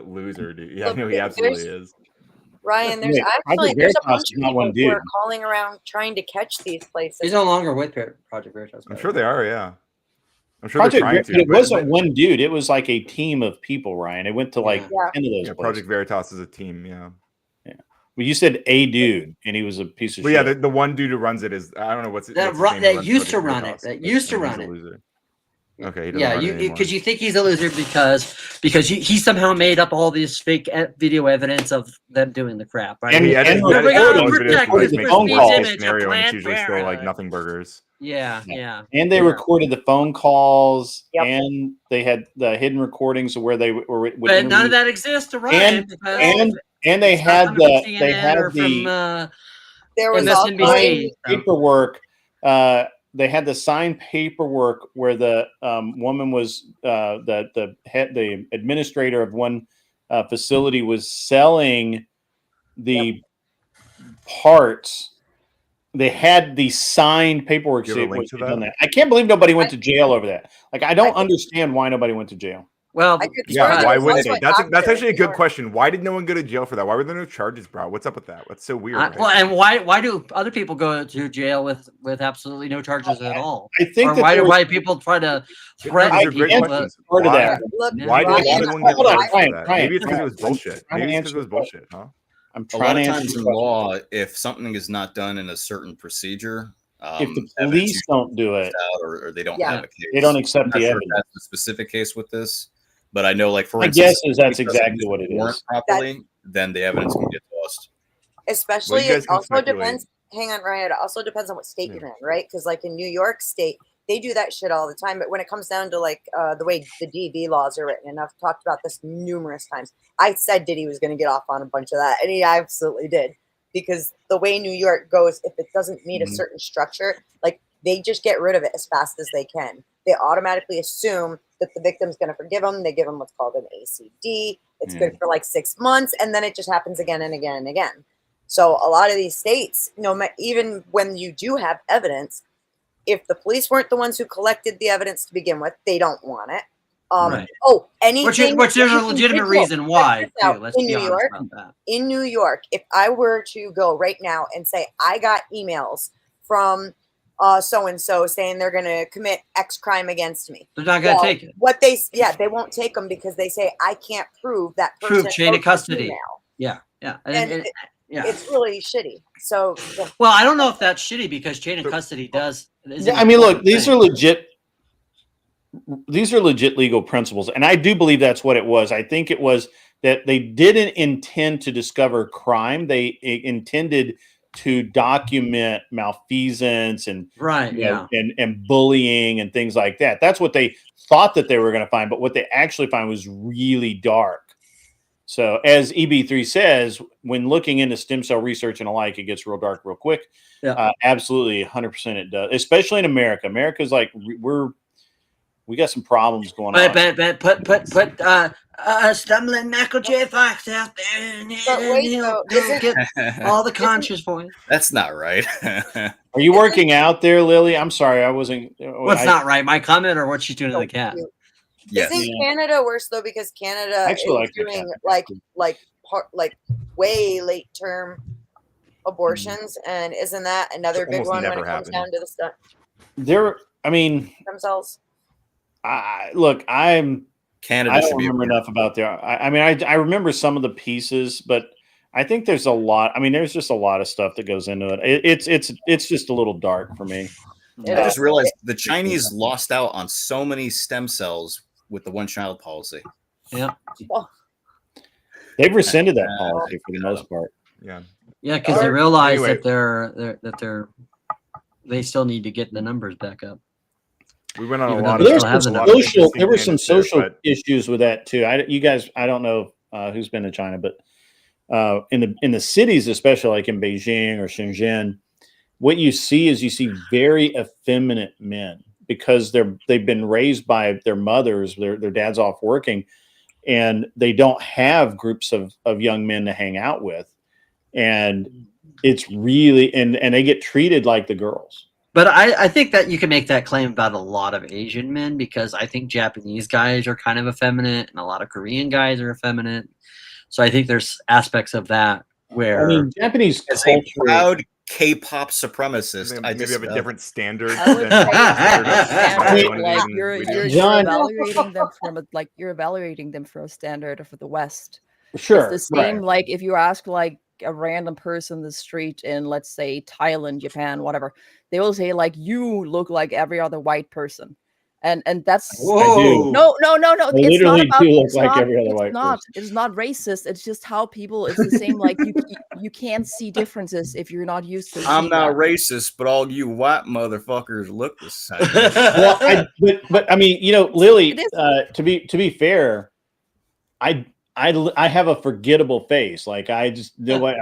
loser, dude. Yeah, no, he absolutely is. Ryan, there's actually there's a bunch of people who are calling around trying to catch these places. He's no longer with Project Veritas. I'm sure they are, yeah. I'm sure Project they're trying to. It wasn't one dude. It was like a team of people, Ryan. It went to like 10 of those places. Project Veritas is a team, yeah. Well, you said a dude, and he was a piece of shit. Yeah, the one dude who runs it is, I don't know what's it. That used to run it. Okay. Because you think he's a loser because he somehow made up all this fake video evidence of them doing the crap. Right? And we're gonna protect this phone prestige call image scenario, of and it's Planned usually still like Parenthood. nothing burgers. Yeah. And they recorded the phone calls, and they had the hidden recordings of where they were. But none of that exists to Ryan. And they had the there was signed paperwork. They had the signed paperwork where the woman was the administrator of one facility was selling the parts. They had the signed paperwork. You have a link to that? I can't believe nobody went to jail over that. Like, I don't understand why nobody went to jail. Well, yeah, why wouldn't they? That's after actually a New good York. question. Why did no one go to jail for that? Why were there no charges brought? What's up with that? That's so weird. Right? Well, and why do other people go to jail with absolutely no charges at all? I think or that why there was- why people try to threaten Those are great people? questions. Part of Why, that. Look, why did Ryan, no one get hold on, charged for Ryan, that? Ryan, Maybe it's because it was I'm bullshit. trying to Maybe it's because answer it was bullshit, huh? I'm A trying lot to of answer times your in question. law, if something is not done in a certain procedure, If the evidence police usually don't do comes it, out or they don't Yeah. have a case. they don't accept I'm not the sure if evidence. that's the specific case with this, but I know, like for My instance, guess is that's if it doesn't exactly use what the it warrant is. properly, then the evidence can get lost. Especially, guys it can also speculate. depends. Hang on, Ryan. It also depends on what state Yeah. you're in, right? Because like in New York State, they do that shit all the time. But when it comes down to like the way the DV laws are written, and I've talked about this numerous times, I said Diddy was going to get off on a bunch of that, and he absolutely did. Because the way New York goes, if it doesn't meet a certain structure, like they just get rid of it as fast as they can. They automatically assume that the victim's going to forgive them. They give them what's called an ACD. It's good for like 6 months, and then it just happens again and again and again. So a lot of these states, even when you do have evidence, if the police weren't the ones who collected the evidence to begin with, they don't want it. Right. Oh, anything. Which there's a anything legitimate digital. reason Check why, this out. too. Let's In be New honest York, about that. in New York, if I were to go right now and say I got emails from so and so saying they're going to commit X crime against me, They're not going to take it. They won't take them because they say I can't prove that person. Prove chain of wrote the custody. email. Yeah, yeah. And yeah. it's really shitty. So Well, I don't know if that's shitty because chain of custody does. Yeah, I mean, look, these are legit. These are legit legal principles, and I do believe that's what it was. I think it was that they didn't intend to discover crime; they intended to document malfeasance and and bullying and things like that. That's what they thought that they were going to find, but what they actually found was really dark. So, as EB3 says, when looking into stem cell research and alike, it gets real dark real quick. Yeah. Absolutely, 100% it does, especially in America. America's like we got some problems going on. But put stumbling Michael J. Fox out there, and he'll get all the conscious for you. That's not right. Are you working out there, Lily? I'm sorry, I wasn't. What's not right? My comment or what she's doing to the cat? Yes. Isn't Canada worse though? Because Canada Actually, is doing like way late term abortions, and isn't that another big one when it comes down to the stuff? I mean, themselves. Look, Canada. I don't remember enough about there. I mean, I remember some of the pieces, but I think there's a lot. I mean, there's just a lot of stuff that goes into it. It's just a little dark for me. I just realized the Chinese lost out on so many stem cells with the one-child policy. Yeah. They've rescinded that policy for the most part. Yeah. Yeah, because they realize that they still need to get the numbers back up. We went on Even a lot though of they still have the numbers. There were some social issues with that too. You guys, I don't know who's been to China, but in the cities, especially like in Beijing or Shenzhen, what you see very effeminate men because they've been raised by their mothers, their dad's off working, and they don't have groups of young men to hang out with, and it's really and they get treated like the girls. But I think that you can make that claim about a lot of Asian men because I think Japanese guys are kind of effeminate and a lot of Korean guys are effeminate. So I think there's aspects of that where Japanese as a proud K-pop supremacist, I maybe just have a different standard. I would say than you're John- evaluating them you're evaluating them from a standard of the West. Sure, It's the same right. like if you ask like a random person in the street in let's say Thailand, Japan, whatever, they will say like you look like every other white person. And that's no. I It's not literally about. do look It's like not. every other It's white not. person. It's not racist. It's just how people. It's the same. Like you can't see differences if you're not used to. I'm seeing not that. racist, but all you white motherfuckers look the same. Well, but I mean, Lily. To be fair, I have a forgettable face. Like I just the way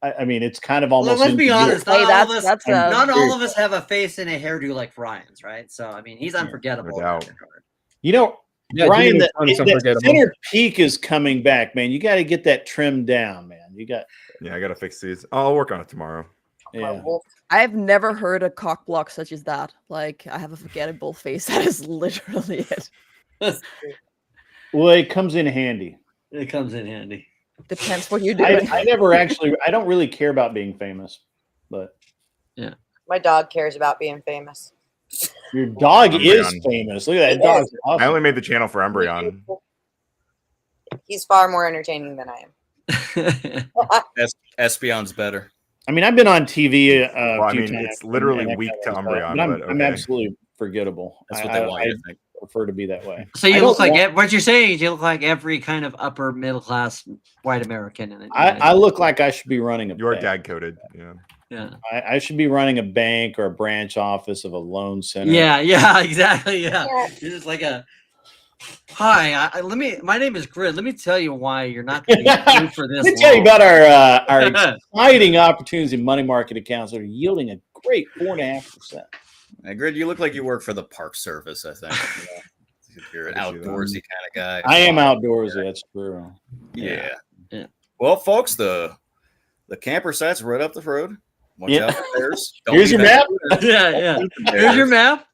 I mean, it's kind of almost. Let's be honest. Not all of us have a face and a hairdo like Ryan's, right? So I mean, he's unforgettable. In that regard. Ryan, the center peak is coming back, man. You got to get that trimmed down, man. I got to fix these. I'll work on it tomorrow. Yeah. I've never heard a cock block such as that. Like I have a forgettable face. That is literally it. Well, it comes in handy. It comes in handy. Depends what you're doing. I never actually. I don't really care about being famous, but yeah, My dog cares about being famous. your dog Umbreon. is famous. Look at that dog. Awesome. I only made the channel for Umbreon. He's far more entertaining than I am. Espeon's better. I mean, I've been on TV Well, I few mean, times. it's literally and that weak kind to of stuff, Umbreon, but but I'm okay. absolutely forgettable. That's what they want you to I think. prefer to be that way. So you look like what you're saying is you look like every kind of upper middle class white American. In it. I look like I should be running a You're bank. dad coded. Yeah. Yeah. I should be running a bank or a branch office of a loan center. Yeah, exactly. Yeah. You're just like a hi. My name is Grid. Let me tell you why you're not going to be good for this. Let me tell you about our exciting opportunities in money market accounts that are yielding a great 4.5%. Hey, Grid, you look like you work for the Park Service, I think. You're an outdoorsy kind of guy. I am outdoorsy. That's true. Yeah. Yeah. Well, folks, the camper site's right up the road. Watch out for bears. Don't Here's be your bad. map. Yeah. Here's your map.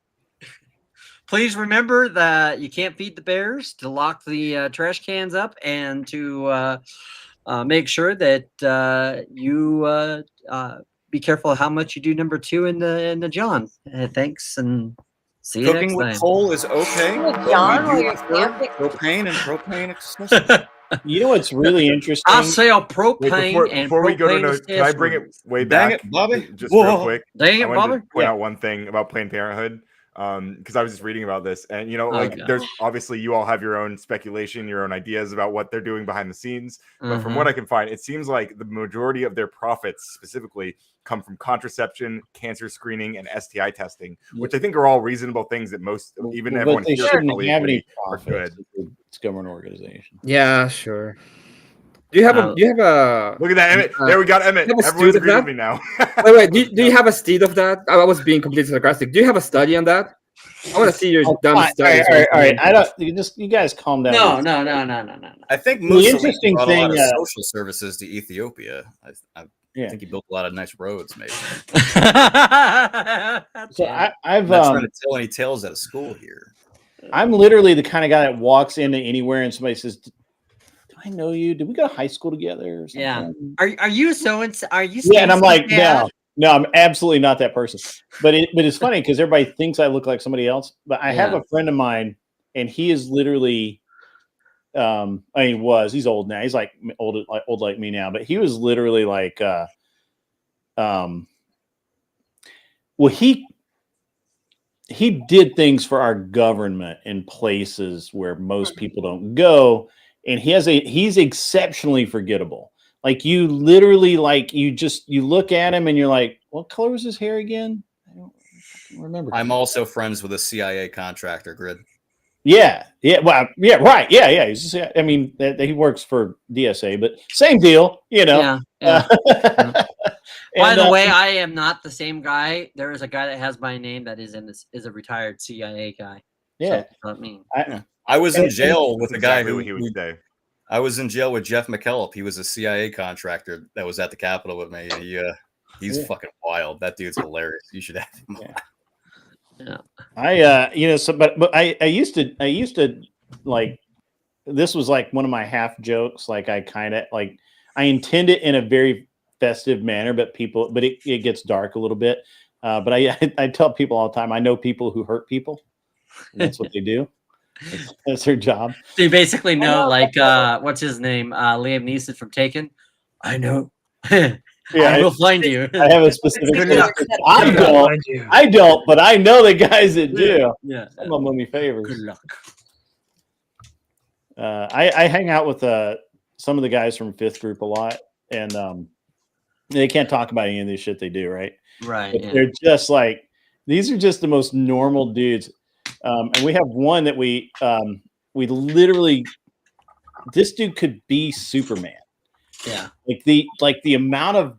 Please remember that you can't feed the bears, to lock the trash cans up, and to make sure that you be careful how much you do number 2 in the John. Thanks, and see you Cooking next with time. coal is okay. John, We while do you're prefer camping. propane and propane accessories. You know what's really interesting? I sell Wait, propane and before we go to propane no, can I bring it accessories. way Dang back? it, Bobby. Just real Whoa. quick. Dang it, I wanted Bobby. to point Yeah. out one thing about Planned Parenthood. Because I was just reading about this, and God. there's obviously you all have your own speculation, your own ideas about what they're doing behind the scenes. But from what I can find, it seems like the majority of their profits specifically come from contraception, cancer screening, and STI testing, which I think are all reasonable things that most, even But everyone they here shouldn't probably have any agree are profits. good. It's a government organization. Yeah, sure. Do you have a? Do you have a? Look at that, Emmett. There we got Emmett. you have a Everyone's stud of agreed with that? me now. Wait. Do you have a study of that? I was being completely sarcastic. Do you have a study on that? I want to see your dumb All right, studies. all right. I don't. You guys calm down. No. I think The Mussolini interesting brought a lot thing, of social services to Ethiopia. I think he built a lot of nice roads, maybe. So I've I'm not trying to tell any tales out of school here. I'm literally the kind of guy that walks into anywhere and somebody says, "Do I know you? Did we go to high school together?" Or something? Yeah. Are you so and are you? Yeah, and I'm like, Dad? no, I'm absolutely not that person. But it's funny because everybody thinks I look like somebody else. But I have Yeah. a friend of mine, and he is literally, he's old now. He's like old like me now. But he was literally like, he did things for our government in places where most people don't go, and he's exceptionally forgettable. Like you literally, you look at him and you're like, what color was his hair again? I don't remember. I'm also friends with a CIA contractor, Grid. Yeah. Well, yeah, right. Yeah. He's just, I mean, he works for DSA, but same deal, you know. Yeah. By And, the way, I am not the same guy. There is a guy that has my name that is a retired CIA guy. Yeah. So, I mean, I was in jail with a guy exactly who what he would say. I was in jail with Jeff McKellop. He was a CIA contractor that was at the Capitol with me. He's fucking wild. That dude's hilarious. You should have him on. Yeah. But I used to like, this was like one of my half jokes. Like I kind of like, I intend it in a very festive manner, but it gets dark a little bit. But I tell people all the time, I know people who hurt people. And that's what they do. That's their job. So you basically know, like, what's his name? Liam Neeson from Taken. I know. Yeah, I will find you. I have a specific. Good luck. I don't, but I know the guys that do. Yeah. Some of them do me favors. Good luck. I hang out with some of the guys from Fifth Group a lot, and they can't talk about any of this shit they do, right? Right. But Yeah. they're just like, these are just the most normal dudes. And we have one that we literally, this dude could be Superman. Yeah. Like the amount of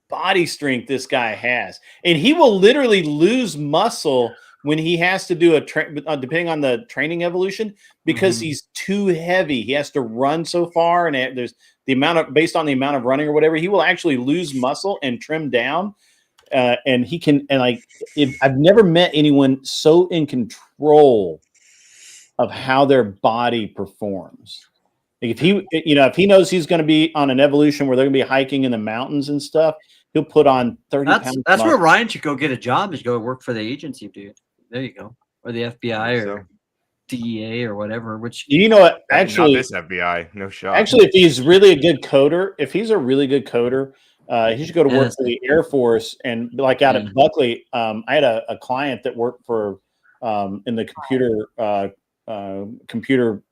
body strength this guy has, and he will literally lose muscle when he has to do depending on the training evolution, because he's too heavy. He has to run so far, and there's the amount of, based on the amount of running or whatever, he will actually lose muscle and trim down. And he can, and like, I've never met anyone so in control of how their body performs. Like if he knows he's going to be on an evolution where they're going to be hiking in the mountains and stuff, he'll put on 30 pounds. That's where Ryan should go get a job, is go work for the agency, dude. There you go. Or the FBI or DEA or whatever. Which what? Actually, not this FBI, no shot. Actually, if he's really a good coder, he should go to work for the Air Force. And like out at Buckley, I had a client that worked for in the computer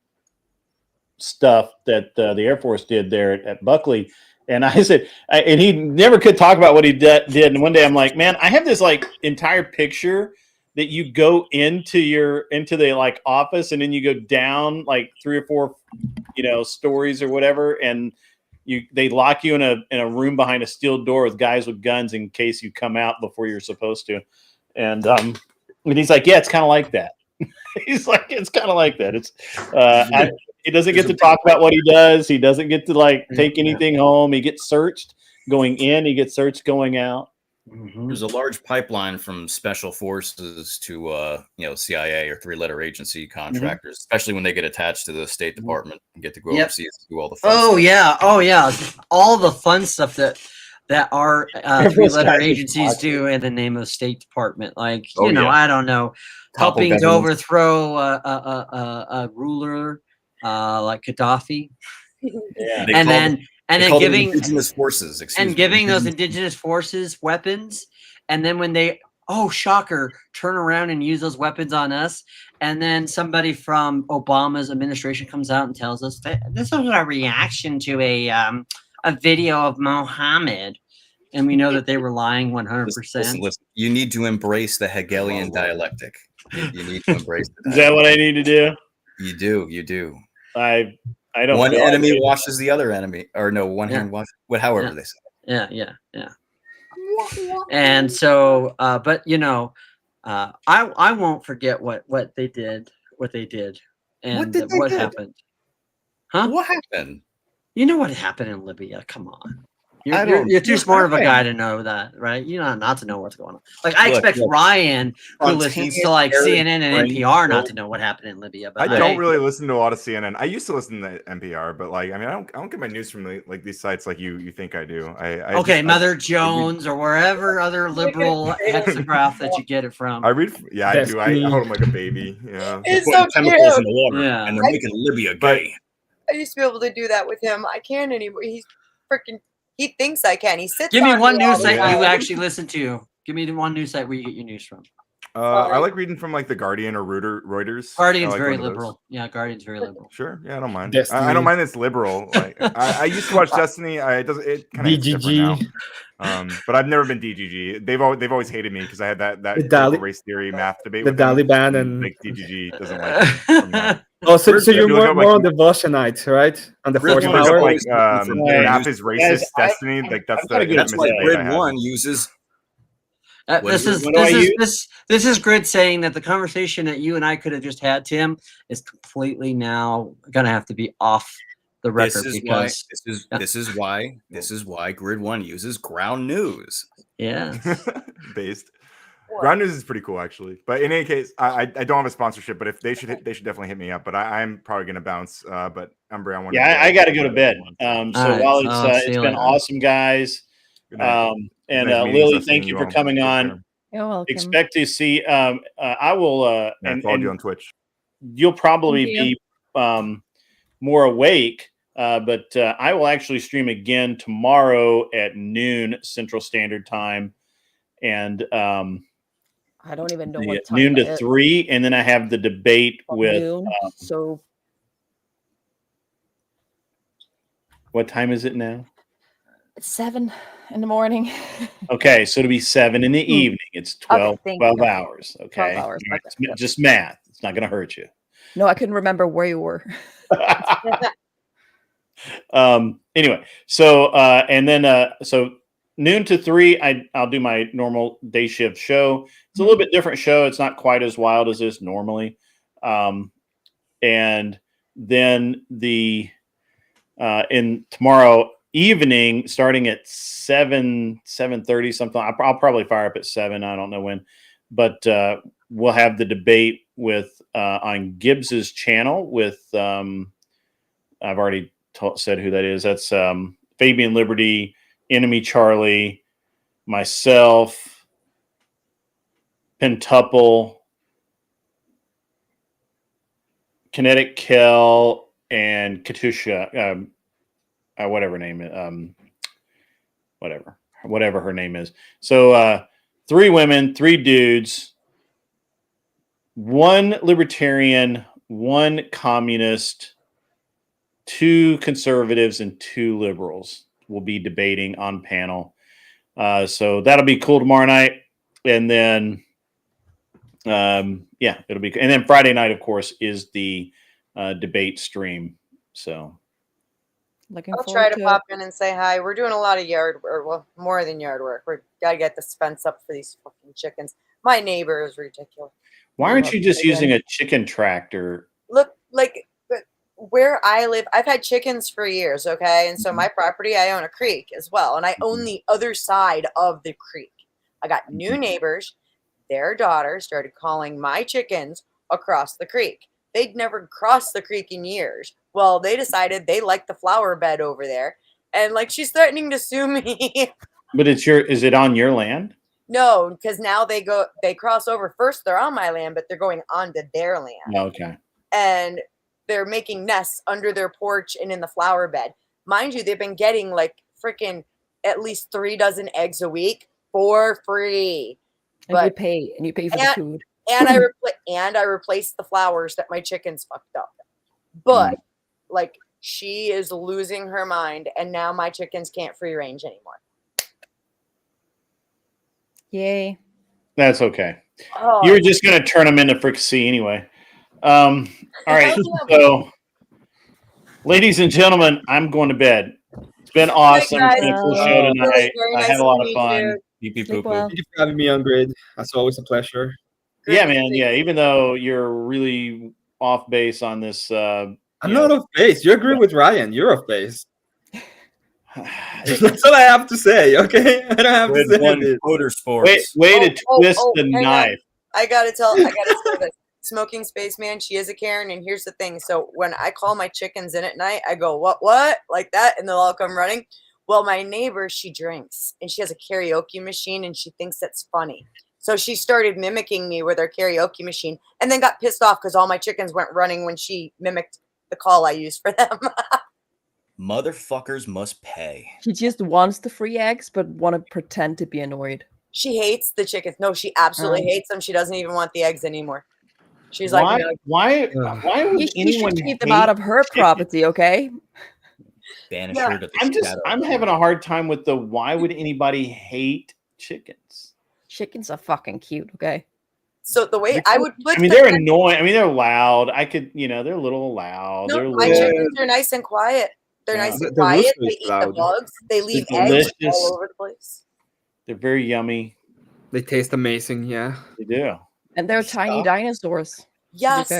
stuff that the Air Force did there at Buckley. And I said, and he never could talk about what he did. And one day I'm like, man, I have this like entire picture that you go into the like office, and then you go down like 3 or 4, stories or whatever. And they lock you in a room behind a steel door with guys with guns in case you come out before you're supposed to. And he's like, yeah, it's kind of like that. He's like, it's kind of like that. It's he doesn't get to talk about what he does. He doesn't get to like take anything home. He gets searched going in. He gets searched going out. There's a large pipeline from special forces to CIA or 3-letter agency contractors, especially when they get attached to the State Department and get to go overseas and do all the fun stuff. Oh yeah, all the fun stuff that our 3-letter agencies do in the name of State Department, like I don't know, helping to overthrow a ruler like Gaddafi, and then giving indigenous forces, giving those indigenous forces weapons, and then when they shocker, turn around and use those weapons on us, and then somebody from Obama's administration comes out and tells us that this was a reaction to a video of Mohammed, and we know that they were lying 100%. Listen, you need to embrace the Hegelian dialectic. You need to embrace it. Is that what I need to do? You do. I don't. One enemy washes the other enemy, or no, one hand washes. However they say. Yeah. And so, but I won't forget what they did, and what happened. Huh? What happened? You know what happened in Libya? Come on. You're too smart of a guy to know that, right? You know not to know what's going on. Like I expect Ryan, who listens to like CNN and NPR, not to know what happened in Libya. But I don't really listen to a lot of CNN. I used to listen to NPR, but like I don't get my news from like these sites like you think I do. Mother Jones or wherever other liberal hexagraph that you get it from. I read. Yeah, I do. I hold him like a baby. Yeah, it's so chemicals in the water, and they're making Libya gay. I used to be able to do that with him. I can't anymore. He's freaking. He thinks I can. He sits. Give me one news site you actually listen to. Give me the one news site where you get your news from. I like reading from like the Guardian or Reuters. Guardian's like very liberal. Yeah, Guardian's very liberal. Sure. Yeah, I don't mind. I don't mind it's liberal. Like I used to watch Destiny. It kind of DGG. But I've never been DGG. They've always hated me because I had that race theory math debate with Taliban and like DGG doesn't like me from that. Oh, so you're more on the Voshionite, right? On the force power. Like math is racist. Destiny. Like that's why Grid 1 uses. This is Grid saying that the conversation that you and I could have just had, Tim, is completely now gonna have to be off the record because this is why Grid 1 uses ground news. Yeah, based. Ground news is pretty cool actually, but in any case, I don't have a sponsorship. But if they should definitely hit me up. But I'm probably gonna bounce. But Umbria, I got to go to bed. While it's been awesome, guys. And Lily, thank you for coming on. You're welcome. Expect to see. I will. And follow you on Twitch. You'll probably be more awake, but I will actually stream again tomorrow at noon Central Standard Time, and I don't even know what time. Noon to 3, and then I have the debate with. Noon, so. What time is it now? It's 7 in the morning. Okay, so it'll be 7 in the evening. It's 12 hours. Okay, 12 hours. It's just math. It's not going to hurt you. No, I couldn't remember where you were. Anyway, so and then so noon to 3, I'll do my normal day shift show. It's a little bit different show. It's not quite as wild as this normally. And then in tomorrow evening, starting at 7:30 something. I'll probably fire up at 7. I don't know when, but we'll have the debate with on Gibbs's channel with I've already said who that is. That's Fabian Liberty, Enemy Charlie, myself, Pentuple, Kinetic Kel, and Katusha, whatever name whatever her name is. So 3 women, 3 dudes, 1 libertarian, 1 communist, 2 conservatives, and 2 liberals will be debating on panel. So that'll be cool tomorrow night. And then, yeah, it'll be, and then Friday night, of course, is the debate stream. So I'll try to pop in and say hi. We're doing a lot of yard work. Well, more than yard work. We gotta get the fence up for these fucking chickens. My neighbor is ridiculous. why aren't you just using a chicken tractor? Look, like where I live, I've had chickens for years, okay? And so my property, I own a creek as well. And I own the other side of the creek. I got new neighbors. Their daughter started calling my chickens across the creek. They'd never crossed the creek in years. Well, they decided they liked the flower bed over there. And like she's threatening to sue me. But is it on your land? No, because now they cross over. First, they're on my land, but they're going onto their land. Okay. And they're making nests under their porch and in the flower bed. Mind you, they've been getting like freaking at least 3 dozen eggs a week for free. And you pay for the food. And I replaced the flowers that my chickens fucked up. But like she is losing her mind, and now my chickens can't free range anymore. Yay. That's okay. Oh. You were just going to turn them into fricassee anyway. All right. So, ladies and gentlemen, I'm going to bed. It's been awesome. It's been a cool show tonight. I had a lot of fun. Thank you for having me on Grid. That's always a pleasure. Yeah, man. Yeah, even though you're really off base on this. I'm not off base. You agree with Ryan. You're off base. That's all I have to say, okay? I don't have to say it. Motorsports. Way to twist the knife. I gotta say this. Smoking Spaceman, she is a Karen, and here's the thing. So when I call my chickens in at night, I go, what, like that, and they'll all come running. Well, my neighbor, she drinks, and she has a karaoke machine, and she thinks that's funny. So she started mimicking me with her karaoke machine, and then got pissed off because all my chickens went running when she mimicked the call I used for them. Motherfuckers must pay. She just wants the free eggs, but want to pretend to be annoyed. She hates the chickens. No, she absolutely hates them. She doesn't even want the eggs anymore. She's why, like, why would anyone keep them out of her property? Okay. Banish her to the I'm having a hard time with the why would anybody hate chickens? Chickens are fucking cute. Okay. So the way I would put, they're annoying. I mean, they're loud. they're a little loud. No, they're my chickens are nice and quiet. They're nice and quiet. They eat the bugs. They leave eggs all over the place. They're very yummy. They taste amazing. Yeah, they do. And they're tiny dinosaurs. Yes.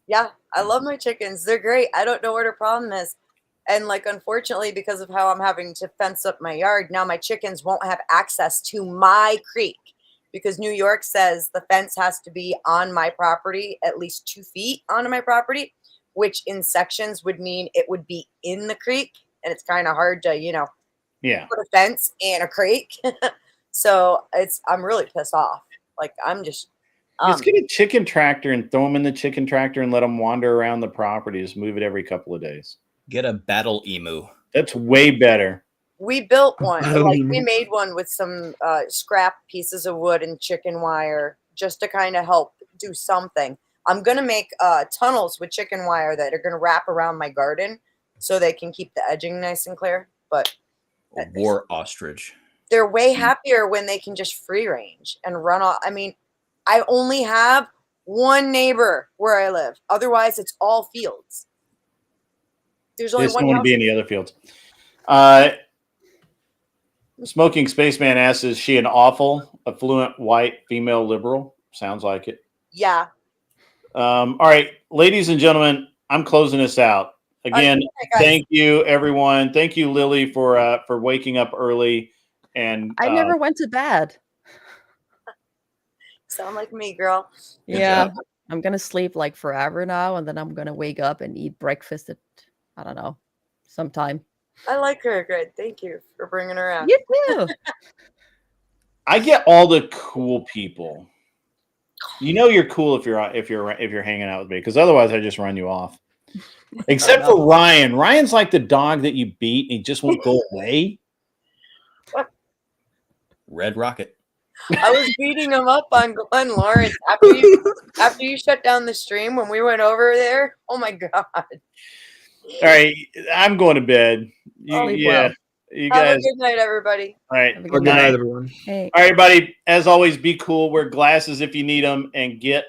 Yeah, I love my chickens. They're great. I don't know what her problem is. And like, unfortunately, because of how I'm having to fence up my yard, now my chickens won't have access to my creek because New York says the fence has to be on my property, at least 2 feet onto my property, which in sections would mean it would be in the creek. And it's kind of hard to, put a fence in a creek. So I'm really pissed off. Like, I'm just. Let's get a chicken tractor and throw them in the chicken tractor and let them wander around the property. Just move it every couple of days. Get a battle emu. That's way better. We built one. Like, we made one with some scrap pieces of wood and chicken wire just to kind of help do something. I'm going to make tunnels with chicken wire that are going to wrap around my garden so they can keep the edging nice and clear. But a war ostrich. They're way happier when they can just free range and run off. I mean, I only have one neighbor where I live. Otherwise, it's all fields. There's only one. Don't want to be in the other fields. Smoking Spaceman asks, "Is she an awful, affluent, white female liberal?" Sounds like it. Yeah. All right, ladies and gentlemen, I'm closing this out. Again, thank you, everyone. Thank you, Lily, for waking up early. And I never went to bed. Sound like me, girl. Yeah, I'm gonna sleep like forever now, and then I'm gonna wake up and eat breakfast at, I don't know, sometime. I like her. Good. Thank you for bringing her out. You too. I get all the cool people. You know you're cool if you're hanging out with me, because otherwise I just run you off. Except for Ryan. Ryan's like the dog that you beat and he just won't go away. Red Rocket. I was beating him up on Glenn Lawrence after you shut down the stream when we went over there. Oh my god! All right, I'm going to bed. You Have guys. a good night, everybody. All right, Good night, everyone. All right, everybody. As always, be cool. Wear glasses if you need them, and get